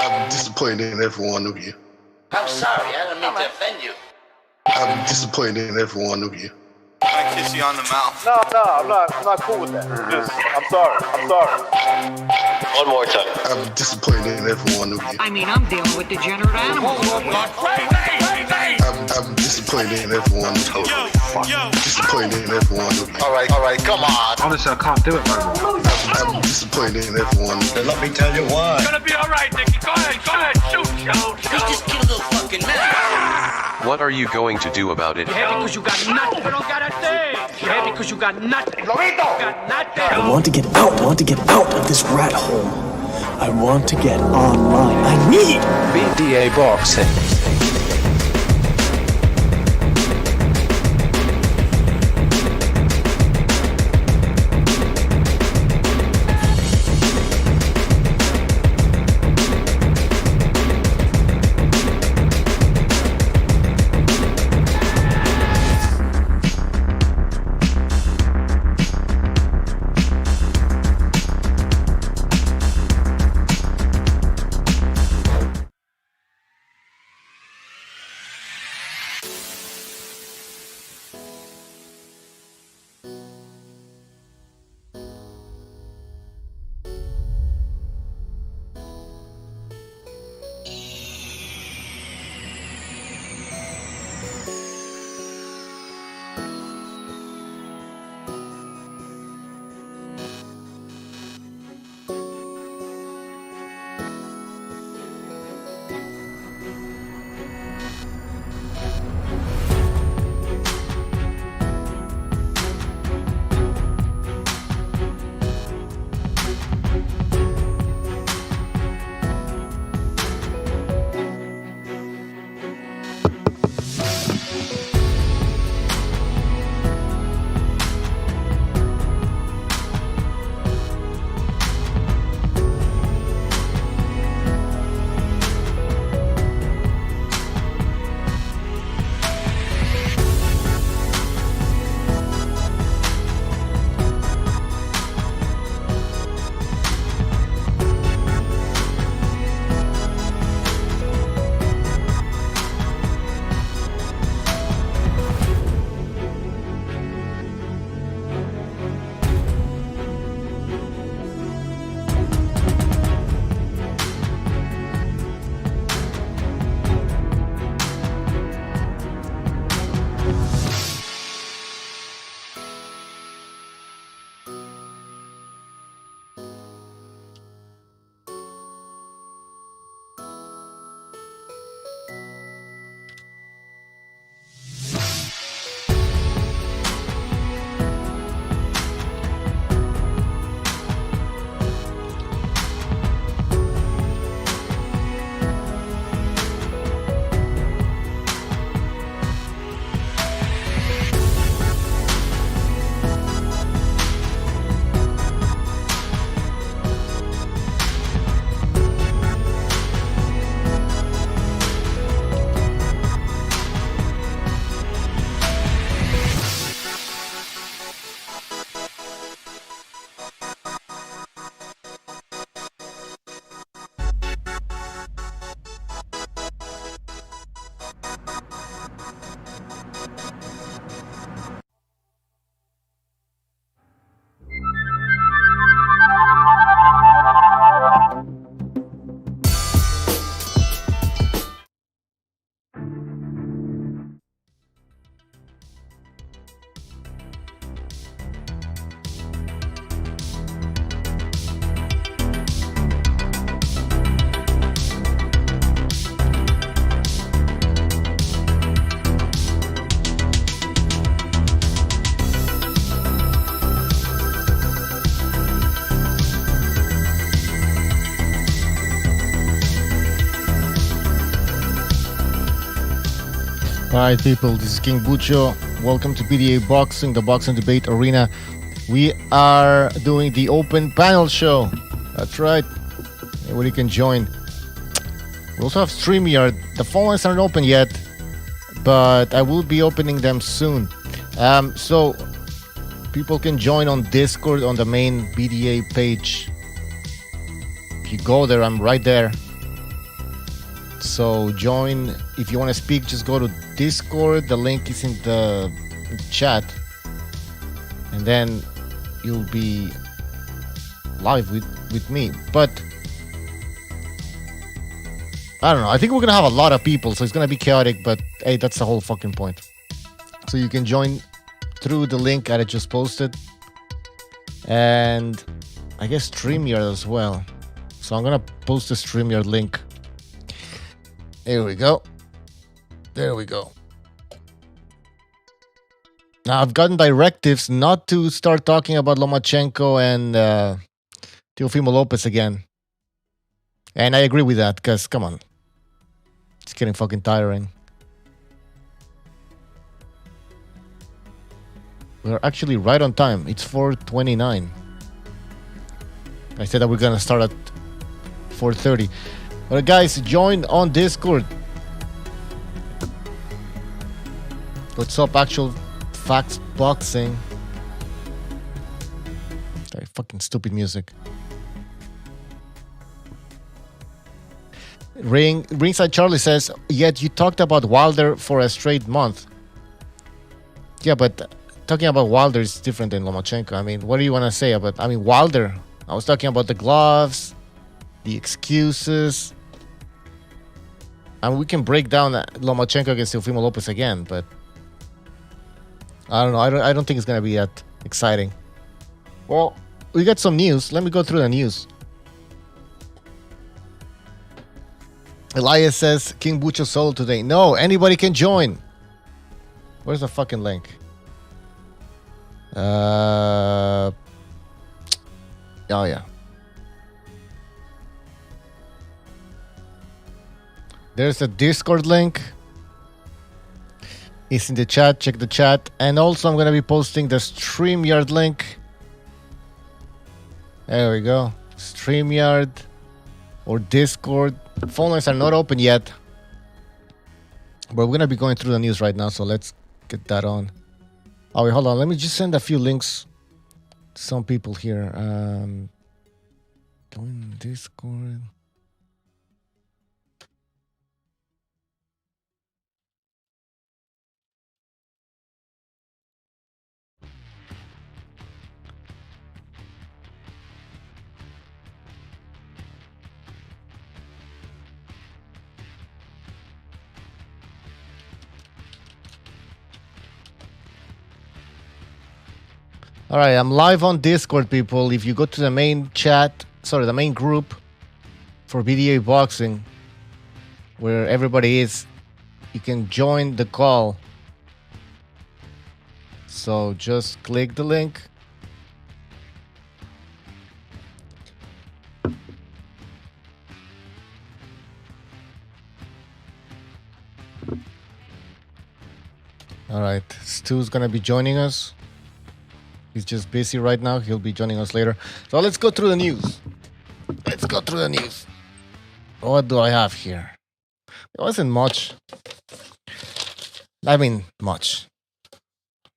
I'm disappointed in every one of you. I'm sorry, I don't mean to offend you. I'm disappointed in every one of you. I kiss you on the mouth. No, I'm not cool with that. Just, I'm sorry. One more time. I'm disappointed in every one of you. I mean, I'm dealing with degenerate animals. I'm disappointed in every one of you. Disappointed in every one of you. All right, come on. Honestly, I can't do it no more. I'm disappointed in every one of you. Let me tell you why. It's gonna be all right, Nicky. Go ahead, shoot. We just killed a fucking man. What are you going to do about it? You're happy because you got nothing. You don't got a thing. You're happy because you got nothing. Lomito! Got nothing. I want to get out of this rat hole. I want to get online. I need BDA boxing. Alright people, this is King Bucho. Welcome to PDA Boxing, the boxing debate arena. We are doing the open panel show. That's right. Everybody can join. We also have StreamYard. The phone lines aren't open yet, but I will be opening them soon. So people can join on Discord on the main PDA page. If you go there, I'm right there. So join. If you want to speak, just go to Discord. The link is in the chat. And then you'll be live with me. But I don't know. I think we're going to have a lot of people, so it's going to be chaotic. But hey, that's the whole fucking point. So you can join through the link that I just posted. And I guess StreamYard as well. So I'm going to post the StreamYard link. There we go. There we go. Now, I've gotten directives not to start talking about Lomachenko and Teofimo Lopez again. And I agree with that, because, come on. It's getting fucking tiring. We're actually right on time. It's 4:29. I said that we're going to start at 4:30. Alright, guys, join on Discord. What's up, Actual Facts Boxing? Very fucking stupid music. Ringside Charlie says, yet you talked about Wilder for a straight month. Yeah, but talking about Wilder is different than Lomachenko. I mean, what do you want to say about... I mean, Wilder. I was talking about the gloves, the excuses. And we can break down Lomachenko against Teofimo Lopez again, but... I don't know. I don't think it's going to be that exciting. Well, we got some news. Let me go through the news. Elias says, King Bucho solo today. No, anybody can join. Where's the fucking link? Oh, yeah. There's a Discord link. It's in the chat. Check the chat. And also, I'm going to be posting the StreamYard link. There we go. StreamYard or Discord. Phone lines are not open yet. But we're going to be going through the news right now, so let's get that on. Oh, wait, hold on. Let me just send a few links to some people here. Join Discord. All right, I'm live on Discord, people. If you go to the main chat, the main group for BDA Boxing, where everybody is, you can join the call. So just click the link. All right, Stu's gonna be joining us. He's just busy right now. He'll be joining us later. So let's go through the news. What do I have here? It wasn't much. I mean, much.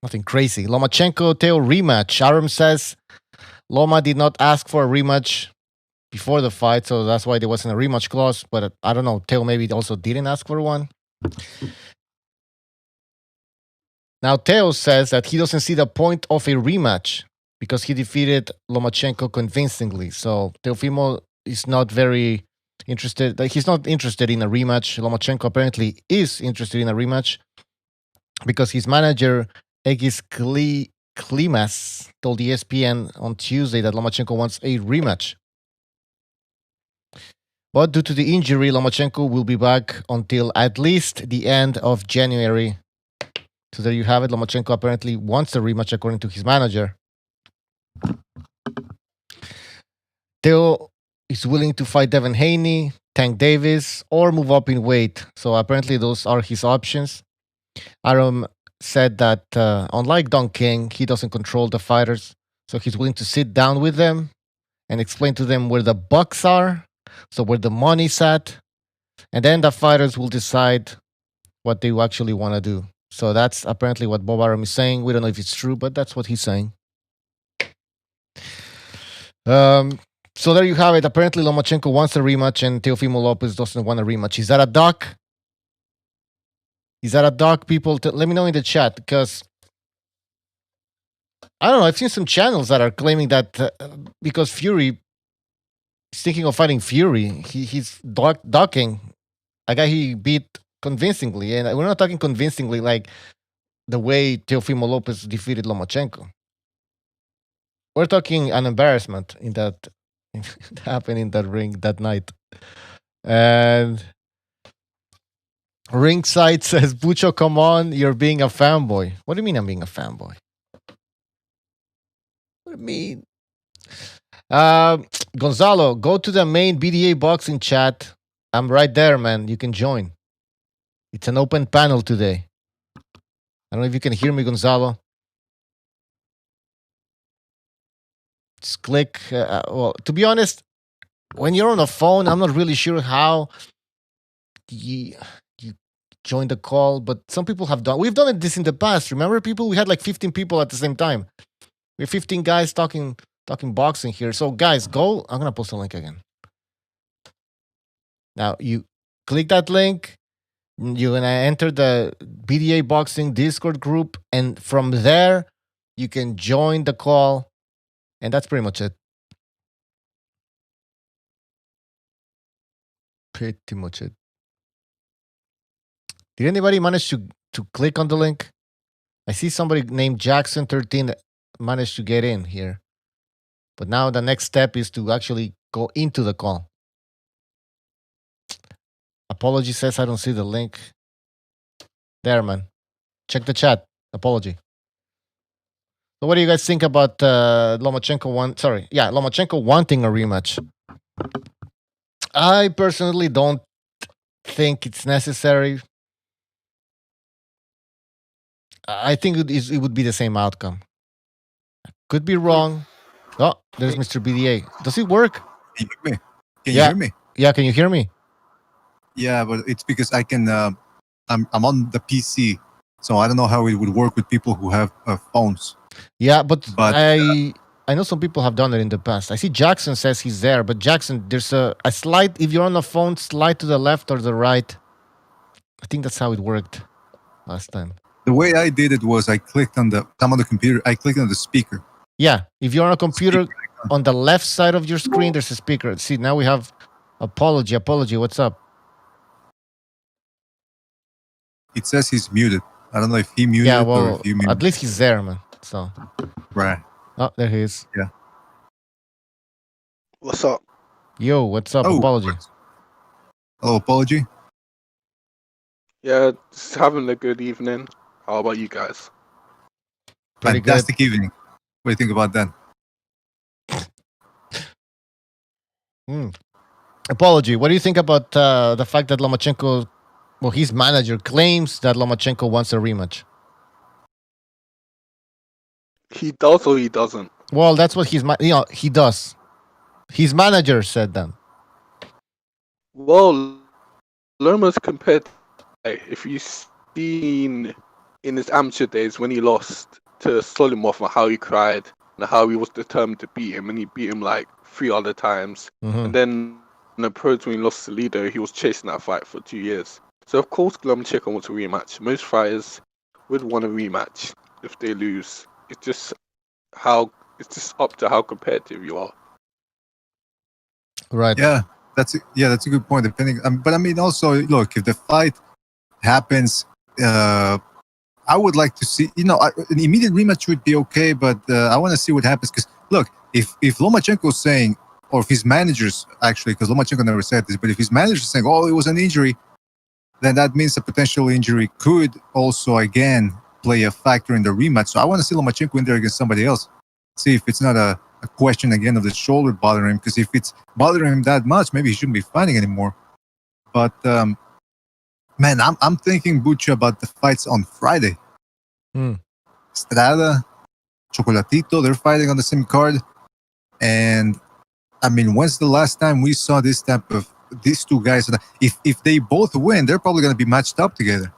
Nothing crazy. Lomachenko Teo rematch. Aram says Loma did not ask for a rematch before the fight, so that's why there wasn't a rematch clause. But I don't know. Teo maybe also didn't ask for one. Now, Teo says that he doesn't see the point of a rematch because he defeated Lomachenko convincingly. So, Teofimo is not very interested. He's not interested in a rematch. Lomachenko apparently is interested in a rematch because his manager, Egis Klimas, told ESPN on Tuesday that Lomachenko wants a rematch. But due to the injury, Lomachenko will be back until at least the end of January. So there you have it. Lomachenko apparently wants a rematch according to his manager. Teo is willing to fight Devin Haney, Tank Davis, or move up in weight. So apparently those are his options. Aram said that unlike Don King, he doesn't control the fighters. So he's willing to sit down with them and explain to them where the bucks are, so where the money's at. And then the fighters will decide what they actually want to do. So that's apparently what Bob Arum is saying. We don't know if it's true, but that's what he's saying. So there you have it. Apparently, Lomachenko wants a rematch, and Teofimo Lopez doesn't want a rematch. Is that a duck? Is that a duck? People, let me know in the chat, because I don't know. I've seen some channels that are claiming that because Fury is thinking of fighting Fury, he's ducking a guy he beat convincingly, and we're not talking convincingly like the way Teofimo Lopez defeated Lomachenko. We're talking an embarrassment in that happened in that ring that night. And Ringside says, Bucho, come on, you're being a fanboy. What do you mean I'm being a fanboy? What do you mean? Gonzalo, go to the main BDA boxing chat. I'm right there, man. You can join. It's an open panel today. I don't know if you can hear me, Gonzalo. Just click. Well, to be honest, when you're on the phone, I'm not really sure how you join the call, but some people have done. We've done this in the past. Remember, people? We had like 15 people at the same time. We have 15 guys talking boxing here. So, guys, go. I'm gonna post a link again. Now you click that link. You're gonna enter the BDA Boxing Discord group, and from there, you can join the call, and that's pretty much it. Pretty much it. Did anybody manage to click on the link? I see somebody named Jackson13 managed to get in here. But now the next step is to actually go into the call. Apology says I don't see the link. There, man. Check the chat. Apology. So what do you guys think about Lomachenko wanting a rematch? I personally don't think it's necessary. I think it would be the same outcome. Could be wrong. Oh, there's Mr. BDA. Does it work? Can you hear me? Can you hear me? Yeah, can you hear me? Yeah, but it's because I can. I'm on the PC, so I don't know how it would work with people who have phones. Yeah, but I know some people have done it in the past. I see Jackson says he's there, but Jackson, there's a slide. If you're on the phone, slide to the left or the right. I think that's how it worked last time. The way I did it was I clicked on I'm on the computer. I clicked on the speaker. Yeah, if you're on a computer, on the left side of your screen, there's a speaker. See, now we have apology. What's up? It says he's muted. I don't know if he muted or if you muted. At least he's there, man. So. Right. Oh, there he is. Yeah. What's up? Yo, what's up? Apology. Oh, apology? Yeah, just having a good evening. How about you guys? Pretty Fantastic evening. What do you think about that? Apology. What do you think about the fact that Lomachenko, his manager claims that Lomachenko wants a rematch? He does or he doesn't? Well, that's what he does. His manager said that. Well, Loma's compared, if you've seen in his amateur days when he lost to Solimov and how he cried and how he was determined to beat him, and he beat him like 3 other times. Mm-hmm. And then in the pros when he lost to Lido, he was chasing that fight for 2 years. So of course Lomachenko wants a rematch. Most fighters would want a rematch if they lose. It's just up to how competitive you are. Right. Yeah, that's a good point. Depending, but I mean, also look, if the fight happens, I would like to see. An immediate rematch would be okay, but I want to see what happens. Because look, if Lomachenko is saying, or if his managers actually, because Lomachenko never said this, but if his manager is saying, "Oh, it was an injury," then that means a potential injury could also again play a factor in the rematch. So I want to see Lomachenko in there against somebody else. See if it's not a question again of the shoulder bothering him. Because if it's bothering him that much, maybe he shouldn't be fighting anymore. But man, I'm thinking, Bucho, about the fights on Friday. Estrada, Chocolatito, they're fighting on the same card. And I mean, when's the last time we saw this type of these two guys? If they both win, they're probably going to be matched up together.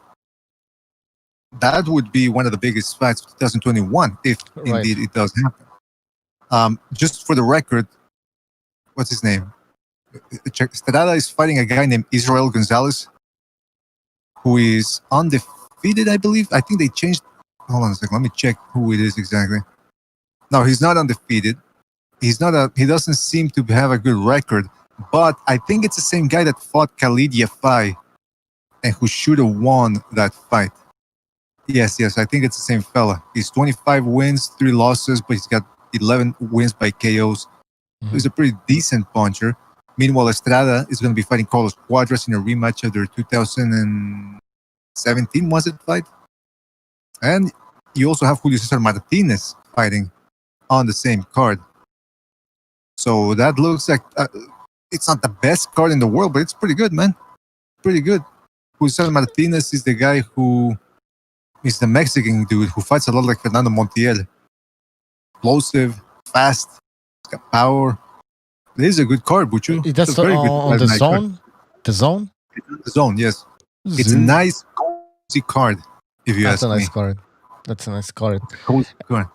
That would be one of the biggest fights of 2021, if indeed it does happen. Just for the record, what's his name? Estrada is fighting a guy named Israel Gonzalez, who is undefeated, I believe. I think they changed. Hold on a second. Let me check who it is exactly. No, he's not undefeated. He doesn't seem to have a good record, but I think it's the same guy that fought Khalid Yafai and who should have won that fight. Yes, I think it's the same fella. He's 25 wins, 3 losses, but he's got 11 wins by KOs. Mhm. He's a pretty decent puncher. Meanwhile, Estrada is going to be fighting Carlos Cuadras in a rematch of their 2017 was it fight? And you also have Julio Cesar Martinez fighting on the same card. So that looks like it's not the best card in the world, but it's pretty good, man. Pretty good. Julio Cesar Martinez is the guy who is the Mexican dude who fights a lot like Fernando Montiel. Explosive, fast, he's got power. It is a good card, Buchu. That's on the zone? The zone? The zone, yes. It's a nice, cozy card, if you ask me. That's a nice card. Cozy card.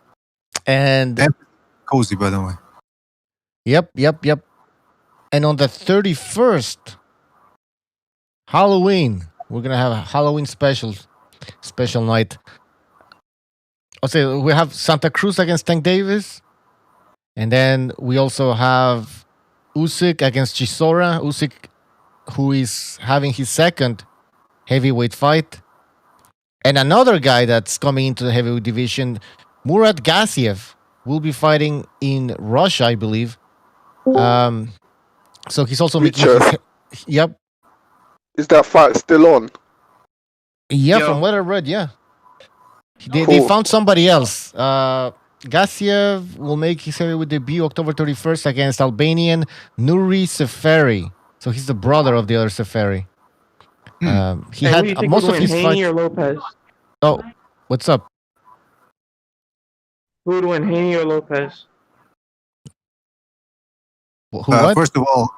And cozy, by the way. Yep. And on the 31st, Halloween, we're going to have a Halloween special night. I'll say we have Santa Cruz against Tank Davis. And then we also have Usyk against Chisora. Usyk, who is having his second heavyweight fight. And another guy that's coming into the heavyweight division, Murat Gassiev, will be fighting in Russia, I believe. So he's also making Yep. Is that fight still on? Yeah, from what I read, yeah. They found somebody else. Gassiev will make his heavyweight debut October 31st against Albanian Nuri Seferi. So he's the brother of the other Seferi. He had most of his fights. Haney or Lopez? Oh, what's up? Who would win, Haney or Lopez? What? First of all,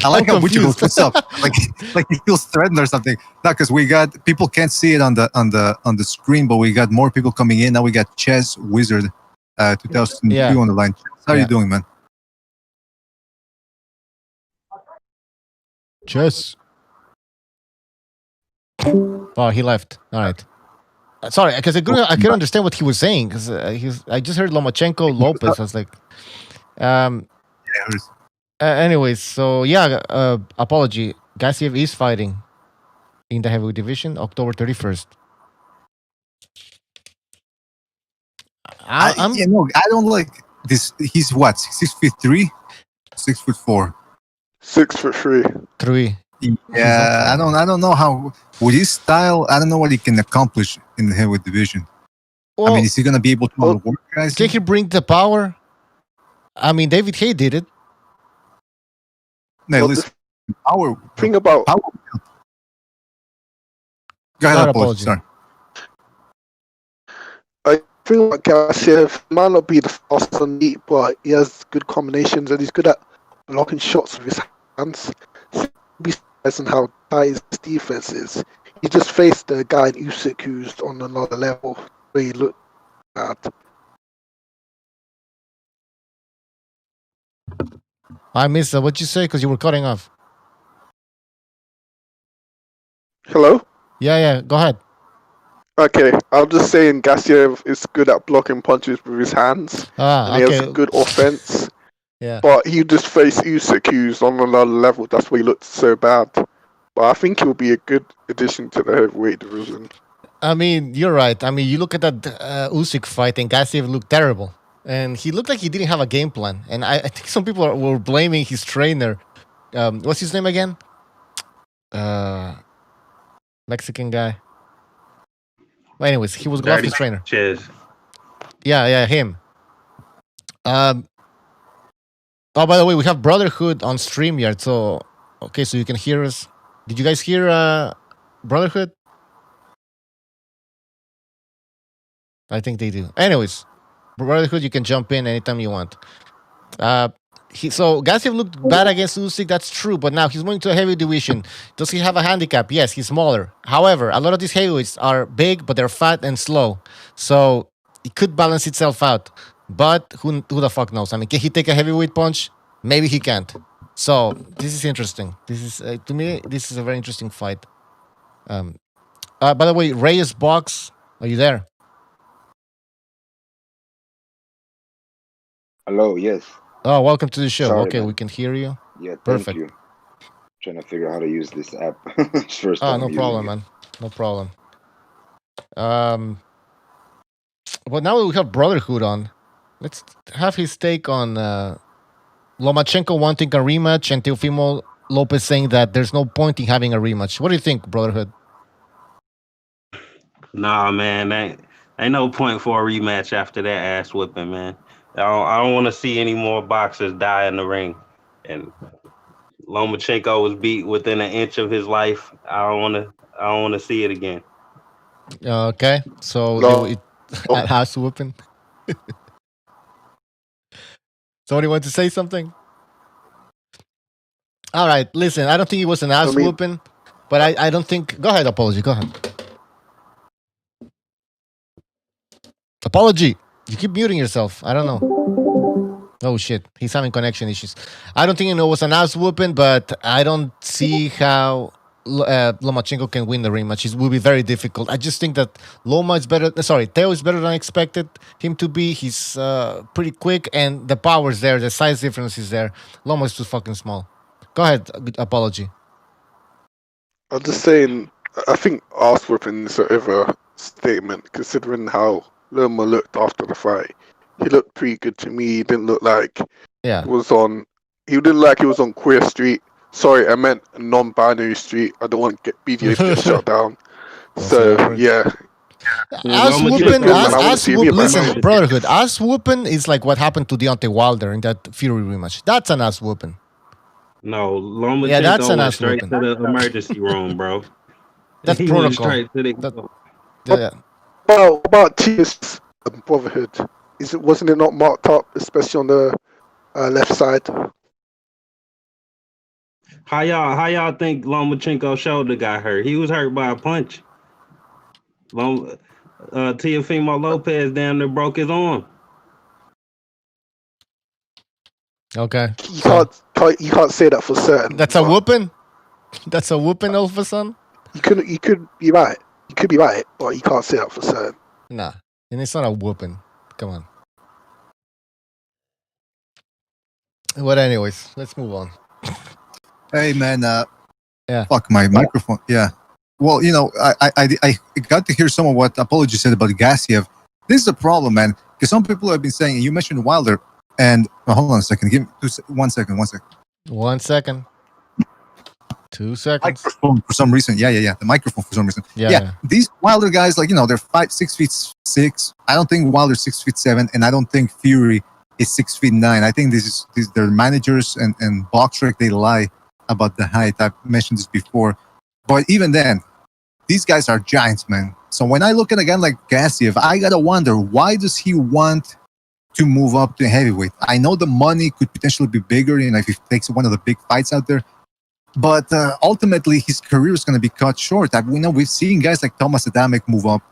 I like how Buchu goes, what's up? like he feels threatened or something. No, because we got people can't see it on the screen, but we got more people coming in. Now we got Chess Wizard 2002 on the line. How are you doing, man? Chess. Oh, he left. All right. Sorry, because I couldn't understand what he was saying. Because I just heard Lomachenko Lopez. I was like, anyways, so apology. Gassiev is fighting in the heavyweight division October 31st. I don't like this. He's what? 6'3", 6'4". 6'3". 3. Yeah, I don't know how with his style. I don't know what he can accomplish in the heavyweight division. Well, I mean, is he gonna be able to work guys? Can he bring the power? I mean, David Haye did it. No, listen, power. Think about power. Go ahead, apologies. Sorry. I think about Garcia might not be the fastest on meat, but he has good combinations and he's good at blocking shots with his hands. Be surprised on how tight his defense is. He just faced a guy in Usyk who's on another level where he looked at. I missed that. What'd you say? Because you were cutting off. Hello? Yeah. Go ahead. Okay, I'm just saying Gassiev is good at blocking punches with his hands. And he has good offense. Yeah. But he just faced Usyk, who's on another level. That's why he looked so bad. But I think he'll be a good addition to the heavyweight division. I mean, you're right. I mean, you look at that Usyk fight, and Gassiev looked terrible. And he looked like he didn't have a game plan. And I think some people were blaming his trainer. What's his name again? Mexican guy. Well, anyways, he was Golovkin's trainer. Cheers. Yeah, him. Oh, by the way, we have Brotherhood on StreamYard. So, okay, so you can hear us. Did you guys hear Brotherhood? I think they do. Anyways, Brotherhood, you can jump in anytime you want. So Gassiev looked bad against Usyk, that's true, but now he's moving to a heavy division. Does he have a handicap? Yes, he's smaller. However, a lot of these heavyweights are big, but they're fat and slow. So it could balance itself out. But who the fuck knows? I mean, can he take a heavyweight punch? Maybe he can't. So this is interesting. This is to me, this is a very interesting fight. By the way, Reyes Box, are you there? Hello, yes. Oh, welcome to the show. Sorry, Okay, man. we can hear you. Yeah, thank Perfect. you. Trying to figure out how to use this app. It's first time No using problem, it. man. No problem. But now we have Brotherhood on. Let's have his take on Lomachenko wanting a rematch and Teofimo Lopez saying that there's no point in having a rematch. What do you think, Brotherhood? Nah, man, ain't no point for a rematch after that ass whipping, man. I don't want to see any more boxers die in the ring. And Lomachenko was beat within an inch of his life. I don't want to see it again. Okay, so No. at ass whooping. Somebody want to say something? All right, listen. I don't think it was an ass whooping, but I don't think. Go ahead, Apology. Go ahead. Apology. You keep muting yourself. I don't know. Oh shit, he's having connection issues. I don't think it was an ass whooping, but I don't see how Lomachenko can win the rematch. It will be very difficult. I just think that Loma is better. Sorry, Teo is better than I expected him to be. He's pretty quick, and the power is there. The size difference is there. Loma is too fucking small. Go ahead, Apology. I'm just saying, I think ass whipping is an overstatement considering how Loma looked after the fight. He looked pretty good to me. He didn't look like he was on. He didn't look like he was on Queer Street. Sorry, I meant non-binary street. I don't want to get BDA to get shut down. So yeah. Ass whooping, listen, Brotherhood. Ass whooping is like what happened to Deontay Wilder in that Fury rematch. That's an ass whooping. No, Lomachenko that's an went ass straight whooping. to the emergency room, bro. That's he protocol. Went straight to Yeah. About T's Brotherhood, wasn't it not marked up, especially on the left side? How y'all think Lomachenko's shoulder got hurt? He was hurt by a punch. Teofimo Lopez damn near broke his arm. Okay. You can't say that for certain. That's a whooping? That's a whooping, all of a sudden? You could be right. You could be right, but you can't say that for certain. Nah. And it's not a whooping. Come on. But anyways, let's move on. Hey man, yeah. Fuck my microphone. Yeah. Well, you know, I got to hear some of what Apology said about Garcia. This is a problem, man, because some people have been saying, you mentioned Wilder, and hold on a second, give me 1 second. 1 second. 2 seconds. Microphone for some reason. Yeah. The microphone for some reason. Yeah. These Wilder guys, like, you know, they're 6'6". I don't think Wilder's 6'7", and I don't think Fury is 6'9". I think their managers and BoxRec, they lie about the height. I've mentioned this before, but even then, these guys are giants, man. So when I look at a guy like Garcia, I gotta wonder, why does he want to move up to heavyweight? I know the money could potentially be bigger, you know, if he takes one of the big fights out there. But ultimately, his career is going to be cut short. We've seen guys like Thomas Adamek move up.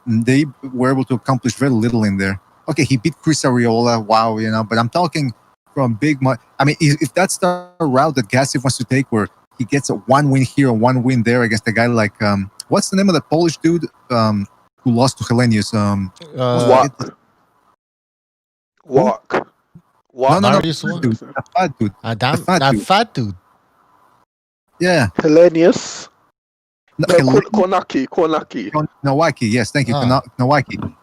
They were able to accomplish very little in there. Okay, he beat Chris Arreola. Wow, you know. But I'm talking from big money. I mean, if that's the route that Garcia wants to take, where he gets a 1 win here and 1 win there against a guy like what's the name of the Polish dude who lost to Helenius? What? No. The fat dude. That fat dude. Yeah. Helenius. Kornacki. Nowacki, yes, thank you. Nowacki.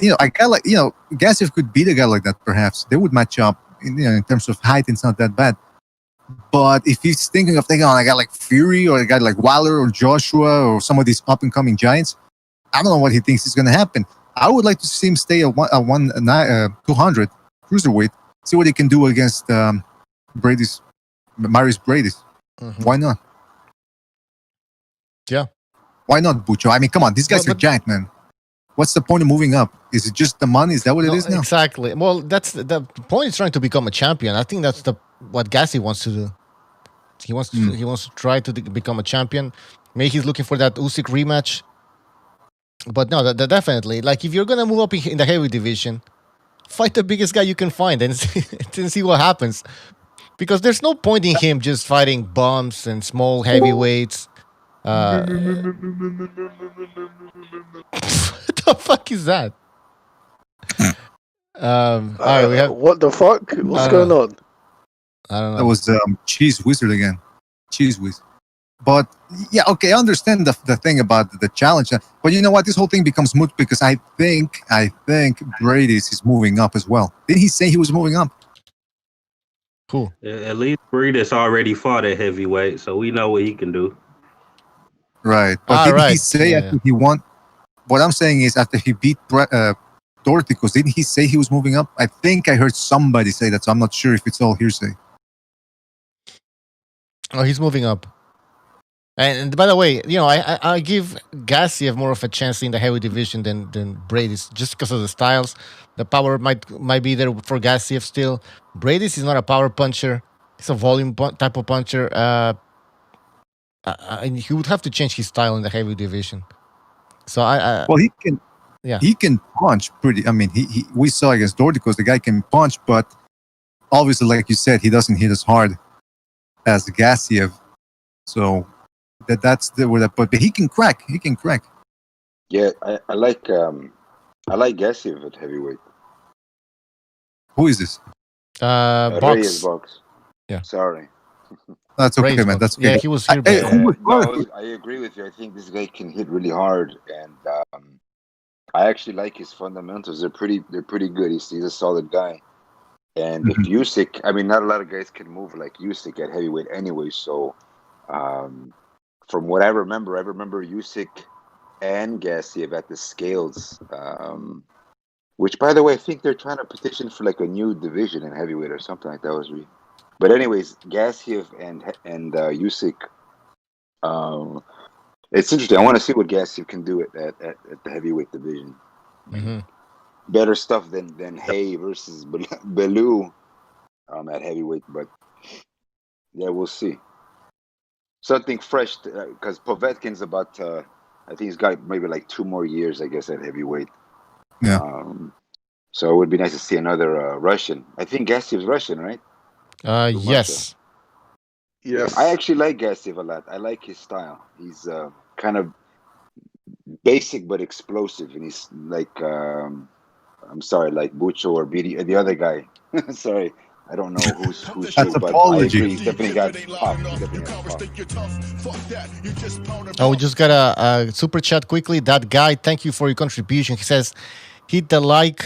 You know, a guy like, you know, Garcia could beat a guy like that, perhaps. They would match up. In terms of height, it's not that bad. But if he's thinking of taking on a guy like Fury or a guy like Wilder or Joshua or some of these up-and-coming giants, I don't know what he thinks is going to happen. I would like to see him stay at 200 cruiserweight, see what he can do against Marius Brady's. Mm-hmm. Why not? Yeah. Why not, Bucho? I mean, come on, these guys are giant, man. What's the point of moving up? Is it just the money? Is that what it is now? Exactly. Well, that's the point. Is trying to become a champion. I think that's what Gassi wants to do. He wants to try to become a champion. Maybe he's looking for that Usyk rematch. But no, definitely. Like, if you're gonna move up in the heavy division, fight the biggest guy you can find and see what happens. Because there's no point in him just fighting bumps and small heavyweights. What the fuck is that? All right, we have. What the fuck? What's going on? I don't know. That was Cheese Wizard again. Cheese Wizard. But yeah, okay, I understand the thing about the challenge. But you know what? This whole thing becomes moot because I think Brady's is moving up as well. Didn't he say he was moving up? Cool. At least Breedis already fought at heavyweight, so we know what he can do. Right. But didn't he say after he won? What I'm saying is after he beat Dorticos, didn't he say he was moving up? I think I heard somebody say that, so I'm not sure if it's all hearsay. Oh, he's moving up. And by the way, you know, I give Garcia more of a chance in the heavy division than Brady's, just because of the styles. The power might be there for Garcia still. Brady's is not a power puncher; he's a volume type of puncher. And he would have to change his style in the heavy division. So well, he can. Yeah, he can punch pretty. I mean, we saw against Dorticos, the guy can punch, but obviously, like you said, he doesn't hit as hard as Garcia. So. That's but he can crack. He can crack. Yeah, I like Garcia at heavyweight. Who is this? Box. Box. Yeah. Sorry. That's okay, man. That's okay. Yeah, he was here. I agree with you. I think this guy can hit really hard, and I actually like his fundamentals. They're pretty good. He's a solid guy. And if Usyk, I mean, not a lot of guys can move like Usyk at heavyweight anyway. So. From what I remember Usyk and Garcia at the scales, which, by the way, I think they're trying to petition for like a new division in heavyweight or something like that. Was reading. But anyways, Garcia and Usyk, it's interesting. I want to see what Garcia can do at the heavyweight division. Mm-hmm. Better stuff than Hay versus Bellew at heavyweight, but yeah, we'll see. Something fresh, because Povetkin's about, I think he's got maybe like 2 more years, I guess, at heavyweight. Yeah. So it would be nice to see another Russian. I think Gassie's Russian, right? Yes. Yes. I actually like Gassiev a lot. I like his style. He's kind of basic but explosive, and he's like, I'm sorry, like Bucho or BD, the other guy. Sorry. I don't know who's That's who, but apology. I agree. He's definitely got pop. Oh, we just got a super chat quickly. That guy, thank you for your contribution. He says, hit the like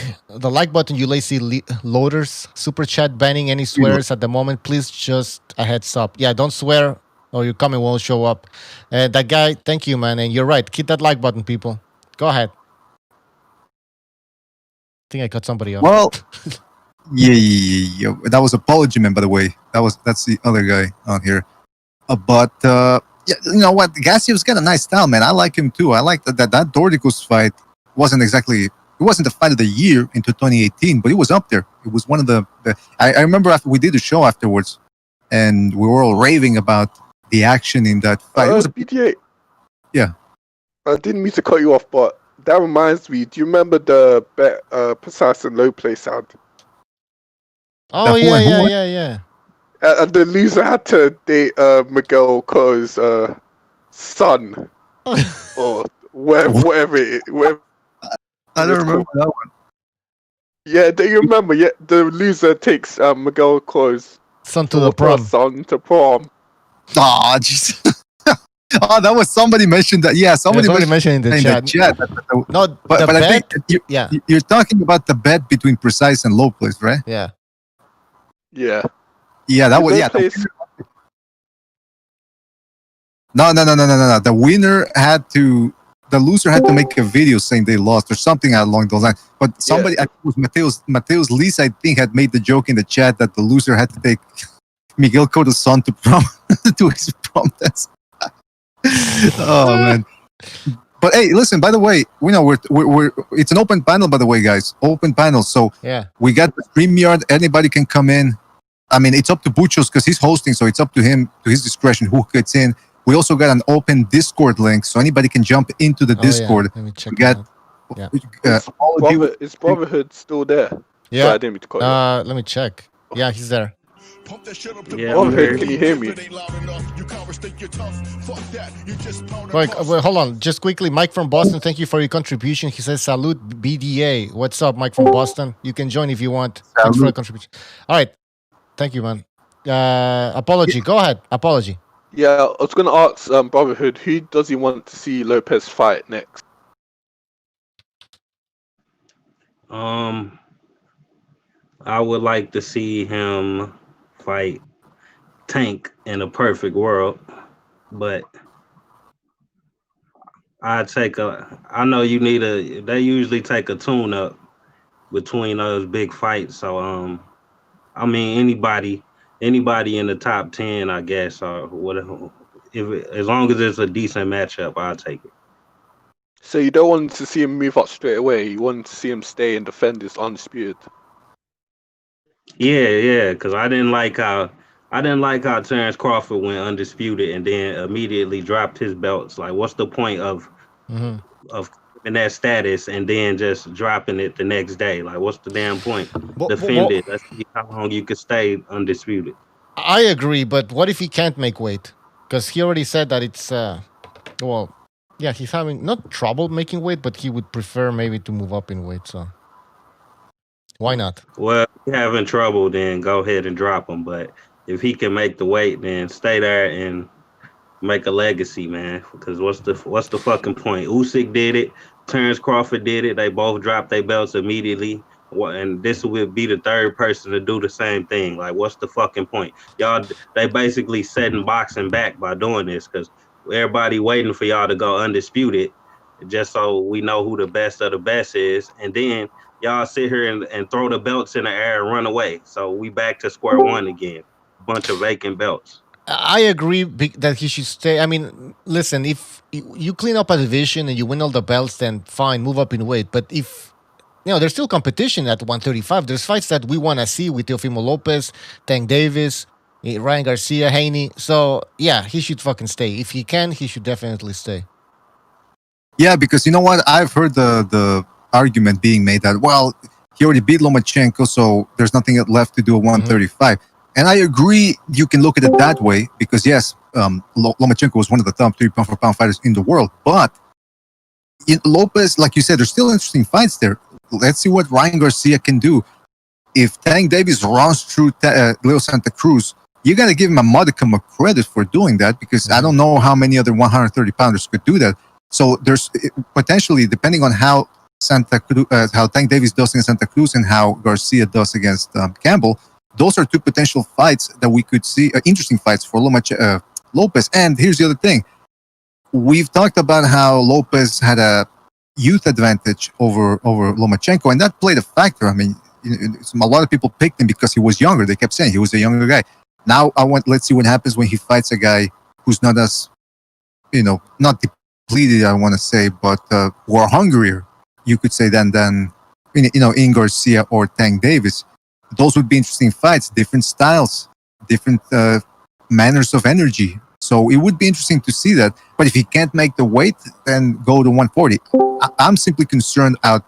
button, you lazy loaders. Super chat banning any swears at the moment. Please just a heads up. Yeah, don't swear or your comment won't show up. That guy, thank you, man. And you're right. Hit that like button, people. Go ahead. I think I cut somebody off. Well, yeah. That was Apology Man, by the way. That's the other guy on here. But yeah, you know what? Gassiev's got a nice style, man. I like him too. I like that Dorticos fight wasn't the fight of the year into 2018, but it was up there. It was one of the I remember after we did the show afterwards, and we were all raving about the action in that fight. It was BDA. Yeah. I didn't mean to cut you off, but that reminds me. Do you remember the precise and low play sound? Oh yeah. And the loser had to date Miguel Co's son, or whatever it. I don't remember that one. Yeah, do you remember? Yeah, the loser takes Miguel Co's son to the prom. Son to prom. Oh, jeez. Oh, that was somebody mentioned that. Yeah, somebody mentioned in the chat. No, but I think you're talking about the bet between Precise and Low Place, right? Yeah. Yeah. Yeah, that was No. The loser had to make a video saying they lost or something along those lines. But somebody, I think it was Mateus Lisa, I think, had made the joke in the chat that the loser had to take Miguel Cotto's son to prom to his prom test. Oh man. But hey, listen, by the way, we know we're it's an open panel, by the way, guys. Open panel. So yeah, we got the StreamYard, anybody can come in. I mean, it's up to Buchos because he's hosting, so it's up to him, to his discretion, who gets in. We also got an open Discord link, so anybody can jump into the Discord. Yeah. Let me check we got, is Brotherhood still there? Yeah. Sorry, I didn't mean to call you. Let me check. Yeah, he's there. Yeah, Brotherhood, can you hear me? Like, well, hold on, just quickly. Mike from Boston, thank you for your contribution. He says, "Salute BDA." What's up, Mike from Boston? You can join if you want. Thanks for the contribution. All right, thank you, man. Apology. Go ahead. Apology. Yeah, I was going to ask Brotherhood, who does he want to see Lopez fight next? I would like to see him fight Tank in a perfect world, but I know you need they usually take a tune up between those big fights. So I mean anybody in the top 10, I guess, or whatever. As long as it's a decent matchup, I'll take it. So you don't want to see him move up straight away. You want to see him stay and defend his Undisputed. Yeah, because I didn't like how Terrence Crawford went undisputed and then immediately dropped his belts. Like, what's the point of in that status and then just dropping it the next day? Like, what's the damn point? Defend it. Let's see how long you could stay undisputed. I agree, but what if he can't make weight? Because he already said that it's well, yeah, he's having not trouble making weight, but he would prefer maybe to move up in weight. So why not? Well, if you're having trouble, then go ahead and drop him. But if he can make the weight, then stay there and make a legacy, man. Because what's the fucking point? Usyk did it. Terrence Crawford did it. They both dropped their belts immediately. And this would be the third person to do the same thing. Like, what's the fucking point? Y'all, they basically setting boxing back by doing this because everybody waiting for y'all to go undisputed just so we know who the best of the best is. And then y'all sit here and throw the belts in the air and run away. So we back to square one again. Bunch of vacant belts. I agree that he should stay. I mean, listen, if you clean up a division and you win all the belts, then fine, move up in weight. But if, there's still competition at 135. There's fights that we want to see with Teofimo Lopez, Tank Davis, Ryan Garcia, Haney. So, yeah, he should fucking stay. If he can, he should definitely stay. Yeah, because you know what? I've heard the argument being made that, well, he already beat Lomachenko, so there's nothing left to do at 135. And I agree, you can look at it that way, because yes, Lomachenko was one of the top 3 pound-for-pound fighters in the world. But Lopez, like you said, there's still interesting fights there. Let's see what Ryan Garcia can do. If Tank Davis runs through Leo Santa Cruz, you got to give him a modicum of credit for doing that, because I don't know how many other 130-pounders could do that. So there's potentially, depending on how how Tank Davis does against Santa Cruz and how Garcia does against Campbell, those are 2 potential fights that we could see, interesting fights for Lopez. And here's the other thing. We've talked about how Lopez had a youth advantage over Lomachenko, and that played a factor. I mean, a lot of people picked him because he was younger. They kept saying he was a younger guy. Now let's see what happens when he fights a guy who's not as, not depleted, I want to say, but more hungrier, you could say, than in Garcia or Tank Davis. Those would be interesting fights, different styles, different manners of energy. So it would be interesting to see that. But if he can't make the weight, then go to 140. I'm simply concerned about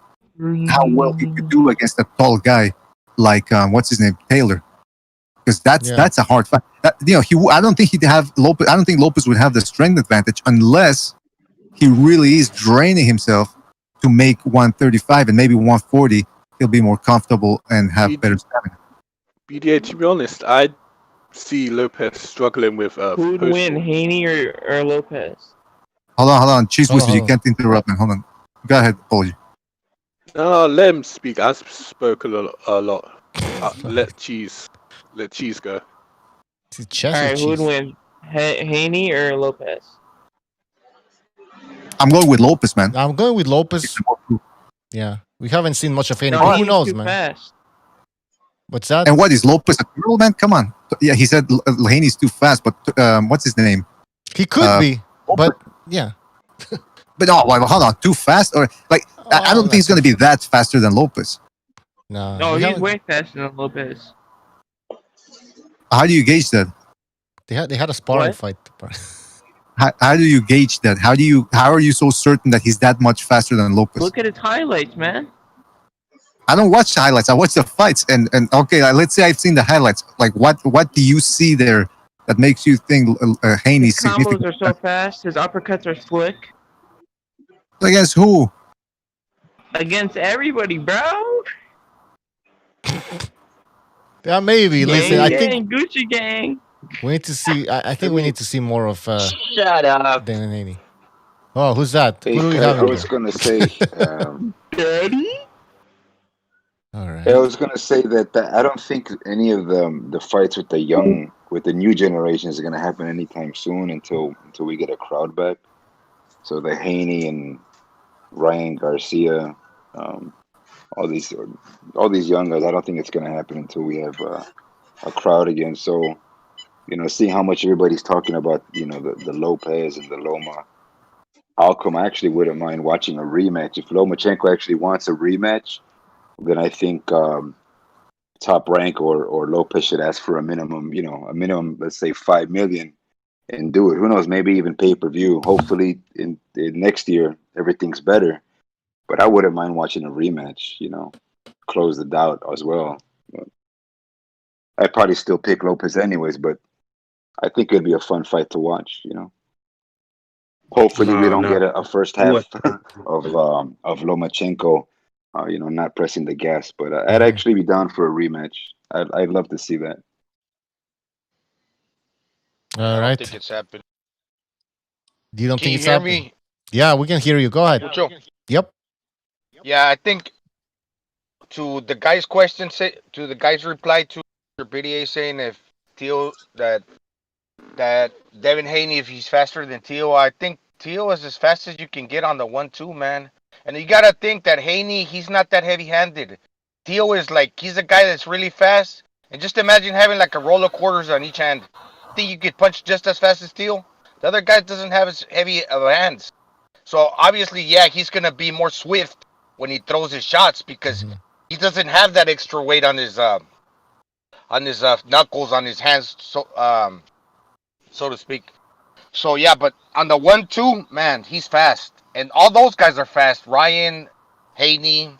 how well he could do against a tall guy like what's his name, Taylor, because that's a hard fight. I don't think he'd have Lopez. I don't think Lopez would have the strength advantage unless he really is draining himself to make 135 and maybe 140. He'll be more comfortable and have better stamina. BDA, to be honest, I see Lopez struggling with who would win, Haney or Lopez? Hold on. Cheese Whiskers, you can't interrupt me. Hold on. Go ahead, Apology. No, let him speak. I spoke a lot. Let Cheese go. All right, who would win, Haney or Lopez? I'm going with Lopez, man. I'm going with Lopez. Yeah, we haven't seen much of Haney. No, who knows, man? Fast. What's that? And what is Lopez a girl, man? Come on. Yeah, he said Haney's too fast, but what's his name? He could be, but yeah. But no, hold on, too fast or like I don't think he's going to be that faster than Lopez. No, he's way faster than Lopez. How do you gauge that? They had a sparring fight. How do you gauge that? How are you so certain that he's that much faster than Lopez? Look at his highlights, man. I don't watch the highlights. I watch the fights. And okay, let's say I've seen the highlights. Like, what do you see there that makes you think Haney's His combos significant? are so fast. His uppercuts are slick. Against who? Against everybody, bro. Yeah, maybe. Listen, I think Gucci gang. we need to see. I think we need to see more of Shut up. Dan and Haney. Oh, who's that? Hey, Who do we I have in was there? gonna say. Daddy. All right. I was gonna say that I don't think any of the fights with the new generation is gonna happen anytime soon until we get a crowd back. So the Haney and Ryan Garcia, all these young guys, I don't think it's gonna happen until we have a crowd again. So, seeing how much everybody's talking about, the Lopez and the Loma outcome, I actually wouldn't mind watching a rematch. If Lomachenko actually wants a rematch, then I think Top Rank or Lopez should ask for a minimum, let's say 5 million, and do it. Who knows? Maybe even pay-per-view. Hopefully, in next year everything's better. But I wouldn't mind watching a rematch. Close the doubt as well. But I'd probably still pick Lopez anyways, but I think it'd be a fun fight to watch. Hopefully we don't get a first half of Lomachenko. Not pressing the gas, but I'd actually be down for a rematch. I'd love to see that. All right. I don't think it's happened. You don't Can think you it's hear happening? me? Yeah, we can hear you. Go ahead. Mucho? Yep. Yeah, I think to the guy's question, to the guy's reply to your BDA saying if Tio that Devin Haney, if he's faster than Tio, I think Tio is as fast as you can get on the 1-2, man. And you gotta think that Haney, he's not that heavy-handed. Tio is he's a guy that's really fast. And just imagine having like a roll of quarters on each hand. I think you could punch just as fast as Tio. The other guy doesn't have as heavy of hands. So obviously, yeah, he's gonna be more swift when he throws his shots because he doesn't have that extra weight on his knuckles, on his hands, so to speak. So yeah, but on the 1-2, man, he's fast, and all those guys are fast. Ryan, Haney,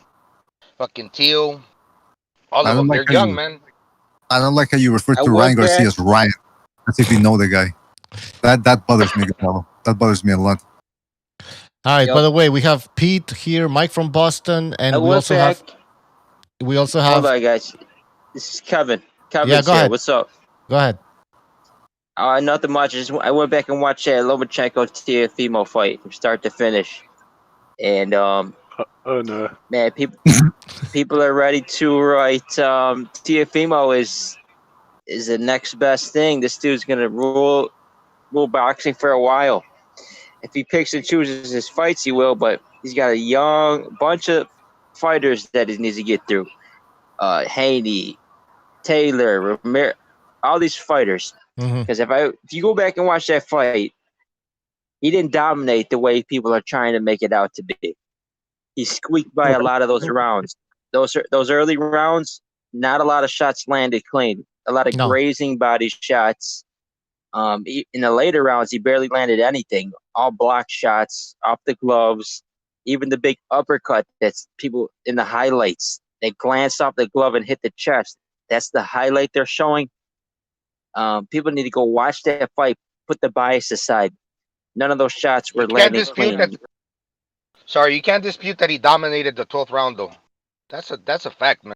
fucking Tio, all of them. They're young, man. I don't like how you refer I to will Ryan Garcia bet- as Ryan, as if you know the guy. That bothers me, Canelo. That bothers me a lot. All right. Yep. By the way, we have Pete here, Mike from Boston, and I we will also back. have. Hold on, guys. This is Kevin. Kevin's Yeah, go here. ahead. What's up? Go ahead. Nothing much. I went back and watched Lomachenko Teofimo fight from start to finish, and Oh no. man, people are ready to write. Teofimo is the next best thing. This dude's gonna rule boxing for a while. If he picks and chooses his fights, he will. But he's got a young bunch of fighters that he needs to get through. Haney, Taylor, Ramirez, all these fighters. Because if you go back and watch that fight, he didn't dominate the way people are trying to make it out to be. He squeaked by a lot of those rounds. Those early rounds, not a lot of shots landed clean. A lot of grazing body shots. In the later rounds, he barely landed anything. All block shots, off the gloves, even the big uppercut that's people in the highlights. They glance off the glove and hit the chest. That's the highlight they're showing. People need to go watch that fight. Put the bias aside. None of those shots were landing clean. Sorry, you can't dispute that he dominated the 12th round, though. That's a fact, man.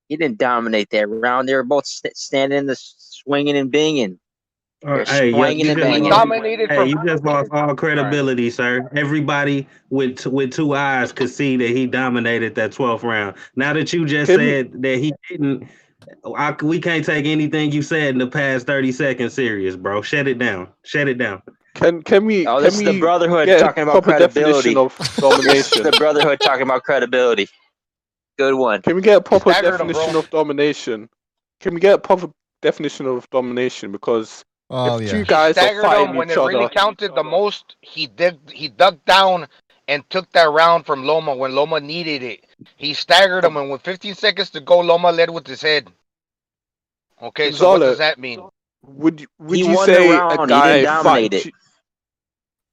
He didn't dominate that round. They were both standing in the swinging and binging. Hey, you just lost all credibility, sir. Everybody with two eyes could see that he dominated that 12th round. Now that you just said that he didn't, we can't take anything you said in the past 30 seconds serious, bro. Shut it down. Shut it down. Can we? Oh, this is the Brotherhood get talking a about proper credibility. definition of domination? The Brotherhood talking about credibility. Good one. Can we get a proper definition of domination? Can we get a proper definition of domination? Because if two guys are staggered fighting him when each it other, really counted the most. He dug down and took that round from Loma when Loma needed it. He staggered him, and with 15 seconds to go, Loma led with his head. Okay, so what does that mean? Would you say a guy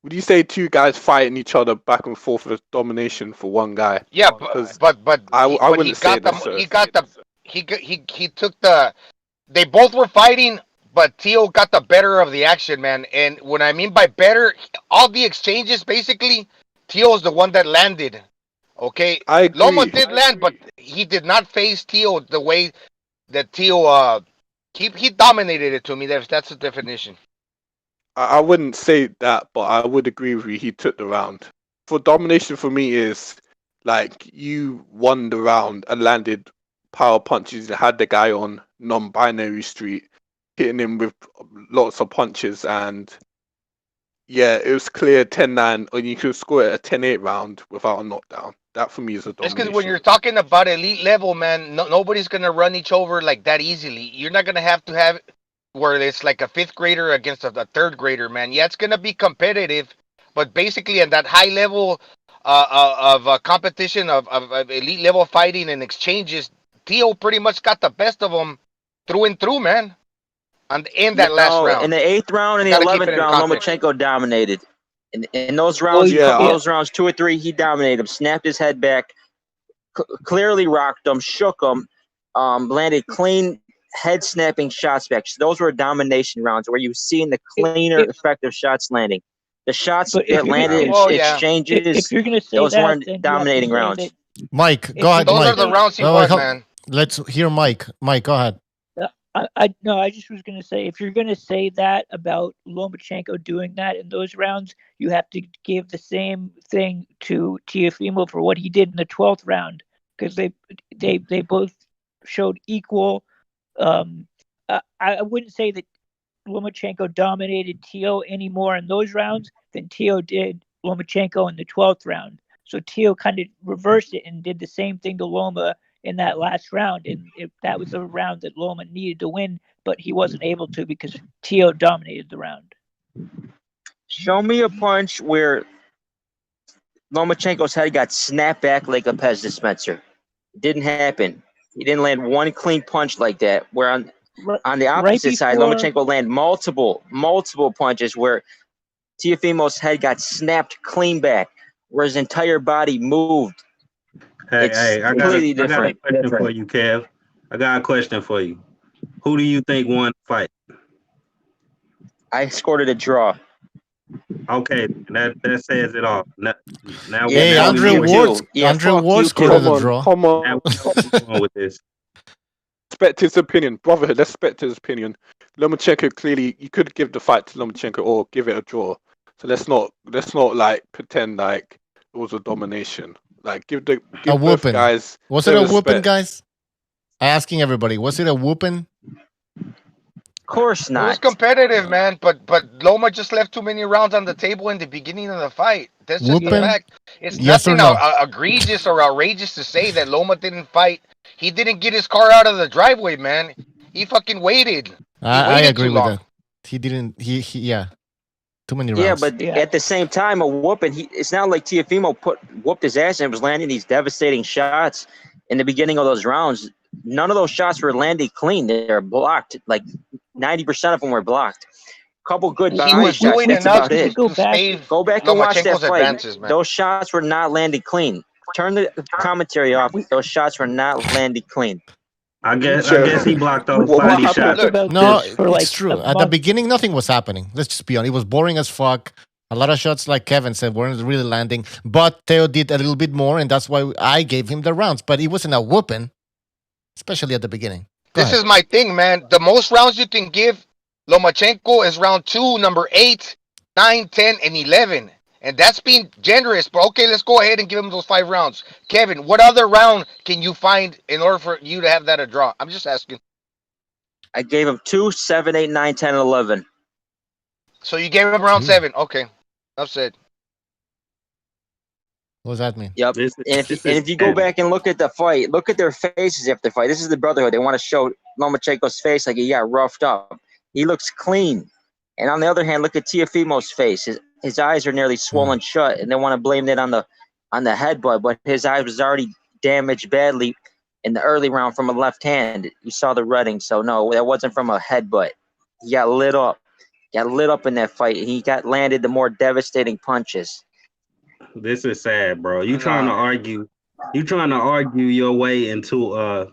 would you say two guys fighting each other back and forth with domination for one guy? Yeah, but I he wouldn't say got that. he got the he took the. They both were fighting, but Tio got the better of the action, man. And what I mean by better, all the exchanges basically, Tio's the one that landed. Okay, I agree. Loma did land, but he did not face Tio the way that Tio he dominated it to me. That's the definition. I wouldn't say that, but I would agree with you. He took the round. For domination, for me, is like you won the round and landed power punches. You had the guy on non-binary street, hitting him with lots of punches, and yeah, it was clear 10-9, or you could score it a 10-8 round without a knockdown. That for me is a It's because domination. when you're talking about elite level, man, nobody's gonna run each over like that easily. You're not gonna have where it's like a fifth grader against a third grader, man. Yeah, it's gonna be competitive, but basically in that high level of competition of elite level fighting and exchanges, Tio pretty much got the best of them through and through, man. And in that last round, in the 8th round and the 11th round, Lomachenko dominated. In those rounds, those rounds 2 or 3, he dominated him, snapped his head back, clearly rocked him, shook him, landed clean head snapping shots back. So those were domination rounds where you seen the cleaner, effective shots landing. The shots that landed in exchanges, if you're gonna say those that, weren't then dominating rounds. Mike, go ahead. Those Mike. are the rounds he won, man. Let's hear Mike. Mike, go ahead. I just was going to say, if you're going to say that about Lomachenko doing that in those rounds, you have to give the same thing to Teofimo for what he did in the 12th round, because they both showed equal. I wouldn't say that Lomachenko dominated Tio any more in those rounds than Tio did Lomachenko in the 12th round. So Tio kind of reversed it and did the same thing to Loma in that last round, and that was a round that Loma needed to win, but he wasn't able to because Tio dominated the round. Show me a punch where Lomachenko's head got snapped back like a Pez dispenser. It didn't happen. He didn't land one clean punch like that. Where on the opposite side, Lomachenko landed multiple punches where Teofimo's head got snapped clean back, where his entire body moved. Hey, I got a question for you, Kev. I got a question for you. Who do you think won the fight? I scored it a draw. Okay, that says it all. Now hey, Andrew Ward scored a draw. Come on. Now we going with this. Respect his opinion, brotherhood. Let's respect his opinion. Lomachenko clearly, you could give the fight to Lomachenko or give it a draw. So let's not like pretend like it was a domination. Like give both guys. Was it a whooping, guys? Asking everybody, was it a whooping? Of course not. It was competitive, man. But Loma just left too many rounds on the table in the beginning of the fight. That's just the fact. It's nothing egregious or outrageous to say that Loma didn't fight. He didn't get his car out of the driveway, man. He fucking waited. I agree with that. He didn't. He yeah. Too many rounds. Yeah, but at the same time, a whooping. It's not like Teofimo whooped his ass and was landing these devastating shots in the beginning of those rounds. None of those shots were landing clean. They're blocked. Like 90% of them were blocked. A couple good body shots. That's about it. Go back and watch that fight. Those shots were not landing clean. Turn the commentary off. Those shots were not landing clean. I guess he blocked those body shots. No, it's true. At the beginning, nothing was happening. Let's just be honest. It was boring as fuck. A lot of shots, like Kevin said, weren't really landing. But Theo did a little bit more, and that's why I gave him the rounds. But it wasn't a whooping, especially at the beginning. This is my thing, man. The most rounds you can give Lomachenko is round 2, number 8, 9, 10, and 11. And that's being generous, but okay, let's go ahead and give him those 5 rounds. Kevin, what other round can you find in order for you to have that a draw? I'm just asking. I gave him 2, 7, 8, 9, 10, and 11. So you gave him round 7. Okay. That's it. What does that mean? Yep. And if you go back and look at the fight, look at their faces after the fight. This is the brotherhood. They want to show Lomachenko's face like he got roughed up. He looks clean. And on the other hand, look at Teofimo's face. His eyes are nearly swollen shut, and they want to blame that on the headbutt, but his eyes was already damaged badly in the early round from a left hand. You saw the redding, so no, that wasn't from a headbutt. He got lit up. got lit up in that fight. He got landed the more devastating punches. This is sad, bro. You trying to Nah. argue? You trying to argue your way into a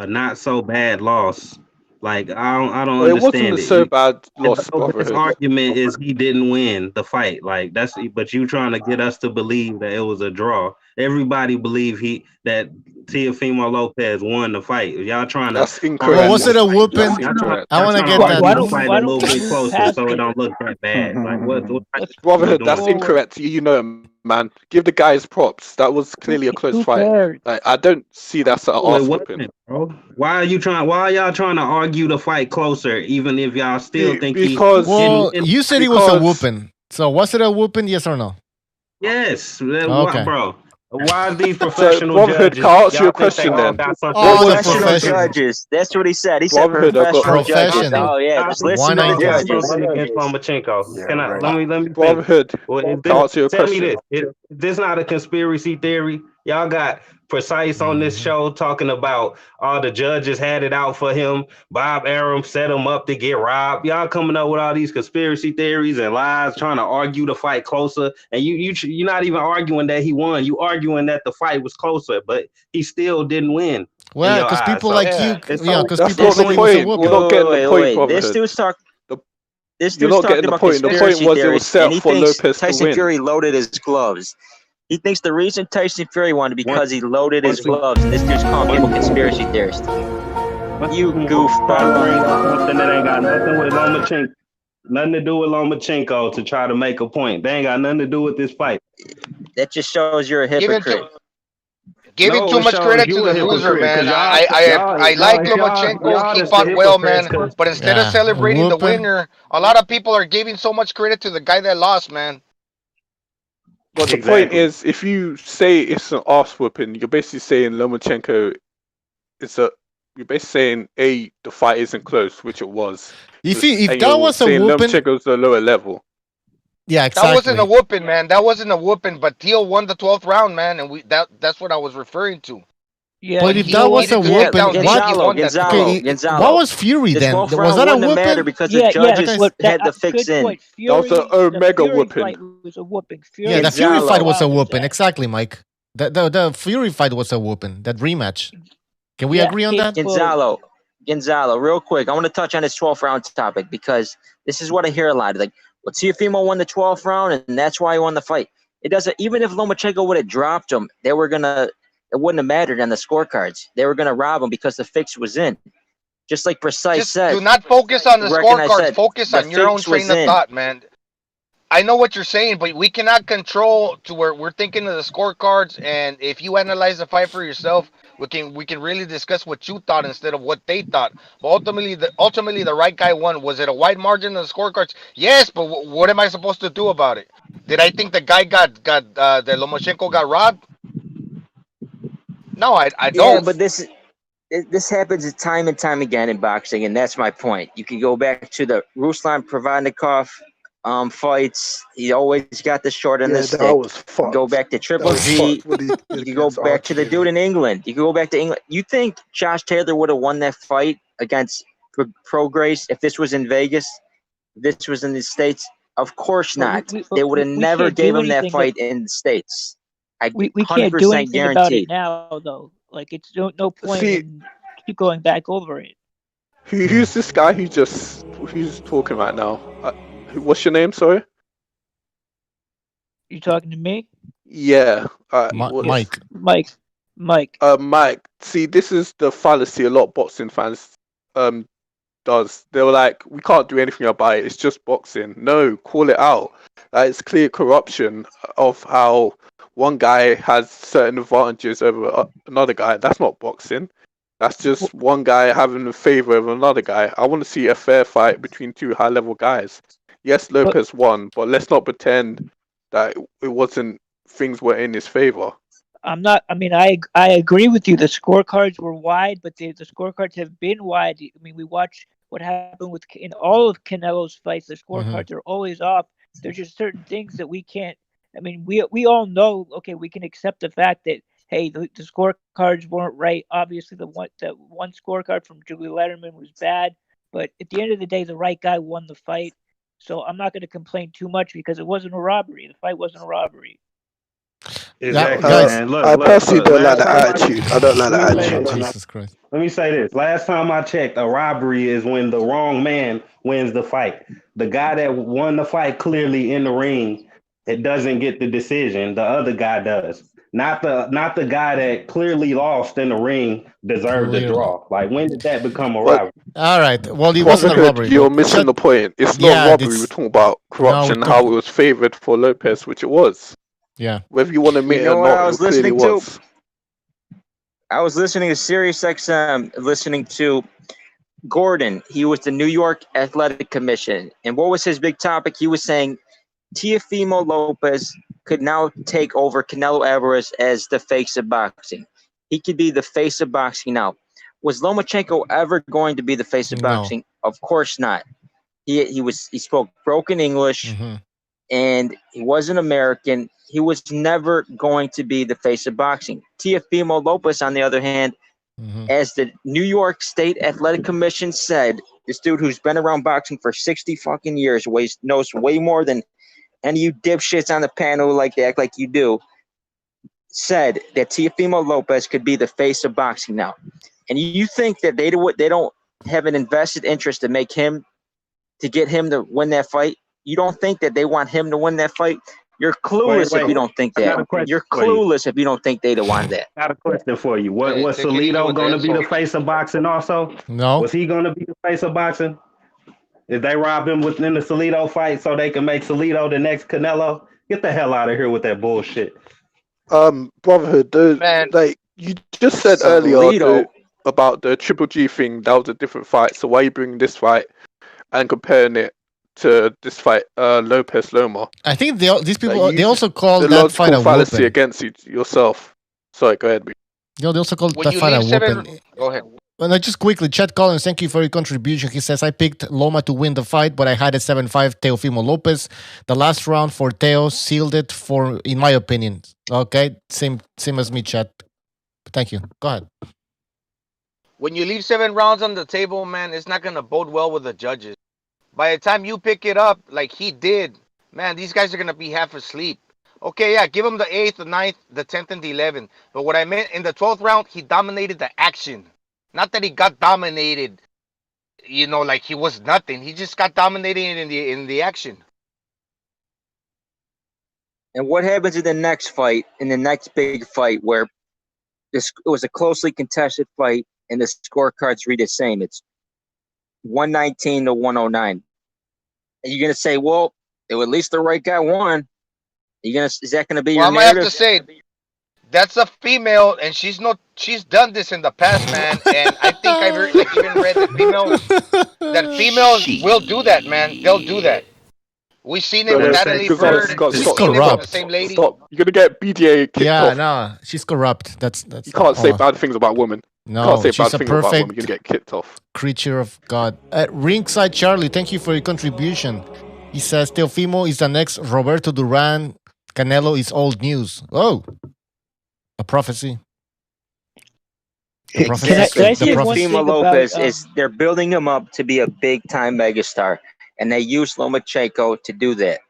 not so bad loss? Like I don't Well, it wasn't understand a it. so bad loss, The best Brotherhood. argument is he didn't win the fight. Like but you trying to get us to believe that it was a draw. Everybody believe that Teofimo Lopez won the fight. Y'all trying to That's incorrect. Well, was it a whooping? That's incorrect. I want to get Why that. don't- the fight why a don't little we bit move closer past so it it? don't look that bad. Like what Brotherhood, that's forward. incorrect. You know, man. Give the guys props. That was clearly a close Who fight. cares? Like, I don't see that's an No, it arse wasn't, whooping. bro. Why y'all trying to argue the fight closer, even if y'all still think Because Well, he you said it was a whooping. So was it a whooping? Yes or no? Yes, Okay. bro. Why is these So, professional Brotherhood, judges? can I ask you Y'all a think they question all then? got something Oh, to the do with Professional it? professional. judges. That's what he said. He said Brotherhood, I've got professional judges. Professional. Oh yeah, I just think listen to y'all the got 192. judges. something against Lomachenko. Can I let me think. Brotherhood. Well, Can I ask you a tell me question? this: is this not a conspiracy theory? Y'all got Precise on this show talking about all the judges had it out for him. Bob Arum set him up to get robbed. Y'all coming up with all these conspiracy theories and lies, trying to argue the fight closer. And you're not even arguing that he won. You arguing that the fight was closer, but he still didn't win in Well, your because eyes. people So like you, it's yeah, so because That's people not the say it was a point. You're whooping. not getting the point, Wait. This Brotherhood. dude's talking. This You're dude's not getting talking the about point. The conspiracy point was it was theories, set and up he for thinks Lopez to Tyson win. Fury loaded his gloves. He thinks the reason Tyson Fury won is because he loaded his gloves, and this dude's calling people conspiracy theorists. You goofball. bring up something that ain't got nothing with Lomachenko, nothing to do with Lomachenko to try to make a point. They ain't got nothing to do with this fight. That just shows you're a hypocrite. Giving too it much shows credit to you the a loser, hypocrite, man. 'cause I like if Lomachenko. He that's the fought well, man. hypocrites, 'cause But instead of Yeah, celebrating the whooping. winner, a lot of people are giving so much credit to the guy that lost, man. But the point is, if you say it's an arse whooping, you're basically saying Lomachenko is a. You're basically saying the fight isn't close, which it was. If And that you're was a saying whooping, Lomachenko's a lower level. yeah, That exactly. wasn't a whooping, man. That wasn't a whooping. But Teal won the 12th round, man, and that's what I was referring to. Yeah, But When if he that was a needed to whooping, take down Dave, he what? won that 12th round. Okay, what was Fury The then? 12th Was round that a wouldn't have mattered whooping? because the judges had the fix good in. point. That was an Omega Fury whooping. fight was a whooping. Yeah, the Fury Gonzalo. fight was a allowed whooping. that. Exactly, Mike. The Fury fight was a whooping. That rematch. Can we agree on that? Gonzalo, real quick, I want to touch on this 12th round topic because this is what I hear a lot. Like, well, Teofimo won the 12th round, and that's why he won the fight. It doesn't. Even if Lomachenko would have dropped him, it wouldn't have mattered on the scorecards. They were gonna rob him because the fix was in. Just like Precise said. Do not focus on the scorecards. Said, focus on your own train of thought, man. I know what you're saying, but we cannot control to where we're thinking of the scorecards. And if you analyze the fight for yourself, we can really discuss what you thought instead of what they thought. But ultimately, the right guy won. Was it a wide margin on the scorecards? Yes, but what am I supposed to do about it? Did I think the guy that Lomachenko got robbed? No, I don't. Yeah, but this happens time and time again in boxing, and that's my point. You can go back to the Ruslan Provodnikov fights. He always got the short on the stick. That was fucked. Go back to Triple G. You can go back to the dude in England. You can go back to England. You think Josh Taylor would have won that fight against Pro Grace if this was in Vegas? If this was in the States? Of course not. They would have never gave him that fight in the States. We can't do anything about it now, though. Like, it's no point in keep going back over it. Who's this guy who's talking right now? What's your name? Sorry. You talking to me? Yeah. Mike. Mike. Mike. See, this is the fallacy a lot of boxing fans does. They were like, we can't do anything about it. It's just boxing. No, call it out. It's clear corruption of how one guy has certain advantages over another guy. That's not boxing. That's just one guy having a favor of another guy. I want to see a fair fight between two high-level guys. Yes, Lopez won, but let's not pretend that it wasn't. Things were in his favor. I agree with you. The scorecards were wide, but the scorecards have been wide. I mean, we watch what happened in all of Canelo's fights. The scorecards are always off. There's just certain things that we can't. I mean, we all know. Okay, we can accept the fact that hey, the scorecards weren't right. Obviously, the one scorecard from Julie Letterman was bad. But at the end of the day, the right guy won the fight. So I'm not going to complain too much because it wasn't a robbery. The fight wasn't a robbery. Exactly, guys, man. I personally don't like Last the time attitude. I don't like the let me say attitude. this. Jesus Christ. Let me say this. Last time I checked, a robbery is when the wrong man wins the fight. The guy that won the fight clearly in the ring, it doesn't get the decision. The other guy does. Not the guy that clearly lost in the ring deserved the draw. Like, when did that become a But robbery? All right. Well, it wasn't a Brotherhood, robbery. you're missing the point. It's not Yeah, robbery. We're talking about corruption, No, how it was favored for Lopez, which it was. Yeah. Whether you want to admit You it know or what not, I it was clearly listening to? was. I was listening to Sirius XM, listening to Gordon. He was the New York Athletic Commission. And what was his big topic? He was saying Teofimo Lopez could now take over Canelo Alvarez as the face of boxing. He could be the face of boxing now. Was Lomachenko ever going to be the face of boxing? Of course not. He spoke broken English, and he wasn't American. He was never going to be the face of boxing. Teofimo Lopez, on the other hand, as the New York State Athletic Commission said, this dude who's been around boxing for 60 fucking years knows way more than any of you dipshits on the panel like they act like you do, said that Teofimo Lopez could be the face of boxing now. And you think that they don't have an invested interest to get him to win that fight? You don't think that they want him to win that fight? You're clueless if you don't think that. You're clueless if you don't think they'd want that. I got a question for you. Was take it easy Salido with the going to be the insults. face of boxing also? No. Was he going to be the face of boxing? Did they rob him within the Salido fight so they can make Salido the next Canelo? Get the hell out of here with that bullshit. Brotherhood, Man. like you just said earlier about the Triple G thing, that was a different fight. So why are you bringing this fight and comparing it to this fight, Lopez Loma? I think these people Like, they also call the that fight a logical fallacy whooping. against yourself. Sorry, go ahead. They also call When that you fight a leave whooping. go ahead. Well, no, just quickly, Chad Collins, thank you for your contribution. He says, I picked Loma to win the fight, but I had a 7-5 Teofimo Lopez. The last round for Teo sealed it in my opinion. Okay, same as me, Chad. Thank you. Go ahead. When you leave 7 rounds on the table, man, it's not going to bode well with the judges. By the time you pick it up like he did, man, these guys are going to be half asleep. Okay, yeah, give him the 8th, the 9th, the 10th, and the 11th. But what I meant in the 12th round, he dominated the action. Not that he got dominated, like he was nothing. He just got dominated in the action. And what happens in the next fight, in the next big fight, where it was a closely contested fight and the scorecards read the same? It's 119 to 109. And you're going to say, well, at least the right guy won. Is that going to be your narrative? I'm going to have to say, that's a female, and she's done this in the past, man. And I think I've even read that females will do that, man. They'll do that. We've seen it with Natalie Bird. She's corrupt. The same lady. Stop. You're going to get BDA kicked off. No, she's corrupt. That's you can't say bad things about women. No, you can't say she's bad a things about women. perfect You're going to get kicked off. creature of God. Ringside Charlie, thank you for your contribution. He says, Teofimo is the next Roberto Duran. Canelo is old news. Oh, a prophecy. Teofimo Lopez they're building him up to be a big time megastar, and they used Lomachenko to do that.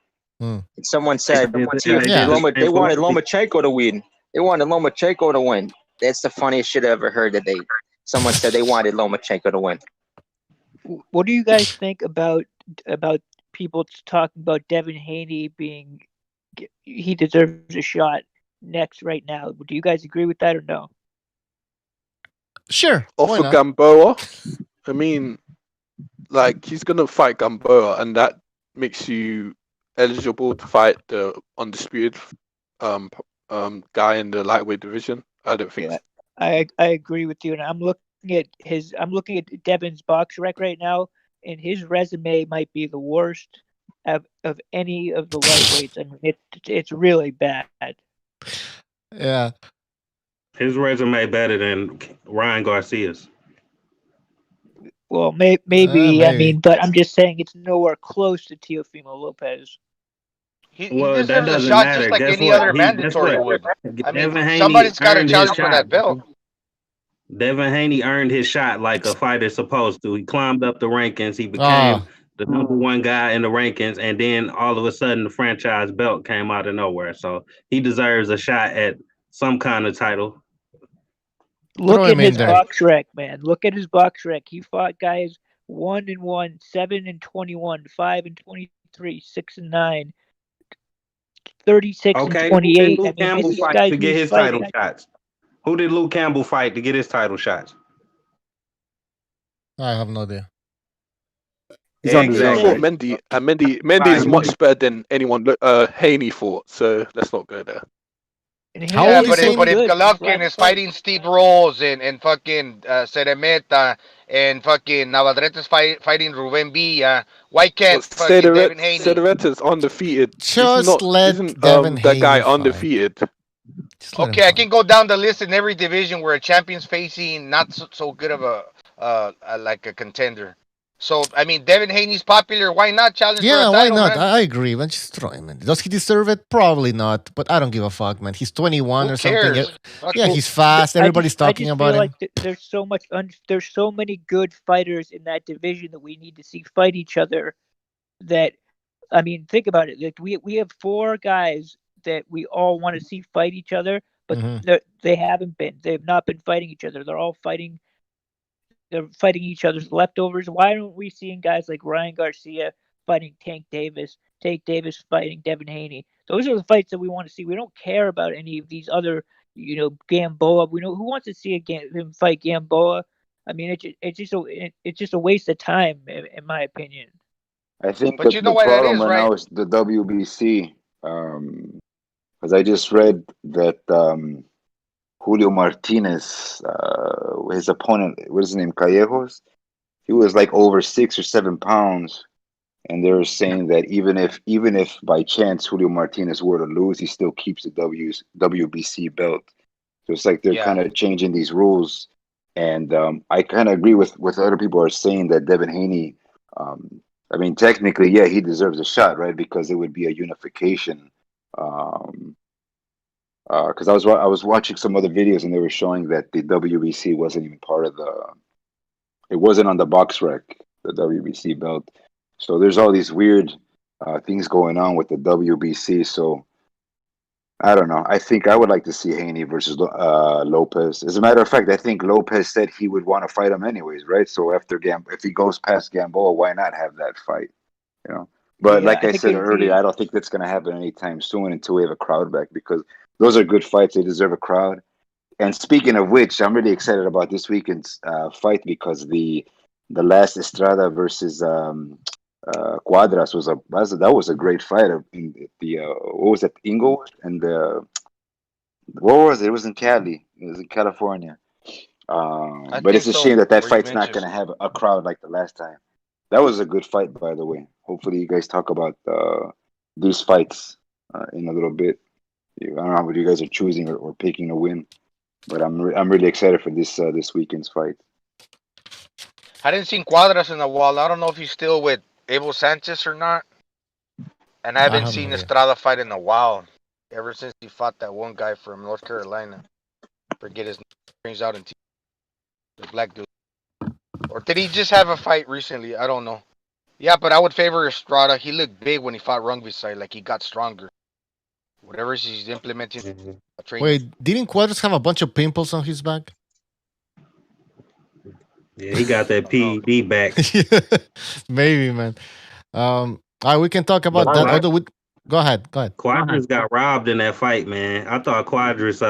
And someone said they wanted Lomachenko to win. They wanted Lomachenko to win. That's the funniest shit I ever heard. Someone said they wanted Lomachenko to win. What do you guys think about people talking about Devin Haney he deserves a shot next right now? Do you guys agree with that or no? Sure. Off of Gamboa, I mean, like, he's going to fight Gamboa, and that makes you eligible to fight the Undisputed guy in the lightweight division. I don't think. I agree with you, and I'm looking at Devin's box rec right now, and his resume might be the worst of any of the lightweights. I mean, it's really bad. Yeah. His resume better than Ryan Garcia's. Well, maybe. I mean, but I'm just saying it's nowhere close to Teofimo Lopez. He deserves a shot just like any other mandatory would. I mean, somebody's got to challenge for that belt. Devin Haney earned his shot like a fighter's supposed to. He climbed up the rankings. He became the number one guy in the rankings, and then all of a sudden the franchise belt came out of nowhere. So he deserves a shot at some kind of title. Look at his box rec, man. Look at his box rec. He fought guys 1-1, 7-21, 5-23, 6-9, 36 Okay, and 28. Luke Campbell this is fight guys to get who's his fighting. title shots? Who did Luke Campbell fight to get his title shots? I have no idea. He's undeserved. Fought Mendy, and Mendy is much better than anyone Haney fought. So let's not go there. Yeah, but if Golovkin is fighting Steve Rolls and fucking Ceremeta and fucking Navarrete is fighting Ruben Villa, why can't fucking Devin Haney? Ceremeta's undefeated. Just isn't that guy undefeated? Okay, I can go down the list in every division where a champion's facing not so good of a contender. So I mean, Devin Haney's popular. Why not challenge for a title? Why not? Man? I agree, man. Just throw him in. Does he deserve it? Probably not. But I don't give a fuck, man. He's 21 or something. Yeah, he's fast. Everybody's talking about him. Like there's so much. There's so many good fighters in that division that we need to see fight each other. That, I mean, think about it. Like we have 4 guys that we all want to see fight each other, but they haven't been. They have not been fighting each other. They're all fighting. They're fighting each other's leftovers. Why aren't we seeing guys like Ryan Garcia fighting Tank Davis fighting Devin Haney? Those are the fights that we want to see. We don't care about any of these other, Gamboa. We know who wants to see him fight Gamboa. I mean, it's just a waste of time, in my opinion. I think the problem right now is the WBC, because I just read that Julio Martinez, his opponent, what is his name, Callejos? He was like over 6 or 7 pounds, and they were saying that even if by chance Julio Martinez were to lose, he still keeps the WBC belt. So it's like they're kind of changing these rules, and I kind of agree with what other people are saying that Devin Haney. I mean, technically, yeah, he deserves a shot, right? Because it would be a unification. Because I was watching some other videos and they were showing that the WBC wasn't even part of it wasn't on the box rec, the WBC belt. So there's all these weird things going on with the WBC. So I don't know. I think I would like to see Haney versus Lopez. As a matter of fact, I think Lopez said he would want to fight him anyways, right? So after if he goes past Gamboa, why not have that fight? But like I said earlier, I don't think that's going to happen anytime soon until we have a crowd back, because those are good fights. They deserve a crowd. And speaking of which, I'm really excited about this weekend's fight, because the last Estrada versus Cuadras was a great fight. What was it, Inglewood and what was it? It was in Cali. It was in California. But it's a shame that fight's not going to have a crowd like the last time. That was a good fight, by the way. Hopefully, you guys talk about these fights in a little bit. I don't know what you guys are choosing or picking to win, but I'm really excited for this weekend's fight. I didn't see Cuadras in a while. I don't know if he's still with Abel Sanchez or not. And I haven't seen Estrada fight in a while. Ever since he fought that one guy from North Carolina. Forget his name. Brings out in the black dude. Or did he just have a fight recently? I don't know. Yeah, but I would favor Estrada. He looked big when he fought Rungvisai. Like he got stronger. Whatever he's implementing. Wait, didn't Cuadras have a bunch of pimples on his back? Yeah, he got that PED back. Maybe, man. All right, we can talk about that. Although go ahead. Quadras got robbed in that fight, man. I thought Quadras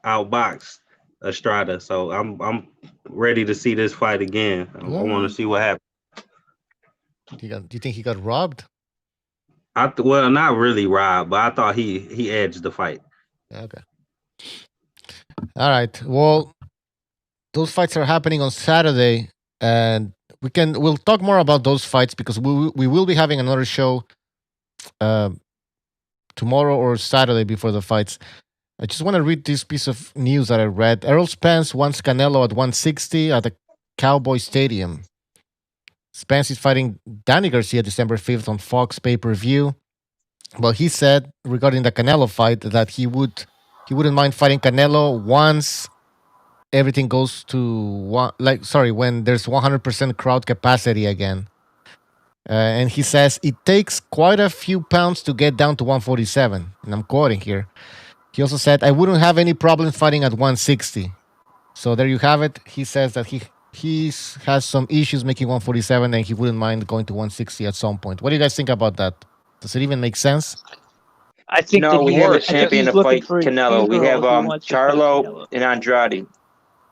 outboxed Estrada, so I'm ready to see this fight again. I want to see what happens. Do you think he got robbed? Well, not really robbed, but I thought he edged the fight. Okay. All right. Well, those fights are happening on Saturday, and we'll talk more about those fights because we will be having another show tomorrow or Saturday before the fights. I just want to read this piece of news that I read. Errol Spence wants Canelo at 160 at the Cowboy Stadium. Spence is fighting Danny Garcia December 5th on Fox pay-per-view. But he said regarding the Canelo fight that he wouldn't mind fighting Canelo once everything goes to when there's 100% crowd capacity again. And he says it takes quite a few pounds to get down to 147. And I'm quoting here. He also said, I wouldn't have any problem fighting at 160. So there you have it. He says that he has some issues making 147 and he wouldn't mind going to 160 at some point. What do you guys think about that? Does it even make sense? I think No, that we he, have a I think champion he's to looking fight for a Canelo. We two-girl have who wants to fight Charlo Canelo. and Andrade.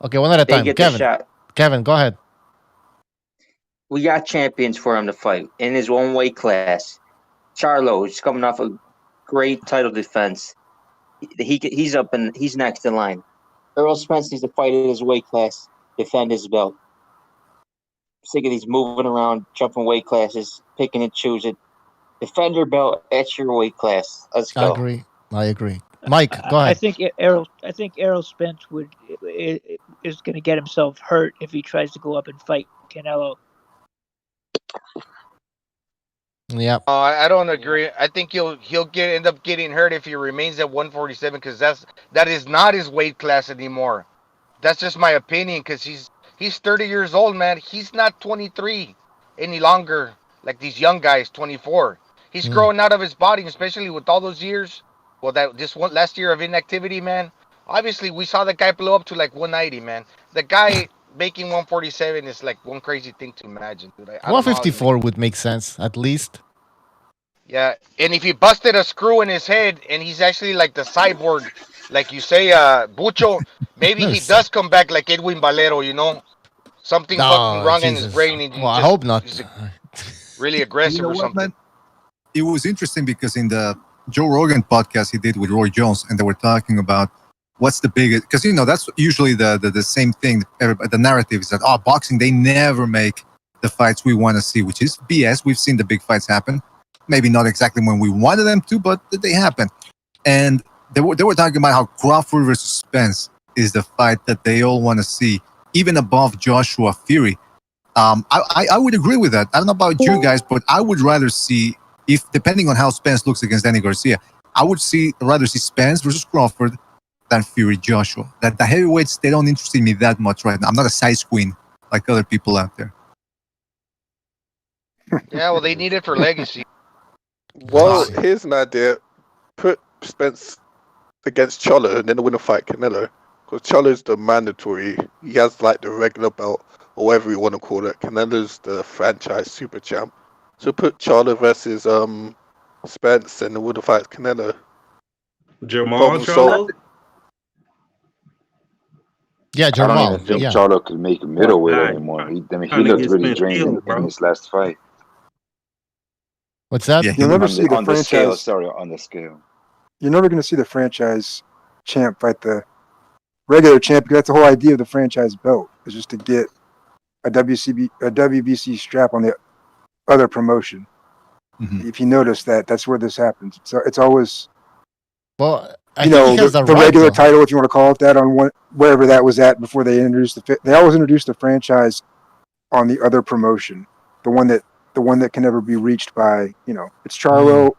Okay, one at a They time. get the shot. Kevin, go ahead. We got champions for him to fight in his own weight class. Charlo is coming off a great title defense. He's next in line. Earl Spence needs to fight in his weight class, defend his belt. Sick of these moving around, jumping weight classes, picking and choosing. Defend your belt at your weight class. Let's go. I agree. Mike, go ahead. I think Errol Spence is going to get himself hurt if he tries to go up and fight Canelo. Yeah. I don't agree. I think he'll end up getting hurt if he remains at 147 because that is not his weight class anymore. That's just my opinion because he's 30 years old, man. He's not 23 any longer like these young guys, 24. He's growing out of his body, especially with all those years. Well, this one last year of inactivity, man. Obviously, we saw the guy blow up to like 190, man. The guy making 147 is like one crazy thing to imagine, dude. I don't know how 154 would make sense, at least. Yeah, and if he busted a screw in his head and he's actually like the cyborg, like you say, Bucho, maybe he does come back like Edwin Valero, you know? Something fucking wrong in his brain. And I hope not. He's really aggressive or something. Man? It was interesting because in the Joe Rogan podcast he did with Roy Jones, and they were talking about what's the biggest, because that's usually the same thing. The narrative is that boxing, they never make the fights we want to see, which is BS. We've seen the big fights happen, maybe not exactly when we wanted them to, but they happen. And they were talking about how Crawford versus Spence is the fight that they all want to see, even above Joshua Fury. I would agree with that. I don't know about you guys, but I would rather see, if depending on how Spence looks against Danny Garcia, I would rather see Spence versus Crawford than Fury Joshua. That the heavyweights, they don't interest me that much right now. I'm not a size queen like other people out there. Yeah, well, they need it for legacy. Well, here's an idea. Put Spence against Charlo and then the winner fight Canelo. Because Charlo's the mandatory. He has like the regular belt, or whatever you want to call it. Canelo's the franchise super champ. So put Charlo versus Spence and the winner fight Canelo. Jamal Charlo? Yeah, Jamal. I don't even think Charlo could make a middleweight anymore. He looked really drained in his last fight. What's that? You'll never see the on the franchise. scale. Sorry, on the scale. You're never going to see the franchise champ fight the regular champ, because that's the whole idea of the franchise belt, is just to get a WBC strap on the other promotion. Mm-hmm. If you notice that's where this happens. So it's always, well, the regular title, if you want to call it that, on wherever that was at before they introduced they always introduced the franchise on the other promotion, the one that can never be reached by, it's Charlo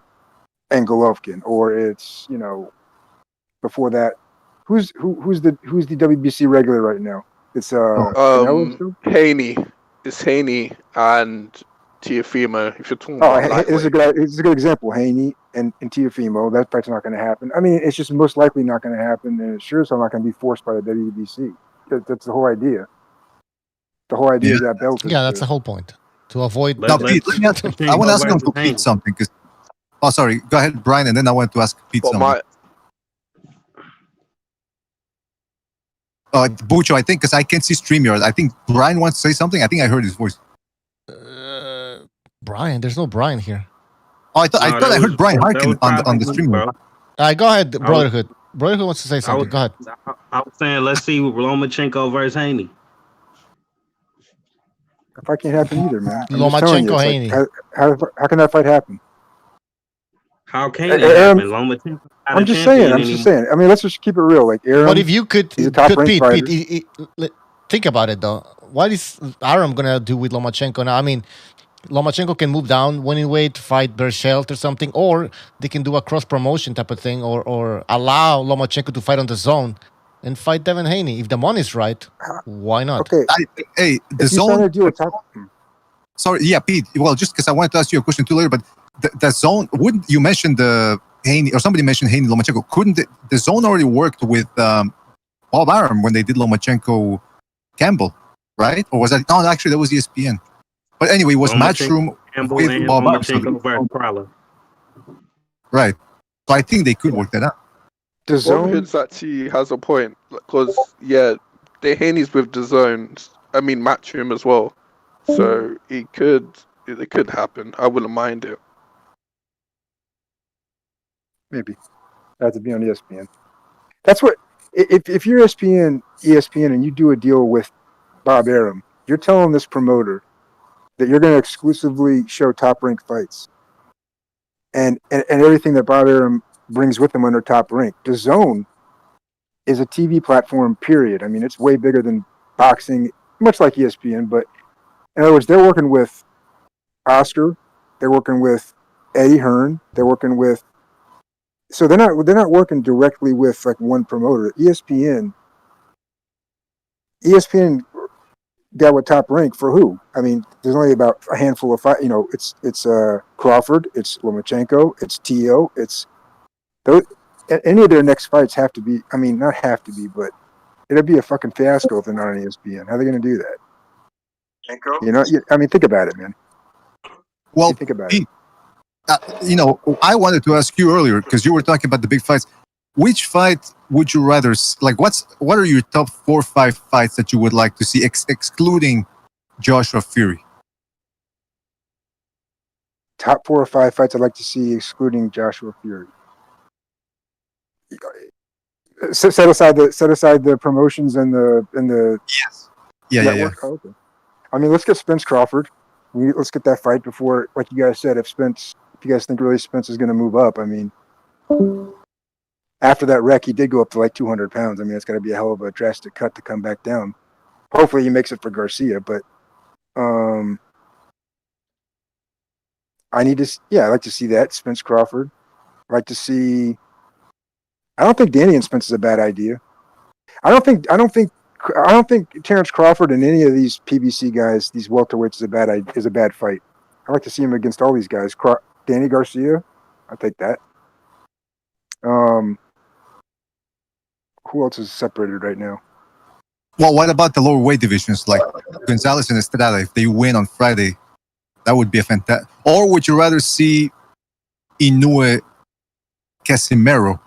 and Golovkin, or it's, before that, who's the WBC regular right now? It's Haney. It's Haney and Teofimo. If you're talking about this is a good example. Haney and Teofimo. That fight's not going to happen. I mean, it's just most likely not going to happen, and it's sure as hell not going to be forced by the WBC. That's the whole idea. The whole idea of that belt. That's the whole point. To avoid. Now, Pete, I want to ask Uncle Pete something. Sorry. Go ahead, Brian, and then I want to ask Pete something. Bucho, I think, because I can't see StreamYard. I think Brian wants to say something. I think I heard his voice. Brian, there's no Brian here. Oh, I thought I heard Brian Harkin on the StreamYard. Go ahead, Brotherhood. Brotherhood wants to say something. Go ahead. I was saying, let's see Lomachenko versus Haney. That fight can't happen either, man. Lomachenko, Haney. How can that fight happen? How can it happen? Lomachenko. I'm just saying. I mean, let's just keep it real. Like Aaron. But if you could Pete, think about it though. What is Aram gonna do with Lomachenko now? I mean, Lomachenko can move down winning weight, fight Berchelt or something, or they can do a cross promotion type of thing, or allow Lomachenko to fight on the zone and fight Devin Haney. If the money's right, why not? Okay. The zone. Sorry, yeah, Pete. Well, just because I wanted to ask you a question too later, but the zone, wouldn't you mentioned the Haney, or somebody mentioned Haney Lomachenko? Couldn't the zone already worked with Bob Arum when they did Lomachenko Campbell, right? Or was that no? Actually, that was ESPN. But anyway, it was Matchroom Campbell with and Bob Arum. Lomachenko versus Prowler. Right. So I think they could work that out. The zone Hoods actually has a point because the Haney's with the zones. I mean, Matchroom as well. So it could happen. I wouldn't mind it. maybe have to be on ESPN. That's what if you're ESPN and you do a deal with Bob Arum, you're telling this promoter that you're going to exclusively show top rank fights, and everything that Bob Arum brings with him under Top Rank. The Zone is a TV platform. Period. I mean, it's way bigger than boxing, much like ESPN. But in other words, they're working with Oscar, they're working with Eddie Hearn, they're working with. So they're not working directly with like one promoter. ESPN got with Top Rank for who? I mean, there's only about a handful of fight. You know, it's Crawford, it's Lomachenko, it's Tio, it's those. Any of their next fights have to be. I mean, not have to be, but it'd be a fucking fiasco if they're not on ESPN. How are they going to do that? You know, I mean, think about it, man. Well, think about it. You know, I wanted to ask you earlier because you were talking about the big fights. Which fight would you rather like? What are your top 4 or 5 fights that you would like to see, excluding Joshua Fury? Top 4 or 5 fights I'd like to see, excluding Joshua Fury. Set aside the promotions and the yes, yeah. Oh, okay. I mean, let's get Spence Crawford. Let's get that fight before, like you guys said, if you guys think really Spence is going to move up. I mean, after that wreck, he did go up to like 200 pounds. I mean, it's got to be a hell of a drastic cut to come back down. Hopefully, he makes it for Garcia, but I'd like to see that Spence Crawford. I'd like to see. I don't think Danny and Spence is a bad idea. I don't think Terrence Crawford and any of these PBC guys, these welterweights, is a bad fight. I like to see him against all these guys. Danny Garcia, I'll take that. Who else is separated right now? Well, what about the lower weight divisions like Gonzalez and Estrada? If they win on Friday, that would be a fantastic. Or would you rather see Inoue Casimero?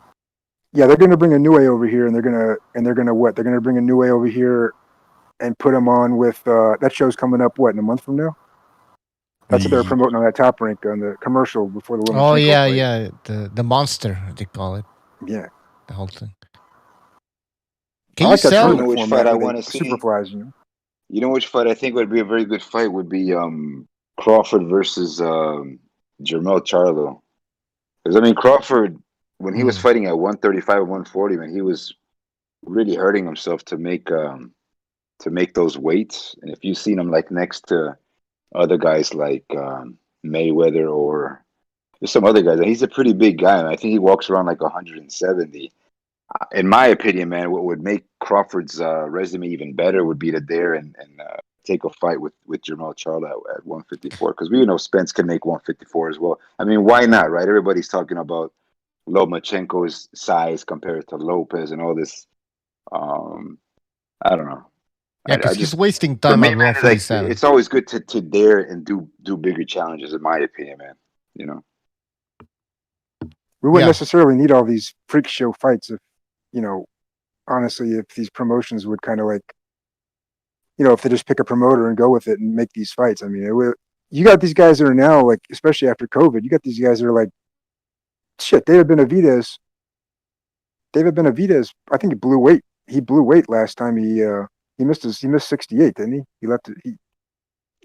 Yeah, they're going to bring Inoue over here, and they're going to what? They're going to bring Inoue over here and put him on with that show's coming up. What, in a month from now? That's what they're promoting on that Top Rank on the commercial before the Lomachenko fight. the monster they call it. Yeah, the whole thing. You know which fight I want to see? Superflies, you know. You know which fight I think would be a very good fight would be Crawford versus Jermell Charlo. Because I mean Crawford, when he was fighting at 135 and 140, man, he was really hurting himself to make those weights. And if you've seen him like next to other guys like Mayweather or there's some other guys, he's a pretty big guy. And I think he walks around like 170. In my opinion, man, what would make Crawford's resume even better would be to dare and take a fight with Jermell Charlo at 154, because we know Spence can make 154 as well. I mean, why not, right? Everybody's talking about Lomachenko's size compared to Lopez and all this. I don't know. Yeah, because he's wasting time at 147. It's always good to dare and do bigger challenges, in my opinion, man. You know, we wouldn't necessarily need all these freak show fights if, you know, honestly, if these promotions would kind of like, you know, if they just pick a promoter and go with it and make these fights. I mean, you got these guys that are now like, especially after COVID, you got these guys that are like, shit, David Benavidez, I think he blew weight. He blew weight last time he missed 68, didn't he? He left it. He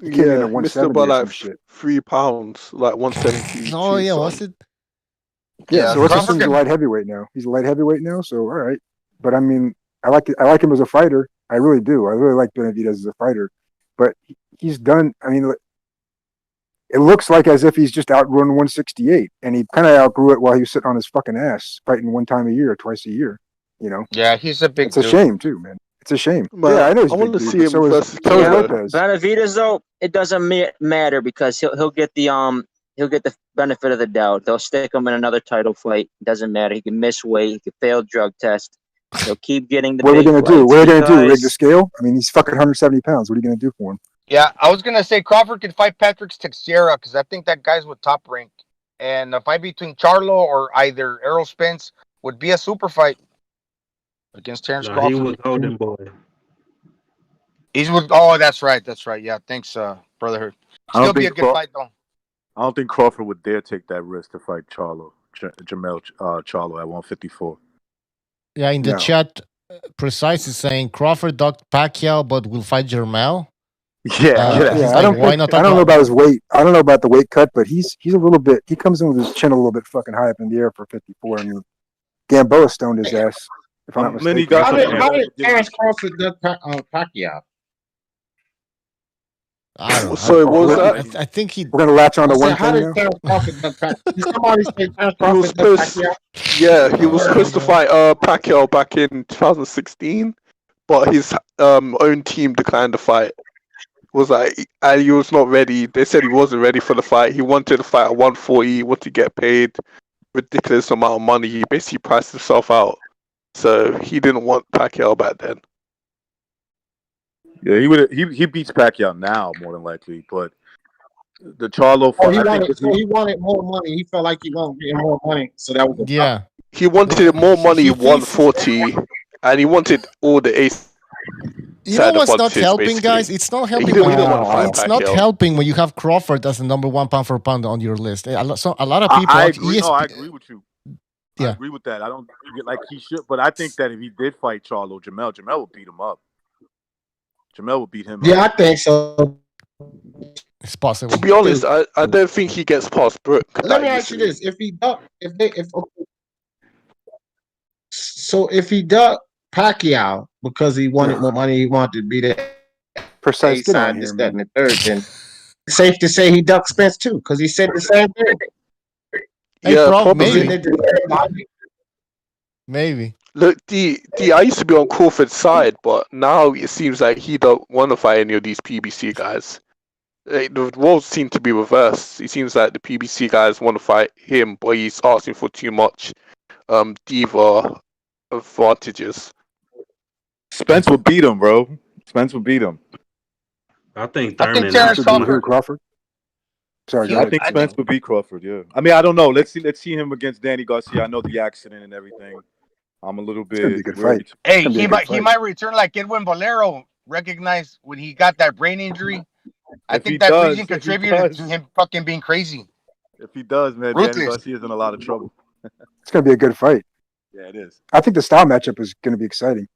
came in at 170 missed about or some like shit. 3 pounds, like 170. Oh yeah, was it? Yeah, so let's assume he's a light heavyweight now. He's a light heavyweight now, so all right. But I mean, I like him as a fighter. I really do. I really like Benavidez as a fighter. But he's done. I mean, it looks like as if he's just outrun 168, and he kind of outgrew it while he was sitting on his fucking ass, fighting one time a year or twice a year. You know? Yeah, he's a big. It's a shame too, man. It's a shame. Man, Yeah, I know he's I a want big to dude. see But him so versus is Yeah, Lopez. Benavidez though, it doesn't matter because he'll get the benefit of the doubt. They'll stick him in another title fight. It doesn't matter. He can miss weight. He can fail drug test. He'll keep getting the What are they big going to do? fights What are they going to do? Rig the because scale? I mean, he's fucking 170 pounds. What are you going to do for him? Yeah, I was gonna say Crawford could fight Patrick Teixeira because I think that guy's with top rank, and a fight between Charlo or either Errol Spence would be a super fight against Terrence No, he Crawford. was Golden Boy. He's with. Oh, that's right. Yeah, thanks, Brotherhood. I Still don't be a think good fight though. I don't think Crawford would dare take that risk to fight Charlo, Jamel Charlo at 154. Yeah, in the No. chat, Precise is saying Crawford ducked Pacquiao, but will fight Jermel. Yeah, He's I like, don't why think. not I talk don't know about? about his weight. I don't know about the weight cut, but he's a little bit. He comes in with his chin a little bit fucking high up in the air for 54. I mean, Gamboa stoned his ass. If I'm not Many mistaken. guys How did Terrence Crawford duck Pacquiao? I don't know. So what was that? I think he. We're gonna latch on I to one said, how thing did now. Terrence Crawford duck Pacquiao? Did somebody say Terrence He was Crawford duck supposed. Pacquiao? Yeah, he was supposed to fight Pacquiao back in 2016, but his own team declined the fight. Was like, and he was not ready. They said he wasn't ready for the fight. He wanted to fight at 140, wanted to get paid ridiculous amount of money. He basically priced himself out. So he didn't want Pacquiao back then. Yeah, he would. He beats Pacquiao now more than likely, but the Charlo Oh, fight. he wanted more money. He felt like he wanted to get more money, so that was a Yeah. He wanted more money, He thinks- 140, and he wanted all the ace. You know what's not advantages, helping, basically. guys? It's not He helping. didn't want to fight It's not Pacquiao. helping when you have Crawford as the number one pound for pound on your list. A lot of people. I agree. No, I agree with you. Yeah. I agree with that. I don't like he should, but I think that if he did fight Charlo, Jamel would beat him up. Jamel would beat him up. Yeah, I think so. It's possible. To be honest, I don't think he gets past Brooke. Let me ask you this: if he duck, if he ducked Pacquiao because he wanted more money, he wanted to be there. Precise. Get on Signed here, this, that, man. and the third. Then safe to say he ducked Spence too, because he said the same thing. Hey, bro, probably. Maybe. Look, I used to be on Crawford's side, but now it seems like he don't want to fight any of these PBC guys. The roles seem to be reversed. It seems like the PBC guys want to fight him, but he's asking for too much diva advantages. Spence would beat him, bro. Spence would beat him. I think Terrence Crawford. Crawford. Sorry, I think Spence would beat Crawford. Yeah. I mean, I don't know. Let's see him against Danny Garcia. I know the accident and everything. I'm a little bit. It's gonna be a good fight. Hey, he might return like Edwin Valero. Recognized when he got that brain injury. I think that reason contributed to him fucking being crazy. If he does, man, Ruthless. Danny Garcia's in a lot of trouble. It's gonna be a good fight. Yeah, it is. I think the style matchup is gonna be exciting.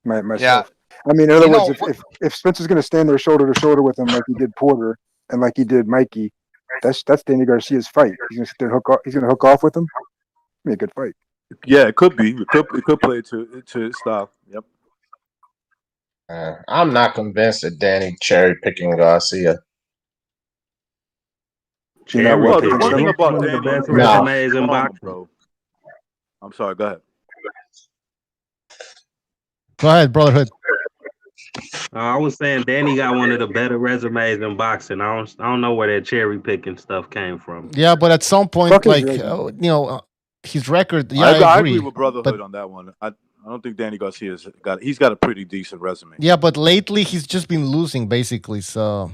Myself. Yeah. I mean, in other words, if Spencer's gonna stand there shoulder to shoulder with him like he did Porter and like he did Mikey, that's Danny Garcia's fight. He's gonna sit there and hook off. He's gonna hook off with him. It'll be a good fight. Yeah, it could be. It could play to his style. Yep. I'm not convinced that Danny cherry picking Garcia. You know what? The one thing about Danny, best resumes in boxing, bro. I'm sorry. Go ahead. Go ahead, Brotherhood. I was saying Danny got one of the better resumes in boxing. I don't know where that cherry picking stuff came from. Yeah, but at some point, Fuck his like resume. his record. Yeah, I agree. agree with Brotherhood on that one. I don't think Danny Garcia's he's got a pretty decent resume. Yeah, but lately he's just been losing basically. So,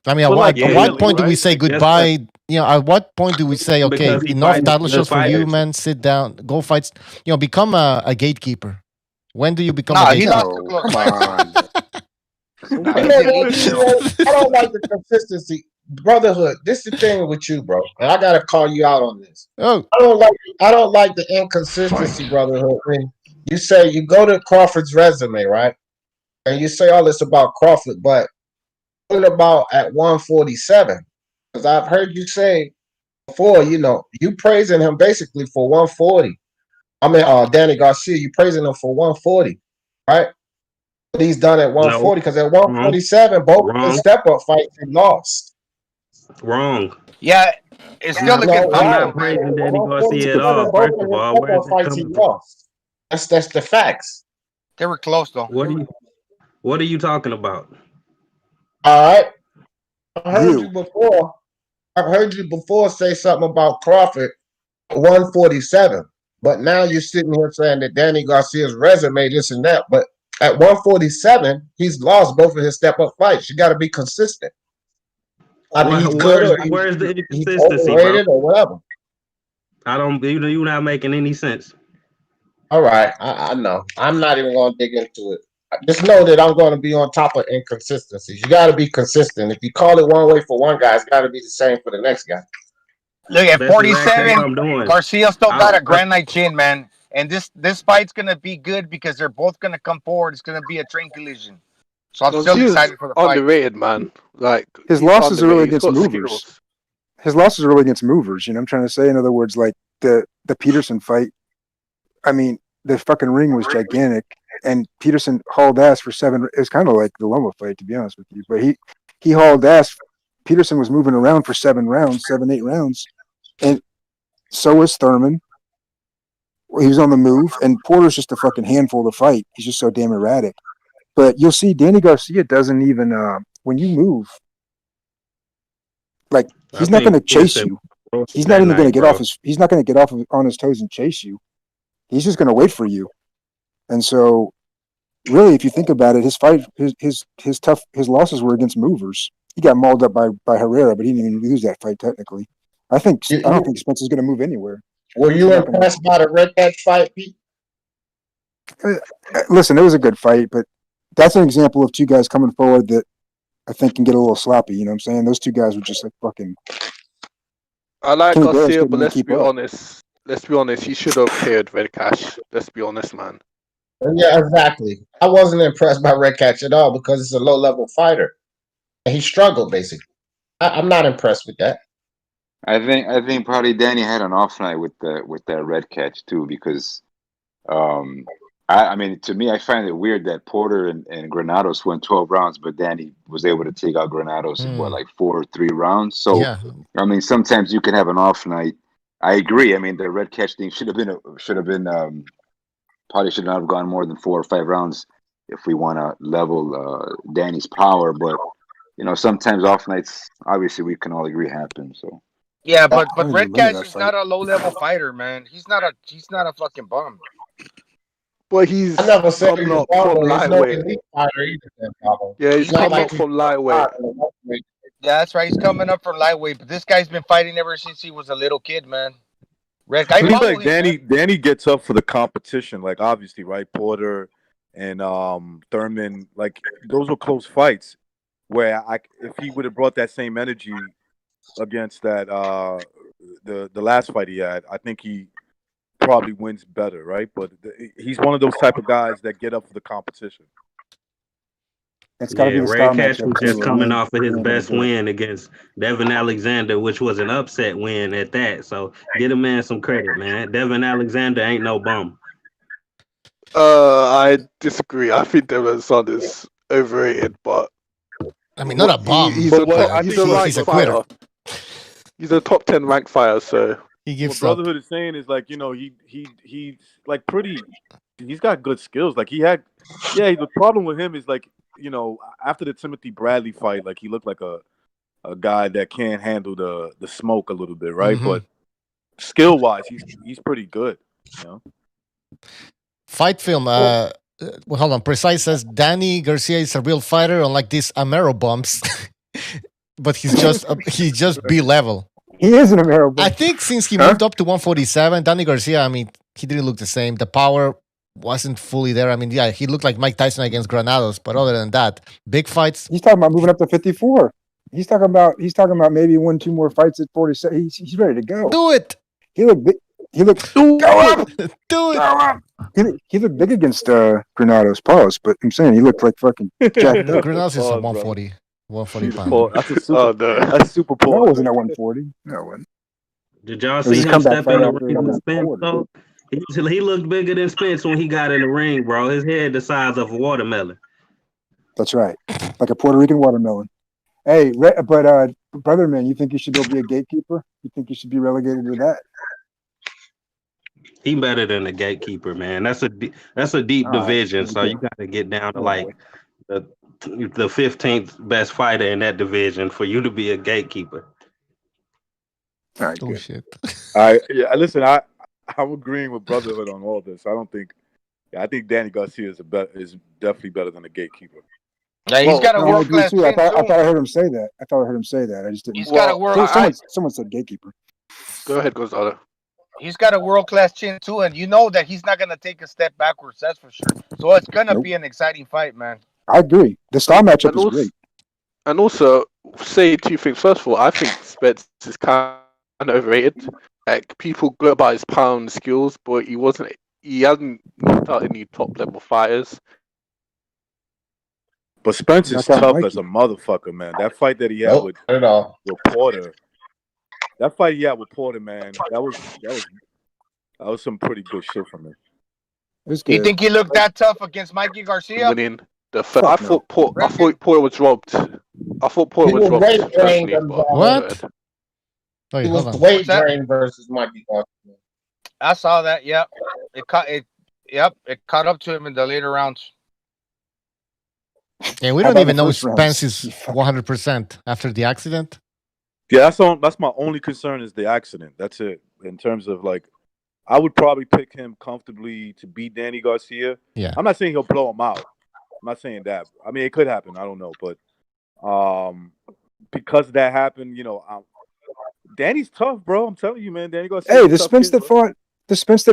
I mean, at But what, like, at what point do we say goodbye? At what point do we say, okay, Because he enough fights title the shows for you, fighters. man. Sit down, go fight. Become a gatekeeper. When do you become Nah, a he gatekeeper? lost the close. I don't like the consistency. Brotherhood, this is the thing with you, bro. And I gotta call you out on this. Oh, I don't like the inconsistency, Brotherhood. When you say you go to Crawford's resume, right? And you say all this about Crawford, but what about at 147? Because I've heard you say before, you praising him basically for 140. I mean, Danny Garcia, you praising him for 140, right? But he's done at 140 because at 147, both of the step-up fights he lost. Wrong. Yeah, it's still a good I'm fight. not praising Danny Garcia at all. First of all, where's it Fights he coming from? lost. That's the facts. They were close though. What are you talking about? All right. I heard you before. I've heard you before say something about Crawford 147. But now you're sitting here saying that Danny Garcia's resume, this and that. But at 147, he's lost both of his step-up fights. You got to be consistent. Either he's good or Where's the he's inconsistency, overrated bro? or whatever. You're not making any sense. All right, I know. I'm not even going to dig into it. Just know that I'm going to be on top of inconsistencies. You got to be consistent. If you call it one way for one guy, it's got to be the same for the next guy. Look at That's exactly what I'm 47. doing. Garcia still got a granite chin, man. And this fight's gonna be good because they're both gonna come forward. It's gonna be a train collision. So I'm still excited for the fight. Underrated, man. Like his he's losses are really underrated. He's against got movers. skills. His losses are really against movers. You know what I'm trying to say? In other words, like the Peterson fight. I mean, the fucking ring was gigantic, and Peterson hauled ass for 7. It was kind of like the Loma fight, to be honest with you. But he hauled ass. Peterson was moving around for 7 rounds, 7-8 rounds, and so was Thurman. He was on the move, and Porter's just a fucking handful to fight. He's just so damn erratic. But you'll see, Danny Garcia doesn't even when you move, like he's not going to chase you. He's not even going to get off his. He's not going to get off on his toes and chase you. He's just going to wait for you. And so, really, if you think about it, his losses were against movers. He got mauled up by Herrera, but he didn't even lose that fight technically. I don't think Spence is going to move anywhere. Were you impressed by the Red Catch fight, Pete? Listen, it was a good fight, but that's an example of two guys coming forward that I think can get a little sloppy. You know what I'm saying? Those two guys were just like fucking. I like Kenny Barrett's Garcia, couldn't but even keep up. let's be honest. He should have cleared Red Cash. Let's be honest, man. Yeah, exactly. I wasn't impressed by Red Catch at all because it's a low-level fighter, and he struggled basically. I'm not impressed with that. I think probably Danny had an off night with that Red Catch too, because I mean, to me, I find it weird that Porter and Granados went 12 rounds, but Danny was able to take out Granados in like 4 or 3 rounds. So Yeah. I mean, sometimes you can have an off night. I agree. I mean, the Red Catch thing should have been probably should not have gone more than 4 or 5 rounds if we want to level Danny's power. But you know, sometimes off nights, obviously, we can all agree happen. So. Yeah, but Red Catch is not a low level fighter, man. He's not a fucking bum. But he's I never said coming he's a up from bum, he's no lightweight. elite fighter either. Yeah, he's not coming like up from lightweight. Yeah, that's right. He's coming up from lightweight, but this guy's been fighting ever since he was a little kid, man. Red Catch. I feel like Danny gets up for the competition, like obviously, right? Porter and Thurman, like those were close fights. Where if he would have brought that same energy against that the last fight he had, I think he probably wins better, right? But he's one of those type of guys that get up for the competition. It's got to be the Red style Catch matchup was just too, coming right? off of his Yeah, best yeah. win against Devin Alexander, which was an upset win at that. So get a man some credit, man. Devin Alexander ain't no bum. I disagree. I think Devin Son is overrated, but I mean, not a bum. He's but a ranked he's a quitter. fighter. He's a top 10 ranked fighter, so He gives what up. Brotherhood is saying is like, you know, he's like pretty. He's got good skills. Like the problem with him is like, you know, after the Timothy Bradley fight, like he looked like a guy that can't handle the smoke a little bit, right? Mhm. But skill wise, he's pretty good. You know. Fight film. Well, hold on. Precise says Danny Garcia is a real fighter, unlike these Amero bumps. But he's just B level. He is an Amero bump. I think since he moved up to 147, Danny Garcia, I mean, he didn't look the same. The power wasn't fully there. I mean, yeah, he looked like Mike Tyson against Granados, but other than that, big fights. He's talking about moving up to 54. He's talking about maybe 1-2 more fights at 47. He's ready to go. Do it. He looked big. He looked go up. Do it. Go up. He looked big against Granados. Pause, but I'm saying he looked like fucking jacked up. Granados is at 140. 140 pounds. That's a super. That's super poor. No, it wasn't at 140. No, it wasn't. Did y'all see him step in the ring with Spence, though? He looked bigger than Spence when he got in the ring, bro. His head the size of a watermelon. That's right. Like a Puerto Rican watermelon. Hey, but Brotherman, you think you should go be a gatekeeper? You think you should be relegated to that? He better than the gatekeeper, man. That's a deep All right, division. here we So you go. got to get down to Oh, like boy. the 15th best fighter in that division for you to be a gatekeeper. All right, Oh good. shit. Listen, I'm agreeing with Brotherhood on all this. I don't think. I think Danny Garcia is definitely better than the gatekeeper. Yeah, he's got a No, I world agree class too. I chin thought too. I heard him say that. I just didn't. He's got a world. Someone said gatekeeper. Go ahead, Gonzalo. He's got a world class chin too, and you know that he's not gonna take a step backwards. That's for sure. So it's gonna Nope. be an exciting fight, man. I agree. The style matchup is also, great. And also, say two things. First of all, I think Spence is kind of overrated. Like, people gloat about his pound skills, but he hasn't knocked out any top level fighters. But Spence is Knocked out tough Mikey. as a motherfucker, man. That fight that he had Nope, with not at all. Porter. That fight he had with Porter, man. That was some pretty good shit from him. It was You good. think he looked that tough against Mikey Garcia? Winning the Fuck I no. thought Porter was robbed. I thought Porter He was was robbed weight drained, personally. But What? Wait, He was hold on. weight What's that? drained versus Mikey Garcia. I saw that. Yep, it caught up to him in the later rounds. And we How don't about even the know first Spence rounds? is 100% after the accident. Yeah, that's my only concern is the accident. That's it. In terms of like, I would probably pick him comfortably to beat Danny Garcia. Yeah. I'm not saying he'll blow him out. I'm not saying that. I mean, it could happen. I don't know, but because that happened, Danny's tough, bro. I'm telling you, man. Danny Garcia. Hey, the Spence that fought Mikey. The Spence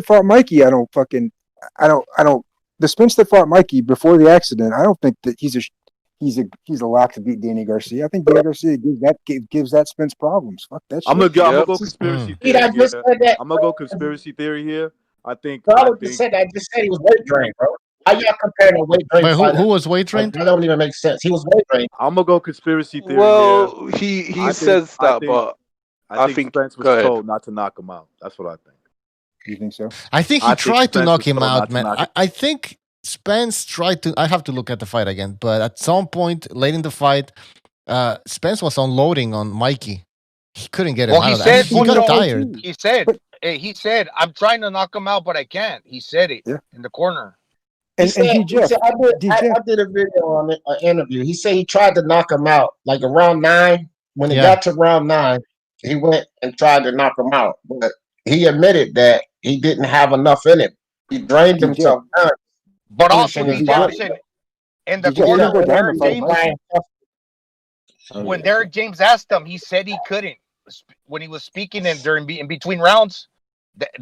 that fought Mikey before the accident. I don't think that he's a lock to beat Danny Garcia. I think Danny Garcia gives that Spence problems. Fuck that shit. I'm gonna go conspiracy theory. I just said that. I'm gonna go conspiracy theory here. I think I just said he was weight drained, bro. Why y'all comparing a weight drained Wait, fighter? who was weight drained? That don't even make sense. He was weight drained. I'm gonna go conspiracy theory well, here. he says that, but I think Spence was told not to knock him out. That's what I think. You think so? I think he tried to Spence knock was him told out, not to man. knock him. I think Spence tried to. I have to look at the fight again, but at some point late in the fight, Spence was unloading on Mikey. He couldn't get him out of that. He got tired. He said, "I'm trying to knock him out, but I can't." He said it in the corner. I did a video on it, an interview. He said he tried to knock him out like around 9. When it got to round 9, he went and tried to knock him out, but he admitted that he didn't have enough in him. He drained himself down. But also, DJ Jefferson in the corner when Derek James asked him, he said he couldn't. When he was speaking in between rounds,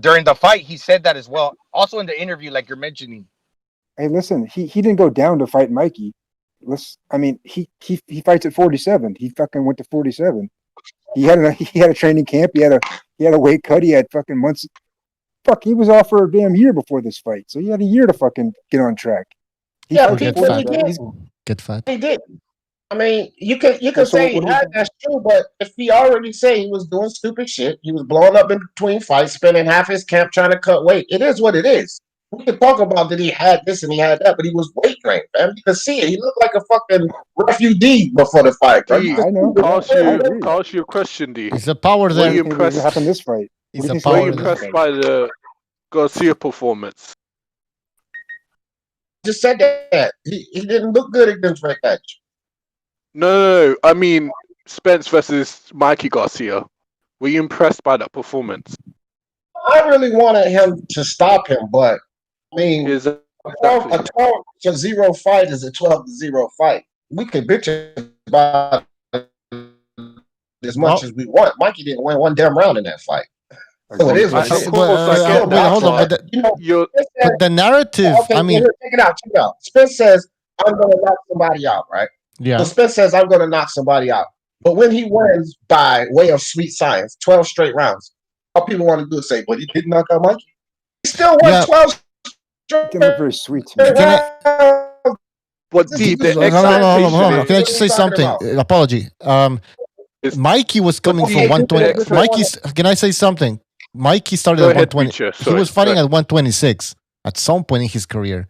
during the fight, he said that as well. Also in the interview, like you're mentioning. Hey, listen, he didn't go down to fight Mikey. He fights at 47. He fucking went to 47. He had a training camp. He had a weight cut. He had fucking months. Fuck, he was off for a damn year before this fight, so he had a year to fucking get on track. Get fat. He did. I mean, you can say that's true, but if he already said he was doing stupid shit, he was blowing up in between fights, spending half his camp trying to cut weight. It is what it is. We can talk about that he had this and he had that, but he was weight drained, man. You can see it. He looked like a fucking refugee before the fight, bro. I know. Ask you a question, D. It's a power there. Were you impressed? What happened this fight? It's a Were power you impressed by the Garcia performance? Just said that he didn't look good against rematch. No. I mean Spence versus Mikey Garcia. Were you impressed by that performance? I really wanted him to stop him, but I mean, a 12-0 fight is a 12-0 fight. We could bitch about it as much as we want. Mikey didn't win one damn round in that fight. So it is what it is. Hold on, but the narrative. Okay, I mean, check it out. Spence says, "I'm going to knock somebody out," right? Yeah. So Spence says, "I'm going to knock somebody out," but when he wins by way of sweet science, 12 straight rounds, all people want to do is say, "But he didn't knock out Mikey. He still won 12 straight rounds." Very sweet. But deep, the no. Can I just say something? Apology. Mikey was coming from 120. Mikey's. Can I say something? Mikey started at 120. He was fighting at 126 at some point in his career,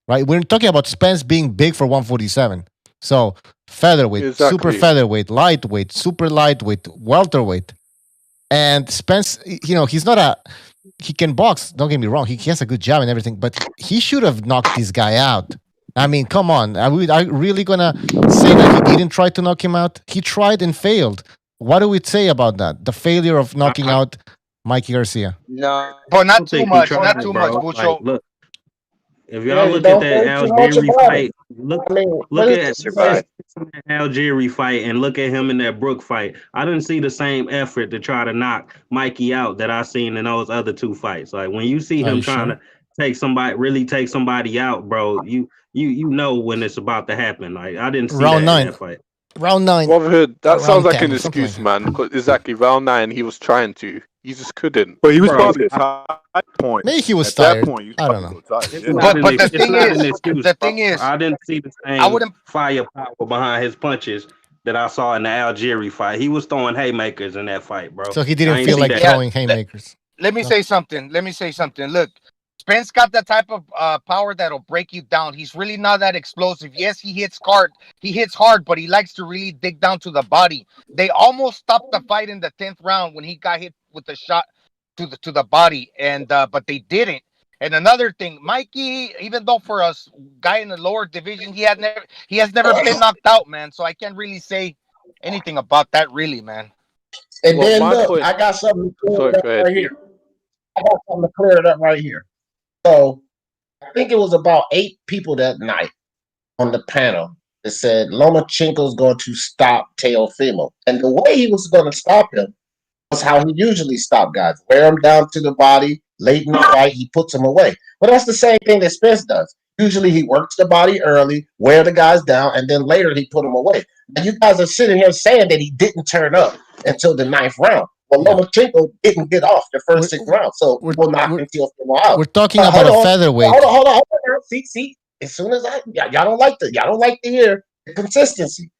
right? We're talking about Spence being big for 147. So featherweight, super featherweight, lightweight, super lightweight, welterweight, and Spence. He's not a. he can box. Don't get me wrong. He has a good job and everything, but he should have knocked this guy out. I mean, come on. Are we really gonna say that he didn't try to knock him out? He tried and failed. What do we say about that? The failure of knocking out Mikey Garcia. No, But I not don't too think he much. Not tried, too much, bro. Like, Bucho. look, if Yeah, y'all you look at don't that say too much Algieri about it. fight, look I mean, what look is at this about? that Algieri fight and look at him in that Brook fight. I didn't see the same effort to try to knock Mikey out that I seen in those other two fights. Like when you see Are him you trying sure? to really take somebody out, bro, you know when it's about to happen. Like I didn't see Round that in 9. that fight. Round 9. Brotherhood, that Or sounds round like 10, an something like excuse, that. man. Because exactly round 9, he was trying to. He just couldn't. But he was Bro, probably tired at that point. Maybe he was At that tired. point, he was I don't probably a know. little tired. It's Yeah. not an But it's not an excuse, the bro. thing is, I didn't see the I same wouldn't. firepower behind his punches that I saw in the Algieri fight. He was throwing haymakers in that fight, bro. So he I didn't ain't feel see like that. Yeah. throwing haymakers. Let me No. say something. Let me say something. Look, Spence got that type of power that'll break you down. He's really not that explosive. Yes, he hits hard. He hits hard, but he likes to really dig down to the body. They almost stopped the fight in the 10th round when he got hit with a shot to the body, and but they didn't. And another thing, Mikey, even though for a guy in the lower division, he has never been knocked out, man. So I can't really say anything about that, really, man. And Well, then my look, point. I got something to clear Sorry, it up go ahead, right B. here. I got something to clear it up right here. So I think it was about 8 people that night on the panel that said Lomachenko's going to stop Teofimo. And the way he was going to stop him was how he usually stopped guys. Wear him down to the body, late in the fight, he puts him away. But that's the same thing that Spence does. Usually he works the body early, wear the guys down, and then later he put them away. Now you guys are sitting here saying that he didn't turn up until the 9th round. Well, Yeah. Lomachenko didn't get off the first 6 rounds, so We're, people knocked we're, Teofimo out. we're talking Hold about a on. featherweight. Hold on. See. As soon as y'all don't like to hear the consistency.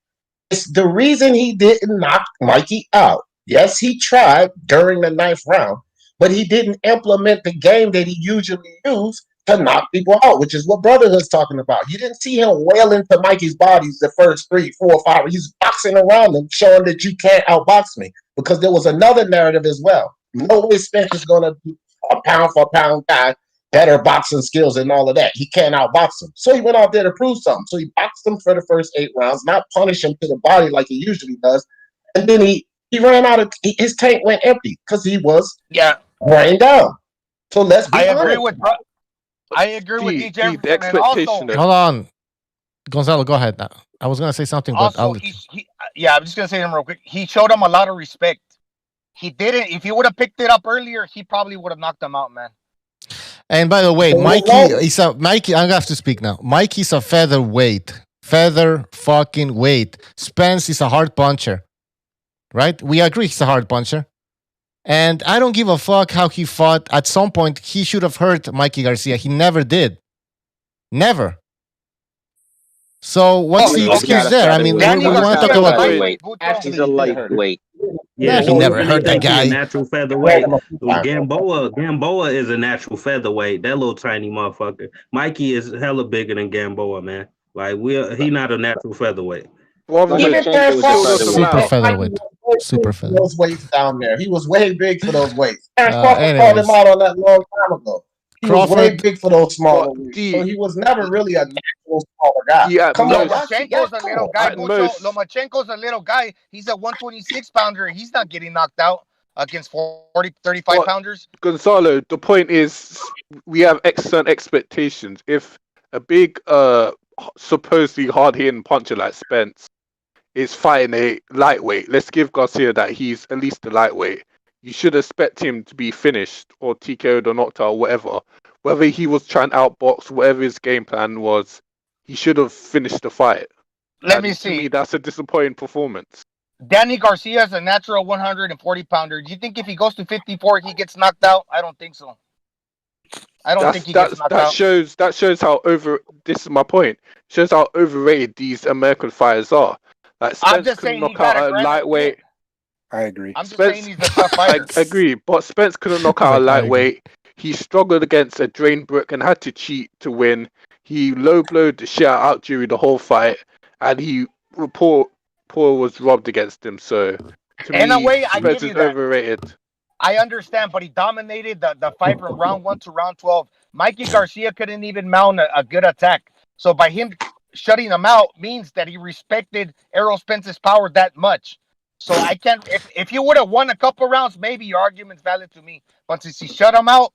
It's the reason he didn't knock Mikey out. Yes, he tried during the 9th round, but he didn't implement the game that he usually used to knock people out, which is what Brotherhood's talking about. You didn't see him wail into Mikey's bodies the first 3, 4, 5. He's boxing around him, showing that you can't outbox me. Because there was another narrative as well. No way Spence is going to be a pound for pound guy, better boxing skills and all of that. He can't outbox him. So he went out there to prove something. So he boxed him for the first 8 rounds, not punish him to the body like he usually does. And then he ran out of his tank went empty because he was wearing down. So let's be honest. I agree with D. The Jefferson, and expectation. also, Hold on. Gonzalo, go ahead. I was going to say something, but I'll also I'm just gonna say him real quick. He showed him a lot of respect. He didn't. If he would have picked it up earlier, he probably would have knocked him out, man. And by the way, Mikey, I have to speak now. Mikey's a featherweight. Feather fucking weight. Spence is a hard puncher. Right? We agree he's a hard puncher. And I don't give a fuck how he fought. At some point, he should have hurt Mikey Garcia. He never did. Never. So what's the excuse there? I mean, we want to talk about lightweight. He's a lightweight. Yeah, he never hurt that guy. A natural featherweight. Gamboa is a natural featherweight. That little tiny motherfucker. Mikey is hella bigger than Gamboa, man. Like he not a natural featherweight. Super featherweight. Super featherweight. Those weights down there. He was way big for those weights. Crawford called him out on that long time ago. He was way big for those smaller weights. So he was never really a natural smaller guy. Yeah, come on, Lomachenko's a little guy. Lomachenko's a little guy. He's a 126 pounder. He's not getting knocked out against 35 pounders. Gonzalo, the point is we have excellent expectations. If a big supposedly hard-hitting puncher like Spence is fighting a lightweight, let's give Garcia that he's at least a lightweight. You should expect him to be finished or TKO'd or knocked out or whatever. Whether he was trying to outbox, whatever his game plan was, he should have finished the fight. Let me see. To me, that's a disappointing performance. Danny Garcia is a natural 140 pounder. Do you think if he goes to 54, he gets knocked out? I don't think so. I don't think he gets knocked out. That shows how this is my point. Shows how overrated these American fighters are. Like Spence couldn't knock out a lightweight. I agree. I'm just saying he's a tough fighter. I agree, but Spence couldn't knock out a lightweight. He struggled against a drained Brook and had to cheat to win. He low blowed the shit out during the whole fight, and Paul was robbed against him. So to me, in a way, I Spence give you is that. overrated. I understand, but he dominated the fight from round 1 to round 12. Mikey Garcia couldn't even mount a good attack. So by him shutting him out means that he respected Errol Spence's power that much. So I can't. If he would have won a couple rounds, maybe your argument's valid to me. But since he shut him out,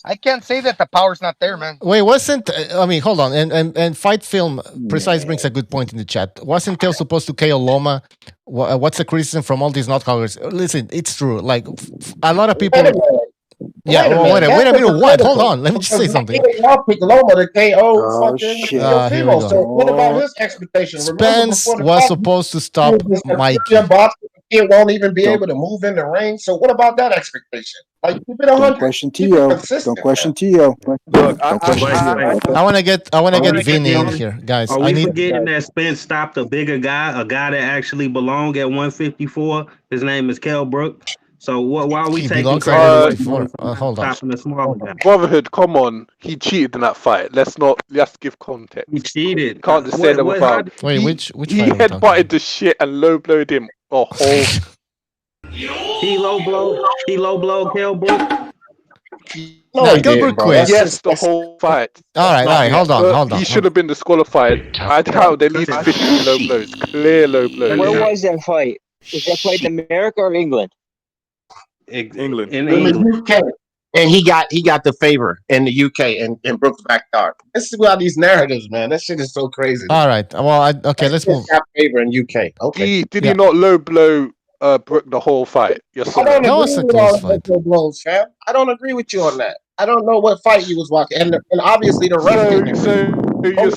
I can't say that the power's not there, man. Wait, wasn't I mean, hold on, and Fight Film Precise brings a good point in the chat. Wasn't Tail supposed to KO Loma? What's the criticism from all these knockouts? Listen, it's true. Like a lot of people. Yeah, wait a minute. What? Hold on. Let me just say something. Y'all pick Loma to KO fucking Here we Teofimo. go. So what about his expectation? Spence was supposed to stop Mikey. Kid won't even be able to move in the ring. So what about that expectation? Like keep it 100. Don't question Tio. Don't question Tio. Look, I want to get Vinny in here, guys. Are I we need. forgetting that Spence stopped a bigger guy, a guy that actually belonged at 154? His name is Kell Brook. So why are we He taking belongs credit at away 154. from Hold on. stopping the smaller guy? Brotherhood, come on. He cheated in that fight. Let's give context. He cheated. Can't just say that without. Wait, which He fight are we talking headbutted the shit and low blowed him a whole. He low blow Kell Brook. No, Gilbert quit. Yes, the whole fight. All right. Hold on. He should have been disqualified. I'd count at least 50 low blows, clear low blows. Where was that fight? Was that fight in America or England? England. In In England. the UK. And he got the favor in the UK in Brooks' backyard. This is about these narratives, man. That shit is so crazy. All right. Well, okay. Let's move. Got favor in UK. Okay. Did he not low blow Brook the whole fight? Yes, I don't That agree was a with close all fight. the blows, fam. I don't agree with you on that. I don't know what fight you was watching, and obviously the ref didn't. So you're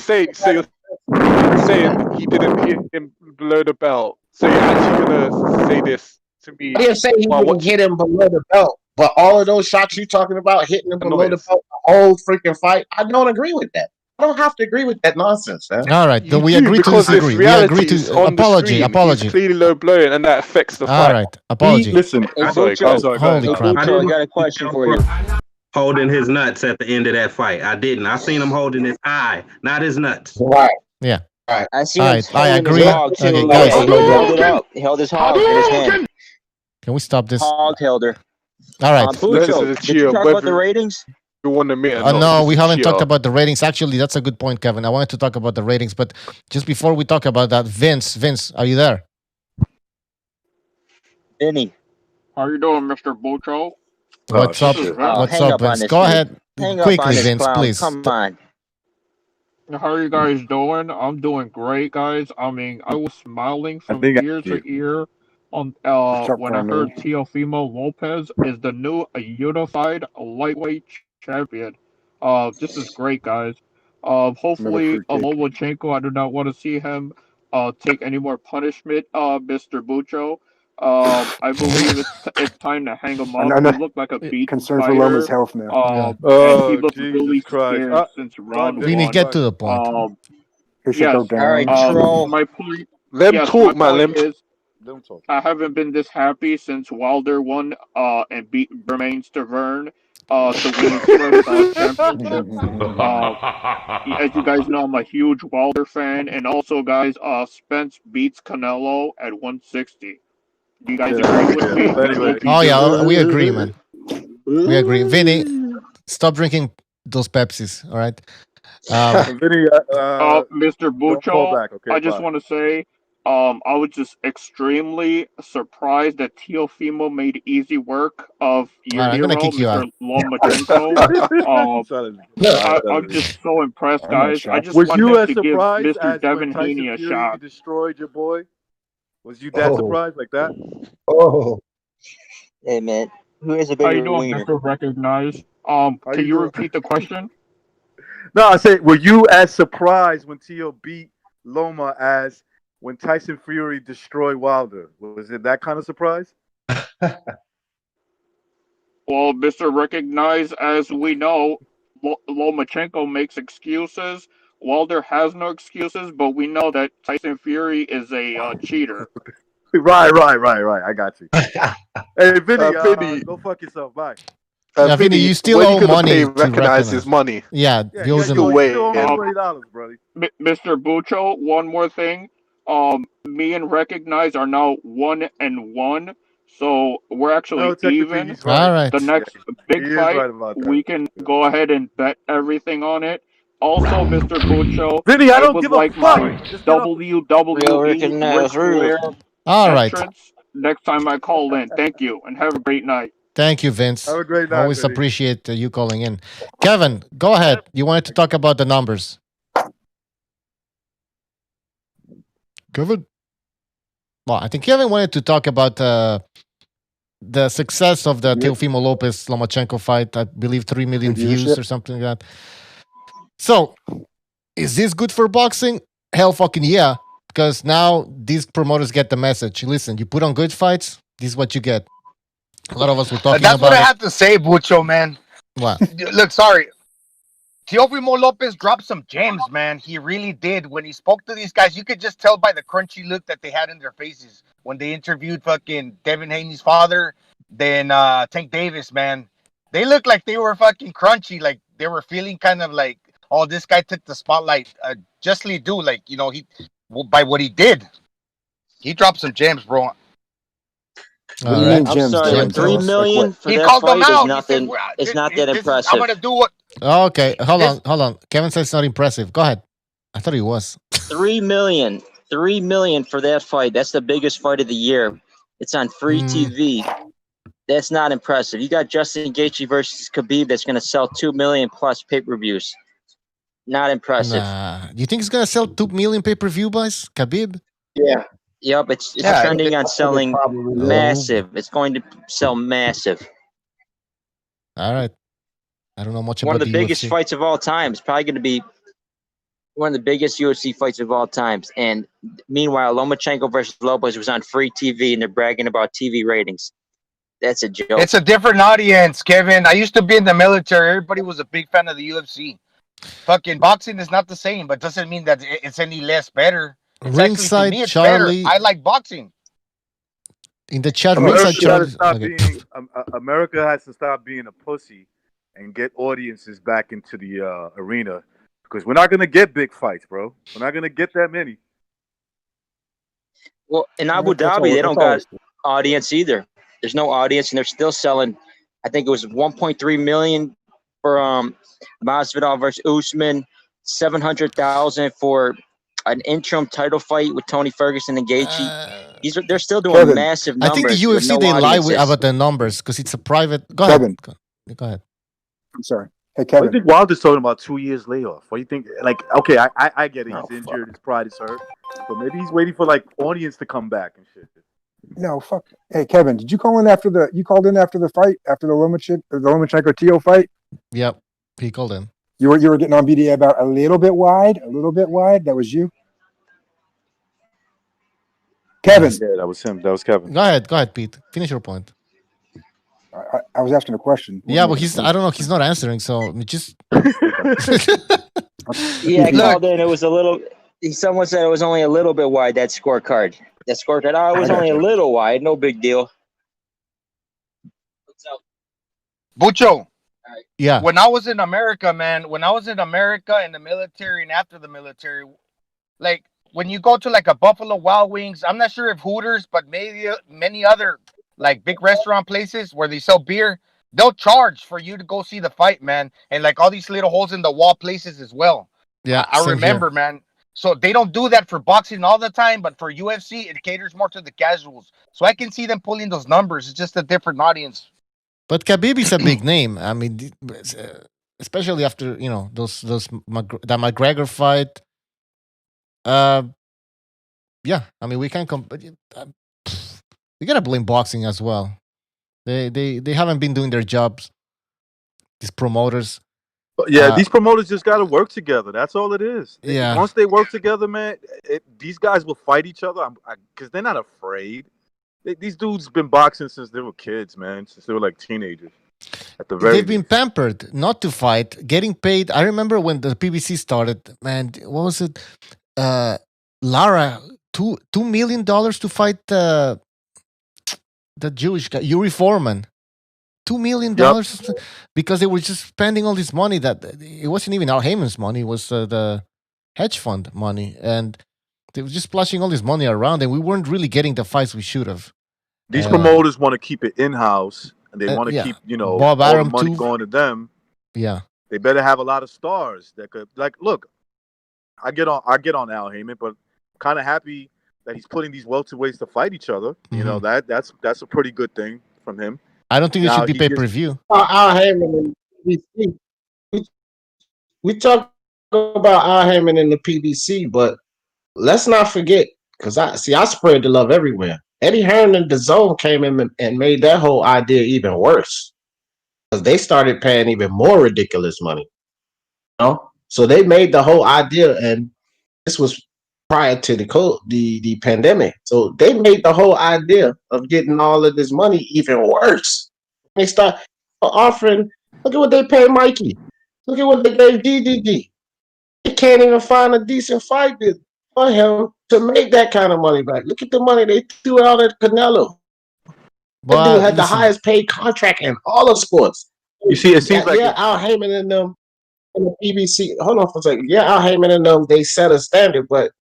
saying he didn't hit him below the belt. So you're actually gonna say this to me? I didn't say he didn't hit him below the belt, but all of those shots you talking about hitting him below the belt, the whole freaking fight, I don't agree with that. I don't have to agree with that nonsense, man. All right. Then we agree to disagree. We agree to apology. He's clearly low blowing, and that affects the fight. All right. Apology. Listen, sorry. Holy crap. I got a question for you. Holding his nuts at the end of that fight. I didn't. I seen him holding his eye, not his nuts. Right. Yeah. Right. I see him I holding agree. his hog too. Okay, Like, guys. he held it up. He held his hog in his hand. Can we stop this? Hog held her. All right. Bucho, did you talk about the ratings? You want to admit? No, we haven't talked about the ratings. Actually, that's a good point, Kevin. I wanted to talk about the ratings, but just before we talk about that, Vince, are you there? Vinny. How you doing, Mr. Bucho? What's up? What's up, Vince? Go ahead. Quickly, Vince, please. Come on. How are you guys doing? I'm doing great, guys. I mean, I was smiling from ear to ear on when I heard Teofimo Lopez is the new unified lightweight champion. This is great, guys. Hopefully, Lomachenko, I do not want to see him take any more punishment, Mr. Bucho. I believe it's time to hang him up. He looked like a beat concerned fighter. for Loma's health now. And he looked really scared since round one. Vinny, get to the point. Yes. All right, my point. Let him talk, man. Let him talk. I haven't been this happy since Wilder won and beat Bermain Stavern to win his first championship. As you guys know, I'm a huge Wilder fan, and also, guys, Spence beats Canelo at 160. Do you guys agree with me? Anyway. Oh yeah, we agree, man. We agree. Vinny, stop drinking those Pepsis. All right. Vinny, Mr. Bucho, back, okay, I just want to say, I was just extremely surprised that Teofimo made easy work of your I'm hero, gonna kick you Mr. out. Lomachenko. I'm just so impressed, guys. I just was you wanted as to give surprised Mr. as Devin when Tyson Haney a Fury shot. destroyed your boy? Was you that surprised like that? Oh. Hey, man. Who is a How you bigger doing, wiener? Mr. Recognize? Can you repeat the question? No, I said, were you as surprised when Tio beat Loma as when Tyson Fury destroyed Wilder? Was it that kind of surprise? Well, Mr. Recognize, as we know, Lomachenko makes excuses. Wilder has no excuses, but we know that Tyson Fury is a cheater. Right. I got you. Hey, Vinny, go fuck yourself. Bye. Vinny, you still owe money to recognize his money. Yeah, he owes him. $20, brother. Mr. Bucho, one more thing. Me and Recognize are now 1-1. So we're actually No, technically even. he's right. All right. The next He big is fight, right about that. we can go ahead and bet everything on it. Also, Mr. Bucho, Vinny, I I don't would give a like fuck. my Just get off. Real WWE Rican Ric rules. Flair All right. entrance next time I call in. Thank you, and have a great night. Thank you, Vince. Have a great night, Always Vinny. appreciate you calling in. Kevin, go ahead. You wanted to talk about the numbers. Kevin? Well, I think Kevin wanted to talk about the success of the Teofimo Lopez Lomachenko fight. I believe 3 million views or something like that. So, is this good for boxing? Hell fucking yeah. Because now these promoters get the message. Listen, you put on good fights, this is what you get. A lot of us were talking That's what about I it. have to say, Bucho, man. What? Look, sorry. Teofimo Lopez dropped some gems, man. He really did. When he spoke to these guys, you could just tell by the crunchy look that they had in their faces when they interviewed fucking Devin Haney's father, then Tank Davis, man. They looked like they were fucking crunchy, like they were feeling kind of like, oh, this guy took the spotlight justly due, like, you know, by what he did. He dropped some gems, bro. What do you mean I'm gems, sorry, Devin? but 3 Like million what? for He that called them fight is out. He said, nothing. It's not that I'm impressive. gonna do what. Okay, hold on. Kevin says it's not impressive. Go ahead. I thought he was. 3 million. 3 million for that fight. That's the biggest fight of the year. It's on free TV. That's not impressive. You got Justin Gaethje versus Khabib that's going to sell 2 million plus pay-per-views. Not impressive. Nah. You think it's gonna sell 2 million pay-per-view buys? Khabib? Yeah. Yep, it's trending on selling massive. It's going to sell massive. All right. I don't know much One about of the biggest UFC. fights of all time. It's probably going to be one of the biggest UFC fights of all times. And meanwhile, Lomachenko versus Lopez was on free TV, and they're bragging about TV ratings. That's a joke. It's a different audience, Kevin. I used to be in the military. Everybody was a big fan of the UFC. Fucking boxing is not the same, but doesn't mean that it's any less better. It's Ringside actually, to me, it's Charlie- better. I like boxing. In the chat, America Ringside gotta Charlie. stop Okay. being. America has to stop being a pussy and get audiences back into the arena because we're not gonna get big fights, bro. We're not gonna get that many. Well, in Abu Dhabi, they don't got audience either. There's no audience, and they're still selling. I think it was 1.3 million for Masvidal versus Usman, 700,000 for an interim title fight with Tony Ferguson and Gaethje. They're still doing Kevin, massive I numbers. think the with UFC no they lie audiences. about the numbers because it's a private. Go Kevin. ahead. Go ahead. I'm sorry. Hey, What do you Kevin. think Wilder's talking about 2 years layoff? What do you think? Like, okay, I get it. He's injured. His pride is hurt. But maybe he's waiting for like audience to come back and shit. No, fuck. Hey, Kevin, did you call in after the? You called in after the fight, after the Lomachenko Teo fight? Yep, he called in. You were getting on BDA about a little bit wide. That was you, Kevin. Yeah, that was him. That was Kevin. Go ahead, Pete. Finish your point. I was asking a question. Yeah, but I don't know. He's not answering. So just. Yeah, I called in. It was a little. Someone said it was only a little bit wide. That scorecard. It was only a little wide. No big deal. Bucho. Yeah. When I was in America, man, in the military and after the military, like when you go to like a Buffalo Wild Wings, I'm not sure if Hooters, but maybe many other like big restaurant places where they sell beer, they'll charge for you to go see the fight, man. And like all these little holes in the wall places as well. Yeah, I same remember, here. man. So they don't do that for boxing all the time, but for UFC, it caters more to the casuals. So I can see them pulling those numbers. It's just a different audience. But Khabib is a big name. I mean, especially after that McGregor fight. Yeah, I mean we can we gotta blame boxing as well. They haven't been doing their jobs. These promoters. Yeah, these promoters just got to work together. That's all it is. Yeah. Once they work together, man, these guys will fight each other because they're not afraid. These dudes been boxing since they were kids, man. Since they were like teenagers. At the very They've been pampered not to fight, getting paid. I remember when the PBC started, man. What was it? Lara, $2 million to fight the Jewish guy, Yuri Foreman. $2 million because they were just spending all this money that it wasn't even Al Heyman's money, it was the hedge fund money, and they were just splashing all this money around, and we weren't really getting the fights we should have. These promoters want to keep it in-house, and they want to yeah. keep, Bob all Arum the money too. going to them. Yeah. They better have a lot of stars that could, look. I get on Al Heyman, but kind of happy that he's putting these welterweights to fight each other. You know, that's a pretty good thing from him. I don't think it should be pay-per-view. Al Heyman in the PBC. We talk about Al Heyman in the PBC, but let's not forget, because I spread the love everywhere. Eddie Hearn and DAZN came in and made that whole idea even worse, because they started paying even more ridiculous money. So they made the whole idea, and this was prior to the pandemic. So they made the whole idea of getting all of this money even worse. They start offering. Look at what they pay Mikey. Look at what they gave DDD. They can't even find a decent fight for him to make that kind of money back. Look at the money they threw out at Canelo. That dude had the highest paid contract in all of sports. You see, it seems like Al Heyman and them in the PBC. Hold on for a second. Yeah, Al Heyman and them, they set a standard, but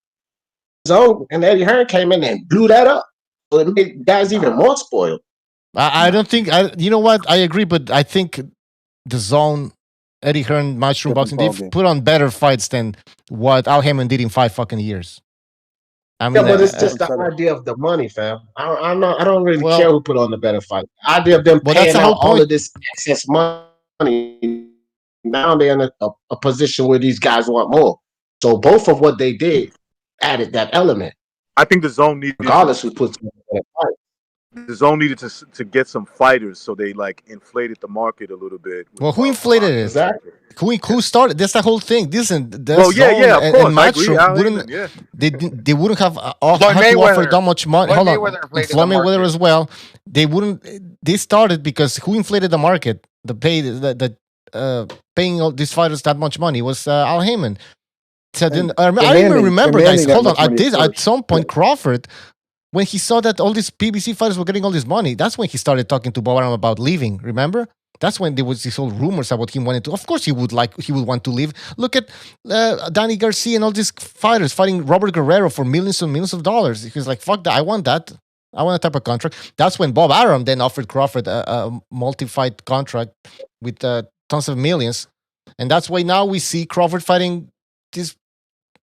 DAZN and Eddie Hearn came in and blew that up. So it made guys even more spoiled. I don't think. You know what? I agree, but I think DAZN, Eddie Hearn, Matchroom Boxing, they've put on better fights than what Al Heyman did in 5 fucking years. I mean, yeah, but it's just the idea of the money, fam. I don't really care who put on the better fight. The idea of them paying out all of this excess money. Now they're in a position where these guys want more. So both of what they did added that element. I think the zone needed, regardless who puts in the fight. The zone needed to get some fighters, so they inflated the market a little bit. Well, who inflated it? Exactly. Who started? That's the whole thing. Listen, of course. They wouldn't have had to offer that much money. Hold on, Floyd Mayweather as well. They wouldn't. They started because who inflated the market? Paying all these fighters that much money was Al Heyman. So then, I even remember, guys. Hold on, at some point Crawford, when he saw that all these PBC fighters were getting all this money, that's when he started talking to Bob Arum about leaving. Remember? That's when there was these whole rumors about him wanting to. Of course, he would want to leave. Look at Danny Garcia and all these fighters fighting Robert Guerrero for millions and millions of dollars. He was like, "Fuck that! I want that. I want a type of contract." That's when Bob Arum then offered Crawford a multi-fight contract with tons of millions, and that's why now we see Crawford fighting these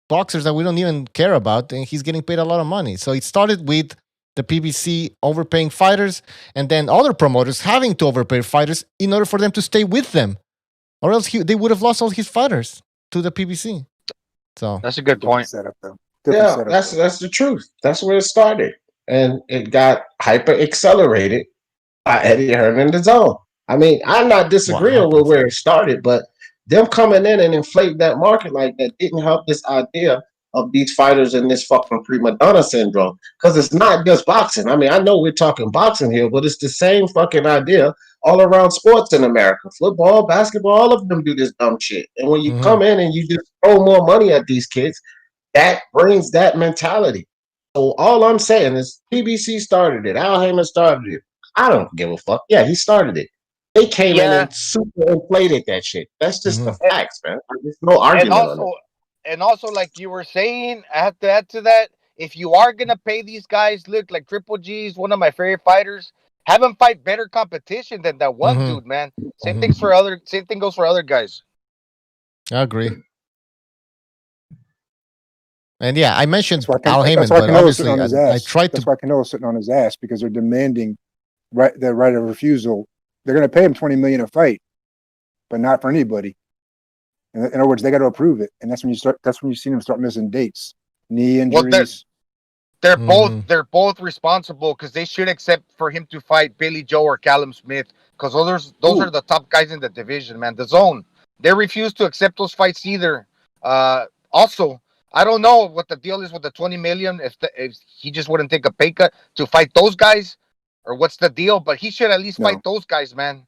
boxers that we don't even care about, and he's getting paid a lot of money. So it started with the PBC overpaying fighters, and then other promoters having to overpay fighters in order for them to stay with them, or else they would have lost all his fighters to the PBC. So that's a good point. Yeah, that's the truth. That's where it started, and it got hyper accelerated by Eddie Hearn and DAZN. I mean, I'm not disagreeing with where it started, but them coming in and inflating that market like that didn't help this idea of these fighters and this fucking prima donna syndrome. Because it's not just boxing. I mean, I know we're talking boxing here, but it's the same fucking idea all around sports in America. Football, basketball, all of them do this dumb shit. And when you come in and you just throw more money at these kids, that brings that mentality. So all I'm saying is PBC started it. Al Heyman started it. I don't give a fuck. Yeah, he started it. They came in and super inflated that shit. That's just the facts, man. There's no argument on it. And also, like you were saying, I have to add to that. If you are gonna pay these guys, look like Triple G is one of my favorite fighters. Have him fight better competition than that one dude, man. Same thing goes for other guys. I agree. And yeah, I mentioned Al Heyman, but obviously I tried to. That's why Canelo's sitting on his ass, because they're demanding the right of refusal. They're going to pay him $20 million a fight, but not for anybody. In other words, they got to approve it, and that's when you start. That's when you see them start missing dates, knee injuries. Well, they're both responsible, because they should accept for him to fight Billy Joe or Callum Smith, because those are the top guys in the division, man. The zone, they refuse to accept those fights either. Also, I don't know what the deal is with the $20 million. If he just wouldn't take a pay cut to fight those guys, or what's the deal? But he should at least fight those guys, man.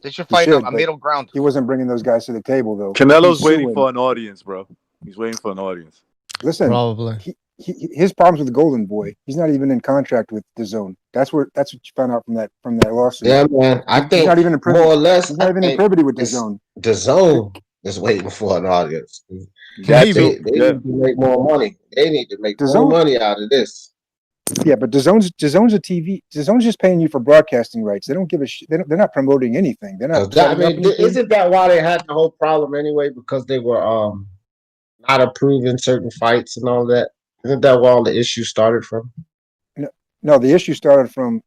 They should fight a middle ground. He wasn't bringing those guys to the table, though. Canelo's waiting for an audience, bro. He's waiting for an audience. Listen, probably his problems with the Golden Boy. He's not even in contract with DAZN. That's what you found out from that lawsuit. Yeah, man. I think he's not even in privy, more or less. he's not even in privity with DAZN. DAZN is waiting for an audience. They need to make more money. They need to make more money out of this. Yeah, but DAZN's a TV. DAZN's just paying you for broadcasting rights. They don't give a shit. They're not promoting anything. They're not setting up anything. Isn't that why they had the whole problem anyway? Because they were not approving certain fights and all that. Isn't that where all the issues started from? No, the issue started from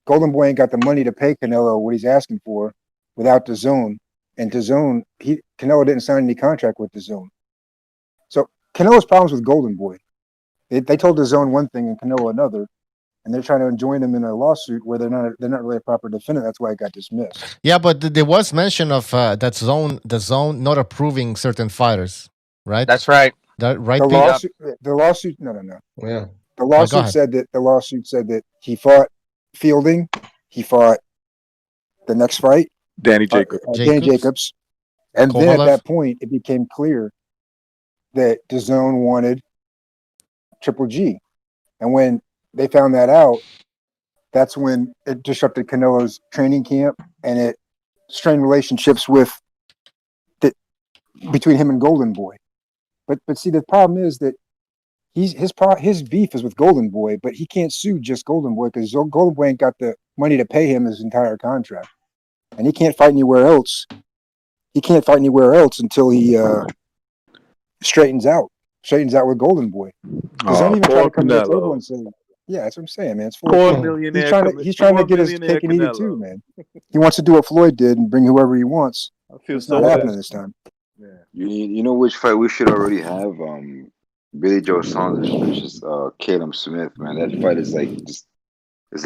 Golden Boy ain't got the money to pay Canelo what he's asking for without DAZN. And DAZN, Canelo didn't sign any contract with DAZN. So Canelo's problems with Golden Boy. They told DAZN one thing and Canelo another, and they're trying to join him in a lawsuit where they're not really a proper defendant. That's why it got dismissed. Yeah, but there was mention of the zone not approving certain fighters, right? That's right. That right. The lawsuit. No. Yeah. The lawsuit said that he fought Fielding, he fought the next fight, Danny Jacobs. Danny Jacobs, and Kovalev. then at that point it became clear that DAZN wanted Triple G, and when they found that out, that's when it disrupted Canelo's training camp and it strained relationships between him and Golden Boy. But see, the problem is that his beef is with Golden Boy, but he can't sue just Golden Boy because Golden Boy ain't got the money to pay him his entire contract, and he can't fight anywhere else. He can't fight anywhere else until he straightens out with Golden Boy. Because don't even try to come to the table and say, "Yeah, that's what I'm saying, man." It's Poor millionaire. He's trying to get his cake and eat it too, man. He wants to do what Floyd did and bring whoever he wants. It's not happening this time. Yeah. You know which fight we should already have? Billy Joe Saunders versus Caleb Smith, man. That fight is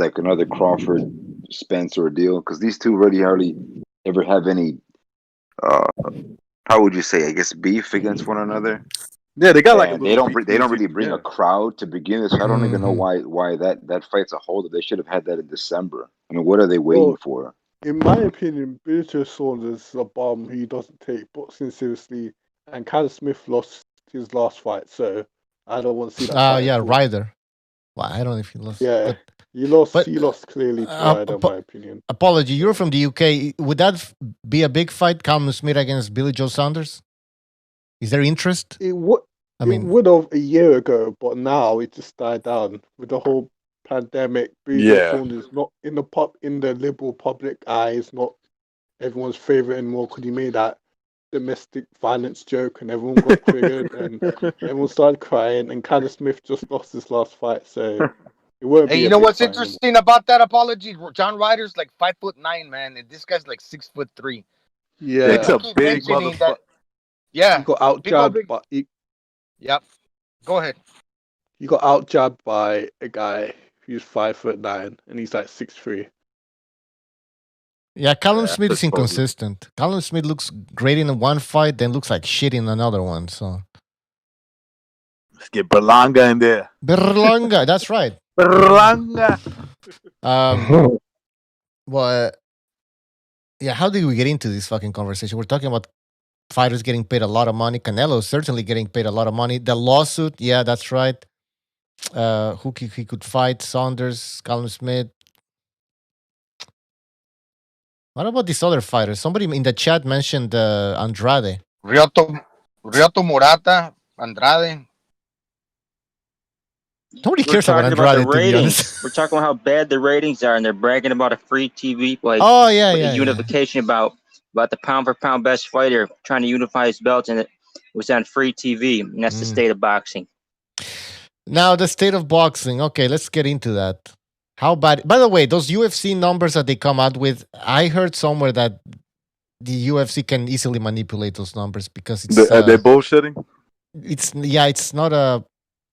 like another Crawford Spence ordeal because these two really hardly ever have any how would you say, I guess, beef against one another. Yeah, they got like they don't really bring a crowd to begin with, so I don't even know why that fight's a holdup. They should have had that in December. I mean, what are they waiting for? In my opinion, Billy Joe Saunders is a bum who doesn't take boxing seriously, and Callum Smith lost his last fight, so I don't want to see that. Yeah, Ryder. Well, I don't know if he lost. Yeah, he lost clearly to Ryder, in my opinion. Apology, you're from the UK. Would that be a big fight, Callum Smith against Billy Joe Saunders? Is there interest? It would have a year ago, but now it just died down with the whole pandemic. Billy Joe Saunders not in the liberal public eye, is not everyone's favorite anymore because he made that domestic violence joke and everyone got triggered and everyone started crying, and Callum Smith just lost his last fight, so it won't be. Hey, you know what's interesting about that? Apology, John Ryder's like 5'9", man, and this guy's like 6'3". Yeah, it's a big motherfucker. Yeah, he got out jabbed, but yep. Go ahead. He got out jabbed by a guy who's 5'9" and he's like 6'3". Yeah, Callum Smith is inconsistent. Callum Smith looks great in one fight, then looks like shit in another one. So let's get Berlanga in there. Berlanga, that's right. Berlanga. Well, yeah. How did we get into this fucking conversation? We're talking about fighters getting paid a lot of money. Canelo certainly getting paid a lot of money. The lawsuit, yeah, that's right. Who he could fight? Saunders, Callum Smith. What about these other fighters? Somebody in the chat mentioned Andrade. Ryoto Murata, Andrade. Nobody cares about Andrade, to be honest. We're talking about how bad the ratings are, and they're bragging about a free TV, unification about the pound for pound best fighter trying to unify his belts, and it was on free TV, and that's the state of boxing. Now, the state of boxing. Okay, let's get into that. How bad? By the way, those UFC numbers that they come out with, I heard somewhere that the UFC can easily manipulate those numbers because it's they're bullshitting. It's not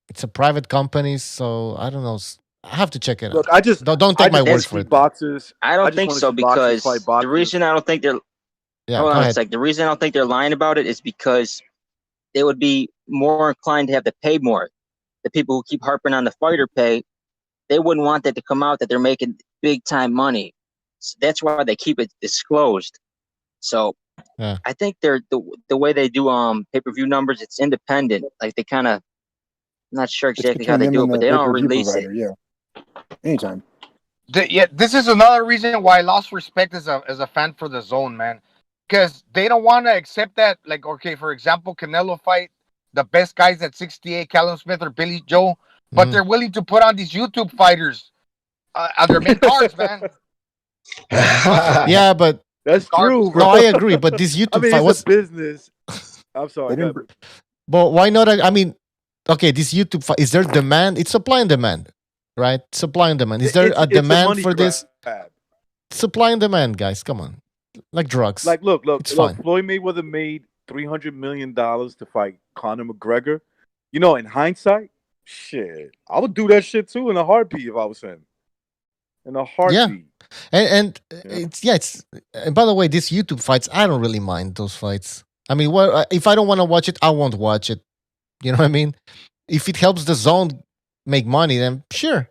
it's a private company, so I don't know. I have to check it out. Look, I just don't take my word for it. Boxers. I don't think so because the reason I don't think they're the reason I don't think they're lying about it is because they would be more inclined to have to pay more. The people who keep harping on the fighter pay, they wouldn't want that to come out that they're making big time money. So that's why they keep it disclosed. So I think they're the way they do pay-per-view numbers, it's independent. Like they kind of, I'm not sure exactly how they do it, but they don't release it. Yeah, anytime. This is another reason why I lost respect as a fan for the zone, man. Because they don't want to accept that. Like, okay, for example, Canelo fight the best guys at 68, Callum Smith or Billy Joe. but they're willing to put on these YouTube fighters on their main cards, man. Yeah, but that's true, bro. No, I agree. But this YouTube I mean, fight it's was a business. I'm sorry. Go ahead. But why not? I mean, okay, this YouTube fight, is there demand? It's supply and demand, right? Supply and demand. Is there a demand for this? Supply and demand, guys. Come on, like drugs. Like, look. It's fine. Floyd Mayweather made $300 million to fight Conor McGregor. You know, in hindsight, shit, I would do that shit too in a heartbeat if I was him. In a heartbeat. And it's and by the way, these YouTube fights, I don't really mind those fights. I mean, if I don't want to watch it, I won't watch it. You know what I mean? If it helps the zone make money, then sure.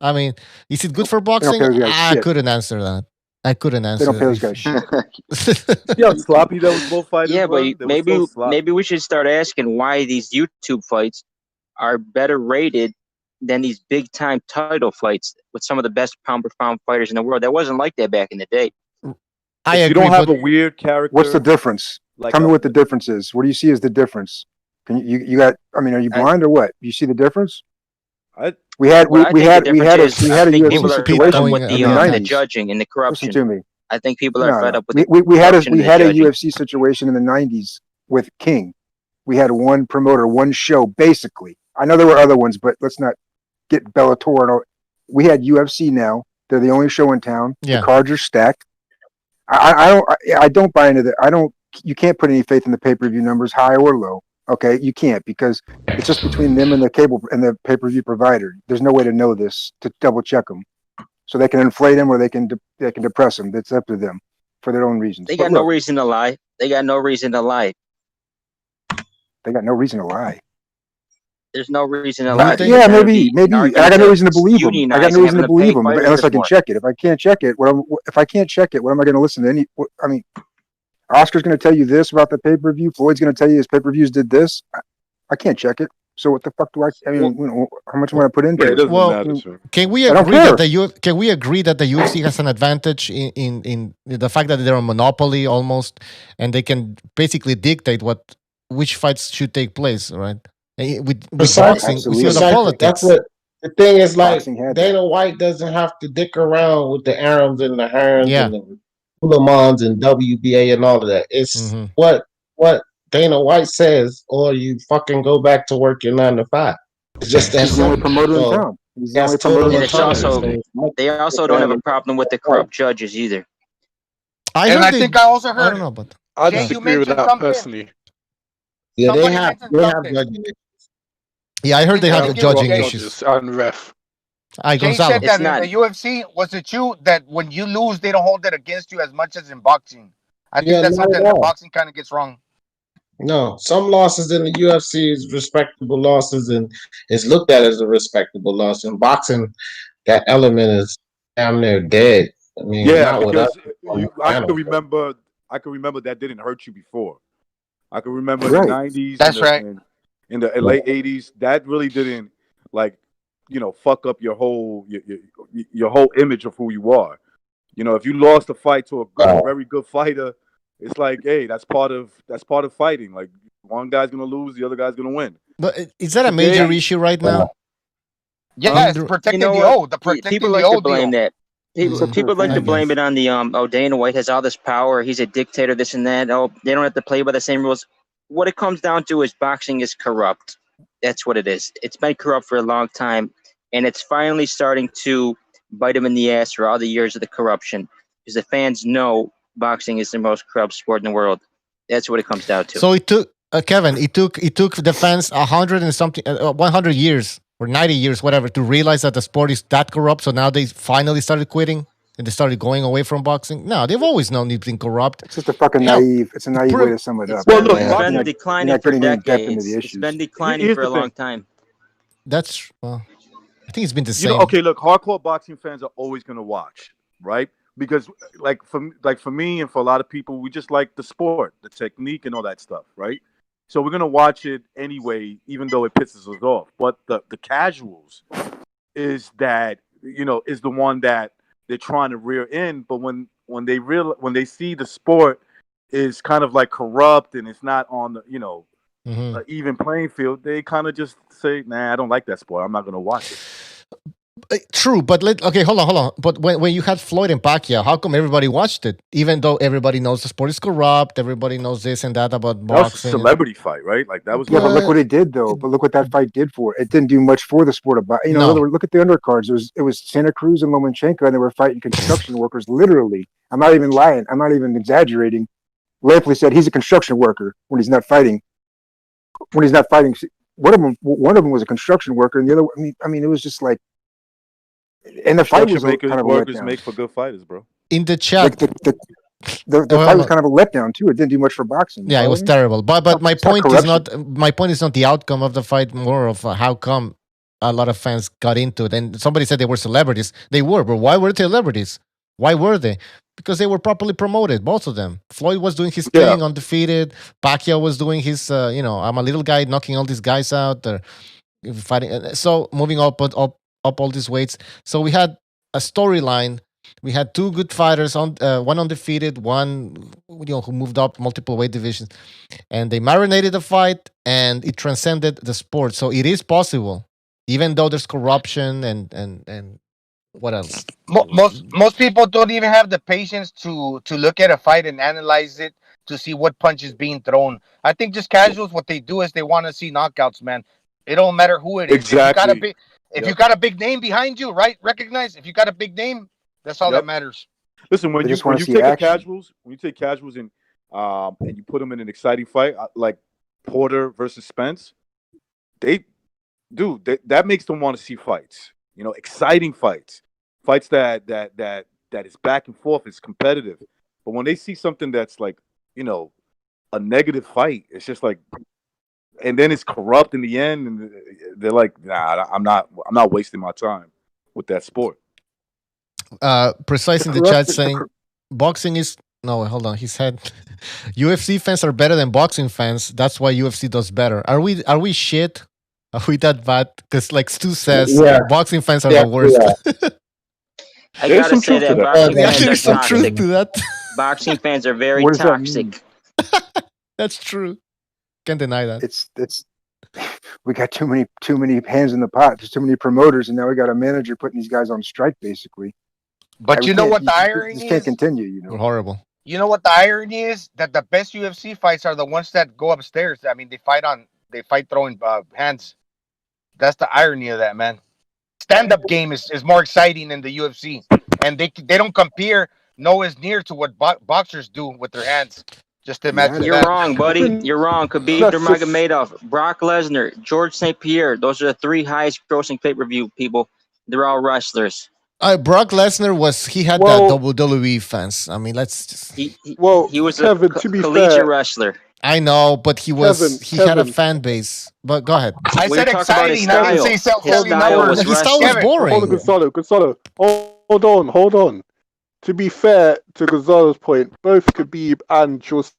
I mean, is it good for boxing? I couldn't answer that. I couldn't answer. They don't pay those guys shit. See how sloppy those both fighters Yeah, were? but maybe we should start asking why these YouTube fights are better rated than these big time title fights with some of the best pound for pound fighters in the world. That wasn't like that back in the day. I agree. You don't have a weird character. What's the difference? Like Tell me what the difference is. What do you see as the difference? Can you got? I mean, are you blind or what? You see the difference? We had a people UFC are fed up situation with in the the 90s. judging and the corruption. Listen to me. I think people are fed up with we had a judging. UFC situation in the 90s with King. We had one promoter, one show, basically. I know there were other ones, but let's not get Bellator and all. We had UFC now. They're the only show in town. Yeah. The cards are stacked. I don't buy into that. You can't put any faith in the pay-per-view numbers, high or low. Okay, you can't, because it's just between them and the cable and the pay-per-view provider. There's no way to know this, to double check them. So they can inflate them or they can depress them. It's up to them for their own reasons. They got no reason to lie. They got no reason to lie. They got no reason to lie. There's no reason to lie. Yeah, maybe. I got no reason to believe them. I got no reason to believe them unless I can check it. If I can't check it, what am I going to listen to? I mean, Oscar's going to tell you this about the pay-per-view. Floyd's going to tell you his pay-per-views did this. I can't check it. So what the fuck do I mean, how much am I going to put into it? Well, can we agree that the UFC has an advantage in the fact that they're a monopoly almost, and they can basically dictate which fights should take place, right? With boxing, we see the politics. That's what the thing is. Like, Dana White doesn't have to dick around with the Arams and the Hearns and the Ulamans and WBA and all of that. It's what Dana White says, or you fucking go back to work your 9 to 5. It's just that He's the only promoter in town. He's the only promoter in town. They also don't have a problem with the corrupt judges either. I also heard. I don't know, but I disagree with that personally. Yeah, they have judging issues. Yeah, I heard they have judging issues. And ref. Jay said that in the UFC, was it true that when you lose, they don't hold it against you as much as in boxing? I think that's something that boxing kind of gets wrong. No, some losses in the UFC is respectable losses and is looked at as a respectable loss. In boxing, that element is damn near dead. I mean, yeah, because I can remember that didn't hurt you before. I can remember the 90s. That's right. In the late 80s, that really didn't fuck up your whole image of who you are. You know, if you lost a fight to a very good fighter, it's like, hey, that's part of fighting. Like, one guy's gonna lose, the other guy's gonna win. But is that a major issue right now? Yeah, it's protecting the old. People like to blame that. People like to blame it on the Dana White has all this power. He's a dictator, this and that. Oh, they don't have to play by the same rules. What it comes down to is boxing is corrupt. That's what it is. It's been corrupt for a long time, and it's finally starting to bite them in the ass for all the years of the corruption, because the fans know boxing is the most corrupt sport in the world. That's what it comes down to. So it took Kevin. It took the fans 100 years or 90 years, whatever, to realize that the sport is that corrupt. So now they finally started quitting and they started going away from boxing. No, they've always known it's been corrupt. It's just a fucking naive. It's a naive way to sum it up. Well, look, it's been declining for decades. It's been declining for a long time. That's I think it's been the same. Okay, look, hardcore boxing fans are always going to watch, right? Because for me and for a lot of people, we just like the sport, the technique, and all that stuff, right? So we're gonna watch it anyway, even though it pisses us off. But the casuals is that is the one that they're trying to rear in. But when they see the sport is kind of like corrupt and it's not on the an even playing field, they kind of just say, "Nah, I don't like that sport. I'm not gonna watch it." True, but hold on. But when you had Floyd and Pacquiao, how come everybody watched it? Even though everybody knows the sport is corrupt, everybody knows this and that about That was a boxing. celebrity fight, right? Like that was. Yeah, but look what it did, though. But look what that fight did for it. It didn't do much for the sport of boxing. In other words, look at the undercards. It was Santa Cruz and Lomachenko, and they were fighting construction workers. Literally, I'm not even lying. I'm not even exaggerating. Lampley said he's a construction worker when he's not fighting. When he's not fighting, one of them was a construction worker, and the other. I mean, it was just like. And the fight was kind of a workers letdown. make for good fighters, bro. In the chat, the fight was kind of a letdown too. It didn't do much for boxing. Yeah, it was terrible. But my point is not the outcome of the fight. More of how come a lot of fans got into it. And somebody said they were celebrities. They were, but why were they celebrities? Why were they? Because they were properly promoted, both of them. Floyd was doing his thing, undefeated. Pacquiao was doing his, I'm a little guy knocking all these guys out. They're fighting. So moving up all these weights. So we had a storyline. We had two good fighters, on one undefeated, one who moved up multiple weight divisions, and they marinated the fight, and it transcended the sport. So it is possible, even though there's corruption and what else? Most people don't even have the patience to look at a fight and analyze it to see what punch is being thrown. I think just casuals, what they do is they want to see knockouts, man. It don't matter who it is. Exactly. If you got a big name behind you, right? Recognize if you got a big name, that's all that matters. Listen, when you take casuals and you put them in an exciting fight like Porter versus Spence, that makes them want to see fights. Exciting fights that is back and forth, it's competitive. But when they see something that's like a negative fight, it's just like. And then it's corrupt in the end, and they're like, "Nah, I'm not wasting my time with that sport." Precise in the chat saying, "Boxing is no." Hold on, he said, "UFC fans are better than boxing fans. That's why UFC does better." Are we shit? Are we that bad? Because like Stu says, boxing fans are the worst. I gotta say that boxing fans are there's some toxic. truth to that. Boxing fans are very What does that toxic. That's true. Can't deny that. It's we got too many hands in the pot. There's too many promoters, and now we got a manager putting these guys on strike, basically. But you know what the irony is? This can't continue. We're horrible. You know what the irony is? That the best UFC fights are the ones that go upstairs. I mean, they fight throwing hands. That's the irony of that, man. Stand-up game is more exciting than the UFC, and they don't compare nowhere near to what boxers do with their hands. Just imagine You're wrong, buddy. You're wrong. Khabib Nurmagomedov, Brock Lesnar, George St. Pierre. Those are the three highest grossing pay-per-view people. They're all wrestlers. Brock Lesnar had that WWE fans. I mean, let's just. He was Kevin, a to be collegiate fair, wresler. I know, but he had a fan base. But go ahead. I said exciting. I didn't say selling numbers. His style was boring. Hold on, Gonzalo. Hold on. To be fair to Gonzalo's point, both Khabib and George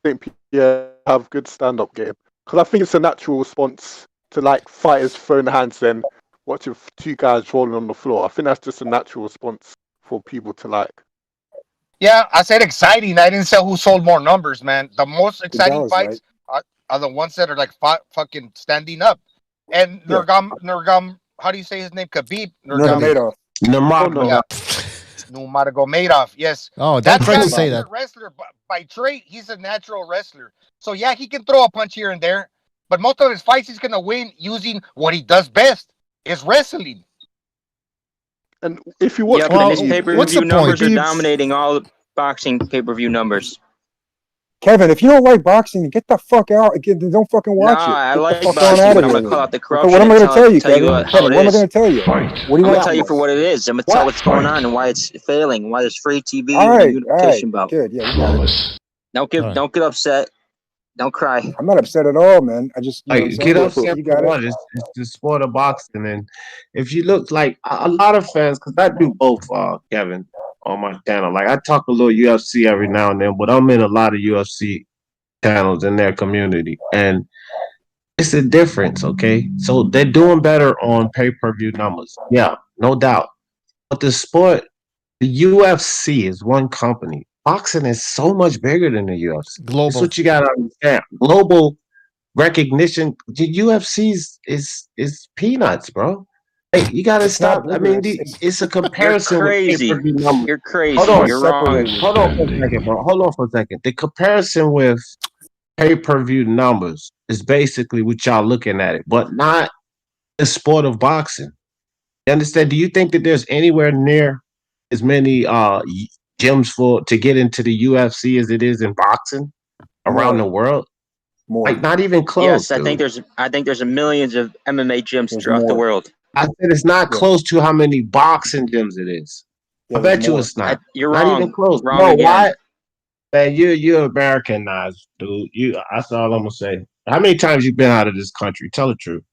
St. Pierre have good stand-up game. Because I think it's a natural response to like fighters throwing hands and watching two guys rolling on the floor. I think that's just a natural response for people to like. Yeah, I said exciting. I didn't say who sold more numbers, man. The most exciting fights are the ones that are like fucking standing up. And Nurmagomedov, how do you say his name? Khabib Nurmagomedov. Nurmagomedov, yes. Oh, don't try to say that. Wrestler by trait, he's a natural wrestler. So yeah, he can throw a punch here and there, but most of his fights he's gonna win using what he does best, is wrestling. And if you watch, his pay-per-view numbers are dominating all boxing pay-per-view numbers. Kevin, if you don't like boxing, get the fuck out. Don't fucking watch it. I like boxing, but I'm gonna call out the corruption. What am I going to tell you, Kevin? What am I going to tell you? I'm gonna tell you for what it is. I'm gonna tell what's going on and why it's failing, why there's free TV and unification about. Good, yeah, you got it. Don't get upset. Don't cry. I'm not upset at all, man. I just get upset. You got it. It's the sport of boxing, and if you look like a lot of fans, because I do both, Kevin, on my channel. Like I talk a little UFC every now and then, but I'm in a lot of UFC channels in their community, and it's a difference. Okay, so they're doing better on pay-per-view numbers, yeah, no doubt. But the sport, the UFC is one company. boxing is so much bigger than the UFC. Global. That's what you got to understand. Global recognition. The UFC is peanuts, bro. Hey, you got to stop. I mean, it's a You're comparison with crazy. pay-per-view numbers. You're crazy. Hold on. You're wrong. Hold on for a second, bro. Hold on for a second. The comparison with pay-per-view numbers is basically what y'all looking at it, but not the sport of boxing. You understand? Do you think that there's anywhere near as many gyms for to get into the UFC as it is in boxing around the world? Like not even close. Yes, I think there's millions of MMA gyms throughout the world. I said it's not close to how many boxing gyms it is. I bet you it's not. You're not wrong. even close. Wrong No, again. why? Man, you're Americanized, dude. That's all I'm gonna say. How many times you been out of this country? Tell the truth.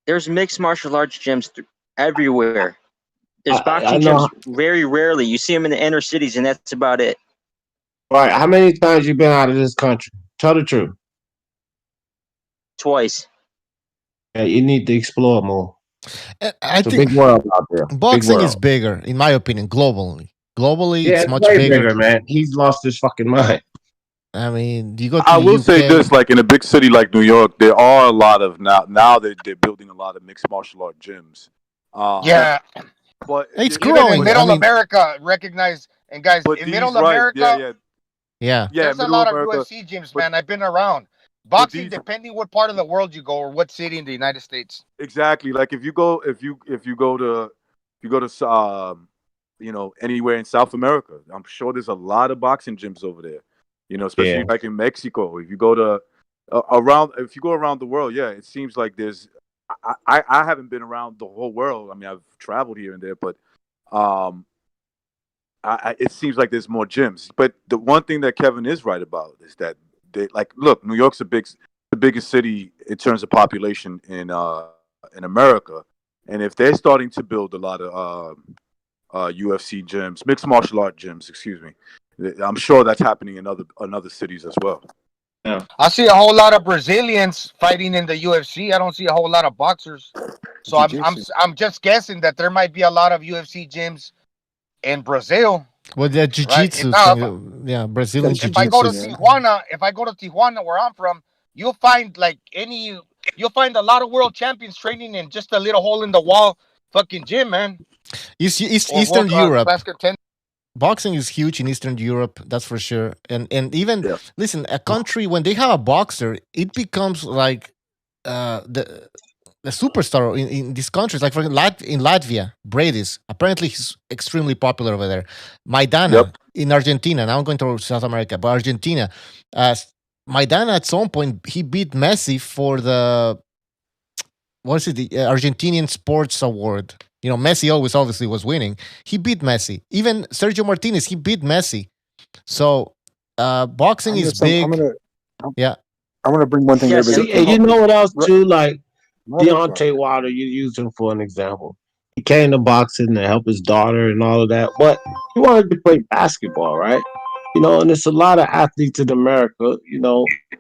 There's mixed martial arts gyms everywhere. There's I boxing know. gyms very rarely. You see them in the inner cities, and that's about it. All right, how many times you been out of this country? Tell the truth. Twice. Yeah, you need to explore more. I It's a think big world out there. boxing Big is world. bigger, in my opinion, globally. Globally, Yeah, it's it's much way bigger. bigger, man. He's lost his fucking mind. I mean, you go to I the will UK. say this: like in a big city like New York, there are a lot of now they're building a lot of mixed martial art gyms. Yeah, but it's even growing. in Middle I mean, America, recognize and guys but in these Middle right, America, yeah, there's a Middle lot of America. UFC gyms, man. I've been around. Boxing, depending what part of the world you go or what city in the United States. Exactly. Like if you go to anywhere in South America, I'm sure there's a lot of boxing gyms over there. Especially Yeah. like in Mexico. If you go to if you go around the world, yeah, it seems like there's. I haven't been around the whole world. I mean, I've traveled here and there, but it seems like there's more gyms. But the one thing that Kevin is right about is that look, New York's the biggest city in terms of population in America, and if they're starting to build a lot of UFC gyms, mixed martial art gyms, excuse me, I'm sure that's happening in other cities as well. Yeah. I see a whole lot of Brazilians fighting in the UFC. I don't see a whole lot of boxers. So I'm just guessing that there might be a lot of UFC gyms in Brazil. well, the jiu-jitsu Right. thing, yeah, Brazilian If jiu-jitsu. I go to Tijuana, where I'm from, you'll find you'll find a lot of world champions training in just a little hole in the wall fucking gym, man. Eastern Europe. Basket Boxing is huge in Eastern Europe, that's for sure. And even listen, a country when they have a boxer, it becomes like the superstar in these countries. Like for in Latvia, Bradis. Apparently, he's extremely popular over there. Maidana in Argentina. Now I'm going to South America, but Argentina. Maidana at some point he beat Messi for the the Argentinian Sports Award. Messi always obviously was winning. He beat Messi. Even Sergio Martinez, he beat Messi. So boxing is big. I'm gonna bring one thing there. See, and you know what else too? Like Deontay Wilder, you use him for an example. He came to boxing to help his daughter and all of that, but he wanted to play basketball, right? And there's a lot of athletes in America,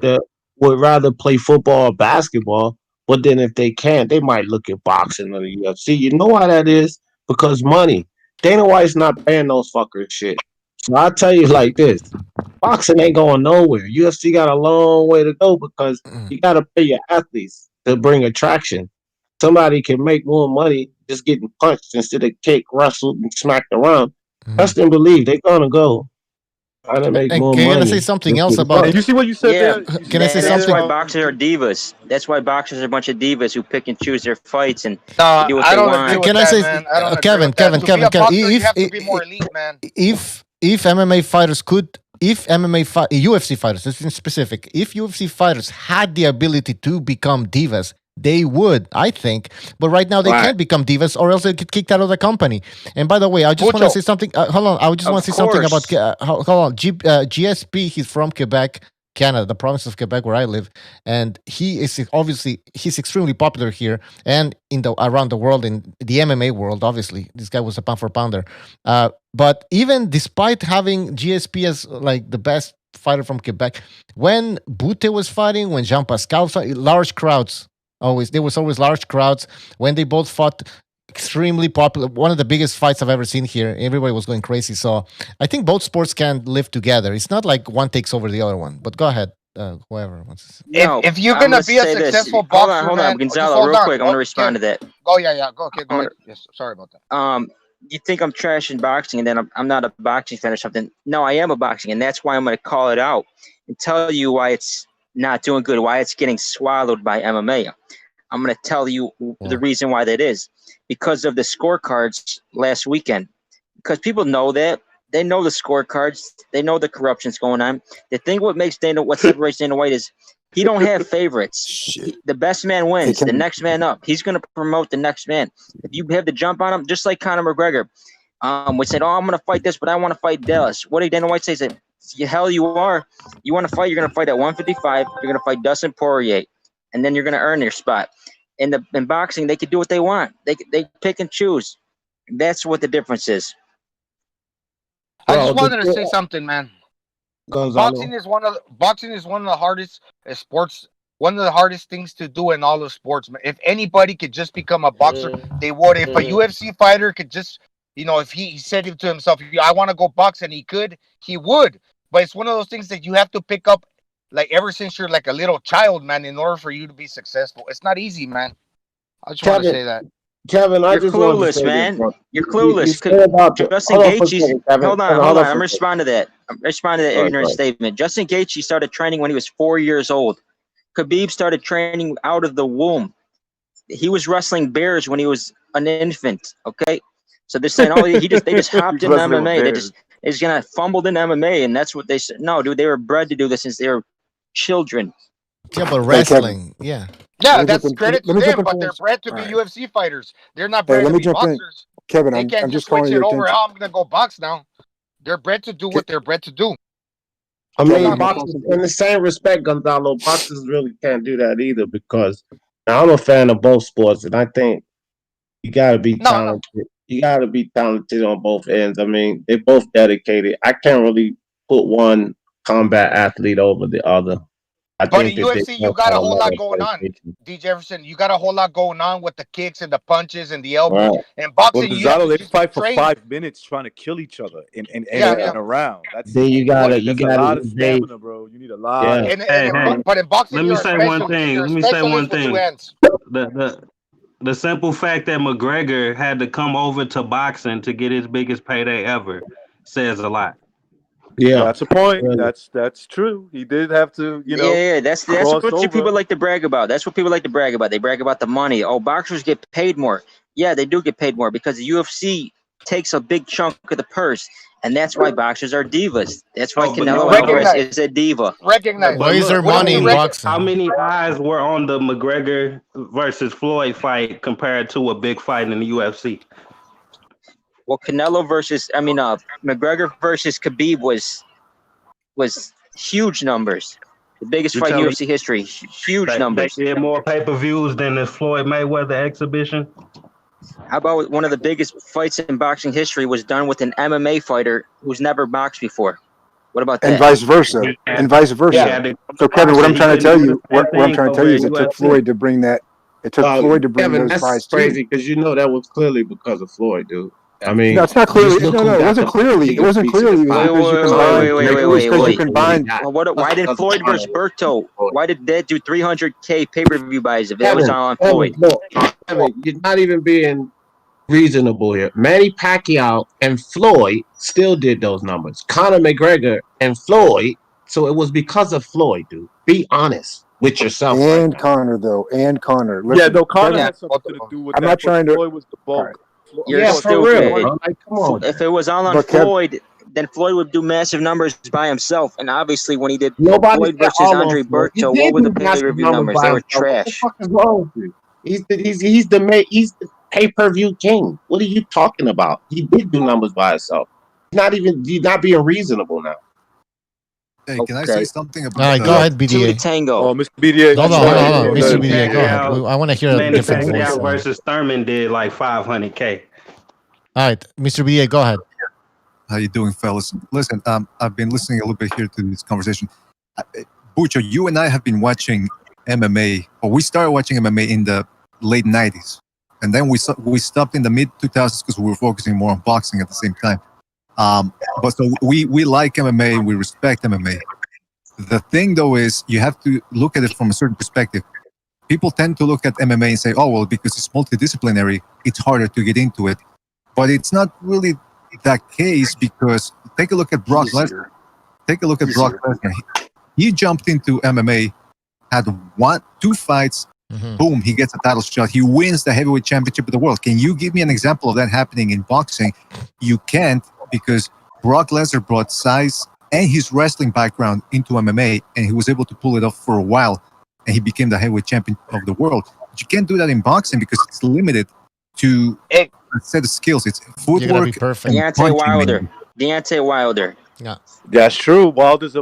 that would rather play football or basketball. But then if they can't, they might look at boxing or the UFC. You know why that is? Because money. Dana White's not paying those fuckers shit. So I'll tell you like this. Boxing ain't going nowhere. UFC got a long way to go because you got to pay your athletes to bring attraction. Somebody can make more money just getting punched instead of kicked, wrestled, and smacked around. Trust and believe they're going to go. Trying to make more money. Can I say something else about it? You see what you said there? Can I say That's something? why boxers are divas. That's why boxers are a bunch of divas who pick and choose their fights and No, do what I they don't want. agree with Can that, I say, man. I don't agree Kevin, with that. To be a boxer, you have to be more elite, man. If MMA fighters UFC fighters, let's be specific, if UFC fighters had the ability to become divas, they would, I think. But right now they can't become divas, or else they get kicked out of the company. And by the way, I just want to say something. Hold on, I just want to say something about. Hold on, GSP. He's from Quebec, Canada, the province of Quebec, where I live, and he's extremely popular here and around the world in the MMA world. Obviously, this guy was a pound for pounder. But even despite having GSP as like the best fighter from Quebec, when Bute was fighting, when Jean Pascal, large crowds. There was always large crowds when they both fought. extremely popular, one of the biggest fights I've ever seen here. Everybody was going crazy. So I think both sports can live together. It's not like one takes over the other one. But go ahead, whoever wants to say. If you're gonna be a successful boxer, hold man, on, just Gonzalo, hold real on. quick. I want to respond to that. Go, yeah. Go, okay, go ahead. Yes, sorry about that. You think I'm trashing boxing, and then I'm not a boxing fan or something. No, I am a boxing, and that's why I'm going to call it out and tell you why it's not doing good, why it's getting swallowed by MMA. I'm going to tell you the reason why that is. Because of the scorecards last weekend. Because people know that. They know the scorecards. They know the corruption's going on. The thing what separates Dana White is he don't have favorites. The best man wins. The next man up. He's going to promote the next man. If you have to jump on him, just like Conor McGregor, we said, I'm going to fight this, but I want to fight Dallas. What did Dana White say? He said, hell you are. You want to fight, you're going to fight at 155. You're going to fight Dustin Poirier. And then you're going to earn your spot. In boxing, they can do what they want. They pick and choose. That's what the difference is. I just wanted to say something, man. Gonzalo. Boxing is one of the hardest sports. One of the hardest things to do in all of sports. If anybody could just become a boxer, they would. If a UFC fighter could just, if he said it to himself, I want to go box, and he could, he would. But it's one of those things that you have to pick up, like ever since you're like a little child, man, in order for you to be successful. It's not easy, man. I just want to say that. Kevin, You're clueless, man. You're clueless. Justin Gaethje. Hold on. I'm responding to that. Ignorant statement. Justin Gaethje started training when he was 4 years old. Khabib started training out of the womb. He was wrestling bears when he was an infant. Okay, so they're saying, they just hopped into MMA. He's gonna fumbled in MMA, and that's what they said. No, dude, they were bred to do this since they were children. Yeah, but wrestling, yeah. Yeah, that's credit to them, but they're bred to be UFC fighters. They're not bred to be boxers. Kevin, they can't I'm just just calling switch your it over. attention. I'm going to go box now. They're bred to do what they're bred to do. I mean, boxers, in the same respect, Gonzalo, boxers really can't do that either because I'm a fan of both sports, and I think you got to be talented. You got to be talented on both ends. I mean, they're both dedicated. I can't really put one combat athlete over the other. But in UFC, you got a whole lot going on, D. Jefferson. You got a whole lot going on with the kicks and the punches and the elbows. Right. And boxing, Gonzalo, they fight for 5 minutes trying to kill each other in around. That's then a lot of stamina, bro. You need a lot. But in boxing, let me say one thing. Let me say one thing. The simple fact that McGregor had to come over to boxing to get his biggest payday ever says a lot. Yeah, that's a point. Really. That's true. He did have to, that's what people like to brag about. That's what people like to brag about. They brag about the money. Oh, boxers get paid more. Yeah, they do get paid more because the UFC takes a big chunk of the purse, and that's why boxers are divas. That's why Canelo Alvarez is a diva. Recognize. Laser money in boxing. How many eyes were on the McGregor versus Floyd fight compared to a big fight in the UFC? Well, McGregor versus Khabib was huge numbers. The biggest fight in UFC history. Huge numbers. They did more pay-per-views than the Floyd Mayweather exhibition. How about one of the biggest fights in boxing history was done with an MMA fighter who's never boxed before? What about that? And vice versa. Yeah. So, Kevin, what I'm trying to tell you, is it took Floyd to bring that. It took Floyd to bring Kevin, those fights. That's crazy because that was clearly because of Floyd, dude. I mean, no, it's not clearly. No, it wasn't clearly. It wasn't clearly. Wait. Why did Floyd versus Berto? Why did that do 300K pay-per-view buys if that was all on Floyd? Kevin, you're not even being reasonable here. Manny Pacquiao and Floyd still did those numbers. Conor McGregor and Floyd. So it was because of Floyd, dude. Be honest with yourself. And Conor, though. And Conor. Listen, Conor had something to do with that. I'm not trying to. Floyd was the bulk. For real. Like, come on. If it was all on Floyd, then Floyd would do massive numbers by himself. And obviously, when he did Floyd versus Andre Berto, what were the pay-per-view numbers? They were trash. What the fuck is wrong with you? He's the pay-per-view king. What are you talking about? He did do numbers by himself. He's not being reasonable now. Hey, can I say something about? All right, go ahead, BDA. Tango. Oh, Mr. BDA. Hold on, Mr. BDA, go ahead. I want to hear a different voice. Pacquiao versus Thurman did like 500K. All right, Mr. BDA, go ahead. How you doing, fellas? Listen, I've been listening a little bit here to this conversation. Bucho, you and I have been watching MMA, or we started watching MMA in the late 90s. and then we stopped in the mid 2000s because we were focusing more on boxing at the same time. But so we like MMA, we respect MMA. The thing though is you have to look at it from a certain perspective. People tend to look at MMA and say, oh well, because it's multidisciplinary, it's harder to get into it. But it's not really that case, because take a look at Brock Lesnar. Take a look at Brock Lesnar. He jumped into MMA, had 2 fights, boom, he gets a title shot. He wins the heavyweight championship of the world. Can you give me an example of that happening in boxing? You can't, because Brock Lesnar brought size and his wrestling background into MMA, and he was able to pull it off for a while, and he became the heavyweight champion of the world. But you can't do that in boxing because it's limited to a set of skills. It's footwork. Deontay Wilder. Yeah, that's true. Wilder's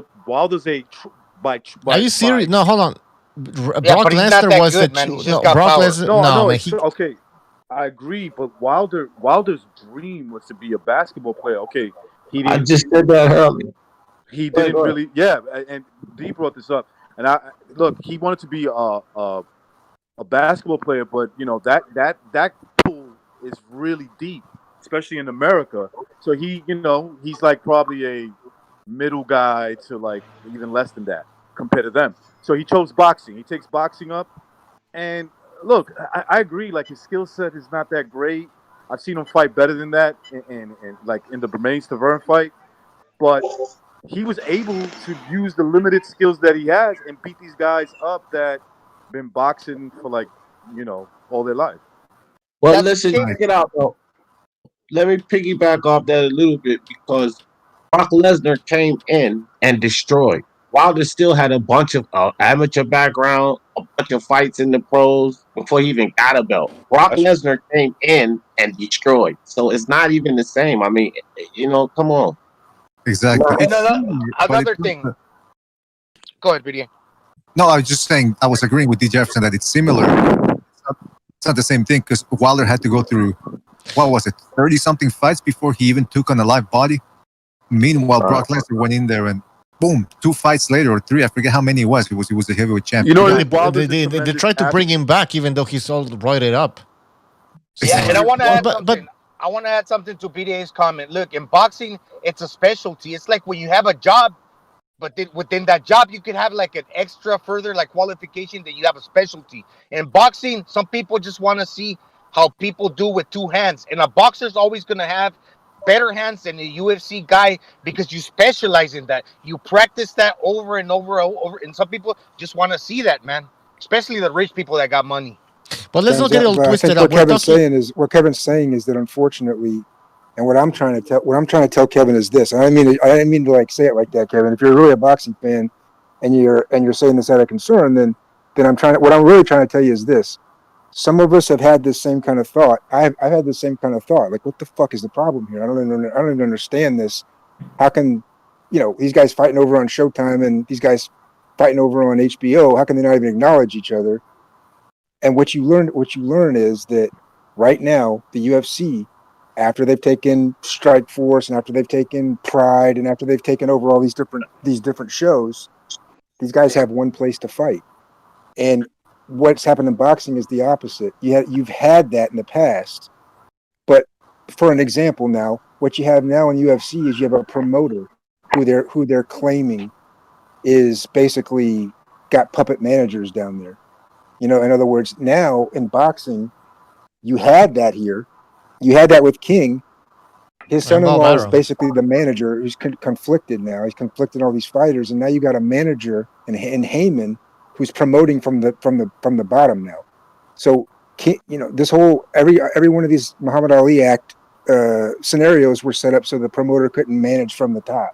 by. Are you serious? No, hold on. Brock but he's not Lesnar that was good, man. He's just got power. Okay, I agree, but Wilder's dream was to be a basketball player. Okay, he didn't. I just said that earlier. He didn't really. Yeah, and Dee brought this up, and he wanted to be a basketball player, but you know that pool is really deep, especially in America. So he's like probably a middle guy to like even less than that compared to them. So he chose boxing. He takes boxing up, and look, I agree. Like his skill set is not that great. I've seen him fight better than that, and like in the Bermane Stavern fight, but he was able to use the limited skills that he has and beat these guys up that been boxing for like all their life. Well, listen, check it out though. Let me piggyback off that a little bit, because Brock Lesnar came in and destroyed. Wilder still had a bunch of amateur background, a bunch of fights in the pros before he even got a belt. Brock Lesnar came in and destroyed. So it's not even the same. I mean, come on. Exactly. Another thing. Go ahead, BDA. No, I was just saying, I was agreeing with D. Jefferson that it's similar. It's not the same thing, because Wilder had to go through, 30-something fights before he even took on a live body. Meanwhile, Brock Lesnar went in there and boom, 2 fights later or 3, I forget how many it was. He was the heavyweight champion. They tried to bring him back, even though he's all roided up. Yeah, and I want to add something. I want to add something to BDA's comment. Look, in boxing, it's a specialty. It's like when you have a job, but within that job, you can have like an extra further like qualification that you have a specialty. In boxing, some people just want to see how people do with 2 hands. And a boxer's always going to have better hands than a UFC guy because you specialize in that. You practice that over and over and over. And some people just want to see that, man. Especially the rich people that got money. But let's not get it all twisted up. What Kevin's saying is that unfortunately, and what I'm trying to tell Kevin is this. I didn't mean to like say it like that, Kevin. If you're really a boxing fan and you're saying this out of concern, then what I'm really trying to tell you is this. Some of us have had this same kind of thought. I've had the same kind of thought. Like, what the fuck is the problem here? I don't even understand this. How can these guys fighting over on Showtime and these guys fighting over on HBO? How can they not even acknowledge each other? And what you learn is that right now the UFC, after they've taken Strikeforce and after they've taken Pride and after they've taken over all these different shows, these guys have one place to fight. And what's happened in boxing is the opposite. You've had that in the past, but for an example now, what you have now in UFC is you have a promoter who they're claiming is basically got puppet managers down there. In other words, now in boxing, you had that here. You had that with King. His son-in-law is basically the manager who's conflicted now. He's conflicted all these fighters, and now you got a manager in Heyman who's promoting from the bottom now. So this whole every one of these Muhammad Ali Act scenarios were set up so the promoter couldn't manage from the top.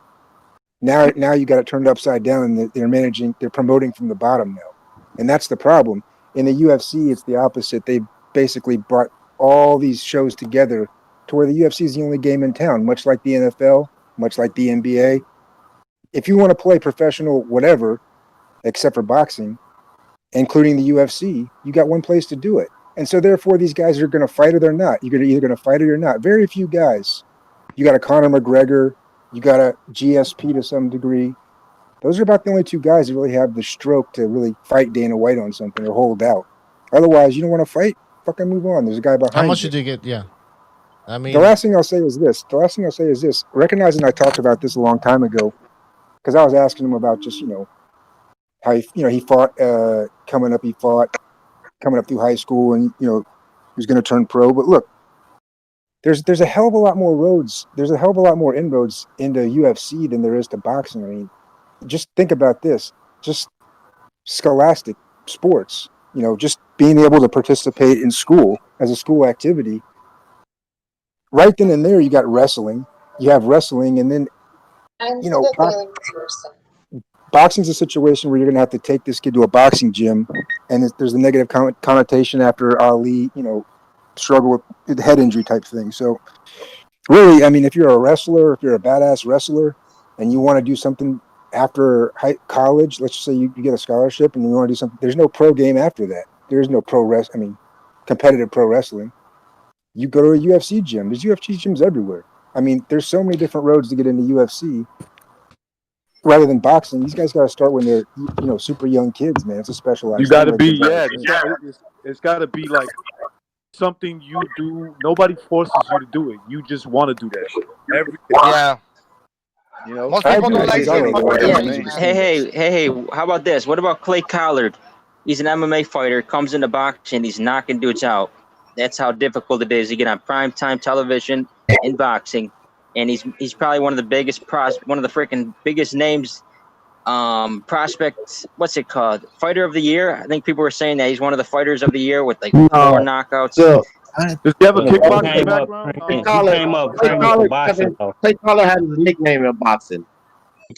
Now you got it turned upside down, and they're promoting from the bottom now, and that's the problem. In the UFC, it's the opposite. They basically brought all these shows together to where the UFC is the only game in town, much like the NFL, much like the NBA. If you want to play professional whatever, except for boxing, including the UFC, you got one place to do it. And so therefore these guys are going to fight or they're not. You're either going to fight or you're not. Very few guys. You got a Conor McGregor, you got a GSP to some degree. Those are about the only 2 guys that really have the stroke to really fight Dana White on something or hold out. Otherwise, you don't want to fight. fucking move on. There's a guy behind you. How much did you get? Yeah. I mean, the last thing I'll say is this. Recognizing I talked about this a long time ago, because I was asking him about just, how he fought coming up. He fought coming up through high school, and he was going to turn pro. But look, there's a hell of a lot more roads. There's a hell of a lot more inroads into UFC than there is to boxing. I mean, just think about this. Just scholastic sports. Just being able to participate in school as a school activity. Right then and there, you got wrestling. You have wrestling, and then boxing's a situation where you're going to have to take this kid to a boxing gym, and there's a negative connotation after Ali, struggle with the head injury type thing. So, really, I mean, if you're a wrestler, if you're a badass wrestler, and you want to do something after college, let's just say you get a scholarship and you want to do something. There's no pro game after that. There is no competitive pro wrestling. You go to a UFC gym. There's UFC gyms everywhere. I mean, there's so many different roads to get into UFC. Rather than boxing, these guys got to start when they're, super young kids, man. It's a specialized. You got to be, it's got to be like something you do. Nobody forces you to do it. You just want to do that shit. Yeah. Most people don't like it. Hey, how about this? What about Clay Collard? He's an MMA fighter, comes into boxing, he's knocking dudes out. That's how difficult it is to get on primetime television in boxing. And he's probably one of the biggest one of the freaking biggest names, prospects. What's it called? Fighter of the year. I think people were saying that he's one of the fighters of the year with like 4 knockouts. Does he have a kickboxing background? Clay Collard had his nickname in boxing,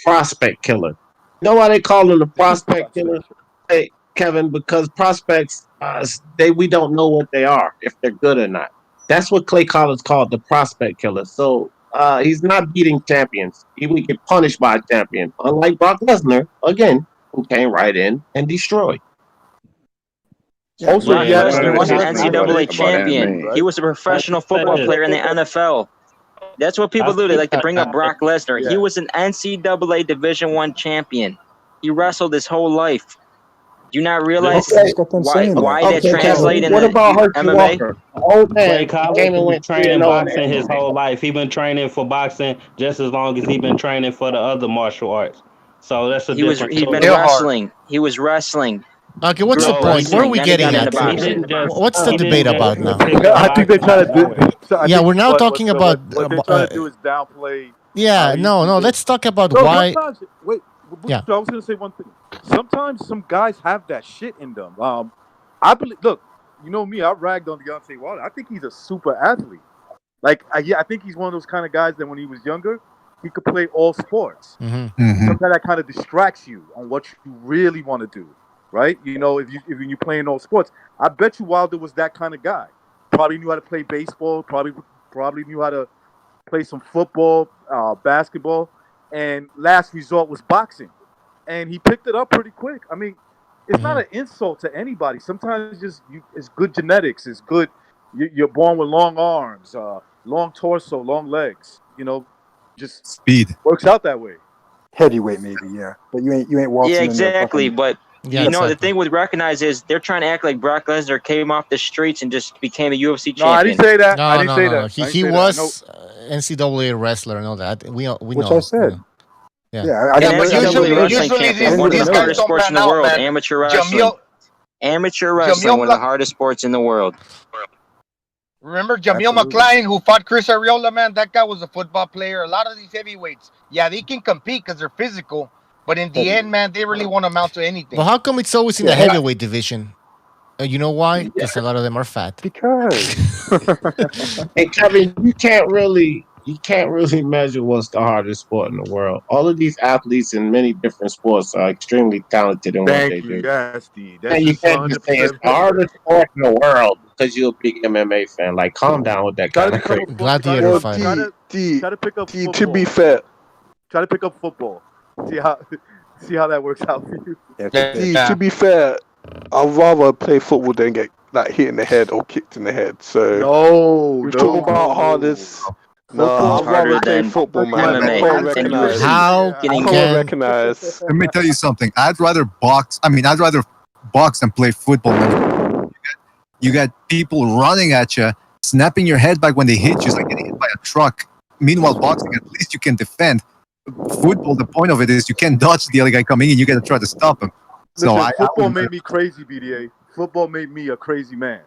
Prospect Killer. You know why they call him the Prospect Killer? Hey, Kevin, because prospects, we don't know what they are, if they're good or not. That's what Clay Collard's called, the Prospect Killer. So he's not beating champions. He would get punished by a champion, unlike Brock Lesnar, again, who came right in and destroyed. Also, Brock Lesnar was an NCAA champion. Right? He was a professional football player in the NFL. That's what people do. They like to bring up Brock Lesnar. Yeah. He was an NCAA Division I champion. He wrestled his whole life. Do you not realize why that translates into MMA? Clay Collard been training boxing his whole life. He's been training for boxing just as long as he's been training for the other martial arts. So that's He's been wrestling. He was wrestling. Okay, what's the point? Where are we getting at? What's the debate about now? I think they try to do. Yeah, we're now talking about. What they try to do is downplay. Yeah, no. Let's talk about why. Wait. Yeah. I was going to say one thing. Sometimes some guys have that shit in them. I believe. Look, you know me. I ragged on Deontay Wilder. I think he's a super athlete. Like, I think he's one of those kind of guys that when he was younger, he could play all sports. Mm-hmm. Mm-hmm. Sometimes that kind of distracts you on what you really want to do, right? If you're playing all sports, I bet you Wilder was that kind of guy. Probably knew how to play baseball. Probably knew how to play some football, basketball. And last resort was boxing. And he picked it up pretty quick. I mean, it's not an insult to anybody. Sometimes it's good genetics. It's good. You're born with long arms, long torso, long legs. Just speed works out that way. Heavyweight, maybe, yeah. But you ain't walking. Yeah, exactly. But the thing with Recognize is they're trying to act like Brock Lesnar came off the streets and just became a UFC champion. No, I didn't say that. I didn't say that. He was NCAA wrestler and all that. We know. Which I said. Yeah. Usually one of the hardest sports in the world. Amateur wrestling. Amateur wrestling, one of the hardest sports in the world. Remember Jamil McClain, who fought Chris Arreola, man? That guy was a football player. A lot of these heavyweights, they can compete because they're physical. But in the end, man, they really won't amount to anything. Well, how come it's always in the heavyweight division? You know why? Because a lot of them are fat. Because. Hey, Kevin, you can't really measure what's the hardest sport in the world. All of these athletes in many different sports are extremely talented in what they do. And you can't just say it's the hardest sport in the world because you're a big MMA fan. Like, calm down with that kind of crazy. Gladiator fight. Try to pick up football. To be fair, try to pick up football. See how that works out for you. To be fair, I'd rather play football than get hit in the head or kicked in the head. So we're talking about hardest. No, Football's harder than football, man. MMA. How can recognize? Let me tell you something. I'd rather box. I mean, I'd rather box than play football. You got people running at you, snapping your head back when they hit you. It's like getting hit by a truck. Meanwhile, boxing, at least you can defend. Football, the point of it is you can't dodge the other guy coming in. You got to try to stop him. So Listen, football made me crazy, BDA. Football made me a crazy man.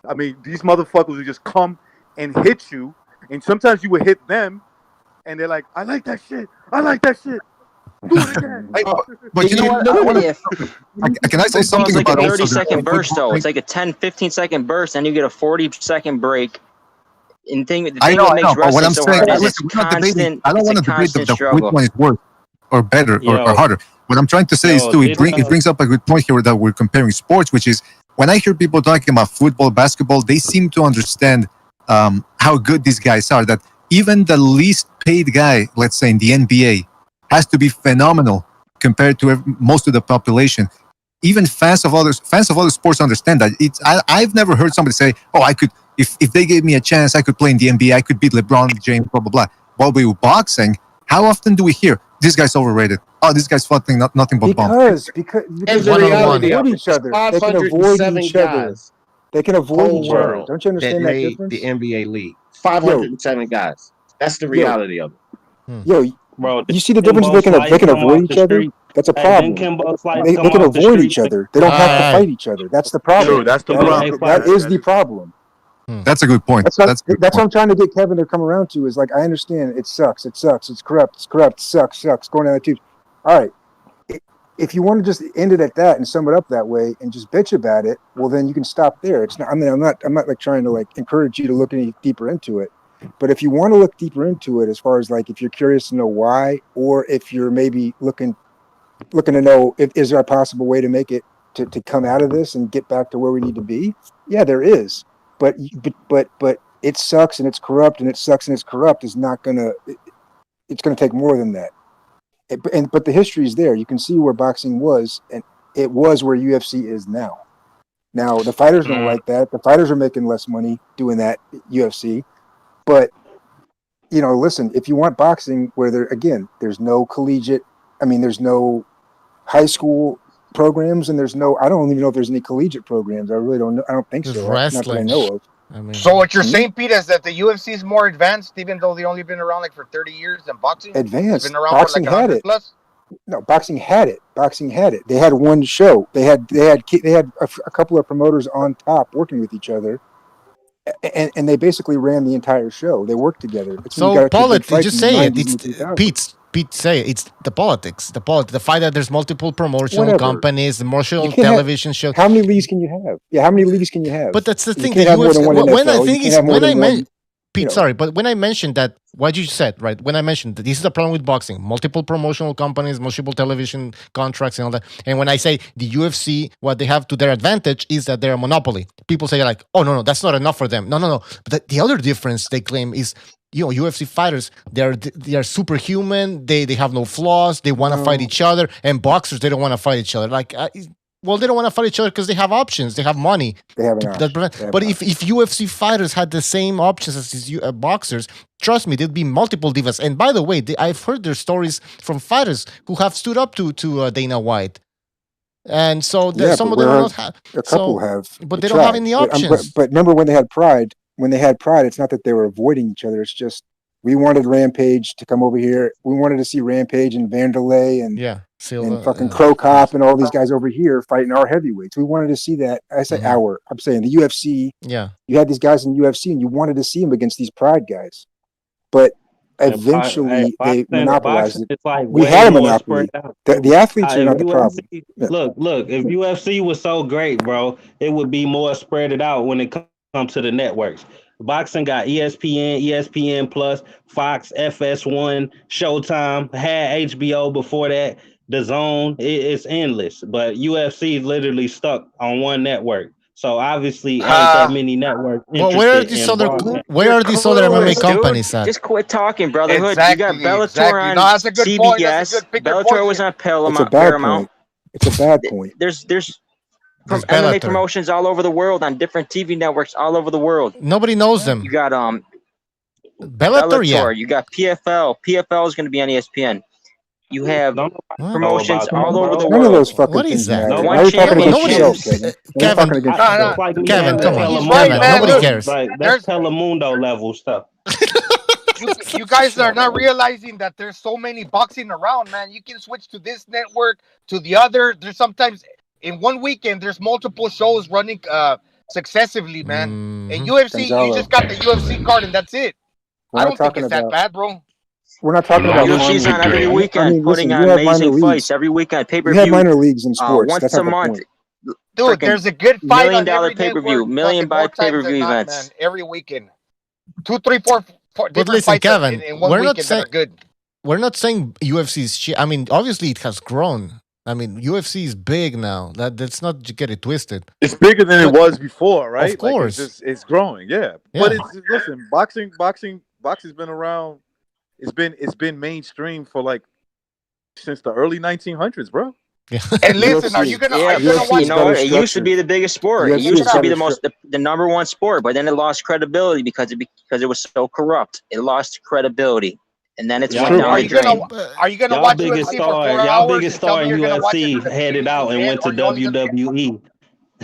I mean, these motherfuckers would just come and hit you, and sometimes you would hit them, and they're like, I like that shit. I like that shit. Do it again. But you know what? Can I say something it's like about a 30-second also burst, though. It's like a 10, 15-second burst, and you get a 40-second break. And the thing I know, that makes but what wrestling I'm so saying, hard is listen, it's we're not debating. constant. I don't It's want a to debate constant which struggle. one is worse or better or harder. What I'm trying to say is, too, it brings up a good point here that we're comparing sports, which is when I hear people talking about football, basketball, they seem to understand how good these guys are. That even the least paid guy, let's say in the NBA, has to be phenomenal compared to most of the population. Even fans of other sports understand that. I've never heard somebody say, "Oh, I could if they gave me a chance, I could play in the NBA. I could beat LeBron James." Blah blah blah. While we were boxing, how often do we hear this guy's overrated? Oh, this guy's fighting nothing but bumps. Because Here's the they can reality of avoid it. each other. They can avoid 507 each other. guys, They can avoid whole each other. world Don't you that understand that made difference? the NBA league. 507 guys. That's the reality of it. Yo, Bro, you see the difference? They can avoid each other. That's a problem. They can avoid each other. They don't have to fight each other. That's the problem. That's the problem. That is the problem. That's a good point. That's what I'm trying to get Kevin to come around to. Is like, I understand it sucks. It sucks. It's corrupt. Sucks. Going down the tubes. All right. If you want to just end it at that and sum it up that way and just bitch about it, well, then you can stop there. It's not. I mean, I'm not like trying to like encourage you to look any deeper into it. But if you want to look deeper into it, as far as like if you're curious to know why, or if you're maybe looking to know if is there a possible way to make it to come out of this and get back to where we need to be, yeah, there is. But it sucks and it's corrupt and it sucks and it's corrupt is not gonna. It's gonna take more than that. But the history is there. You can see where boxing was, and it was where UFC is now. Now the fighters don't like that. The fighters are making less money doing that UFC. But listen, if you want boxing where there's no collegiate, there's no high school programs, and I don't even know if there's any collegiate programs. I really don't know. I don't think so. Not that I know of. So what you're saying, Pete, is that the UFC is more advanced, even though they only been around like for 30 years than boxing? Advanced. It's been around Boxing for like 100 plus? No, boxing had it. They had one show. They had a couple of promoters on top working with each other, and they basically ran the entire show. They worked together. So politics, just say it. It's Pete say it. It's the politics. The fact that there's multiple promotional companies, commercial television shows. How many leagues can you have? Yeah, how many leagues can you have? But that's the thing. That Pete, sorry, but when I mentioned that, what you said, right? When I mentioned that this is the problem with boxing, multiple promotional companies, multiple television contracts and all that. And when I say the UFC, what they have to their advantage is that they're a monopoly. People say like, oh, no, that's not enough for them. No. But the other difference they claim is, UFC fighters, they are superhuman. They have no flaws. They want to fight each other. And boxers, they don't want to fight each other. Like, they don't want to fight each other because they have options. They have money. But if UFC fighters had the same options as these boxers, trust me, there'd be multiple divas. And by the way, I've heard their stories from fighters who have stood up to Dana White. And so some of them don't have. A couple have. But they don't have any options. But remember when they had Pride? When they had Pride, it's not that they were avoiding each other. It's just we wanted Rampage to come over here. We wanted to see Rampage and Vanderlei and fucking Crow Cop and all these guys over here fighting our heavyweights. We wanted to see that. I say I'm saying the UFC. Yeah. You had these guys in the UFC and you wanted to see them against these Pride guys. But eventually they monopolized it. Like we had a monopoly. The athletes are not the problem. Look, if UFC was so great, bro, it would be more spread out when it comes to the networks. Boxing got ESPN, ESPN Plus, Fox, FS1, Showtime, had HBO before that, DAZN. It's endless, but UFC is literally stuck on one network. So obviously, ain't that many networks. Well, where are these other MMA companies at? Just quit talking, brotherhood. Exactly, you got Bellator on that's a good CBS. point. That's a good pick your Bellator poison. was on Paramount. It's a bad point. There's MMA promotions all over the world on different TV networks all over the world. Nobody knows them. You got Bellator, yeah. You got PFL. PFL is going to be on ESPN. You have promotions about all that, over bro. the None of world. those fucking What things is that? matter. One Now you're talking against Nobody, yourself, championship. Kevin. Now you're Kevin, talking against No, yourself. That's like me Kevin, having come on. he's Telemundo. right, Kevin, man. nobody Look, cares. Like that's Telemundo level stuff. you guys are not realizing that there's so many boxing around, man. You can switch to this network, to the other. There's sometimes in one weekend there's multiple shows running successively, man. And UFC, you Gonzalo, just got the UFC card and that's it. we're I not don't think talking it's that about. bad, bro. We're not talking about. UFC's on every I weekend, mean, putting listen. You on have minor amazing leagues. fights every weekend. Pay per You have view, minor leagues in sports. That's once not a the month. point. Dude, Freaking there's a good $1 fight million on every pay per view, network, million fucking buy more pay per times than view not, events. man. Every weekend. 2, 3, 4 But different listen, fights Kevin, in one we're not weekend that saying are good. we're not saying UFC's shit. I mean, obviously it has grown. I mean, UFC is big now. That's not to get it twisted. It's bigger than it But- was before, right? Of course. Like it's growing, yeah. But it's listen, boxing's been around. It's been mainstream for like since the early 1900s, bro. And listen, are you gonna watch? You know, it used to be the biggest sport. It UFC used is to be better the number one sport, but then it lost credibility because it was so corrupt. It lost credibility, and then it's went down Are the you drain. gonna Y'all watch biggest UFC for 4 star, y'all hours biggest and tell star me in you're gonna watch it UFC to the headed out and main went to event, or you're only gonna? WWE.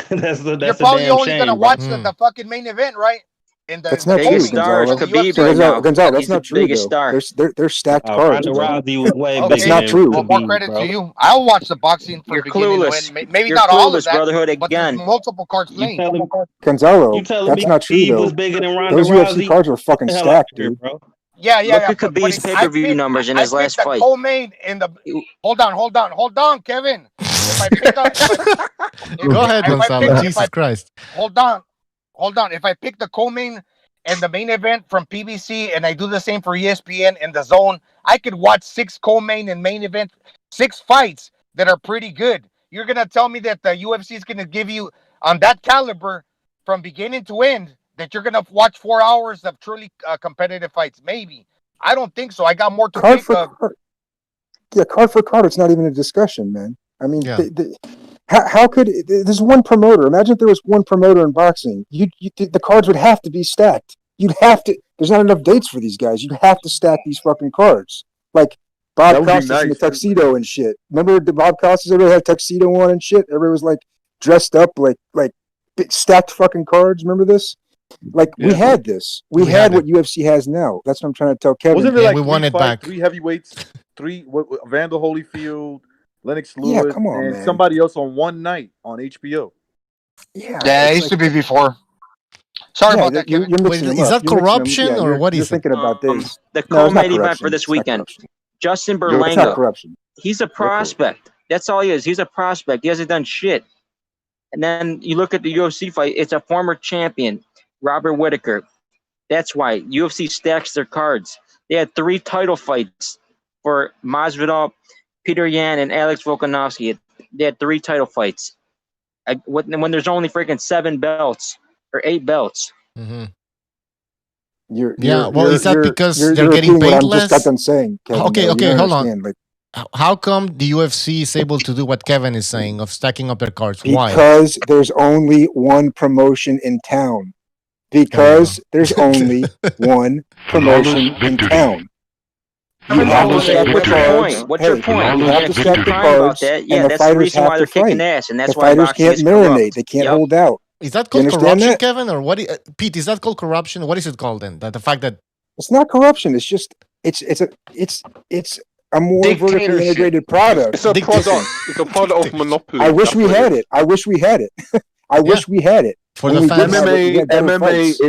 You're that's a probably damn only gonna shame, bro. watch the fucking main event, right? In That's the not true, Biggest star is Gonzalo. Khabib right now. Gonzalo, that's He's the not true biggest though. star. There's stacked cards, Ronda bro. Rousey was way That's bigger not than true. Well, more Khabib, credit bro. to you. I'll watch the boxing from You're beginning to clueless. end. Maybe You're not all of clueless, that, Brotherhood, but there's again. multiple cards You playing. telling Gonzalo, me that's not true Khabib was though. bigger than Ronda Those UFC Rousey? cards are fucking Get the hell out stacked, of here, dude. bro. Look at But Khabib's if pay per view numbers in I his last picked the fight. co-main in the. Hold on, Kevin. If I pick Go ahead, Gonzalo. Jesus Christ. Hold on. If I pick the co-main and the main event from PBC, and I do the same for ESPN and the Zone, I could watch 6 co-main and main event, 6 fights that are pretty good. You're gonna tell me that the UFC is gonna give you on that caliber from beginning to end that you're gonna watch 4 hours of truly competitive fights? Maybe. I don't think so. I got more to Card pick. for card. Yeah, card for card. It's not even a discussion, man. I mean, how could there's one promoter? Imagine if there was one promoter in boxing. The cards would have to be stacked. You'd have to. There's not enough dates for these guys. You'd have to stack these fucking cards. Like Bob Costas in the tuxedo and shit. Remember the Bob Costas? Everybody had tuxedo on and shit. Everybody was like dressed up like stacked fucking cards. Remember this? Like we had this. We had what UFC has now. That's what I'm trying to tell Kevin. Wasn't it like we won it back. 3 heavyweights, Vander Holyfield, Lennox Lewis, come on, and man. somebody else on one night on HBO. Yeah, it used to be before. Sorry about that, Kevin. You're mixing them is up. that You're mixing them- corruption yeah, or you're- what you're is it? thinking about this? The No, it's not co-main event corruption. for this It's not weekend. corruption. Justin It's not Berlanga. corruption. He's a prospect. That's all he is. He's a prospect. He hasn't done shit. And then you look at the UFC fight. It's a former champion, Robert Whittaker. That's why UFC stacks their cards. They had 3 title fights for Masvidal, Peter Yan, and Alex Volkanovski. They had 3 title fights. When there's only freaking 7 belts or 8 belts. Mm-hmm. Well, is that because you're they're getting repeating paid what I less? just got done saying, Kevin, Okay, though. You don't hold understand. on. Like, how come the UFC is able to do what Kevin is saying of stacking up their cards? Why? because there's only one promotion in town. Because there's only one promotion in town. You have to stack the What's your cards. point? What's your point? You You're have to gonna stack the crying about cards, that. Yeah, and the that's the fighters reason why have they're to fight. kicking ass, and that's The why fighters boxing can't is marinate. corrupt. They can't Yep. hold out. Is that You called understand corruption, that? Kevin, or what? Pete, is that called corruption? What is it called then? The fact that It's not corruption. It's just it's a more vertically Dictatorship. integrated product. It's a product. It's a product of monopoly. I wish That's we what had is. it. I wish we had it. I wish we had it. For When the we fans. did have it, we had better fights.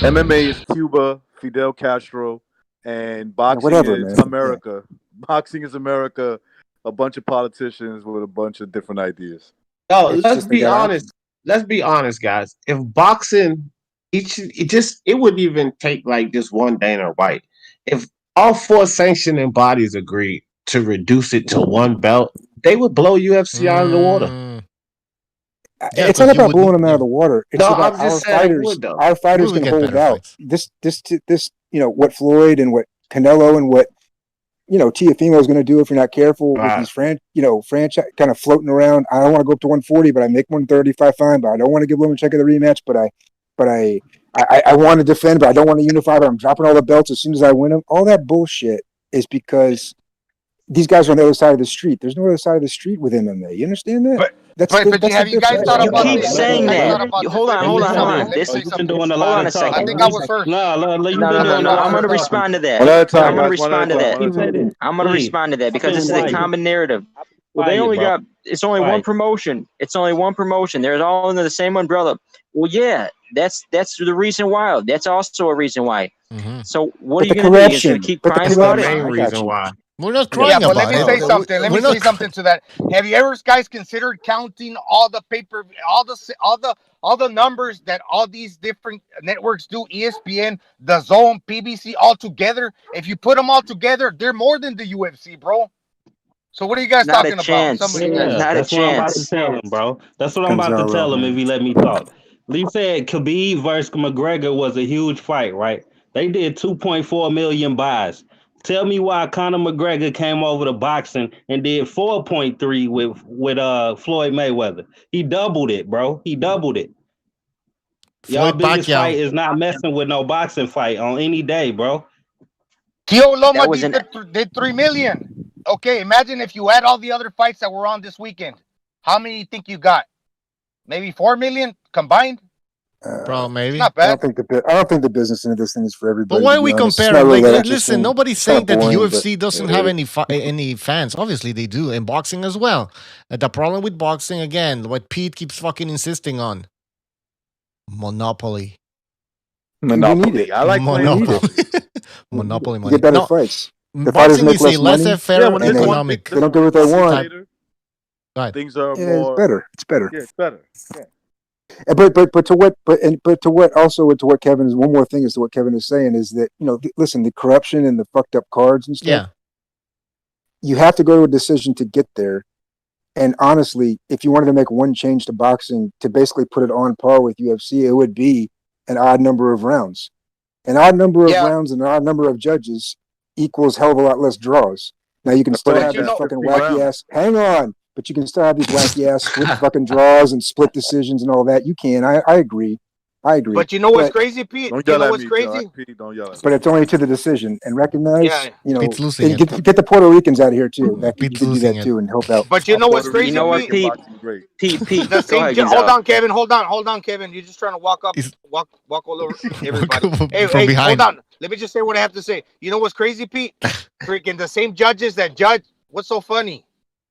MMA is Cuba, Fidel Castro, and boxing whatever, is man. America. Boxing is America. A bunch of politicians with a bunch of different ideas. No, It's let's just be the guy. honest. Let's be honest, guys. If boxing, it wouldn't even take like just one Dana White. If all 4 sanctioning bodies agreed to reduce it to one belt, they would blow UFC out of the water. It's not about blowing them out of the water. It's No, about I'm just our saying it fighters. would, though. Our fighters We would can get hold better out. This, what Floyd and what Canelo and what Teofimo is going to do if you're not careful with these franchise kind of floating around. I don't want to go up to 140, but I make 135 fine. But I don't want to give Lomachenko the rematch. But I want to defend, but I don't want to unify. But I'm dropping all the belts as soon as I win them. All that bullshit is because these guys are on the other side of the street. There's no other side of the street with MMA. You understand that? But that's have you guys thought You about keep this? saying that. Hold on. Let me This, say You've been something. doing a hold lot on of a second. I think I was first. No, you've No, been doing a lot I'm going to of talking. respond to that. One at a time, I'm going to guys. One at a respond to time. that. One at a time. I'm going to Please. respond to that because this is a Quiet. common narrative. Well, they Quiet, only bro. got, it's only one Quiet. promotion. It's only one promotion. They're all under the same umbrella. Well, yeah, that's the reason why. That's also a reason why. So what are you going to do? You're just going to keep crying about the it? main reason why. We're not crying Yeah, but about let me it. say something. Let me We're not say something to that. Have you ever guys considered counting all the paper, all the numbers that all these different networks do? ESPN, the Zone, PBC, all together. If you put them all together, they're more than the UFC, bro. So what are you guys Not a talking about? chance. Some of you guys. Not a That's what I'm about to chance. tell him, bro. That's what I'm about to tell him if he let me talk. Lee said Khabib versus McGregor was a huge fight, right? They did 2.4 million buys. Tell me why Conor McGregor came over to boxing and did 4.3 with Floyd Mayweather. He doubled it, bro. He doubled it. Y'all Floyd biggest Pacquiao. fight is not messing with no boxing fight on any day, bro. Tio Loma That was an did 3 million. Okay, imagine if you add all the other fights that were on this weekend. How many do you think you got? Maybe 4 million combined? Bro, maybe. It's not I bad. don't think the business end of this thing is for everybody. But why to are be we honest. It's comparing? not really Like, that listen, interesting. nobody's It's kinda saying that boring, UFC but doesn't have any fans. Obviously, they do, and boxing as well. The problem with boxing, again, what Pete keeps fucking insisting on: monopoly. You need it. I like playing Monopoly. Monopoly. Monopoly You money. get better No, fights. The fighters boxing make is a less money. laissez-faire when and there's one economic. thing, they don't get what they want. Right. Things are Yeah, more. it's better. It's better. Yeah, it's better. Yeah. But to what also to what Kevin is one more thing is to what Kevin is saying is that listen, the corruption and the fucked up cards and stuff. Yeah. You have to go to a decision to get there. And honestly, if you wanted to make one change to boxing to basically put it on par with UFC, it would be an odd number of rounds. An odd number of rounds and an odd number of judges equals hell of a lot less draws. Now you can still have these fucking wacky ass. Hang on, but you can still have these wacky ass split fucking draws and split decisions and all that. You can. I agree. I agree. But you know what's crazy, Pete? Don't You yell know at what's me, crazy? Pete. Don't yell at me. But it's only to the decision and recognize. Yeah. Pete's losing And it. get the Puerto Ricans out of here too. That you Pete's can do losing that it. too and help out. But you know what's crazy, You know what, Pete? Pete? The Go same. ahead, Hold Gonzalo. on, Kevin. Hold on, Kevin. You're just trying to walk all over everybody. from behind. Hold on. Let me just say what I have to say. You know what's crazy, Pete? Freaking the same judges that judge. What's so funny?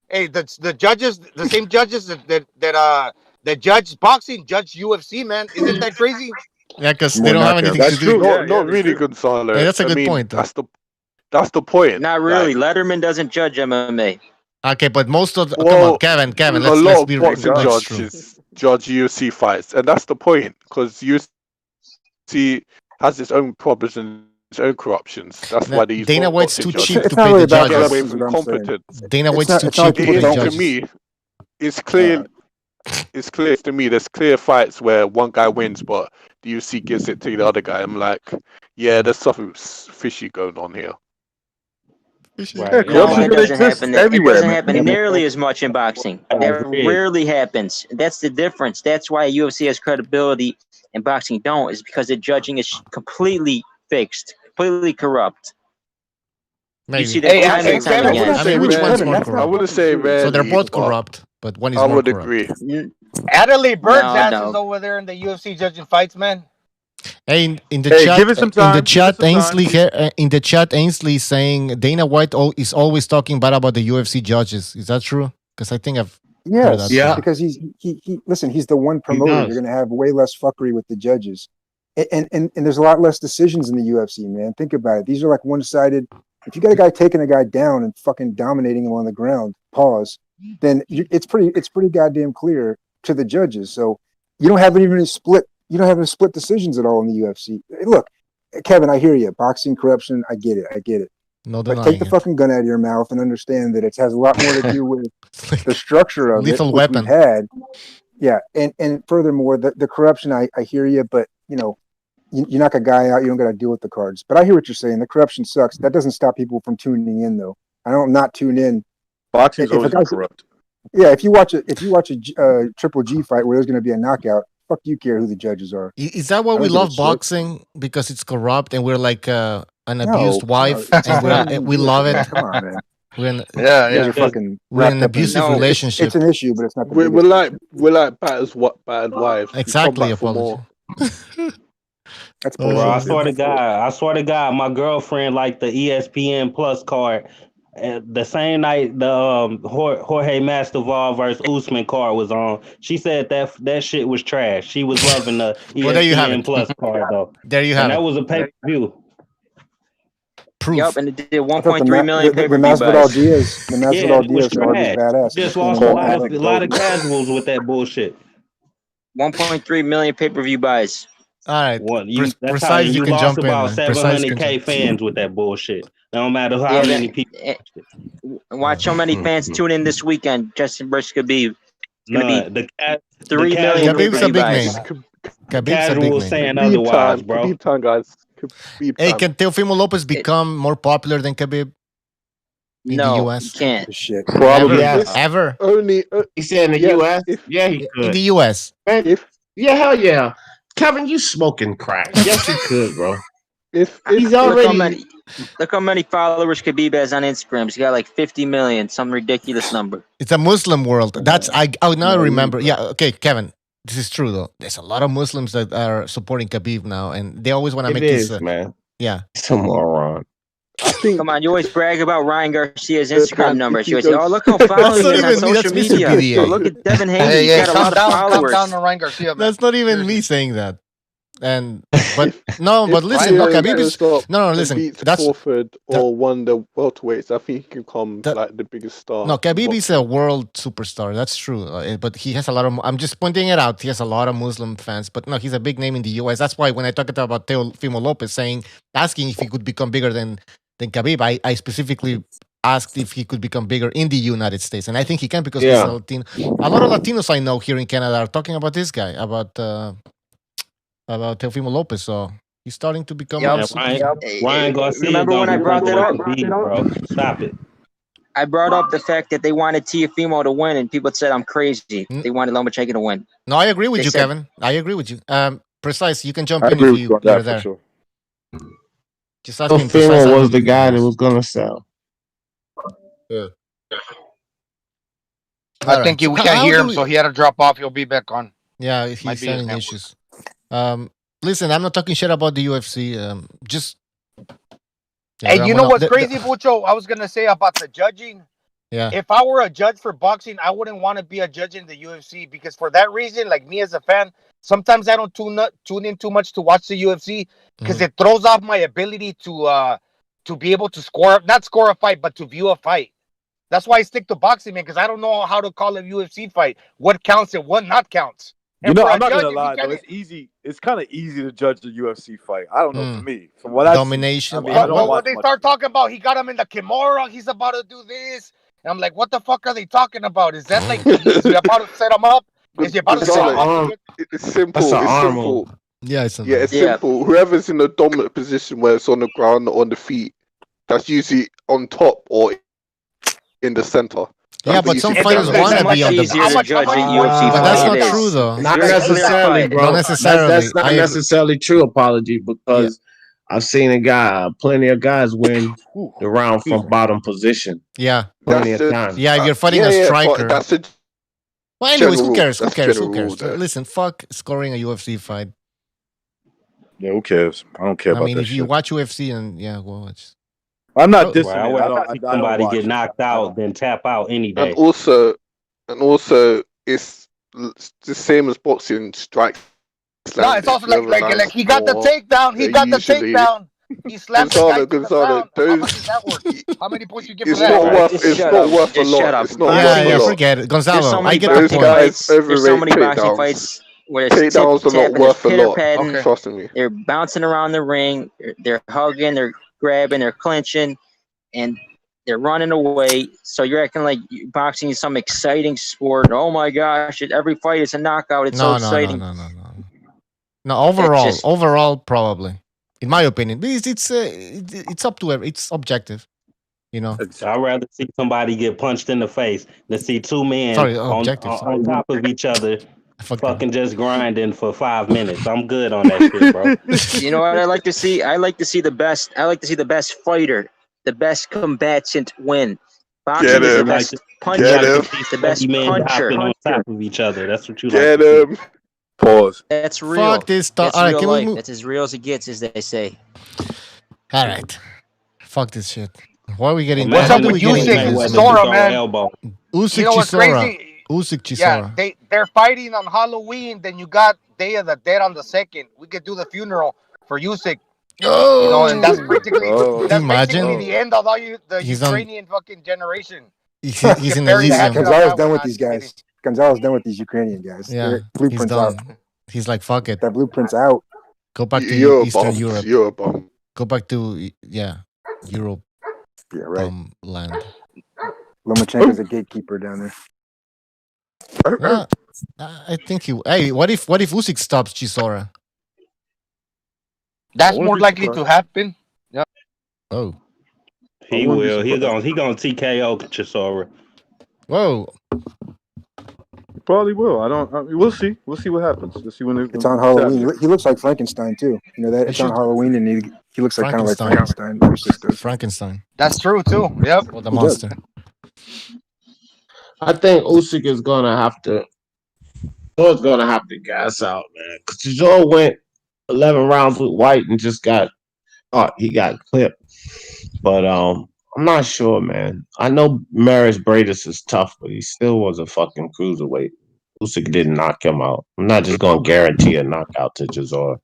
Hey, the judges, the same judges that judge boxing, judge UFC, man. Isn't that crazy? Yeah, because More they don't have knockouts. anything to do. Not really, Gonzalo. Hey, that's a I good mean, point, though. that's the point. Not really. Letterman doesn't judge MMA. Okay, but most of the, come Well, on, Kevin, a let's lot be of boxing let's true. judges judge UFC fights, and that's the point because UFC has its own problems and its own corruptions. That's why these Dana White's boxing too judges cheap It's to not pay really the about get judges. away judges, is from what I'm saying. competence. Dana White's too It's not cheap like to pay people don't. To judges. me, it's clear. It's clear to me. There's clear fights where one guy wins, but the UFC gives it to the other guy. I'm like, yeah, there's something fishy going on here. Yeah, No, corruption it really doesn't exists happen. It everywhere, doesn't man. happen nearly as much in boxing. That rarely happens. That's the difference. That's why UFC has credibility and boxing don't. Is because the judging is completely fixed, completely corrupt. Maybe. You see that time and time Kevin, again. I mean, which one's more I corrupt? wouldn't say rarely. So they're both but corrupt, but one is I more would corrupt. agree. Adelaide Bird's No, ass no. is over there in the UFC judging fights, man. Hey, in the Hey, chat, give it some time. Give it some Ainsley time. here, in the chat, Ainsley saying Dana White is always talking bad about the UFC judges. Is that true? Because I think I've heard that. Yes, because he listen. He's the one promoter. You're going to have way less fuckery with the judges, and there's a lot less decisions in the UFC. Man, think about it. These are like one-sided. If you got a guy taking a guy down and fucking dominating him on the ground, then it's pretty goddamn clear to the judges. So you don't have even a split. You don't have any split decisions at all in the UFC. Look, Kevin, I hear you. Boxing corruption, I get it. No But denying take the it. fucking gun out of your mouth and understand that it has a lot more to do with the structure of lethal it, which weapon. we've had. Yeah, and furthermore, the corruption, I hear you, but you knock a guy out, you don't got to deal with the cards. But I hear what you're saying. The corruption sucks. That doesn't stop people from tuning in, though. I don't not tune in. Boxing's always been corrupt. Yeah, if you watch a Triple G fight where there's going to be a knockout, fuck you care who the judges are. Is that why we love boxing? Because it's corrupt and we're like an abused wife, and we love it. Come on, man. We're You guys are fucking we're in an wrapped up in abusive it. relationship. It's an issue, but it's not the We're biggest. like battered wives. We come Exactly, back for apology. more. That's Bro, bullshit. I swear to God, my girlfriend liked the ESPN Plus card. The same night the Jorge Masvidal versus Usman card was on, she said that shit was trash. She was loving the Well, there you have ESPN it. Plus card though. There you And have that it. was a pay-per-view. Proof. Yep, and it did I thought 1.3 million the pay-per-view Masvidal buys. Diaz, the Yeah, Masvidal it was Diaz card was trash. badass. Just Between lost a lot Alec of casuals with that bullshit. 1.3 million pay-per-view buys. All right. What that's how Precise, you you can lost jump in, about man. Precise can 700K jump. fans with that bullshit. No matter how Yeah, many people. watch how many fans tune in this weekend. Justin versus Khabib. It's gonna None. be The 3 million Khabib's a pay-per-view big buys. name. Khabib's a big Casuals name. saying otherwise, bro. Khabib time, guys. Khabib Hey, time. can Teofimo Lopez become more popular than Khabib in the No, US? you can't. Shit. Probably. Ever? Only He said in the yes, U.S. if Yeah, he In could. the US. Man, if yeah, hell yeah. Kevin, you smoking crack? Yes, he could, bro. if He's Look already. how many followers Khabib has on Instagram. He's got like 50 million, some ridiculous number. It's a Muslim world. That's I now remember. Yeah, okay, Kevin. This is true though. There's a lot of Muslims that are supporting Khabib now, and they always want to It make is, this. man. Yeah. It's a moron. I think Come on, you always brag about Ryan Garcia's man, Instagram if numbers. he You always say, goes- "Oh, look how following not he is on even me, social that's Mr. media." PDA. Oh, look at Devin Haney. Hey, He's got a calm lot of down followers. to Ryan Garcia, man. That's not even me saying that. And but no, but if listen, no, Diaz Khabib is goes up no, and listen. beats That's Crawford or one of the welterweights, I think he can come That- like the biggest star. no, in Khabib is a boxing. world superstar. That's true. But he has a lot of. I'm just pointing it out. He has a lot of Muslim fans. But no, he's a big name in the U.S. That's why when I talked about Teofimo Lopez asking if he could become bigger than Khabib, I specifically asked if he could become bigger in the United States, and I think he can because he's a Latino. A lot of Latinos I know here in Canada are talking about this guy about Teofimo Lopez. So he's starting to become. Yep. Ryan Garcia. Remember when I brought that up? Bro, stop it. I brought up the fact that they wanted Teofimo to win, and people said I'm crazy. They wanted Lomachenko to win. No, I agree with They you, said- Kevin. I agree with you. Precise, you can jump I in agree if with you on you're that there. for sure. Just asking Phil Precise. was the guy that was gonna sell. Yeah. I think we can't hear him, so he had to drop off. He'll be back on. Yeah, Might he's be his having network. issues. Listen, I'm not talking shit about the UFC. Just. Yeah, Hey, but you I'm know gonna- what's crazy, Bucho? I was gonna say about the judging. Yeah. If I were a judge for boxing, I wouldn't want to be a judge in the UFC because for that reason, like me as a fan, sometimes I don't tune in too much to watch the UFC because it throws off my ability to be able to not score a fight, but to view a fight. That's why I stick to boxing, man, because I don't know how to call a UFC fight. What counts and what not counts. You And know, for a I'm not judge, gonna if you lie though. can't- It's easy. It's kind of easy to judge the UFC fight. I don't know for me. From what I Domination. I mean, I But don't when watch they much. start talking about he got him in the Kimura, he's about to do this. And I'm like, what the fuck are they talking about? Is that like is he about to set him up? Is he about to set him up? It's simple. That's an It's arm simple. Yeah, it's It's simple. Whoever's in a dominant position where it's on the ground or on the feet, that's usually on top or in the center. Yeah, but some fighters want to be on the. But that's not true, though. Not necessarily, bro. Not necessarily. That's not I agree. necessarily true, Apology, because I've seen plenty of guys win the round from bottom position. Yeah. Plenty of times. Yeah, if you're fighting a striker. That's a Well, anyways, who general- cares? Who that's cares? Who general cares? rule there. Listen, fuck scoring a UFC fight. Yeah, who cares? I don't care I about mean, that if you shit. watch UFC and yeah, well, watch. I'm not Oh, dissing Well, I it. would I rather don't. see I don't somebody watch get it. knocked out than tap out any day. And also, it's the same as boxing. Strike. No, it's also like he got the takedown. He got the takedown. He slapped the guy to the ground. How much does that worth? How many points you give for It's that? not worth. It's not worth a lot. It's not worth a lot. Forget it, There's Gonzalo. so I many get the boxing point. fights. There's so many boxing takedowns. fights where there's Takedowns are not worth a lot. patting. Trust me. They're bouncing around the ring. They're hugging. They're grabbing. They're clinching, and they're running away. So you're acting like boxing is some exciting sport. Oh my gosh! Every fight is a knockout. It's so exciting. No, overall, probably, in my opinion, it's up to it's objective, you know. I'd rather see somebody get punched in the face than see two men on top of each other, fucking just grinding for 5 minutes. I'm good on that shit, bro. You know what I like to see? I like to see the best. I like to see the best fighter, the best combatant win. Boxing is the You like best to, puncher. you like to It's see the best 30 men puncher. hopping on top of each other. That's what you like Get to see. him. Pause. That's real. Fuck this stuff. That's All right, real can we life. move? That's as real as it gets, as they say. All right. Fuck this shit. Why are we getting? What's How up do with we get into Usyk, this, man? Chisora, man? Usyk You know what's Chisora. crazy? Usyk Yeah, Chisora. they're fighting on Halloween. Then you got Day of the Dead on the 2nd. We could do the funeral for Usyk. Oh, You know, and that's basically Can you imagine? the end of all the He's on. Ukrainian fucking generation. He's You in can bury the Elysium. hatchet on Gonzalez that done one. with Nah, these just kidding. guys. Gonzalez done with these Ukrainian guys. Yeah, Their he's blueprints out. done. He's like, fuck it. That blueprint's out. Go back to You're a Eastern bum. Europe. You're a bum. Go back to Europe. Yeah, right. Land. Lomachenko's a gatekeeper down there. Yeah, I think he. Hey, what if Usyk stops Chisora? That's more likely to happen. Yeah. Oh. He will. He gonna TKO Chisora. Whoa. Probably will. I mean, we'll see. We'll see what happens. Let's see when It's on Halloween. He looks like Frankenstein too. You know that it's on Halloween, and he looks like kind of like Frankenstein. Frankenstein. That's true too. Yep. Or the monster. I think Usyk is gonna have to. Joe's gonna have to gas out, man. Because Joe went 11 rounds with White and just got. Oh, he got clipped. But I'm not sure, man. I know Maris Bradis is tough, but he still was a fucking cruiserweight. Usyk didn't knock him out. I'm not just gonna guarantee a knockout to Chisora.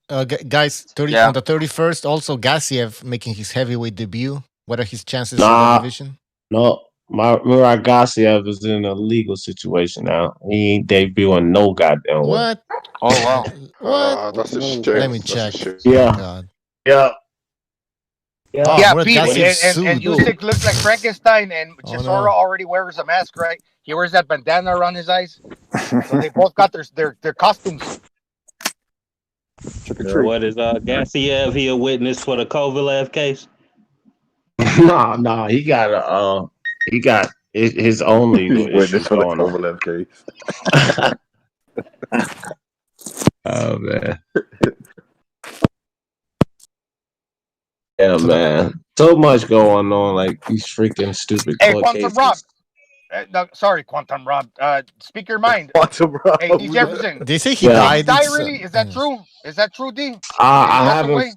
Guys, Yeah. on the 31st, also Gassiev making his heavyweight debut. What are his chances in Nah. that division? No, Murat Gassiev is in a legal situation now. He ain't debuting no goddamn way. What? Oh wow. What? That's a shame. Let me That's a check. shame. Yeah. God. Yeah. Oh, Yeah, Murat Pete, Gassiev and sued. Usyk looks like Frankenstein, and Oh, Chisora no. already wears a mask, right? He wears that bandana around his eyes. So they both got their costumes. Trick or treat. What is Gassiev? He a witness for the Kovalev case? Nah, he got his own legal issues Witness for the going on. Kovalev case. Oh man. Yeah, man. So much going on, like these freaking stupid Hey, court Quantum cases. Rob. No, sorry, Quantum Rob. Speak your mind. Quantum Rob. Hey, D. Jefferson. They say he Yeah. Did he died. die It's, really? Is that true? Is that true, D? Did he I pass haven't. away?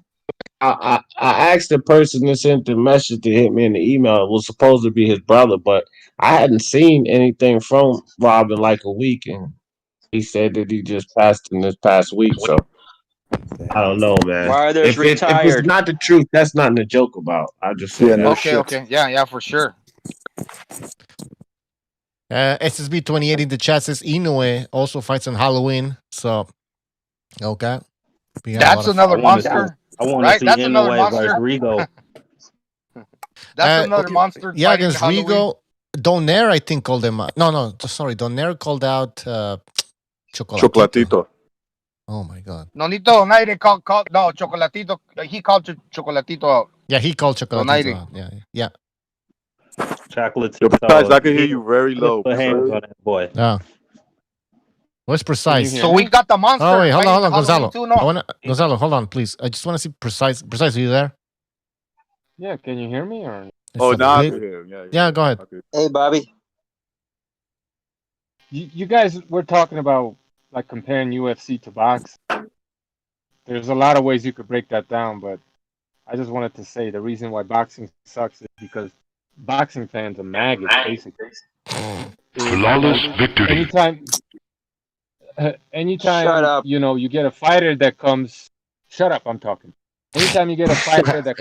I asked the person that sent the message to hit me in the email. It was supposed to be his brother, but I hadn't seen anything from Rob in like a week, and he said that he just passed in this past week. So I don't know, man. Why are those If it's retired? not the truth, that's nothing to joke about. I just say Yeah, that. no Okay, shit. okay. Yeah, for sure. SSB 28 in the chat says Inoue also fights on Halloween. So, okay. We got a That's lot of- another monster. I want to Right? see That's another Inoue versus monster. Rigo. That's another monster. Yeah, fighting against Halloween. Rigo. Donaire, I think, called him out. No, sorry. Donaire called out Chocolatito. Chocolatito. Oh, my God. Nonito Donaire called no Chocolatito. He called Chocolatito out. Yeah, he called Chocolatito Donaire. out. Yeah. Chocolate. Yo, besides, I can hear you very low. Put hands on that boy. Yeah. What's precise? So we got the monster. Oh, wait, hold on, fighting Gonzalo. Halloween too, no? Gonzalo, hold on, please. I just want to see precise. Precise, are you there? Yeah, can you hear me or? It's Oh, a now I bit- can hear him. Yeah, go ahead. Okay. Hey, Bobby. You guys were talking about like comparing UFC to box. There's a lot of ways you could break that down, but I just wanted to say the reason why boxing sucks is because boxing fans are maggots, basically. Flawless victory. Anytime, Shut up. you know, you get a fighter that comes. Shut up! I'm talking. Anytime you get a fighter that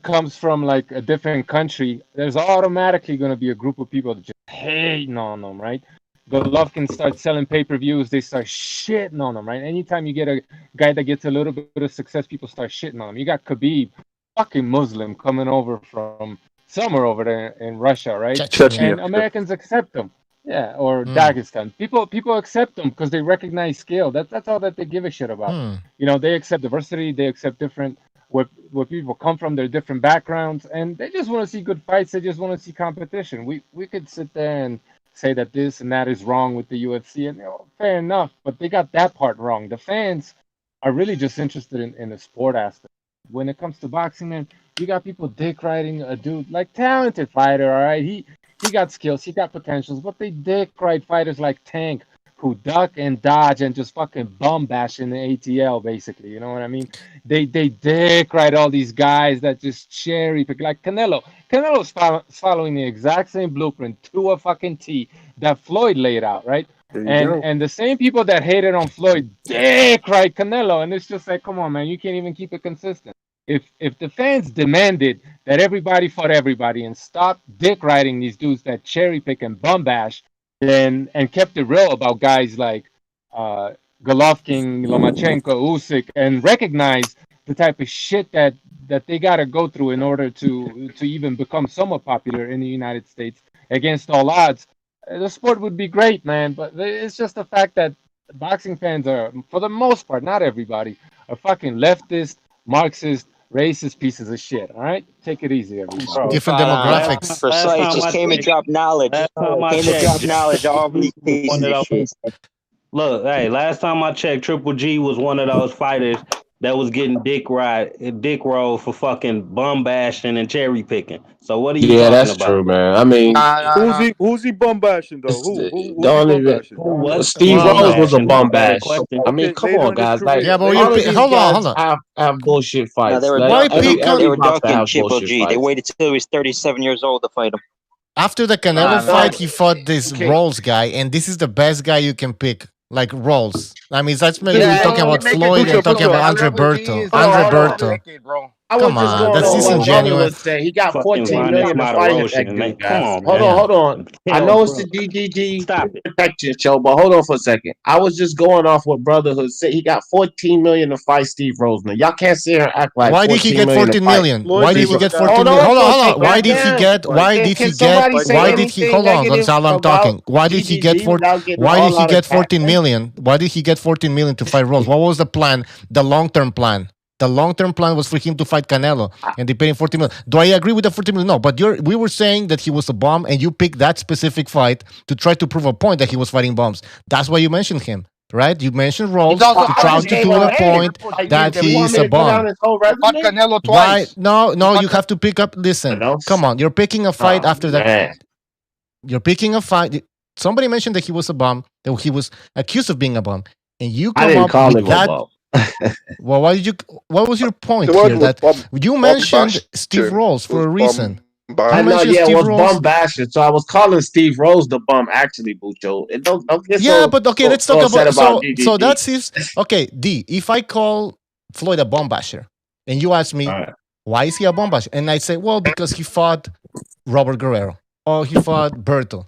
comes from like a different country, there's automatically going to be a group of people that just hating on them, right? Golovkin starts selling pay-per-views, they start shitting on them, right? Anytime you get a guy that gets a little bit of success, people start shitting on him. You got Khabib, fucking Muslim, coming over from somewhere over there in Russia, right? Chechnya. And Americans accept him. Yeah, or Dagestan. People accept them because they recognize scale. That's all that they give a shit about. You know, they accept diversity, they accept different where people come from, their different backgrounds, and they just want to see good fights. They just want to see competition. We could sit there and say that this and that is wrong with the UFC, and you know, fair enough, but they got that part wrong. The fans are really just interested in the sport aspect. When it comes to boxing, man, you got people dick riding a dude like talented fighter, all right. he got skills, he got potentials, but they dick ride fighters like Tank, who duck and dodge and just fucking bum bash in the ATL, basically. You know what I mean? They dick ride all these guys that just cherry pick, like Canelo. Canelo's following the exact same blueprint to a fucking T that Floyd laid out, right? There you go. And the same people that hated on Floyd dick ride Canelo, and it's just like, come on, man, you can't even keep it consistent. If the fans demanded that everybody fought everybody and stopped dick riding these dudes that cherry pick and bum bash, then and kept it real about guys like Golovkin, Lomachenko, Usyk, and recognize the type of shit that they got to go through in order to even become somewhat popular in the United States against all odds, the sport would be great, man. But it's just the fact that boxing fans are, for the most part, not everybody, are fucking leftist, Marxist, racist pieces of shit. All right, take it easy, everybody. Different demographics. Precise. Just came to drop knowledge. Came to drop knowledge. All these pieces of shit. Look, hey, last time I checked, Triple G was one of those fighters that was getting dick rolled for fucking bum bashing and cherry picking. So what are you talking that's about? true, man. I mean, Who's he bum bashing though? Who's he don't bum even. bashing? Steve Rose was a bum bash. I mean, Okay, come later on, in his guys. Like, career. Yeah, but all of these hold guys on. have bullshit No, fights. they were Like, ducking. every They were boxer ducking have Triple bullshit G. They fights. waited till he was 37 years old to fight him. After the Canelo Nah, fight, man. he fought this Okay. Rolls guy, and this is the best guy you can pick. Like Rolls. I mean, that's maybe Yeah, we're talking you about make it Floyd Bucho, and talking Bucho. about Andre Triple G Berto. is Andre the Berto. decade, bro. I was Come just on, going that's on what disingenuous. Brotherhood said. He got Fucking 14 Vanis million to fight at that Martirosyan, man. dude, Come guys. on, Hold man. on, hold on. I Hell, know it's bro. the DDG Stop it. protection show, but hold on for a second. I was just going off what Brotherhood said. He got 14 million to fight Steve Rose. Now, y'all can't sit here and act like Why did he 14 get million to 14 fight. million? Why did he get 14 Hold million? on Hold for on, a hold on. second. Why did he get, Can somebody say anything hold on, negative Gonzalo, I'm about talking. Why did he get DDG without getting why did all he out get of 14 million? Why did he get 14 million to fight Rose? What was the plan? The long-term plan. The long-term plan was for him to fight Canelo, and they paid him 40 million. Do I agree with the 40 million? No, but we were saying that he was a bum, and you picked that specific fight to try to prove a point that he was fighting bums. That's why you mentioned him, right? You mentioned Rolls to try to do the point that he is a bum. Fought Canelo Why? twice. No, you have to pick up. Listen, come on, you're picking a fight after that. You're picking a fight. Somebody mentioned that he was a bum, that he was accused of being a bum, and you I come didn't up call with him a that. bum. Well, why did you? What was your point The word here? was That you mentioned Steve Rolls for a reason. I know, mentioned yeah, it Steve was Rolls. bum bashing. So I was calling Steve Rose the bum, actually, Bucho. And don't get Yeah, so, but okay, so, let's so talk upset about about so DDD. that's if okay, D. If I call Floyd a bomb basher, and you ask me why is he a bomb basher, and I say, well, because he fought Robert Guerrero or he fought Berto.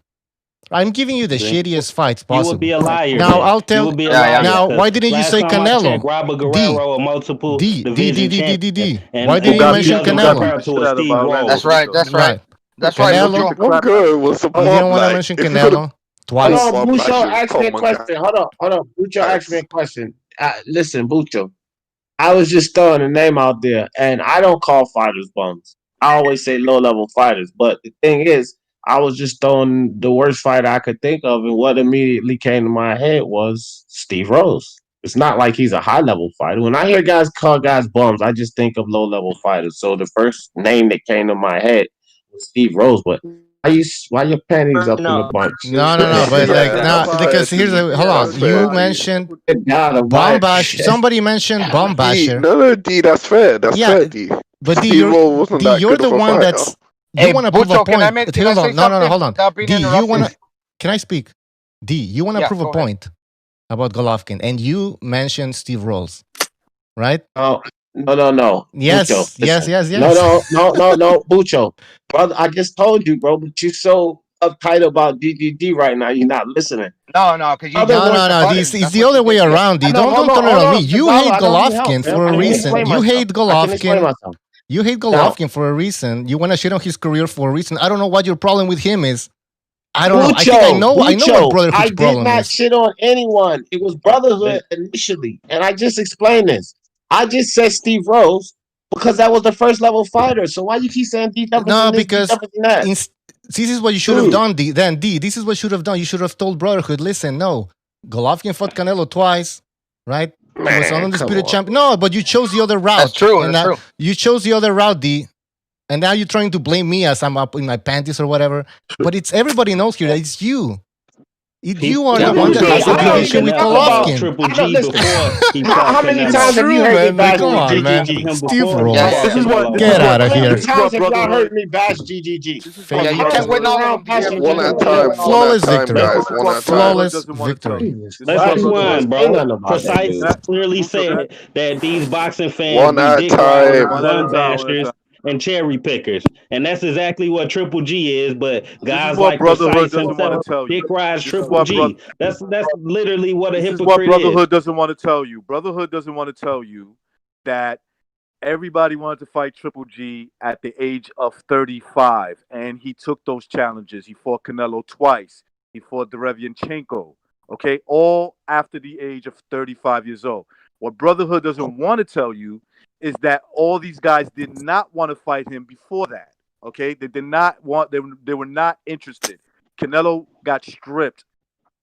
I'm giving you the shittiest fights You possible. would be a liar. Now then. I'll You tell. would be a liar. Now, 'cause why didn't you last say time I Canelo? checked, Robert Guerrero, a multiple division champion, Why didn't you mention doesn't Canelo? compare to a Steve Rolls. That's right. That's right. That's right, Canelo. Bucho. One girl was a You didn't bomb. want to Like, mention if you could Canelo Hold twice. on, bomb Bucho, bashers, ask me a come on, question. Hold on. Bucho, ask me a question. Listen, Bucho, I was just throwing a name out there, and I don't call fighters bums. I always say low-level fighters. But the thing is, I was just throwing the worst fighter I could think of, and what immediately came to my head was Steve Rose. It's not like he's a high-level fighter. When I hear guys call guys bums, I just think of low-level fighters. So the first name that came to my head was Steve Rose. But why your panties up in a bunch? No, but like now because here's a hold on. You mentioned bomb bash. Somebody mentioned bomb D, basher. no, D, that's fair. That's Yeah, fair, D. but D, Steve Rose wasn't that you're good the of a one fighter. that's Hey, you want to prove a Bucho, can I point. say Hold on, no, something hold on. without being D, you interrupted? wanna? Can I speak? D, you want to Yeah, prove a go ahead. point about Golovkin, and you mentioned Steve Rolls, right? Oh, no. Yes, Bucho, yes, listen. yes. No, Bucho. Brother, I just told you, bro, but you're so uptight about DDD right now. You're not listening. No, because you Other just one- pushed the No. button. It's That's the what other you way did. around. D. I know, Don't turn it on me. You Gonzalo, hate I know you help, Golovkin man. for I a can reason. explain You myself. hate I can explain Golovkin. myself. You hate Golovkin for a reason. You want to shit on his career for a reason. I don't know what your problem with him is. I don't know. I think I know what Brotherhood's I did problem not is. shit on anyone. It was Brotherhood initially, and I just explained this. I just said Steve Rose because that was the first level fighter. So why you keep saying D tougher No, than this, D because tougher than that? this is what you should have done, D. Then, D, this is what you should have done. You should have told Brotherhood, listen, no, Golovkin fought Canelo twice, right? He was Man, undisputed come on. champion. No, but you chose the other route. That's true. And That's true. you chose the other route, D. And now you're trying to blame me as I'm up in my panties or whatever. But it's everybody knows here that it's you. You are the one that has a big issue with Golovkin. Triple G before he How many times have you heard me bash Come on, man. GGG? Steve Rose. How Get out of here. many times have y'all heard me bash GGG? Yeah, you can't win all of them. BM. One at a time. Flawless one at a time, victory. guys. One at a time. Flawless victory. Let's rewind, bro. Ain't Precise clearly said that these boxing fans One be at a dick riders, time. bum bashers, and cherry pickers, and that's exactly what Triple G is. But guys what like Brotherhood Precise doesn't want to himself tell you. dick rides This is Triple what G. That's literally what a This is what hypocrite is. Brotherhood doesn't want to tell you. Brotherhood doesn't want to tell you that everybody wanted to fight Triple G at the age of 35, and he took those challenges. He fought Canelo twice. He fought Derevianchenko. Okay, all after the age of 35 years old. What Brotherhood doesn't want to tell you is that all these guys did not want to fight him before that. Okay, they did not want. They were not interested. Canelo got stripped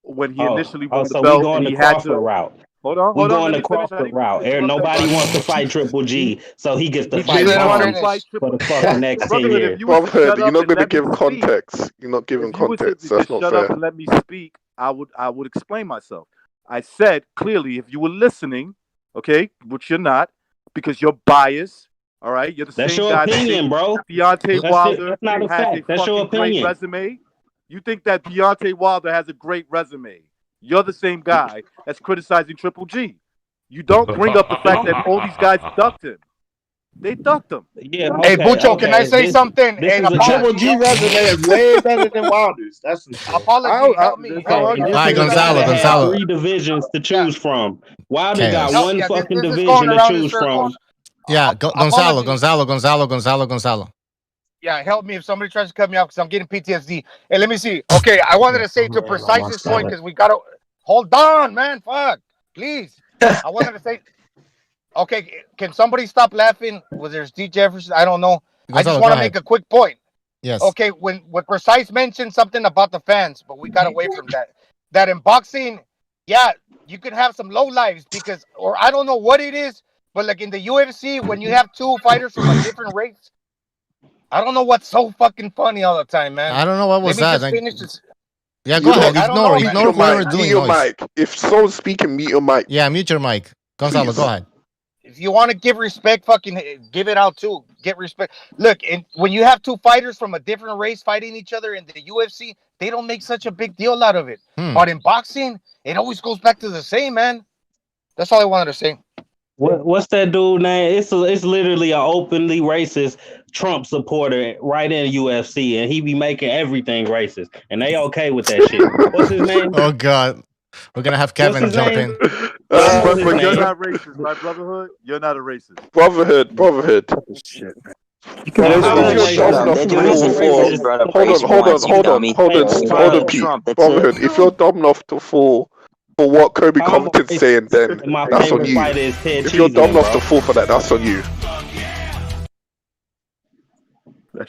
when he initially won the so belt, we going and the he had Crawford to. route. Hold on. We going Let the me finish. Crawford route. Nobody wants to fight Triple G, so he gets to He fight didn't want to Bombs fight for the fucking next 10 Brotherhood, years. if you would Brotherhood, shut you're up not and going to let me give speak, context. You're not giving if you would context. just That's not shut fair. up and let me speak, I would explain myself. I said clearly, if you were listening, okay, which you're not, because you're biased. All right, you're the That's same your guy opinion, bro. Deontay Wilder That's not a has fact. a That's your fucking great opinion. resume. You think that Deontay Wilder has a great resume. You're the same guy that's criticizing Triple G. You don't bring up the fact that all these guys ducked him. They ducked him. Yeah. Hey, Bucho, can I say something? This And is a Triple G resume is way better than Wilder's. That's for sure. apology. Help me. There's Help no me. argument. All right, Gonzalo. had 3 divisions to choose from. Wilder got Chaos. one Yeah, fucking this is division going to around in choose from. circles. Yeah, Gonzalo. Apologies. Yeah, help me if somebody tries to cut me off because I'm getting PTSD. Hey, let me see. Okay, I wanted to say to Precise's point because we gotta hold on, man. Fuck, please. I wanted to say. Okay, can somebody stop laughing? Was there Steve Jefferson? I don't know. I just want to make a quick point. Yes. Okay, when Precise mentioned something about the fans, but we got away from that. That in boxing, yeah, you can have some low lives because, or I don't know what it is, but like in the UFC, when you have 2 fighters from a different race, I don't know what's so fucking funny all the time, man. I don't know what was that. Let me just finish this. Yeah, go ahead. I don't know, man. Ignore whoever doing Mute your noise. mic. If someone's speaking, mute your mic. Yeah, mute your mic. Gonzalo, Please. go ahead. If you want to give respect, fucking give it out too. Get respect. Look, and when you have 2 fighters from a different race fighting each other in the UFC, they don't make such a big deal out of it. But in boxing, it always goes back to the same, man. That's all I wanted to say. What's that dude name? It's literally an openly racist Trump supporter right in UFC, and he be making everything racist, and they okay with that shit. What's his name? Oh God, we're gonna have Kevin jump in. But you're not racist, right, Brotherhood? You're not a racist. Brotherhood. Shit. If you're dumb enough to hold on, Pete. Brotherhood, if you're dumb enough to fall for what Kobe Covington's saying, then that's on you. If you're dumb enough to fall for that, that's on you.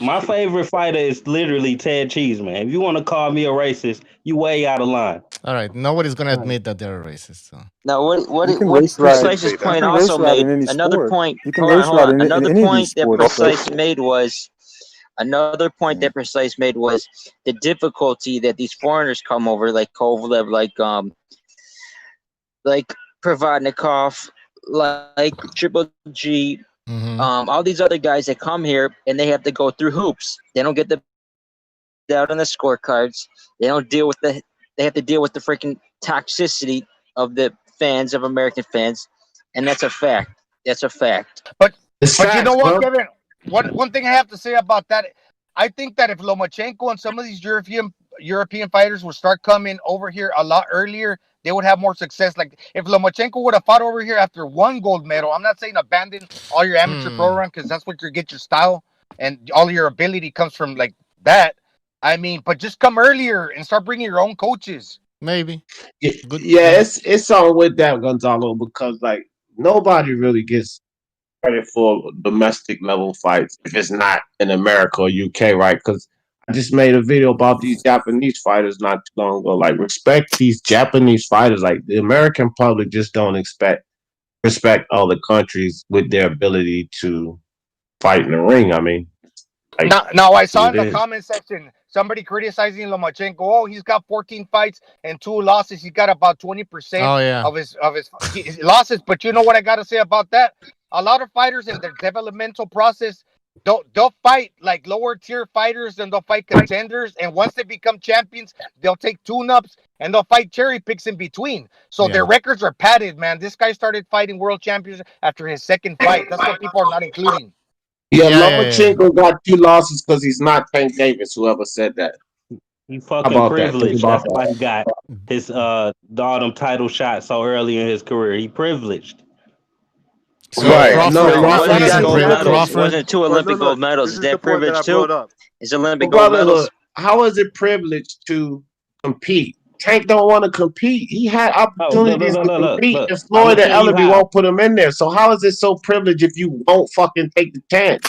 My favorite fighter is literally Ted Cheeseman. If you want to call me a racist, you way out of line. All right, nobody's gonna admit that they're racist. So. Now, what Precise's point also made, another point. Hold on. Another point that Precise made was the difficulty that these foreigners come over, like Kovalev, like Provodnikov, like Triple G. All these other guys that come here and they have to go through hoops. They don't get out on the scorecards. They don't deal with they have to deal with the freaking toxicity of the fans, of American fans, and that's a fact. But you know what, Kevin? One thing I have to say about that, I think that if Lomachenko and some of these European fighters would start coming over here a lot earlier, they would have more success. Like if Lomachenko would have fought over here after 1 gold medal, I'm not saying abandon all your amateur program because that's what you get your style and all your ability comes from like that. I mean, but just come earlier and start bringing your own coaches. Maybe. Yeah, it's all with that, Gonzalo, because like nobody really gets credit for domestic level fights if it's not in America or UK, right? Because I just made a video about these Japanese fighters not too long ago. Like, respect these Japanese fighters. Like, the American public just don't respect other countries with their ability to fight in the ring. I mean, Now I saw in the comment section somebody criticizing Lomachenko. Oh, he's got 14 fights and 2 losses. He got about 20% of his losses. But you know what I got to say about that? A lot of fighters in their developmental process, they'll fight like lower tier fighters and they'll fight contenders. And once they become champions, they'll take tune-ups and they'll fight cherry picks in between. So their records are padded, man. This guy started fighting world champions after his second fight. That's what people are not including. Yeah, Lomachenko got 2 losses because he's not Tank Davis. Whoever said that. He fucking privileged. That's why he got his all them title shots so early in his career. He privileged. So wasn't 2 Olympic gold medals. Is that privilege too? Is Olympic gold medals? How is it privileged to compete? Tank don't want to compete. He had opportunities to compete, and Floyd and Ellaby won't put him in there. So how is it so privileged if you won't fucking take the chance?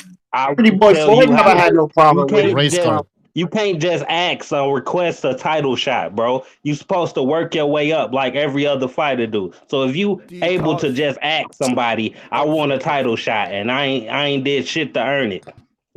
Pretty boy Floyd never had no problem with it. You can't just ask or request a title shot, bro. You supposed to work your way up like every other fighter do. So if you able to just ask somebody, I want a title shot, and I ain't did shit to earn it,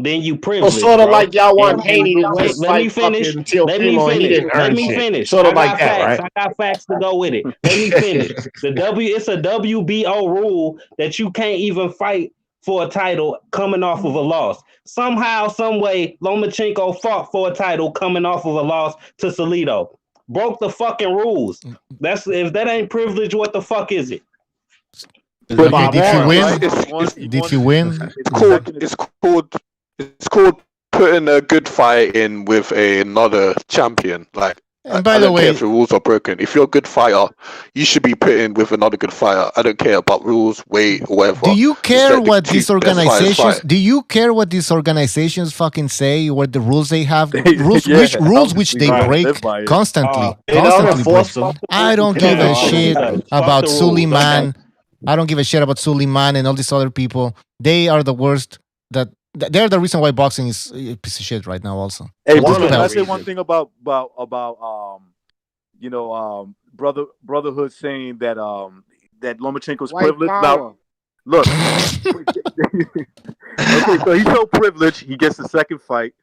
then you privileged. So sort of like y'all want Haney to just let me finish. Let me finish. Sort of like that, right? I got facts to go with it. Let me finish. It's a WBO rule that you can't even fight for a title coming off of a loss. Somehow, some way, Lomachenko fought for a title coming off of a loss to Salido. Broke the fucking rules. If that ain't privilege, what the fuck is it? Okay, did you win? Did you win? It's called putting a good fight in with another champion. Like, and by I the don't way, care if the rules are broken. If you're a good fighter, you should be put in with another good fighter. I don't care about rules, weight, or whatever. Do you care what these organizations? Do you care what these organizations fucking say? What the rules they have? Rules which they break constantly. I don't give a shit about Suleiman. I don't give a shit about Suleiman and all these other people. They are the worst. They're the reason why boxing is a piece of shit right now. Also, hey, can I say one thing about Brotherhood saying that that Lomachenko's privileged? Now, look, okay, so he's so privileged. He gets the second fight,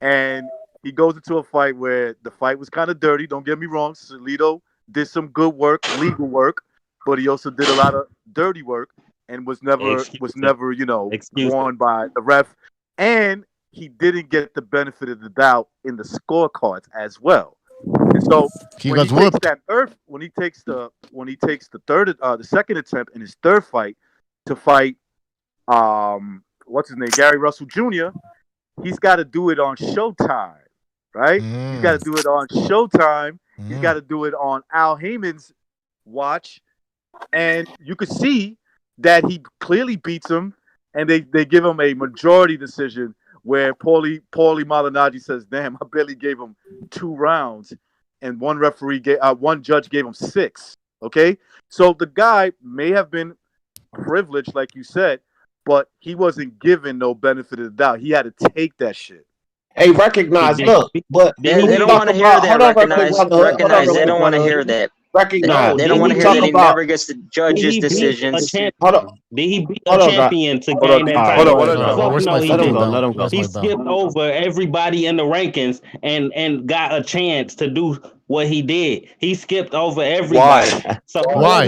and he goes into a fight where the fight was kind of dirty. Don't get me wrong. Salido did some good work, legal work, but he also did a lot of dirty work. And was never warned by the ref, and he didn't get the benefit of the doubt in the scorecards as well. And so when he takes the second attempt in his third fight to fight what's his name, Gary Russell Jr., he's got to do it on Showtime, right? He's got to do it on Showtime. He's got to do it on Al Heyman's watch, and you could see that he clearly beats him, and they give him a majority decision where Paulie Malignaggi says, "Damn, I barely gave him 2 rounds," and one judge gave him 6. Okay, so the guy may have been privileged, like you said, but he wasn't given no benefit of the doubt. He had to take that shit. Hey, recognize. Look, but they don't want to hear that. Recognize. They don't want to hear that. Recognize. They don't want to hear that he never gets to judge his decisions. Did he beat a champion to gain that title? Let him go. He skipped over everybody in the rankings and got a chance to do what he did. He skipped over everybody. Why? So Why?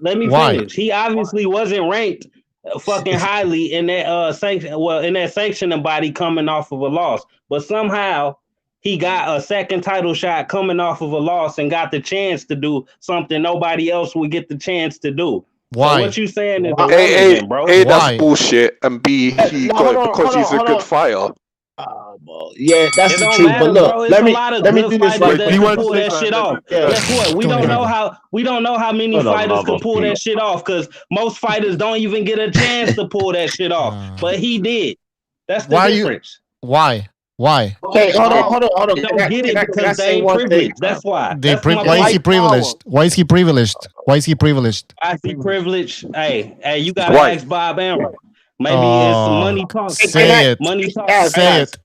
Let me finish. He obviously wasn't ranked fucking highly in that sanctioning body coming off of a loss, but somehow he got a second title shot coming off of a loss and got the chance to do something nobody else would get the chance to do. Why? So what you saying is bro? A, that's bullshit, and B, he got it because he's a good fighter. Well, yeah, that's the truth. But look, let me do this right. He wants to pull that shit off. Guess what? We don't know how many fighters could pull that shit off, because most fighters don't even get a chance to pull that shit off. But he did. That's the difference. Why? Okay, hold on. They don't get it because they ain't privileged. That's why. Why is he privileged? Why is he privileged? I see privilege. Hey, you gotta ask Bob Amber. Maybe it's money talks. Say it. Money talks. Say it.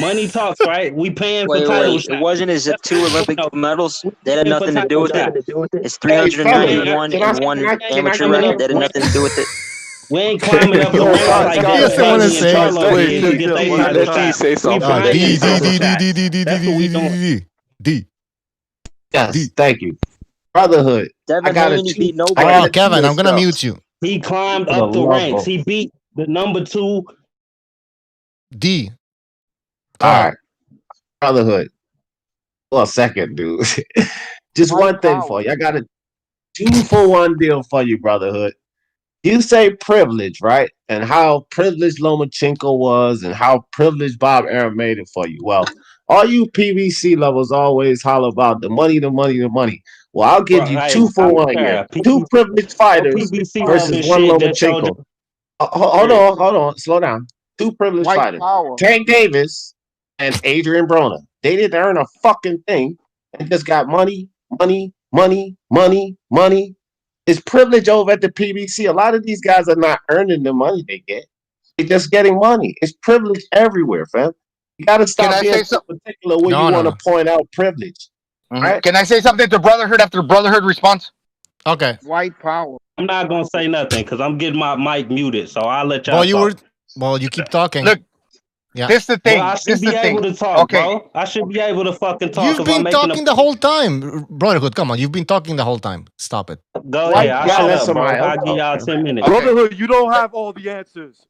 Money talks, right? We paying for titles. It wasn't his 2 Olympic medals. That had nothing to do with it. It's 391 and 1 amateur record. That had nothing to do with it. We ain't climbing up the ranks like Guys, Devin wanna Haney and say- Charlo Wait, did to get their let title D shot. say We something. buying D these title shots. D That's what we doing. D. Yes, thank you. Brotherhood. Devin I got a Haney two. beat I nobody. got Oh, a Kevin, I'm gonna stuff. mute you. He climbed For the up the love ranks. of- He beat the number 2. D. All right, Brotherhood. For a second, dude. Just White one thing power. for you. I got a 2-for-1 deal for you, Brotherhood. You say privilege, right? And how privileged Lomachenko was and how privileged Bob Arum made it for you. Well, all you PVC lovers always holler about the money, the money, the money. Well, I'll give Bro, you hey, 2-for-1 here. 2 privileged fighters PBC versus loving 1 shit. Just showed Lomachenko. Hold on. Slow down. 2 privileged White fighters. power. Tank Davis and Adrian Broner. They didn't earn a fucking thing and just got money. It's privilege over at the PBC. A lot of these guys are not earning the money they get. They're just getting money. It's privilege everywhere, fam. You got to stop I being say so particular when No, you no, want to no. point out privilege. Right? Can I say something to Brotherhood after Brotherhood response? Okay. White power. I'm not gonna say nothing because I'm getting my mic muted, so I'll let y'all Well, talk. you keep talking. Look, Yeah. this the thing. Well, I should be able to talk, Okay. bro. I should be able to fucking talk. You've if been I'm making talking the whole time, Brotherhood. Come on, you've been talking the whole time. Stop it. Go White ahead. I'll power. shut let up, bro. somebody else I'll give y'all talk, 10 minutes. Okay. Brotherhood, you don't have all the answers.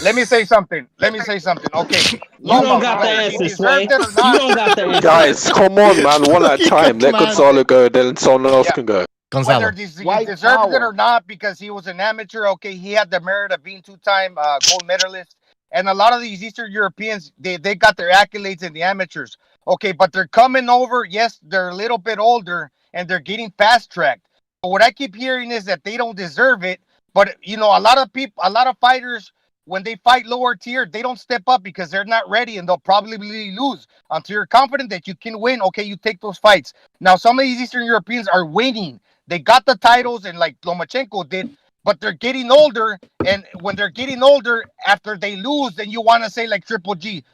Let me say something. Okay. You don't Loma, got the whether he answer, Sway. deserved it or You not. don't got the answer. Guys, come on, man. One at a time. Let Gonzalo go, then someone else Yeah. can go. Gonzalo. Whether he White deserved it power. or not, because he was an amateur, okay, he had the merit of being 2-time gold medalist. And a lot of these Eastern Europeans, they got their accolades in the amateurs. Okay, but they're coming over. Yes, they're a little bit older and they're getting fast tracked. But what I keep hearing is that they don't deserve it. But a lot of fighters, when they fight lower tier, they don't step up because they're not ready and they'll probably lose. Until you're confident that you can win, okay, you take those fights. Now, some of these Eastern Europeans are winning. They got the titles, and like Lomachenko did, but they're getting older. And when they're getting older, after they lose, then you want to say like Triple G,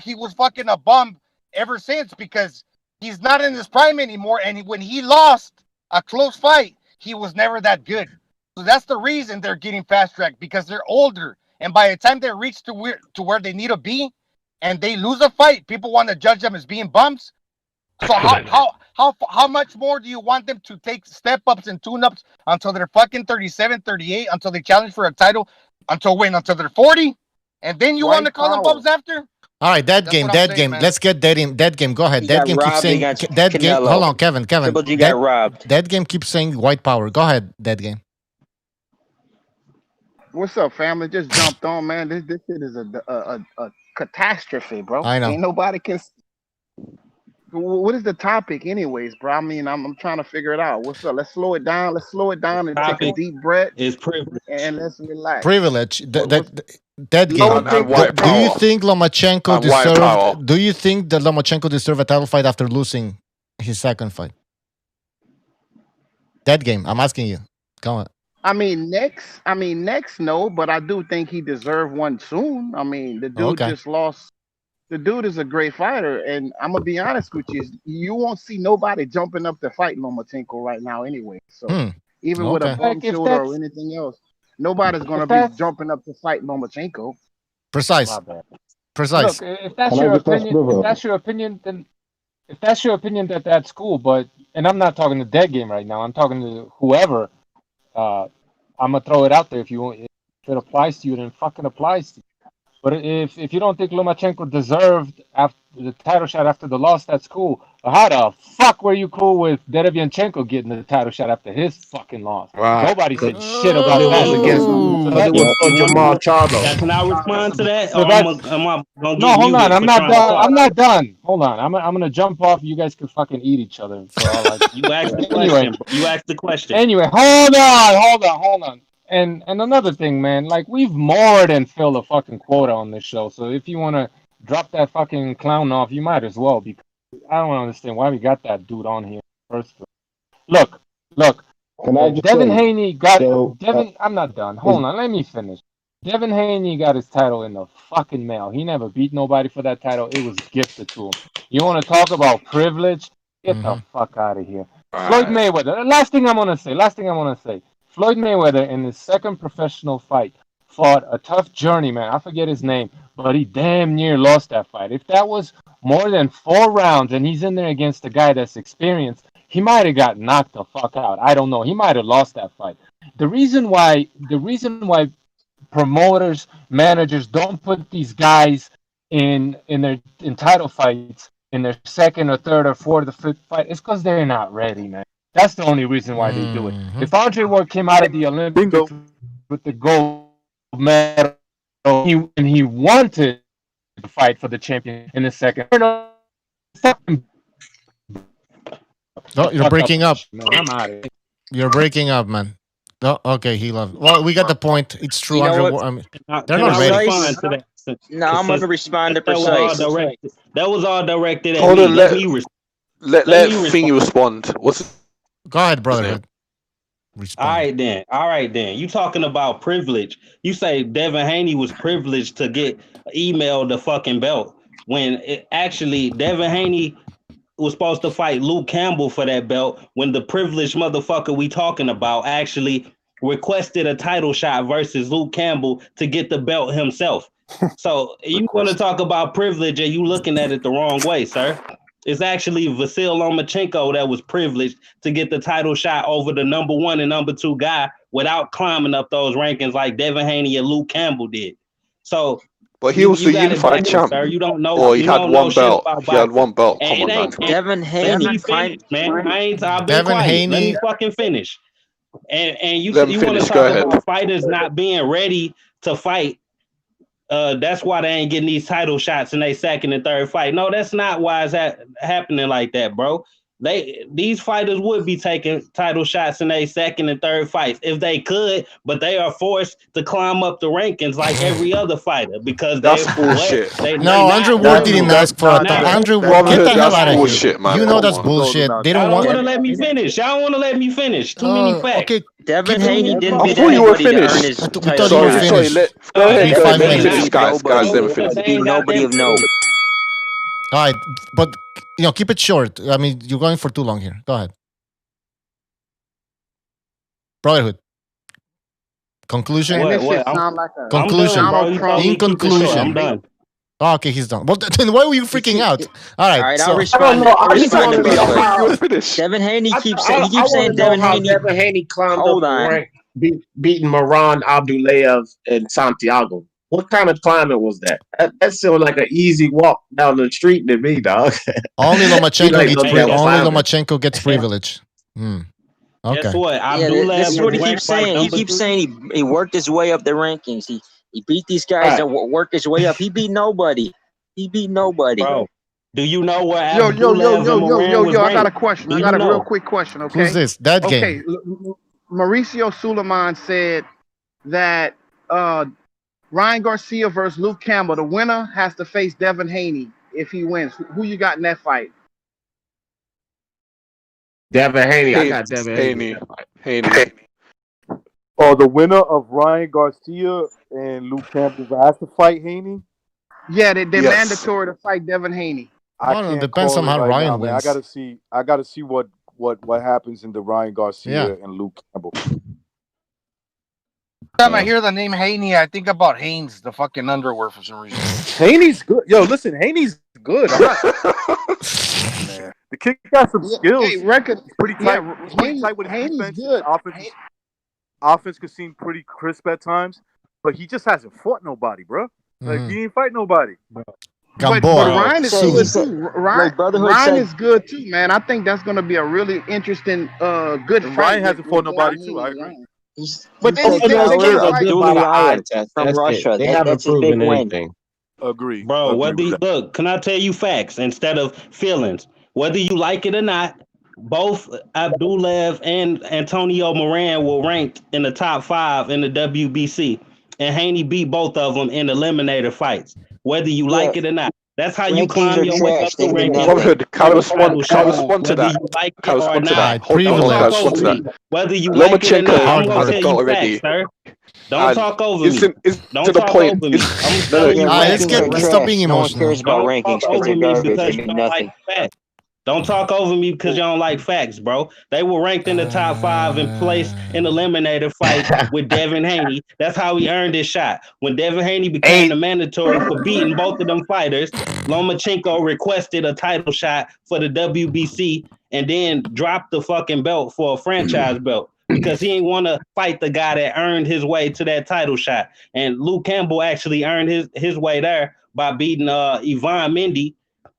he was fucking a bum ever since because he's not in his prime anymore. And when he lost a close fight, he was never that good. So that's the reason they're getting fast tracked because they're older. And by the time they reach to where they need to be, and they lose a fight, people want to judge them as being bums. So how much more do you want them to take step ups and tune ups until they're fucking 37, 38, until they challenge for a title, until they're 40, and then you want to call them bums after? All right, dead That's game. what I'm saying, man. Let's get dead game. Go ahead. He Dead got game keeps robbed saying against dead game. Canelo. Hold on, Kevin. Triple G got robbed. Dead game keeps saying white power. Go ahead, dead game. What's up, family? Just jumped on, man. This shit is a catastrophe, bro. I know. Ain't nobody can. What is the topic, anyways, bro? I mean, I'm trying to figure it out. What's up? Let's slow it down. Let's slow it down and take a Topic deep breath is privilege. and let's relax. Privilege. Dead game. And white Do you power. think Lomachenko And white power. deserved? Do you think that Lomachenko deserved a title fight after losing his second fight? Dead game. I'm asking you. Come on. I mean, next, no, but I do think he deserved one soon. I mean, the dude just lost. The dude is a great fighter, and I'm gonna be honest with you. You won't see nobody jumping up to fight Lomachenko right now, anyway. So even with a bum shoulder or anything else, nobody's gonna be jumping up to fight Lomachenko. Precise. Look, if that's your opinion, then if that's your opinion, that's cool. But and I'm not talking to dead game right now. I'm talking to whoever. I'm gonna throw it out there. If it applies to you, then it fucking applies to you. But if you don't think Lomachenko deserved after the title shot after the loss, that's cool. But how the fuck were you cool with Derevianchenko getting the title shot after his fucking loss? Right. Nobody said shit about It was that. against Jamal Charlo. Can I respond to that? So Or am I gonna No, get hold muted on. I'm for not trying to done. talk? I'm not done. Hold on. I'm gonna jump off. You guys can fucking eat each other for all I. You asked the Anyway. question. Bro. You asked the question. Anyway, hold on. And another thing, man, like we've more than filled a fucking quota on this show. So if you want to drop that fucking clown off, you might as well, because I don't understand why we got that dude on here first. Look. Can I just Devin say, Haney got so, I'm not done. Hold on, let me finish. Devin Haney got his title in the fucking mail. He never beat nobody for that title. It was gifted to him. You want to talk about privilege? Get the fuck out of here. Floyd Mayweather. Last thing I'm gonna say. Floyd Mayweather in his second professional fight fought a tough journeyman. I forget his name, but he damn near lost that fight. If that was more than 4 rounds and he's in there against a guy that's experienced, he might have got knocked the fuck out. I don't know. He might have lost that fight. The reason why promoters, managers don't put these guys in title fights in their second or third or fourth or fifth fight is because they're not ready, man. That's the only reason why they do it. If Andre Ward came out of the Olympics with the gold medal and he wanted to fight for the champion in the second, Oh, you're breaking up. Man, I'm out of here. You're breaking up, man. Oh, okay, he left. Well, we got the point. It's true. You know Andre, what? I mean, they're not ready. No, I'm going to respond to That was precise. all directed at Hold me. on, let Thingy respond. Go ahead, brother. All right then. You talking about privilege? You say Devin Haney was privileged to get emailed the fucking belt when actually Devin Haney was supposed to fight Luke Campbell for that belt when the privileged motherfucker we talking about actually requested a title shot versus Luke Campbell to get the belt himself. So you want to talk about privilege and you looking at it the wrong way, sir. It's actually Vasil Lomachenko that was privileged to get the title shot over the number 1 and number 2 guy without climbing up those rankings like Devin Haney and Luke Campbell did. So, but he was the unified champ. Sir. You don't know. Or he had one belt. He had one belt. Come on, man. Devin Haney. I'll be quiet. Let me fucking finish. And you want to talk about fighters not being ready to fight. That's why they ain't getting these title shots in their second and third fight. No, that's not why it's happening like that, bro. These fighters would be taking title shots in their second and third fights if they could, but they are forced to climb up the rankings like every other fighter because that's bullshit. Andrew Ward didn't ask for it. Andrew Ward, get the hell out of here. Man. You know that's bullshit. They don't want to let me finish. Y'all want to let me finish. Too many facts. Okay. Devin Haney didn't I beat thought you were anybody to earn finished. his We title thought you were shot. finished. Go ahead. Let me finish, guys. Nobody. Let me finish. Beat nobody of note. All right, but keep it short. I mean, you're going for too long here. Go ahead. Brotherhood. Conclusion. Conclusion. In conclusion. I'm done. Oh, okay, he's done. Well, then why were you freaking out? All right, I'll respond. Devin Haney keeps saying Devin Haney climbed up the rank, beating Moran Abdulayev in Santiago. What kind of climate was that? That sounded like an easy walk down the street to me, dog. Only Lomachenko gets privilege. Okay. Guess what? This is what he keeps saying. He keeps saying he worked his way up the rankings. He beat these guys that worked his way up. He beat nobody. Bro, do you know where Yo, I got a question. I got a real quick question, okay? Who's this? That game. Okay, Mauricio Suleiman said that Ryan Garcia versus Luke Campbell, the winner has to face Devin Haney if he wins. Who you got in that fight? Devin Haney. I got Devin Haney. Oh, the winner of Ryan Garcia and Luke Campbell has to fight Haney? Yeah, they're mandatory to fight Devin Haney. It depends on how Ryan wins. I gotta see what happens in the Ryan Garcia and Luke Campbell. Every time I hear the name Haney, I think about Hanes, the fucking underwear, for some reason. Haney's good. Yo, listen, Haney's good. Man. The kid got some skills. Hey, record. He's pretty tight. He's pretty tight with his defense. Good. Offense could seem pretty crisp at times, but he just hasn't fought nobody, bro. Like he ain't fight nobody. But Ryan is good too. Ryan is good too, man. I think that's going to be a really interesting, good fight. Ryan hasn't fought nobody too. I agree. But then he from Russia. They haven't proven anything. Agree. Bro, look, can I tell you facts instead of feelings? Whether you like it or not, both Abdulayev and Antonio Moran were ranked in the top 5 in the WBC. And Haney beat both of them in eliminator fights, whether you like it or not. That's how you climb your way up the rankings. Can I respond to that? Can I respond to that? Hold on, whether you like it or not, I'm going to tell you already. facts, sir. Don't talk over me. Don't talk over me. Let's stop being emotional. No one cares about rankings because they mean nothing. Don't talk over me because you don't like facts, bro. They were ranked in the top 5 and placed in eliminator fight with Devin Haney. That's how he earned his shot. When Devin Haney became the mandatory for beating both of them fighters, Lomachenko requested a title shot for the WBC and then dropped the fucking belt for a franchise belt because he didn't want to fight the guy that earned his way to that title shot. And Luke Campbell actually earned his way there by beating Ivan Mendy.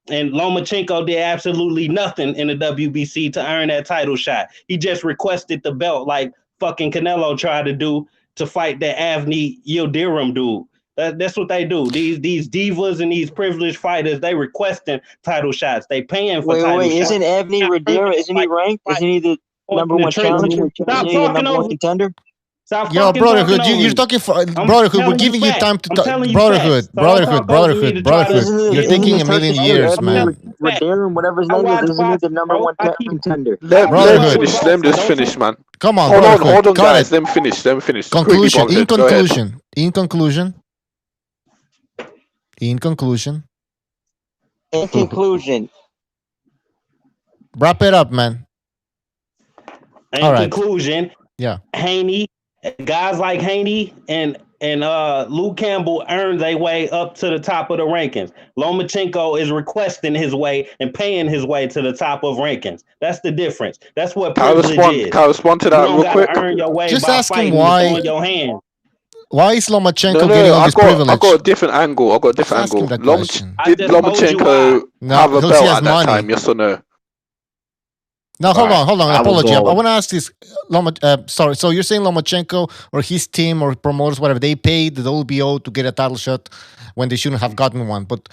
And Lomachenko did absolutely nothing in the WBC to earn that title shot. He just requested the belt like fucking Canelo tried to do to fight that Avni Yildirim dude. That's what they do. These divas and these privileged fighters, they requesting title shots. They paying for title shots. Isn't Avni Yildirim, isn't he ranked? Isn't he the number one challenger? Isn't he the number one contender? Yo, Brotherhood, you're talking for Brotherhood. We're giving you time to talk. Brotherhood. You're taking a million years, man. Whatever his name is, isn't he the number one contender? Let them just finish, man. Come on, hold on, guys. Let them finish. Conclusion. In conclusion. Wrap it up, man. In conclusion, yeah. Haney, guys like Haney and Luke Campbell earned their way up to the top of the rankings. Lomachenko is requesting his way and paying his way to the top of rankings. That's the difference. That's what privilege is. Can I respond to that real quick? Earn your way Just by ask him why. Your hand. Why is Lomachenko getting all this privilege? I got a different angle. Did Lomachenko have a belt at that time? Yes or no? No, hold on. Apology. I want to ask this. Sorry. So you're saying Lomachenko or his team or promoters, whatever, they paid the WBO to get a title shot when they shouldn't have gotten one. But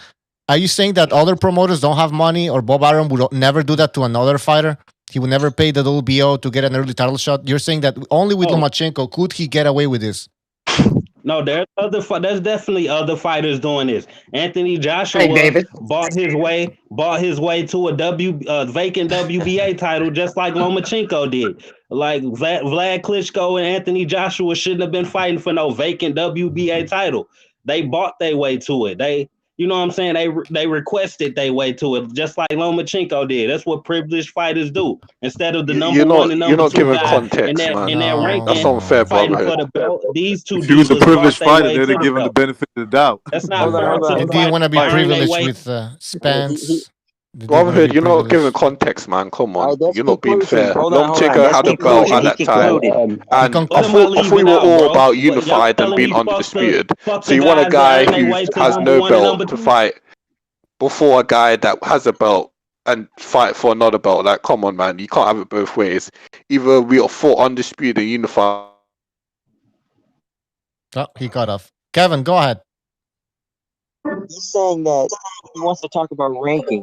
are you saying that other promoters don't have money, or Bob Arum would never do that to another fighter? He would never pay the WBO to get an early title shot? You're saying that only with Lomachenko could he get away with this? No, there's definitely other fighters doing this. Anthony Joshua bought his way to a vacant WBA title, just like Lomachenko did. Like Vlad Klitschko and Anthony Joshua shouldn't have been fighting for no vacant WBA title. They bought their way to it. You know what I'm saying? They requested their way to it, just like Lomachenko did. That's what privileged fighters do. Instead of the number one and number two giving guy context, in that ranking, that's unfair, brotherhood. These two. If he was a privileged fighter, they'd have given the benefit of the doubt. That's not fair. And do you want to be privileged with Spence? Brotherhood, you're not giving context, man. Come on, you're not being fair. Lomachenko had a belt at that time, and I thought we were all about unified and being undisputed. So you want a guy who has no belt to fight before a guy that has a belt and fight for another belt. Like, come on, man, you can't have it both ways. Either we are for undisputed and unified. Oh, he got off. Kevin, go ahead. He's saying that he wants to talk about rankings.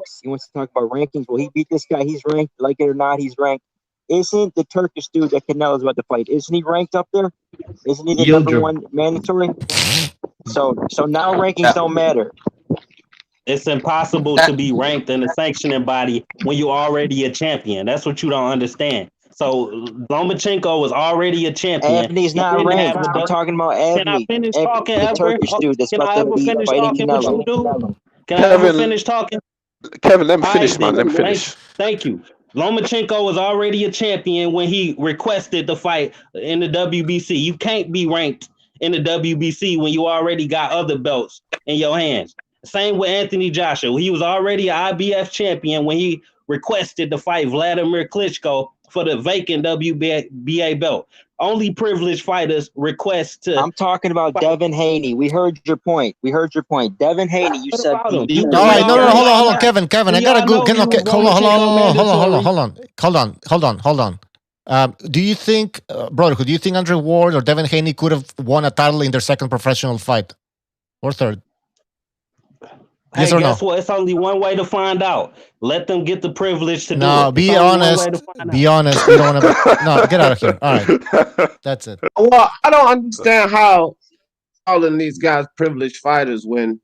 Well, he beat this guy. He's ranked. Like it or not, he's ranked. Isn't the Turkish dude that Canelo's about to fight? Isn't he ranked up there? Isn't he the number one mandatory? So now rankings don't matter. It's impossible to be ranked in the sanctioning body when you're already a champion. That's what you don't understand. So Lomachenko was already a champion. Avni's not ranked. I'm talking about Avni. Can I finish talking? The Turkish dude that's about to be fighting Canelo. Can I ever finish talking? Kevin, let me finish, man. Let me finish. Thank you. Lomachenko was already a champion when he requested the fight in the WBC. You can't be ranked in the WBC when you already got other belts in your hands. Same with Anthony Joshua. He was already an IBF champion when he requested to fight Vladimir Klitschko for the vacant WBA belt. Only privileged fighters request to. I'm talking about Devin Haney. We heard your point. Devin Haney, you said. All right, no, hold on, Kevin. I gotta go. Hold on. Do you think, Brotherhood, do you think Andre Ward or Devin Haney could have won a title in their second professional fight or third? Yes or guess what? It's only one way to find out. Let them get the privilege to do it. No, be honest. Be honest. You don't want to. No, get out of here. All right, that's it. Well, I don't understand how calling these guys privileged fighters when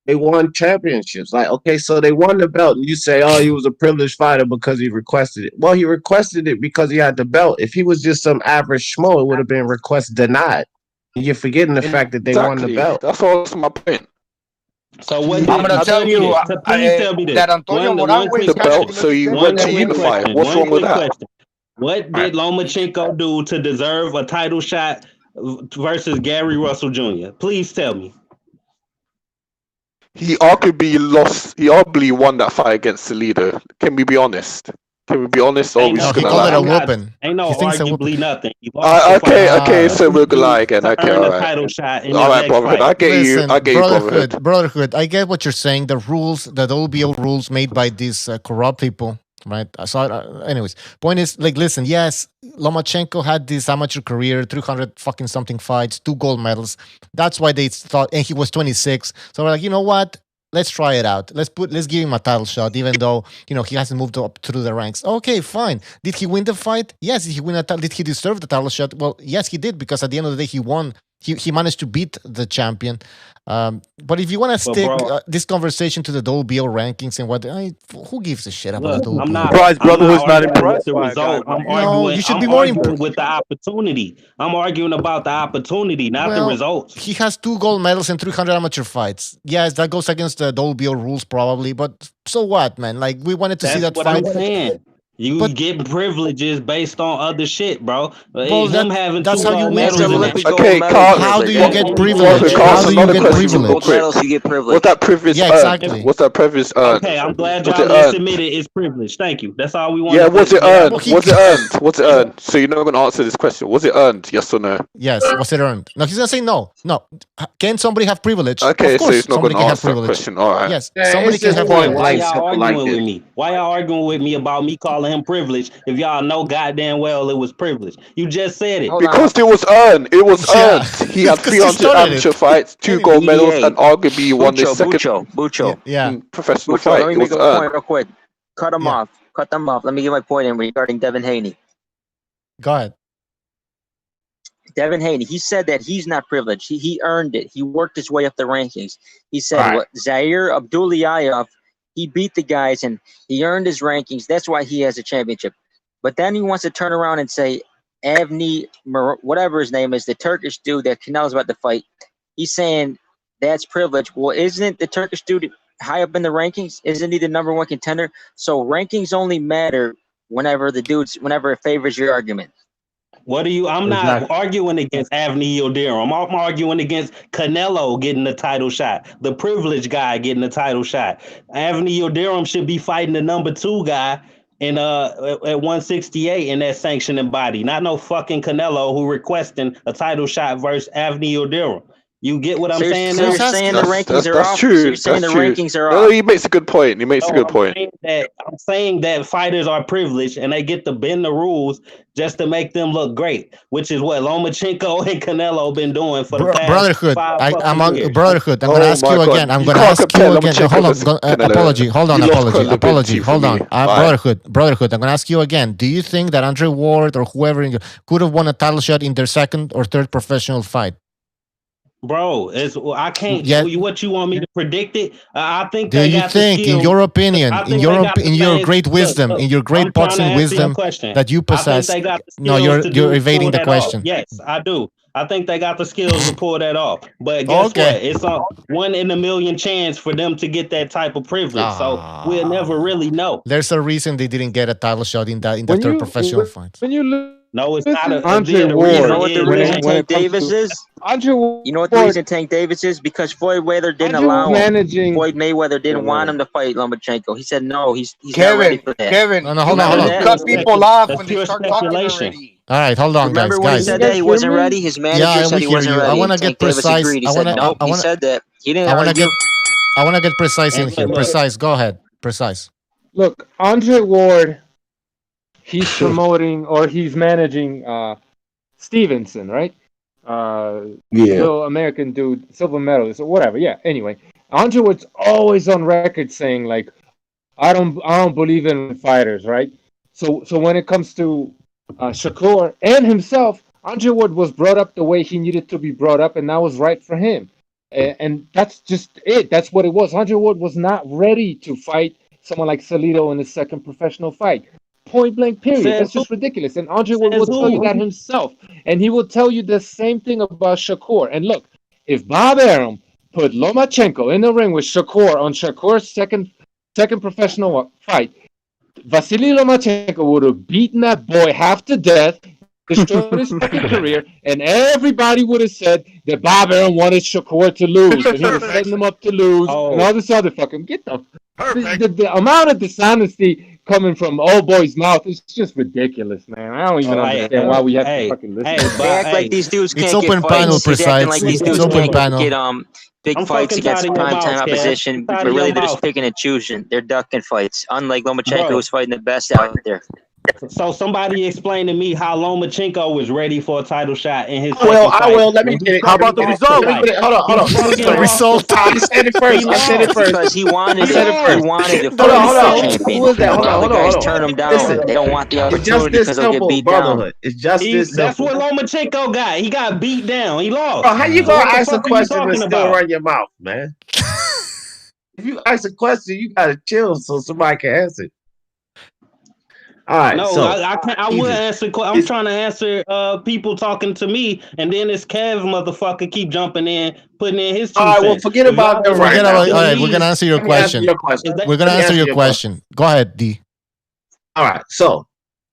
they won championships. Like, okay, so they won the belt, and you say, "Oh, he was a privileged fighter because he requested it." Well, he requested it because he had the belt. If he was just some average schmo, it would have been request denied. You're forgetting the fact that they won the belt. That's also my point. So what I'm did gonna tell you please tell me this. that Antonio One Moran quick weighs kind of belt, so close to you him. went to quick unify. question. What's wrong with that? Question. What did Lomachenko do to deserve a title shot versus Gary Russell Jr.? Please tell me. He arguably won that fight against Salido. Can we be honest? Or are we just he gonna called it lie? a whooping. Ain't no He thinks a whooping. arguably nothing. You lost the Okay, fight. so we're gonna lie again. To Okay, earn all a right. title shot in All his right, next brotherhood. fight. I get you, brotherhood. Brotherhood. I get what you're saying. The rules, the OBO rules made by these corrupt people, right? So, anyways, point is, like, listen, yes, Lomachenko had this amateur career, 300 fucking something fights, 2 gold medals. That's why they thought, and he was 26. So we're like, you know what? Let's try it out. Let's give him a title shot, even though he hasn't moved up through the ranks. Okay, fine. Did he win the fight? Yes. Did he win Did he deserve the title shot? Well, yes, he did, because at the end of the day, he won. He managed to beat the champion. But if you want to stick this conversation to the WBO rankings and who gives a shit about the WBO? I'm not arguing with the result. You should be more arguing with the opportunity. I'm arguing about the opportunity, not the results. He has 2 gold medals and 300 amateur fights. Yes, that goes against the WBO rules probably, but so what, man? Like, we wanted to see that what fight. I'm saying. You get privileges based on other shit, bro. Well, that's how you win privilege. Okay, Carl. How do you get privilege? Carl, How do you get privilege? You get privilege. What's that privilege Yeah, earned? exactly. What's that privilege earned? Okay, I'm glad Was y'all it just earned? admitted it's privilege. Thank you. That's all we want. Yeah, was it earned? Was it earned? Was it earned? So you're not going to answer this question. Was it earned? Yes or no? Yes. Was it earned? No, he's gonna say no. No. Can somebody have privilege? Okay, of so course, he's not somebody going can to have answer that privilege. question. All right. Yes, Yeah, somebody it's can just have point privilege. Why blank y'all simple arguing like with this. me? Why y'all arguing with me about me calling him privilege if y'all know goddamn well it was privilege? You just said it. Because it was earned. It was Yeah. earned. He had Because he 300 started amateur it. fights, 2 gold medals, and arguably he won his second Bucho. Yeah. professional Bucho, fight. let me It make was a earned. point real quick. Cut them off. Let me get my point in regarding Devin Haney. Go ahead. Devin Haney, he said that he's not privileged. He earned it. He worked his way up the rankings. He said what Zaire Abdullayev, he beat the guys and he earned his rankings. That's why he has a championship. But then he wants to turn around and say Avni, whatever his name is, the Turkish dude that Canelo's about to fight, he's saying that's privilege. Well, isn't the Turkish dude high up in the rankings? Isn't he the number 1 contender? So rankings only matter whenever it favors your argument. What are you? I'm not arguing against Avni Yildirim. I'm arguing against Canelo getting the title shot, the privileged guy getting the title shot. Avni Yildirim should be fighting the number 2 guy in at 168 in that sanctioning body, not no fucking Canelo who requesting a title shot versus Avni Yildirim. You get what I'm saying? So you're saying the rankings are off. True. So you're saying the rankings are No, off. he makes a good point. He makes a good point. I'm saying that fighters are privileged and they get to bend the rules just to make them look great, which is what Lomachenko and Canelo been doing for the past Brotherhood. 5 I'm on years. Brotherhood. I'm gonna ask you again. I'm gonna ask you again. Hold on. Apology. Hold on. Apology. Hold on. Brotherhood. I'm gonna ask you again. Do you think that Andre Ward or whoever could have won a title shot in their 2nd or 3rd professional fight? Bro, I can't. Yeah. What you want me to predict it? I think. Do you think, in your opinion, in your great wisdom, in your great boxing wisdom that you possess? No, you're evading the question. Yes, I do. I think they got the skills to pull that off. But guess what? It's a 1 in a million chance for them to get that type of privilege. So we'll never really know. There's a reason they didn't get a title shot in the 3rd professional fight. No, it's not Andre Ward. You know what the reason Tank Davis is? You know what the reason Tank Davis is? Because Floyd Mayweather didn't allow him. Floyd Mayweather didn't want him to fight Lomachenko. He said no. He's not ready for that. Kevin, hold on. Cut people off when they start talking already. All right, hold on, Remember when he said that he wasn't ready? His manager said he wasn't ready. I want to get precise. He said no. He said that. He didn't argue. I want to get precise in here. Precise. Go ahead. Precise. Look, Andre Ward, he's promoting or he's managing Stevenson, right? Little American dude, silver medalist or whatever. Yeah. Anyway, Andre Ward's always on record saying like, I don't believe in fighters, right? So when it comes to Shakur and himself, Andre Ward was brought up the way he needed to be brought up, and that was right for him. And that's just it. That's what it was. Andre Ward was not ready to fight someone like Salido in his 2nd professional fight. Point blank, period. That's just ridiculous. And Andre Ward will tell you that himself. And he will tell you the same thing about Shakur. And look, if Bob Arum put Lomachenko in the ring with Shakur on Shakur's second professional fight, Vasily Lomachenko would have beaten that boy half to death, destroyed his fucking career, and everybody would have said that Bob Arum wanted Shakur to lose, and he was setting him up to lose, and all this other fucking the amount of dishonesty coming from old boy's mouth is just ridiculous, man. I don't even understand why we have to fucking listen. They act like these dudes It's can't open get panel, fights. He's acting like these Precise. dudes It's open can't panel. get big I'm fights fucking tired against of your primetime mouth, Kev. opposition, I'm but tired of really your they're just mouth. picking and choosing. They're ducking fights, unlike Lomachenko, Bro. who's fighting the best out there. So somebody explain to me how Lomachenko was ready for a title shot in his I will. second I fight. will. Let me get it. How about the Let me result? get it. Hold on. Hold on. He Listen, fucking Rick. lost the I fight. said it first. He I said it lost. first. Because he wanted I said it. it first. He wanted to Hold fight on. as Hold the on. champion. Who is that? A Hold lot on. of Hold the on. guys Hold on. turn him down. Listen. They don't want the It's just opportunity this because they'll get simple, beat down. brotherhood. It's just this That's simple. what Lomachenko got. He got beat down. He lost. Bro, how you So gonna what the ask a fuck are you question and talking still about? run your mouth, man? If you ask a question, you gotta chill so somebody can answer. All right, No, so I can't. I would answer. I'm trying to answer people talking to me, and then this Kev motherfucker keep jumping in, putting in his 2 all right, well, cents. forget If about y'all them right now. All right, we're gonna answer your Let me answer question. your question. We're gonna Let me answer your question. Go ahead, D. All right, so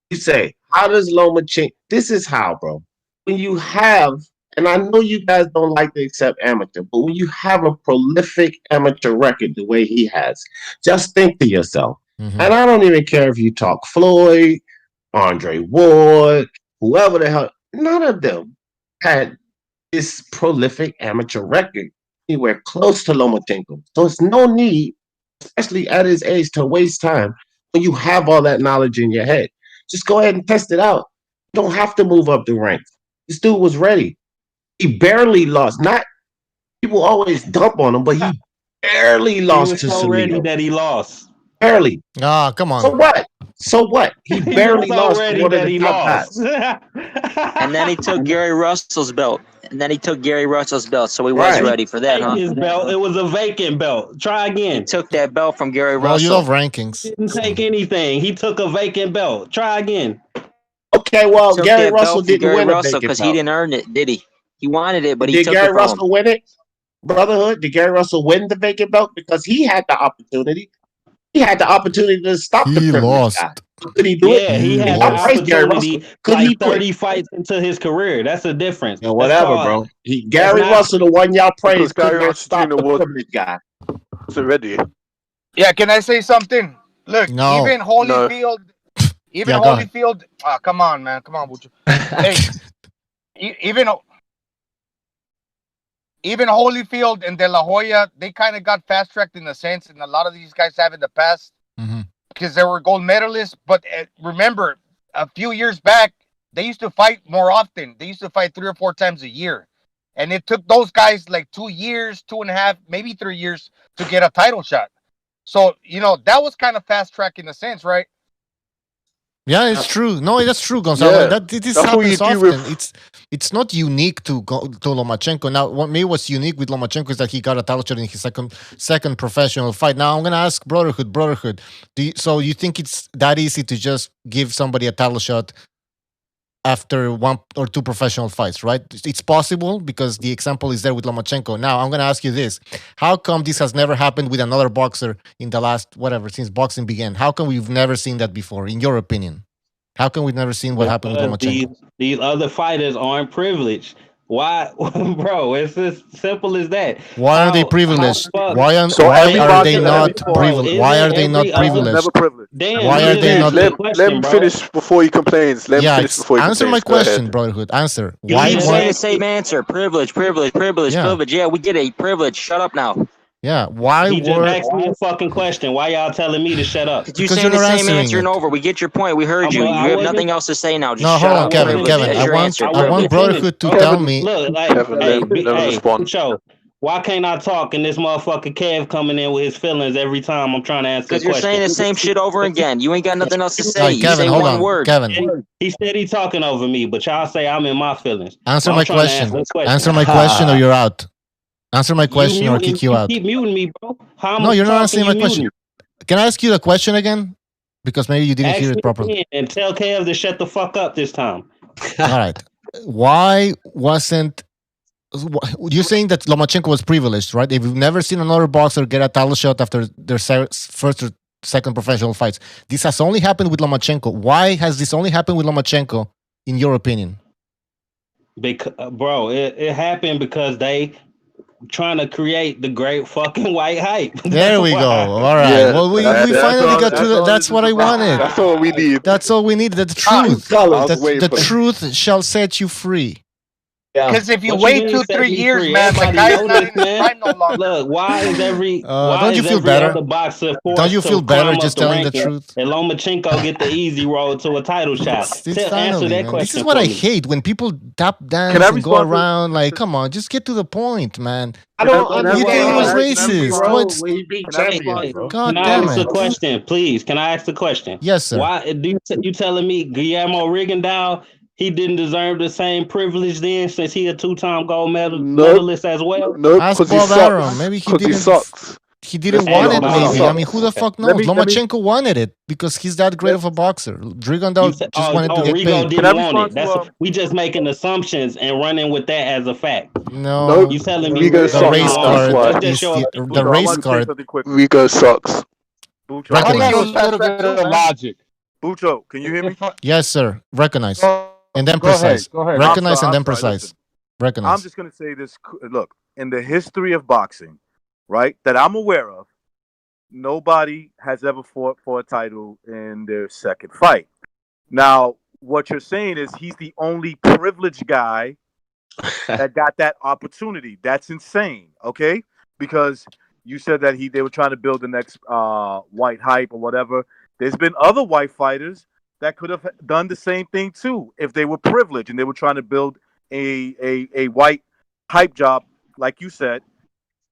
you say, how does Lomachenko? This is how, bro. When you have, and I know you guys don't like to accept amateur, but when you have a prolific amateur record the way he has, just think to yourself. And I don't even care if you talk Floyd, Andre Ward, whoever the hell, none of them had this prolific amateur record anywhere close to Lomachenko. So it's no need, especially at his age, to waste time when you have all that knowledge in your head. Just go ahead and test it out. You don't have to move up the ranks. This dude was ready. He barely lost. Not people always dump on him, but he barely lost he was to so ready Salido. that he lost. Barely. Ah, come on. So what? So what? He He barely was so lost to ready one of that the he top lost. guys. And then he took Gary Russell's belt. So he was Right. ready for that, huh? His belt. It was a vacant belt. Try He again. took that belt from Gary Well, you Russell. love rankings. Didn't take anything. He took a vacant belt. Try again. Okay, well, Took Gary that Russell belt from didn't Gary win a Russell vacant because he belt. didn't earn it, did he? He wanted it, but he Did took Gary it from Russell him. win it? Brotherhood, did Gary Russell win the vacant belt? Because he had the opportunity. He had the opportunity to stop the He privileged lost. guy. Could he do it? Yeah, he had And the I praise Gary Russell. opportunity Could he like do it? 30 fights into his career. That's the difference. Yeah, That's whatever, called. bro. That's Gary not. Russell, the one y'all praise, Because could Gary not Russell stop Jr. the wasn't privileged guy. ready. Yeah, can I say something? Look, No. even Holyfield, even Yeah, go ahead. Holyfield. Come on, man, come on, Bucho. Hey, even Holyfield and De La Hoya, they kind of got fast tracked in a sense, and a lot of these guys have in the past because they were gold medalists. But remember, a few years back, they used to fight more often. They used to fight 3 or 4 times a year, and it took those guys like 2 years, 2.5, maybe 3 years to get a title shot. So that was kind of fast track in a sense, right? Yeah, it's true. No, that's true, Gonzalo. Yeah, This that's what you happens do often. with. It's not unique to Lomachenko. Now, what maybe was unique with Lomachenko is that he got a title shot in his second professional fight. Now, I'm gonna ask Brotherhood. So you think it's that easy to just give somebody a title shot after 1 or 2 professional fights, right? It's possible because the example is there with Lomachenko. Now, I'm going to ask you this. How come this has never happened with another boxer in the last, since boxing began? How come we've never seen that before, in your opinion? How come we've never seen what happened with Lomachenko? These other fighters aren't privileged. Why, bro? It's as simple as that. Why are they privileged? Why are they not privileged? Why are they not privileged? Never privileged. Damn, why are they not? Let him finish before he complains. Let him finish before he answer complains. my question, Brotherhood. Answer. You keep saying the same answer. Privilege. Yeah, we get it. Privilege. Shut up now. Yeah, why he just asked me a fucking question. Why y'all telling me to shut up? Because you're saying the same answer and over. We get your point. We heard you. You have nothing else to say now. Just no, shut hold on, up. Kevin. I want Brotherhood to tell me. Look, like, Show. Why can't I talk and this motherfucker Kev coming in with his feelings every time I'm trying to answer the question? Because you're saying the same shit over again. You ain't got nothing else to say. Right, Kevin, you say hold one on. word. Kevin. He said he talking over me, but y'all say I'm in my feelings. Answer my question. Answer my question or you're out. Answer my question or I'll kick you out. Keep muting me, bro. No, you're not answering my question. Can I ask you the question again? Because maybe you didn't hear it properly. And tell Kev to shut the fuck up this time. All right. Why wasn't You're saying that Lomachenko was privileged, right? If you've never seen another boxer get a title shot after their first or second professional fights, this has only happened with Lomachenko. Why has this only happened with Lomachenko, in your opinion? Because, bro, it happened because they trying to create the great fucking white hype. There we go. All right. Yeah, well, we finally got to that. That's what I wanted. That's all we need. That's all we need. The truth. I was waiting The for that. truth shall set you free. Because if you What wait mean 2-3 me years, free? man, the Everybody guy's know not this, in his man. prime no longer. Look, why is every don't you feel every better? other boxer Don't forced you to feel better climb just up the telling the ranking truth? and Lomachenko get the easy road to a title shot? It's Answer finally, that man. question This is what for I me. hate when people tap dance Can I and go respond to- around like, come on, just get to the point, man. I don't You think he was understand, racist? bro. What's When he beat Can I champions, respond bro. to? God Can I damn ask a it? question, please? Can I ask a question? Yes, sir. Why do you telling me Guillermo Rigondeaux he didn't deserve the same privilege then, since he a two-time gold medalist as well? Nope, Ask because he Bob Arum. sucks. Maybe he Because he didn't. sucks. He didn't Let's want be it. honest, he Maybe. I mean, sucks. who the fuck knows? Lomachenko wanted it because he's that great of a boxer. Rigondeaux just wanted to get Rigo paid. didn't want it. That's we just making assumptions and running with that as a fact. No, You telling me Rigo Rigo sucks. didn't want That's it? why. That's just your the race card. Rigo sucks. Bucho, I Recognize. got a little bit of logic. Bucho, can you hear me? Yes, sir. Recognize. And then Go ahead. precise. Go ahead. Recognize I'm and then sorry, precise. listen. Recognize. I'm just going to say this. Look, in the history of boxing, right, that I'm aware of, nobody has ever fought for a title in their second fight. Now, what you're saying is he's the only privileged guy that got that opportunity. That's insane, okay? Because you said that they were trying to build the next white hype or whatever. There's been other white fighters that could have done the same thing too if they were privileged and they were trying to build a white hype job, like you said,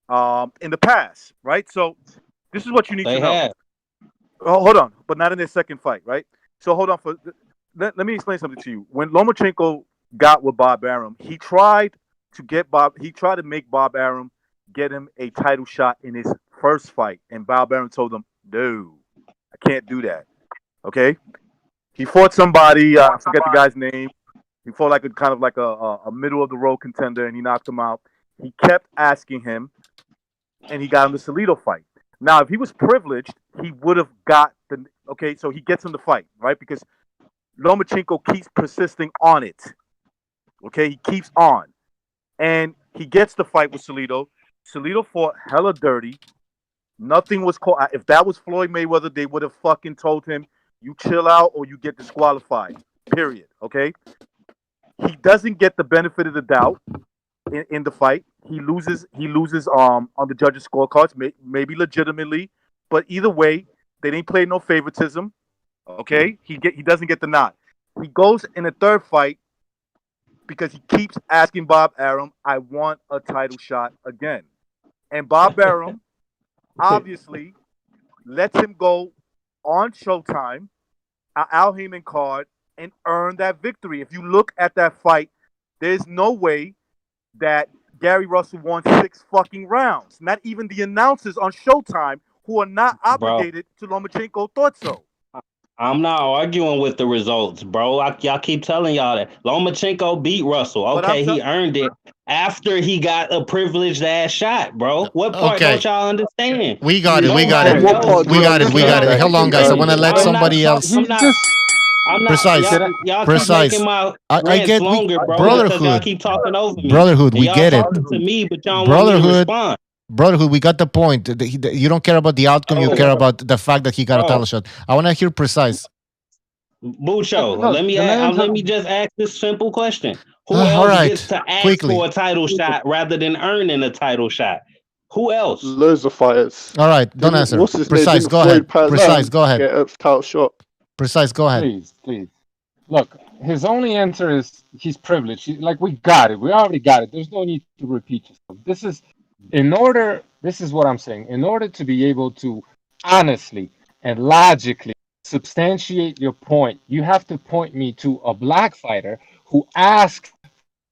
in the past, right? So this is what you need to know. Oh, hold on, but not in their second fight, right? So hold on. Let me explain something to you. When Lomachenko got with Bob Arum, he tried to make Bob Arum get him a title shot in his first fight, and Bob Arum told him, "No, I can't do that." Okay. He fought somebody, I forget the guy's name. He fought like a middle of the road contender, and he knocked him out. He kept asking him, and he got him the Salido fight. Now, if he was privileged, he would have got the okay. So he gets him the fight, right? Because Lomachenko keeps persisting on it. Okay, he keeps on, and he gets the fight with Salido. Salido fought hella dirty. Nothing was called. If that was Floyd Mayweather, they would have fucking told him, "You chill out or you get disqualified." Period. Okay. He doesn't get the benefit of the doubt in the fight. He loses. On the judges' scorecards, maybe legitimately, but either way, they didn't play no favoritism. Okay. He doesn't get the nod. He goes in a third fight because he keeps asking Bob Arum, "I want a title shot again," and Bob Arum obviously lets him go on Showtime, an Al Heyman card, and earn that victory. If you look at that fight, there's no way that Gary Russell won 6 fucking rounds. Not even the announcers on Showtime, who are not obligated to Lomachenko, thought so. I'm not arguing with the results, bro. Y'all keep telling y'all that Lomachenko beat Russell. Okay, he earned it after he got a privileged ass shot, bro. What part don't y'all understand? We got it. Hold on, guys. I want to let somebody else. I'm not. Precise. Y'all Precise. keep making my I rants get longer, bro. brotherhood. Because y'all keep talking over me. Brotherhood. We y'all get it. talking to me, but y'all want me to respond. Brotherhood, we got the point. You don't care about the outcome. You care about the fact that he got a title shot. I want to hear precise. Bucho, let me just ask this simple question: Who all else right. gets to ask Quickly. for a title shot rather than earning a title shot? Who else? Loads of fighters. All right, don't answer. What's his Precise, name? go ahead. Precise, go ahead. Get a title shot. Precise, go ahead. Please. Look, his only answer is he's privileged. We got it. We already got it. There's no need to repeat yourself. This is what I'm saying. In order to be able to honestly and logically substantiate your point, you have to point me to a black fighter who asked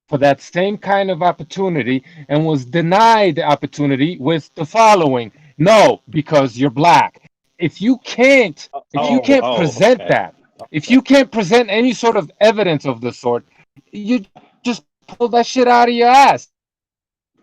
for that same kind of opportunity and was denied the opportunity with the following: "No, because you're black." If you can't present that, if you can't present any sort of evidence of the sort, you just pull that shit out of your ass.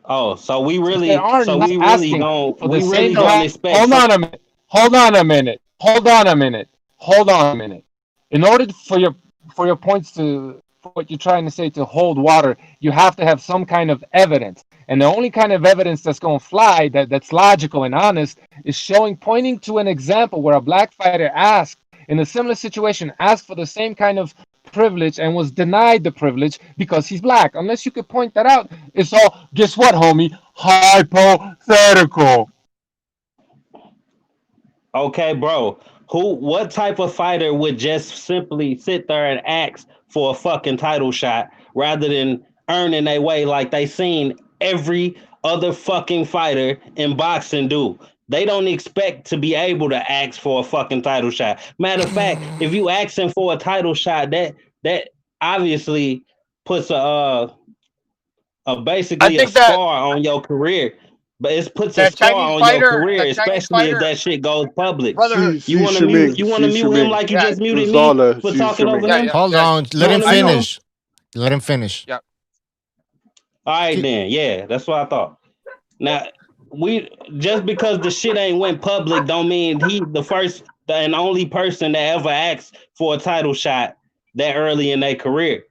Oh, so we They really, are so not we really asking don't, for the we same really don't kind. expect. Hold on a minute. Hold on a minute. Hold on a minute. Hold on a minute. In order for your points to for what you're trying to say to hold water, you have to have some kind of evidence. And the only kind of evidence that's going to fly that's logical and honest is pointing to an example where a black fighter asked in a similar situation, asked for the same kind of privilege and was denied the privilege because he's black. Unless you could point that out, it's all, guess what, homie? Hypothetical. Okay, bro. What type of fighter would just simply sit there and ask for a fucking title shot rather than earning their way like they seen every other fucking fighter in boxing do? They don't expect to be able to ask for a fucking title shot. Matter of fact, if you asking for a title shot, that obviously puts basically a think that scar on your career. But it puts a that scar Chinese on your fighter, career, that Chinese especially if fighter, that shit goes public. brotherhood. You want to mute? You want to mute him like you Yeah, just muted me Gonzalo, for talking over yeah, him? yeah. Hold yeah. on. Let him wanna mute him? finish. Let him finish. Yeah. All right, then. Yeah, that's what I thought. Now, just because the shit ain't went public, don't mean he the first and only person that ever asked for a title shot that early in their career.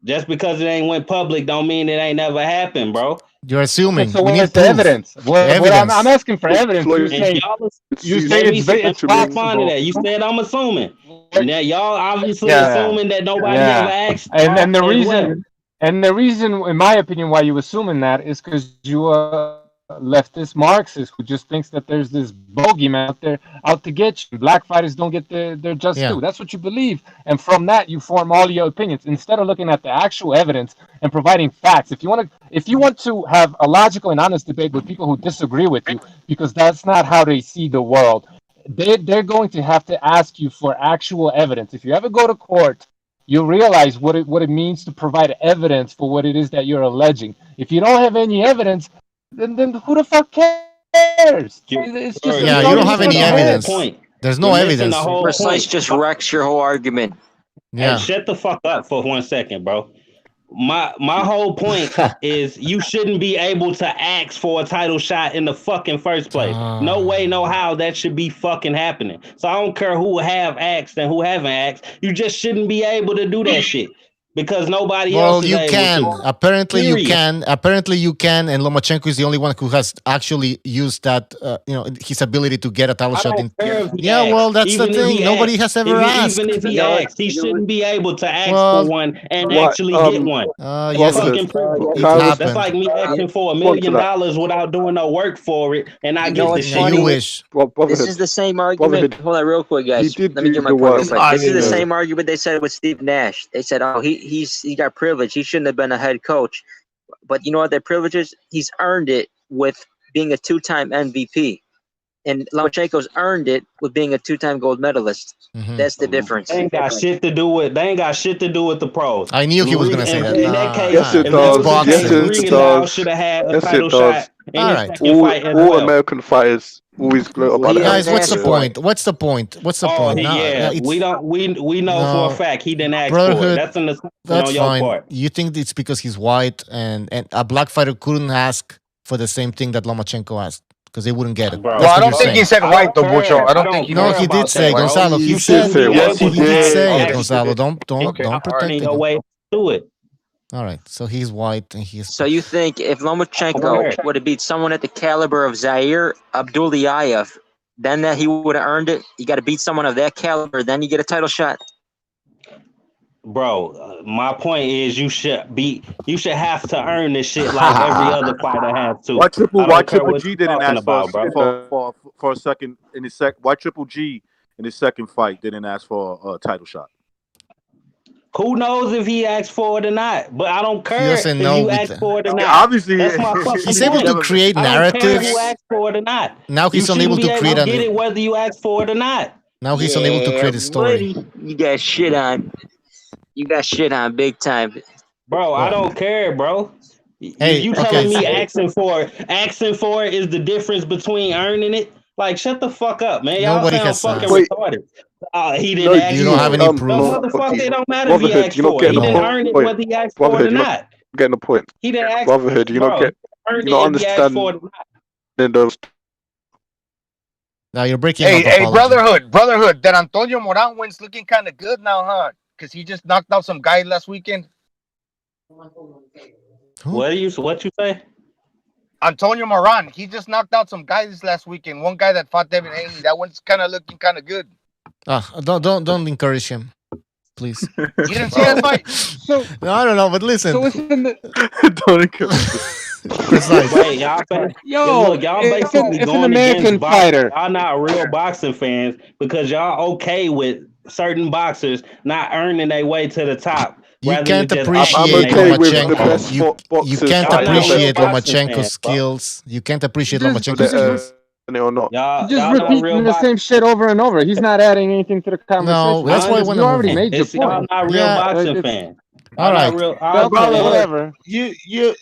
Just because it ain't went public, don't mean it ain't never happened, bro. You're assuming. So We need what's the proof. evidence? I'm asking for evidence. You And say y'all, it's respond to possible. that. You said I'm assuming. Now y'all obviously Yeah, assuming that nobody ever yeah. asked And the as well. reason, in my opinion, why you assuming that is because you leftist Marxist who just thinks that there's this bogeyman out there out to get you. Black fighters don't get their just Yeah. due. That's what you believe, and from that you form all your opinions instead of looking at the actual evidence and providing facts. If you want to have a logical and honest debate with people who disagree with you, because that's not how they see the world, they're going to have to ask you for actual evidence. If you ever go to court, you'll realize what it means to provide evidence for what it is that you're alleging. If you don't have any evidence, then who the fuck cares? It's just Yeah, it's you already don't have any in your head. evidence. There's no You're missing evidence. the whole Precise point. just wrecks your whole argument. Hey, Yeah. shut the fuck up for 1 second, bro. My whole point is you shouldn't be able to ask for a title shot in the fucking first place. No way, no how that should be fucking happening. So I don't care who have asked and who haven't asked. You just shouldn't be able to do that shit because nobody else Well, is you able can. to. Apparently, you Period. can. Apparently, you can. And Lomachenko is the only one who has actually used that. His ability to get a title I shot. don't care if he Yeah, asked. well, that's the Even if thing. he Nobody asked, has ever asked. even if he asked, he shouldn't be able to ask Well, for one and What? actually get one. Yes, Fucking it privilege. Kyle, That's like me asking for $1 respond to million that. without doing no work for it, and I You know get the what's shit. Yeah, you funny? wish. This Brotherhood. is the same argument. Brotherhood. Hold on, real quick, He guys. did Let me do get my the point real work. quick. This is the Yeah. same argument they said with Steve Nash. They said, "Oh, he got privilege. He shouldn't have been a head coach." But you know what? That privilege is? He's earned it with being a two-time MVP, and Lomachenko's earned it with being a two-time gold medalist. That's the difference. They ain't got shit to do with. They ain't got shit to do with the pros. I knew he was gonna say that. In that case, Yes, it if that was does. the Yes, case, it Regal does. should have had a Yes, title it does. shot in All his right. second fight as All well. American fighters always gloat about that. Guys, what's the ask for point? What's the point? What's the point? Yeah, it's, we don't. We know for a no, fact he didn't ask for it. Brotherhood. That's an assumption That's on your fine. part. You think it's because he's white and a black fighter couldn't ask for the same thing that Lomachenko asked because they wouldn't get it. Bro, That's Well, I what don't you're think saying. he said white though, Bucho. I don't think he No, was. he did say, bro. Gonzalo. He You said shouldn't be Yes, able he to did say ask it, Gonzalo. Don't and protect earning your him. way to it. All right, so he's white and he's. So you think if Lomachenko would have beat someone at the caliber of Zaire Abdullayev, then that he would have earned it? You got to beat someone of that caliber, then you get a title shot. Bro, my point is you should have to earn this shit like every other fighter has to. Why Triple I don't care G what you're didn't talking ask for about, bro. for a second in his sec? Why Triple G in his second fight didn't ask for a title shot? Who knows if he asked for it or not? But I don't care if doesn't know you with asked the- for it or Yeah, not. obviously, That's my fucking He's point. able to create I don't care narratives. who asked for it or not. Now he's you unable shouldn't to be create able to an. get it whether you ask for it or not. Now he's unable to create a story. Buddy, you got shit on. You got shit on big time. Bro, I don't care, bro. Hey, you telling me asking for it is the difference between earning it? Like, shut the fuck up, man. Y'all Nobody sound has fucking asked. retarded. He No, didn't ask You don't have any proof. No, motherfucker, it don't matter if he Brotherhood, asked you're not for it. getting He the didn't earn it point. whether he asked for it Brotherhood, or you're not. not getting the point. He didn't ask Brotherhood, you're not bro. getting. earned You it don't if he asked for it. understand then those. Now you're breaking Hey, up. hey, Apology. brotherhood. That Antonio Moran wins looking kind of good now, huh? Because he just knocked out some guy last weekend. What you say? Antonio Moran, he just knocked out some guys last weekend. One guy that fought Devin Haney, that one's kind of looking kind of good. Don't encourage him, please. You didn't see that fight? So No, I don't know, but listen. so isn't it? Don't encourage. Precise. Wait, y'all. Look, y'all basically it's an going against American boxers. fighter. Y'all not real boxing fans because y'all okay with certain boxers not earning their way to the top. You Rather can't than just appreciate acting their way with the Lomachenko. best You boxers can't Y'all not real appreciate boxing Lomachenko's fans, bro. skills. You can't appreciate Just Lomachenko's skills. or not. You're just Y'all not repeating real the same boxing. shit over and over. He's not adding anything to the No, conversation. that's why I want You to move already on. made your It's y'all point. not real Yeah. boxing It's, fans. All Y'all not right. real. okay, Okay, whatever.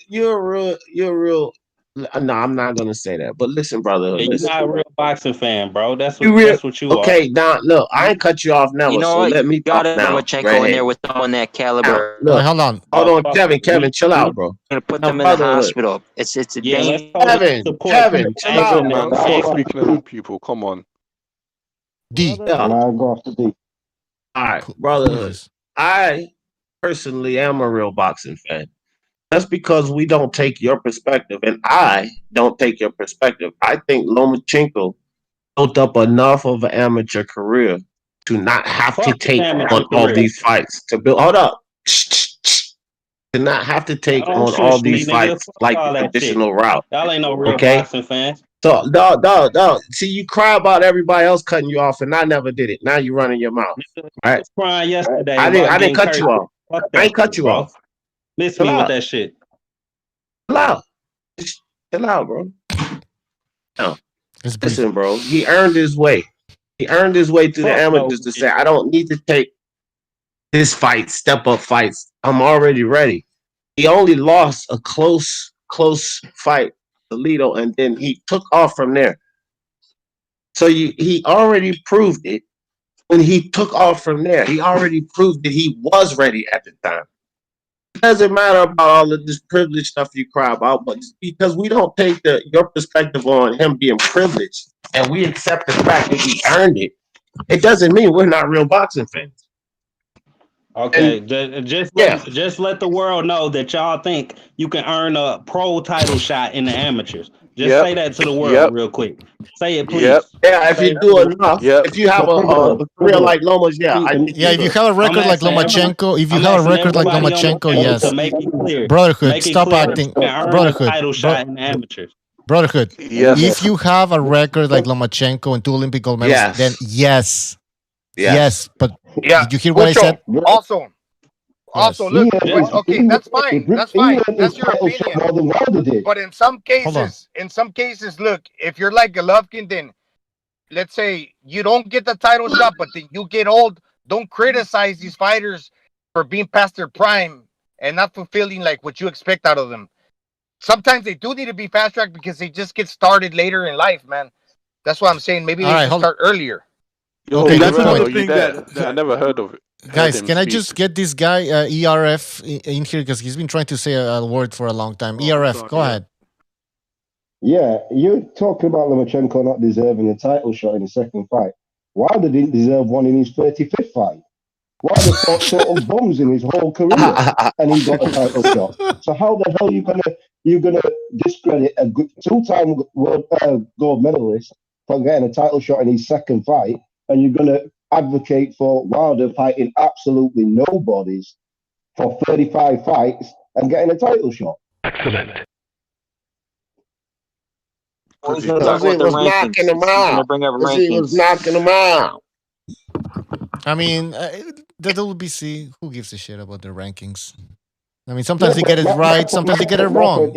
You're real. No, I'm not gonna say that. But listen, brother. Yeah, you're Listen. not a real boxing fan, bro. That's You what real? you are. Okay, now look, I ain't cut you off You never, know so what? let You me got talk to now. Lomachenko in there with someone that Now, caliber. look, Hold on. hold on, Kevin, chill out, bro. Gonna put Now, them in the brotherhood, hospital. It's a Yeah, let's danger. totally Kevin, support you. chill I ain't out, finna bro. Stop say speaking over people. Come on. D. Yeah. Now go after D. All right, Who is brotherhood. this? I personally am a real boxing fan. That's because we don't take your perspective, and I don't take your perspective. I think Lomachenko built up enough of an amateur career to not have to fuck his take amateur on all career. these fights to build. Hold up. To not have to take Don't on shush all me, these nigga. fights Fuck like all the that shit. traditional route. Y'all ain't no real Okay? boxing fans. So, dog. See, you cry about everybody else cutting you off, and I never did it. Now you running your mouth. I Right? was crying yesterday I about didn't getting cut you curtains. off. Fuck I that ain't cut shit, you bro. off. Miss Chill me with out. that shit. Chill out. Just chill out, bro. No. Listen, bro. He earned his way. He earned his way through the Fuck no. amateurs to say, I don't need to take this fight, step up fights. I'm already ready. He only lost a close fight to Lito, and then he took off from there. So he already proved it when he took off from there. He already proved that he was ready at the time. It doesn't matter about all of this privilege stuff you cry about, but because we don't take your perspective on him being privileged and we accept the fact that he earned it, it doesn't mean we're not real boxing fans. Okay, And, just let the world know that y'all think you can earn a pro title shot in the amateurs. Just say that to the world real quick. Say it, please. Yeah, if you do enough, if you have a career like Loma's, I think Yeah, if you have a record like Lomachenko, if you have a record like Lomachenko, yes. To make it clear, Brotherhood, stop acting. You can earn Brotherhood, a title shot in the amateurs. Brotherhood. Yes. If you have a record like Lomachenko and 2 Olympic gold medals, then yes. But did you hear what I said? Also, look, okay, that's fine. That's fine. That's your opinion. But in some cases, look, if you're like Golovkin, then let's say you don't get the title shot, but then you get old. Don't criticize these fighters for being past their prime and not fulfilling like what you expect out of them. Sometimes they do need to be fast tracked because they just get started later in life, man. That's what I'm saying. Maybe they should start earlier. Okay, good point. Are you there? I never heard of it. Guys, can I just get this guy ERF in here because he's been trying to say a word for a long time. ERF, go ahead. Yeah, you're talking about Lomachenko not deserving a title shot in the second fight. Wilder didn't deserve one in his 35th fight. Wilder fought total bums in his whole career, and he got a title shot. So how the hell you gonna discredit a good two-time world gold medalist for getting a title shot in his second fight, and you're gonna advocate for Wilder fighting absolutely nobodies for 35 fights and getting a title shot? Excellent. He's going to talk about the rankings. He's going to bring up rankings. knocking him out. I mean, the WBC, who gives a shit about the rankings? I mean, sometimes they get it right, sometimes they get it wrong.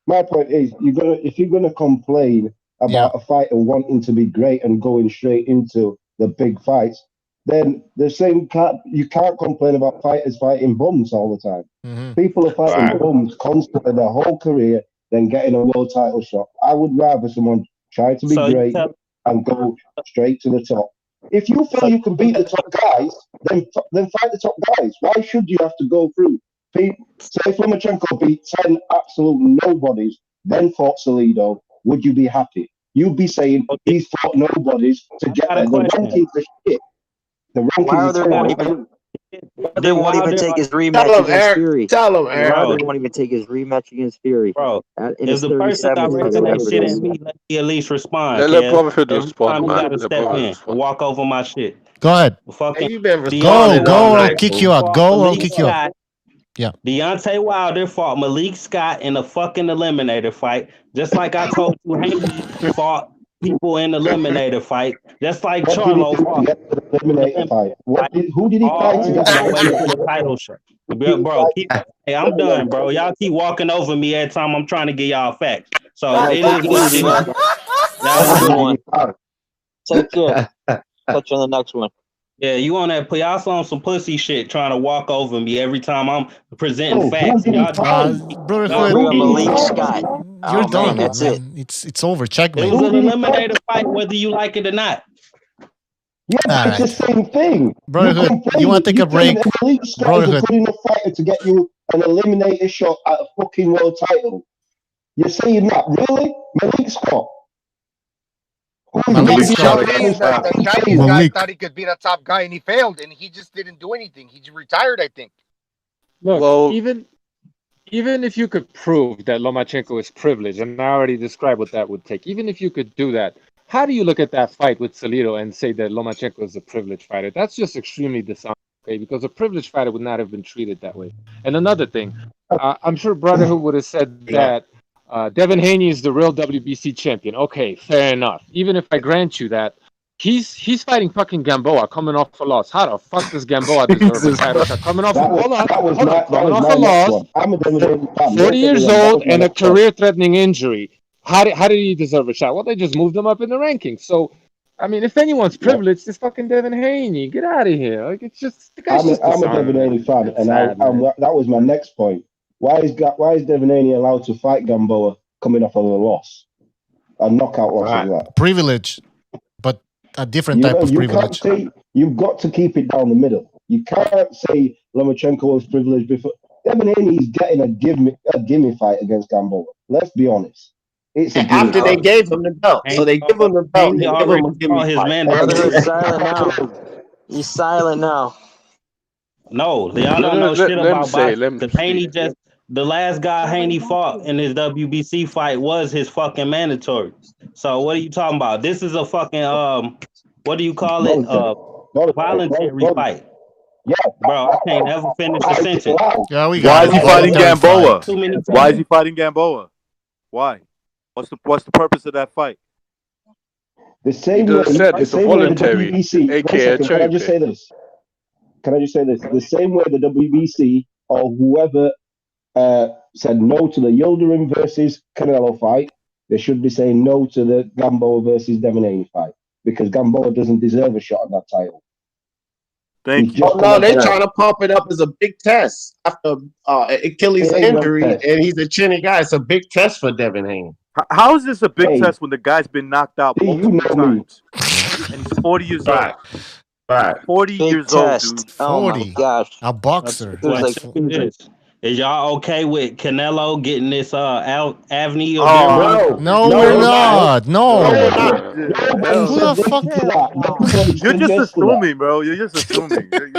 My point is, if you're gonna complain about a fighter wanting to be great and going straight into the big fights, then you can't complain about fighters fighting bums all the time. People are fighting bums constantly their whole career, then getting a world title shot. I would rather someone try to be great and go straight to the top. If you feel you can beat the top guys, then fight the top guys. Why should you have to go through? Say if Lomachenko beat 10 absolute nobodies then fought Salido, would you be happy? You'd be saying he's fought nobodies to get there. The rankings are shit. The rankings are terrible. Wilder won't even take his rematch Tell him, against Eric. Fury. Tell him, Eric. Wilder won't even take his rematch against Fury. Bro, In if his the person 37th fight, directing that whatever shit it at is. me, let me at least respond. Let Kev. Brotherhood Every respond, time you man. gotta Let step Brotherhood in respond. and walk over my shit. Go ahead. Fucking You've been Go, responding go, all or I'll night. kick you out. fought Go, or I'll Malik kick you out. Scott. Yeah. Deontay Wilder fought Malik Scott in a fucking eliminator fight, just like I told you Haney fought people in the eliminator fight, just like What did he Charlo do to fought get to the eliminator fight? Who did he fight to get on to the the way to eliminator the title shot. Who did he Bro, fight? hey, I'm done, bro. Y'all keep walking over me every time I'm trying to get y'all facts. So All right, it take is it what easy, it man. is. Have a Y'all good know. one. Take care. Catch you on the next one. Yeah, you on that? Y'all on some pussy shit, trying to walk over me every time I'm presenting Oh, facts. who did he Y'all, fight? Brotherhood, Real Malik fight? Scott. you're Oh done, man, that's it. man. It's over. it Checkmate. was Who an did he fight? eliminator fight, whether you like it or not. Yeah, All but it's the right. same thing. Brotherhood, you complain. want to take You a break? saying that Malik Scott is a Brotherhood. good enough fighter to get you an eliminator shot at a fucking world title. You're saying that, really? Malik Scott. Malik The Scott. Chinese guy Malik. thought he could beat a top guy, and he failed, and he just didn't do anything. He retired, I think. Look, Well, even if you could prove that Lomachenko is privileged, and I already described what that would take, even if you could do that, how do you look at that fight with Salido and say that Lomachenko is a privileged fighter? That's just extremely dishonest, okay? Because a privileged fighter would not have been treated that way. And another thing, I'm sure Brotherhood would have said that Devin Haney is the real WBC champion. Okay, fair enough. Even if I grant you that, he's fighting fucking Gamboa coming off a loss. How the fuck does Gamboa deserve a title shot? Coming off, coming off a loss, I'm a Devin fan. 40 years old and a career-threatening injury. How did he deserve a shot? Well, they just moved him up in the rankings. So, I mean, if anyone's privileged, it's fucking Devin Haney. Get out of here. Like, it's just the guy's just I'm a Devin Haney fan, and that was my next point. Why is Devin Haney allowed to fight Gamboa coming off of a loss, a knockout loss as well? Privilege, but a different type of privilege. You've got to keep it down the middle. You can't say Lomachenko was privileged before. Devin Haney is getting a gimme fight against Gamboa. Let's be honest. It's after they gave him the belt. So they give him the belt and they give him a gimme fight. Brotherhood's silent now. He's silent now. No, y'all don't know shit about say, boxing. Haney just the last guy Haney fought in his WBC fight was his fucking mandatory. So what are you talking about? This is a fucking what do you call it? Voluntary fight. Yeah, bro, I can't ever finish a sentence. Yeah, we Why got is he it. fighting Gamboa? Too many Why is he fighting Gamboa? Why? What's the purpose of that fight? The same You way, just said the it's a same way the voluntary, WBC. aka Can I just say this? The same way the WBC or whoever said no to the Yildirim versus Canelo fight, they should be saying no to the Gamboa versus Devin Haney fight because Gamboa doesn't deserve a shot at that title. Thank you. Oh, no, they're trying to pump it up as a big test after Achilles injury, and he's a chinny guy. It's a big test for Devin Haney. How is this a big test when the guy's been knocked out multiple times and he's 40 years old? Right. 40 Big years test. old, dude. 40. Oh my gosh. A boxer. Is y'all okay with Canelo getting this avenue of No, we're not. No. Who the fuck? You're just assuming, bro. You're just assuming. Yeah,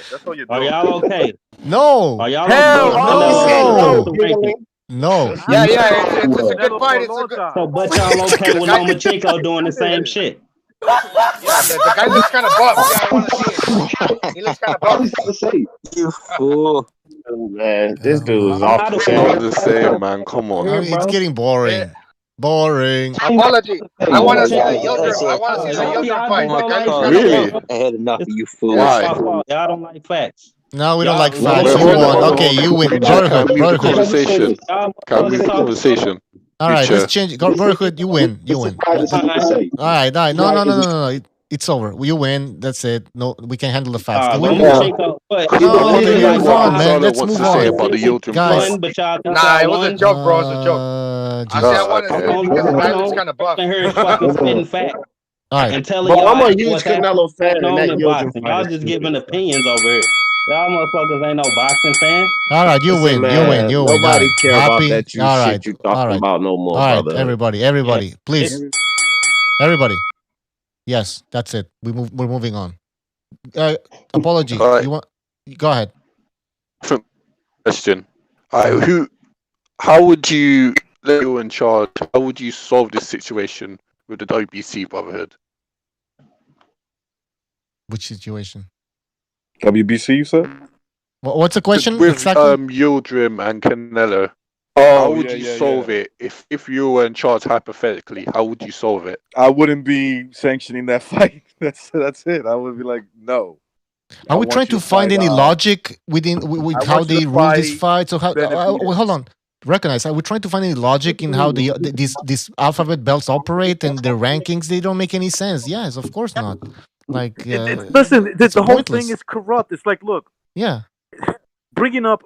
that's all you're doing. Are y'all okay? No. Are y'all Hell okay? No. Yeah, it's a good fight. It's a good. So, but y'all okay with Lomachenko doing the same shit? Yeah, the guy looks kind of buff. Yeah, I want to see it. He looks kind of buff. You fool. Oh, man, this dude is off the It's channel. not the same, man. Come on. It's getting boring. Boring. Apology. I want to see the Guys, Yildirim. that's I it. want to see the Yildirim Oh fight. my The guy looks God. kind of Really? buff. I had enough of you fools. Why? Y'all don't like facts. No, we don't Y'all- like facts. Wait, You hold on, won. hold on, Okay, hold on. you win. Can Brotherhood. we move the Brotherhood. conversation? Can we move the conversation? All right, Future. let's change. Brotherhood, you win. You win. All right. No. It's over. You win. That's it. No, we can handle the facts. Can we move on? Lomachenko, No, we can move on, man. Let's wants move to say on. about the Yildirim Guys. fight. but y'all think Nah, y'all it was a won? joke, bro. It was a joke. I say I want to see it because the guy looks kind of buff. I heard fucking spitting facts All right. and telling But y'all I'm a huge what's Canelo fan, and known that in Yildirim boxing. fight Y'all is just stupid. giving opinions over here. Y'all motherfuckers ain't no boxing fans. All right, you Listen, win. You win. man, You win. All nobody right. care about Happy. that you All shit right. you All talking right. about no more, All right. brother. Everybody. Everybody. Please. Everybody. Yes, that's it. We're moving on. Apology. All right. You want? Go ahead. Question. How would you, let you in charge, how would you solve this situation with the WBC Brotherhood? Which situation? WBC, you said? What's the question With exactly? Yildirim and Canelo. Oh, How would you solve it if you were in charge hypothetically? How would you solve it? I wouldn't be sanctioning that fight. That's it. I would be like, no. Are we trying to find any logic with how they rule this fight? So how? Wait, hold on. Recognize. Are we trying to find any logic in how these alphabet belts operate and their rankings? They don't make any sense. Yes, of course not. Like, listen, the whole thing is corrupt. It's like, look, yeah, bringing up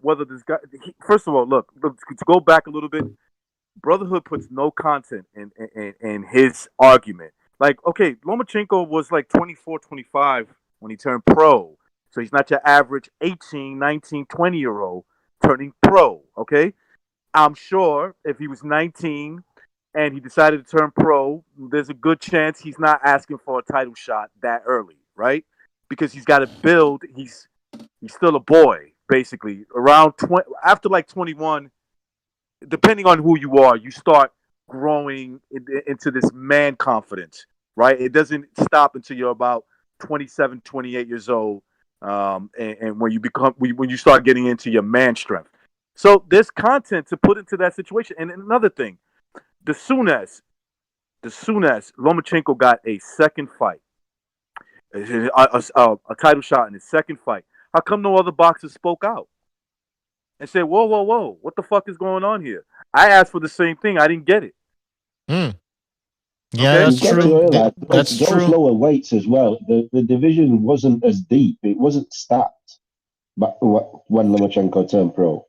whether this guy. First of all, look, to go back a little bit. Brotherhood puts no content in his argument. Like, okay, Lomachenko was like 24, 25 when he turned pro. So he's not your average 18, 19, 20-year-old turning pro, okay? I'm sure if he was 19 and he decided to turn pro, there's a good chance he's not asking for a title shot that early, right? Because he's got to build. He's still a boy, basically. Around 20, after like 21, depending on who you are, you start growing into this man confidence, right? It doesn't stop until you're about 27, 28 years old, and when you start getting into your man strength. So there's content to put into that situation. And another thing, as soon as Lomachenko got a second fight, a title shot in his second fight, how come no other boxers spoke out and said, whoa, what the fuck is going on here? I asked for the same thing. I didn't get it. Yeah, okay? that's true. That's those true. lower weights as well. The division wasn't as deep. It wasn't stacked but when Lomachenko turned pro.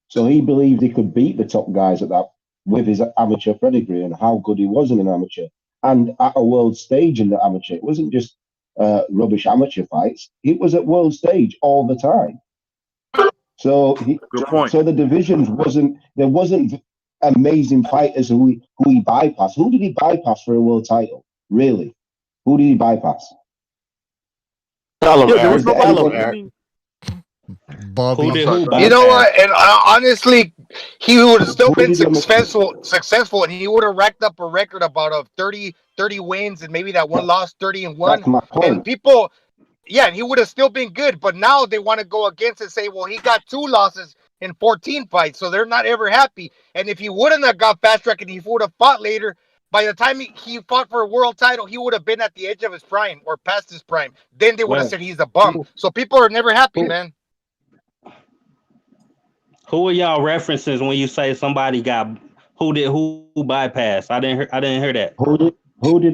So he believed he could beat the top guys at that with his amateur pedigree and how good he was in an amateur. And at a world stage in the amateur, it wasn't just rubbish amateur fights. He was at world stage all the time. So good point. So the divisions wasn't amazing fighters who he bypassed. Who did he bypass for a world title? Really? Who did he bypass? There was nobody. Bobby. You know what? And honestly, he would have still been successful, and he would have racked up a record about of 30 wins and maybe that one loss, 30-1. That's my point. And people, yeah, and he would have still been good. But now they want to go against and say, well, he got 2 losses in 14 fights, so they're not ever happy. And if he wouldn't have got fast track and he would have fought later, by the time he fought for a world title, he would have been at the edge of his prime or past his prime. Then they would have said he's a bum. So people are never happy, man. Who are y'all references when you say somebody got who bypassed? I didn't hear that. Who did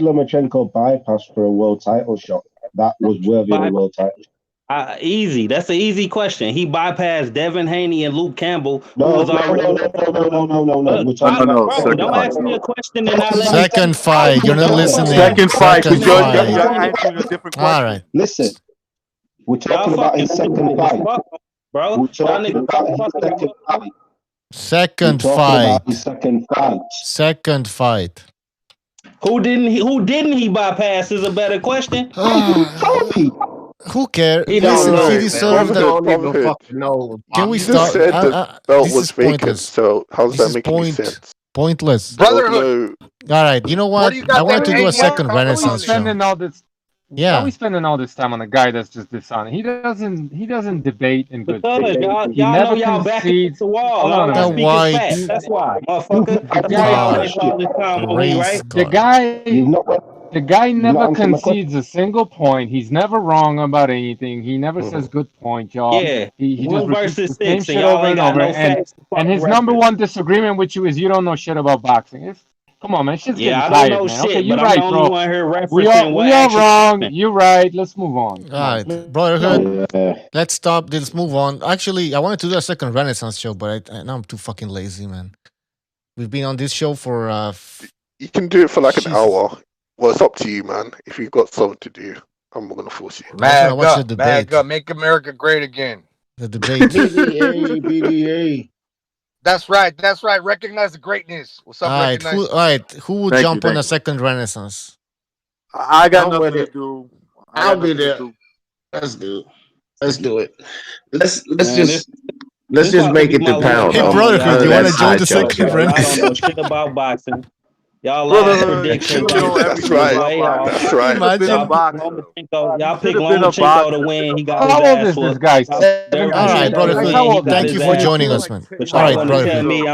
Lomachenko bypass for a world title shot that was worthy of a world title? Easy. That's an easy question. He bypassed Devin Haney and Luke Campbell. No. Don't ask me a question and not let me. Second fight. You're not listening. Second fight. You're answering a different question. All right. Listen, we're talking about his second fight. Bro, we're talking about his second fight. Second fight. Who didn't he bypass is a better question. Who cares? Listen, he deserved that. Can we start? Said the belt this was is vacant, pointless. so how does that make any sense? Pointless. Brotherhood. All right. You know what? I wanted to do a second Renaissance show. Why are we spending all this time on a guy that's just dishonest? He doesn't debate in good faith. Y'all know y'all back against the wall. I'm not speaking facts. That's why, motherfucker. The guy never concedes a single point. He's never wrong about anything. He never says good point, y'all. Yeah. He just repeats the same 6 shit over and over. And his number one disagreement with you is you don't know shit about boxing. Come on, man. Shit's getting tired, man. Shit, okay, you're but right, I'm the bro. only one here referencing We are wrong. You're right. Let's move on. All right, Brotherhood. Let's stop. Let's move on. Actually, I wanted to do a second Renaissance show, but now I'm too fucking lazy, man. We've been on this show for. You can do it for like an hour. Well, it's up to you, man. If you've got something to do, I'm not gonna force you. I was gonna watch the debate. Mag up, make America great again. The debate. BDA, BDA. That's right. That's right. Recognize the greatness. What's up, All Recognize? right. Who would Thank jump you, on thank a you. second Renaissance? I got I'm nothing with to it. do. I'll be there. Let's do it. Let's Man, just this just about to make be it my to last pound. Hey, time on Brotherhood, y'all you want to That's join high the show, second bro. Y'all don't know Renaissance? shit about boxing. Y'all last Brotherhood, prediction, should have y'all known threw That's me everything right. about way off. boxing. That's You should right. have been a Y'all Imagine. picked boxer. Lomachenko. You Y'all should picked have been a Lomachenko to boxer. win. He got his How old is ass this whooped. guy? Derek All right, 17? Lomachenko to Like, Brotherhood. how win. He old is got Thank this? you his for ass joining whooped. us, man. But All y'all right, want to tell Brotherhood. me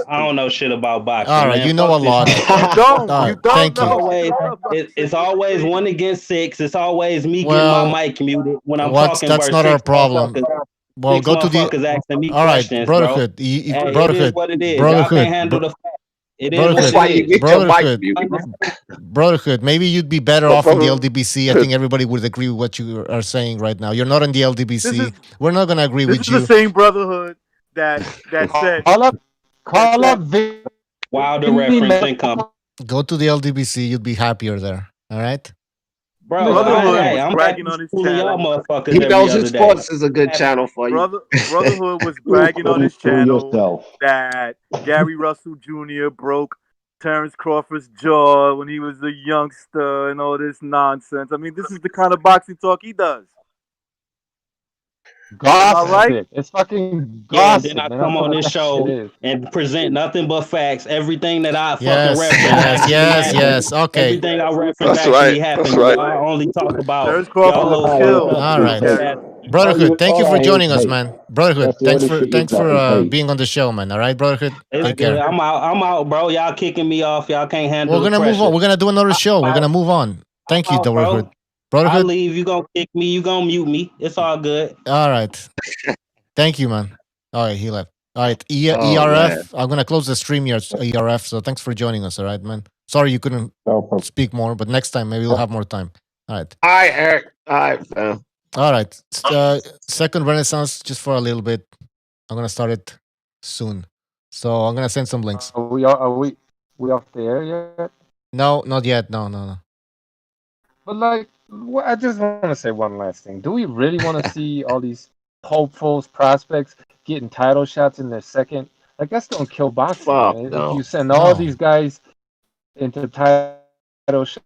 I don't know shit about All boxing, right, man. you know Fuck a this lot. shit. You don't. All You right, don't thank It's you. know. always Shut up. it's always 1 against 6. It's always me getting my Well, mic muted when I'm what's talking that's versus not our six problem. motherfuckers. Well, Six go to the. motherfuckers asking me All right, questions, bro. Brotherhood. Hey, it is Brotherhood. what it is. Y'all can't Brotherhood. handle the fact. It is what That's Brotherhood. it why you is. get your mic Brotherhood. muted. Brotherhood. Maybe you'd be better But off in the brother, LDBC. I think everybody would agree with what you are saying right now. You're not in the This is LDBC. We're not gonna agree this with is the you. same brotherhood that said Call up Wilder Vinny, reference man. income. Go to the LDBC. You'd be happier there. All right. Bro, Brotherhood hey, was I'm happy bragging on his schooling y'all channel motherfuckers He every knows his other day. sports is a good channel for you. Brotherhood was bragging on his Fool channel yourself. that Gary Russell Jr. broke Terrence Crawford's jaw when he was a youngster and all this nonsense. I mean, this is the kind of boxing talk he does. Am I right? Gossip. It's fucking Yeah, and then gossip, I man. come That's on what this that shit show is. and present nothing but facts. Everything that I fucking Yes. reference Yes. actually Yes. happened. Yes. Okay. Everything I reference that's actually right. That's happened. right. Y'all only talk about Terrence Crawford y'all would little have fucked killed up All right. Gary. Brotherhood, thank you All for I hear is joining us, hate. man. Brotherhood, That's the only shit you've thanks got for is hate. being on the show, man. All right, Brotherhood. It's Take good. care. I'm out, bro. Y'all kicking me off. Y'all can't handle We're the gonna move on. pressure. We're gonna do another show. We're I'm gonna move on. Thank you, out, Brotherhood. bro. I Brotherhood. leave. You gonna kick me. You gonna mute me. It's all good. All right. Thank you, man. All right, he left. All right, Oh man. ERF. I'm gonna close the stream here, ERF. So thanks for joining us. All right, man. Sorry you couldn't No problem. speak more, but next time maybe we'll have more time. All right. All right, Eric. All right, fam. All right. Second Renaissance, just for a little bit. I'm gonna start it soon. So I'm gonna send some links. Are we off the air yet? No, not yet. No. But like, I just want to say one last thing. Do we really want to see all these hopefuls, prospects getting title shots in their second? Like, that's gonna kill boxing, Fuck man. If no. you send all these guys into title shots,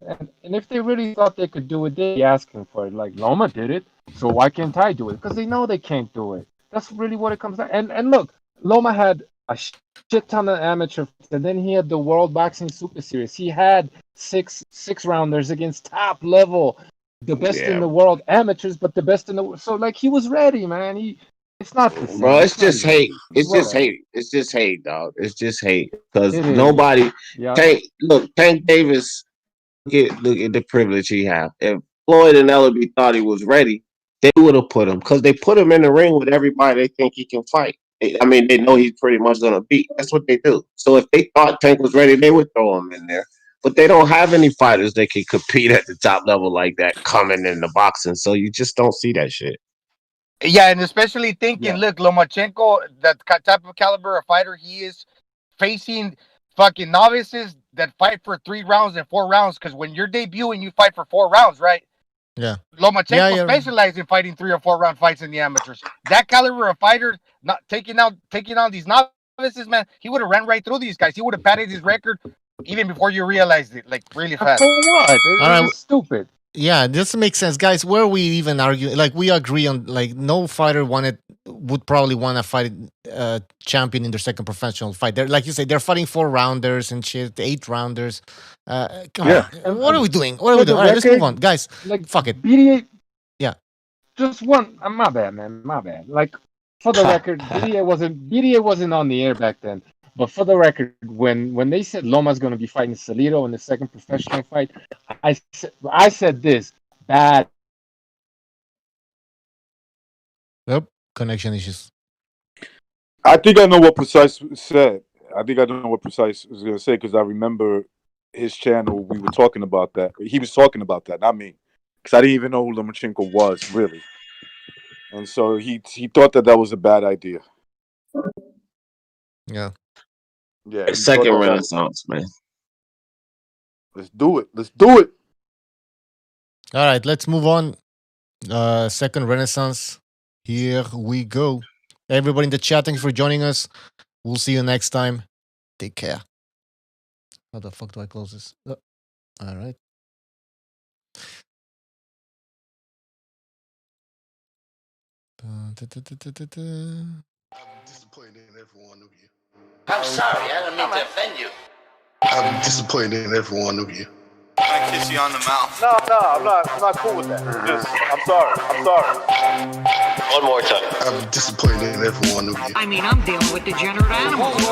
and if they really thought they could do it, they'd be asking for it. Like Loma did it, so why can't I do it? Because they know they can't do it. That's really what it comes down. And look, Loma had a shit ton of amateur fights, and then he had the World Boxing Super Series. He had six rounders against top level, the best in the world amateurs, but the best in the world. So like he was ready, man. It's not the same. Bro, it's not just even- hate. It's just whatever. hate. It's just hate, dog. It's just hate. Because It is. nobody Yeah. Tank Davis, look at the privilege he have. If Floyd and Ellaby thought he was ready, they would have put him. Because they put him in the ring with everybody they think he can fight. I mean, they know he's pretty much gonna beat. That's what they do. So if they thought Tank was ready, they would throw him in there. But they don't have any fighters that can compete at the top level like that coming in the boxing. So you just don't see that shit. Yeah, and especially thinking, look, Lomachenko, that type of caliber of fighter he is, facing fucking novices that fight for 3 rounds and 4 rounds. Because when you're debuting, you fight for 4 rounds, right? Yeah. Lomachenko specialized in fighting 3 or 4 round fights in the amateurs. That caliber of fighter, not taking on these novices, man, he would have ran right through these guys. He would have padded his record even before you realized it, like really fast. For what? It's All right. just stupid. Yeah, this makes sense, guys. Where we even argue, like we agree on, like no fighter would probably want to fight champion in their second professional fight. They're like you say, they're fighting 4 rounders and shit, 8 rounders. Come on, what are we doing? What are we doing? All right, let's move on, guys. Like, fuck it. BDA. Yeah. Just one. My bad, man. My bad. Like, for the record, BDA wasn't on the air back then. But for the record, when they said Loma's going to be fighting Salido in the second professional fight, I said this bad. Nope, connection issues. I think I know what Precise said. I think I know what Precise was going to say because I remember his channel. We were talking about that. He was talking about that, not me, because I didn't even know who Lomachenko was really, and so he thought that was a bad idea. Yeah. Yeah. Second Renaissance, man. Let's do it. Let's do it. All right, let's move on. Second Renaissance. Here we go. Everybody in the chat, thanks for joining us. We'll see you next time. Take care. How the fuck do I close this? Oh, all right. I'm disappointed in every one of you. I'm sorry, I don't mean to offend you. I'm disappointed in every one of you. I kiss you on the mouth. No, I'm not cool with that. I'm sorry. One more time. I'm disappointed in every one of you. I mean, I'm dealing with degenerate animals.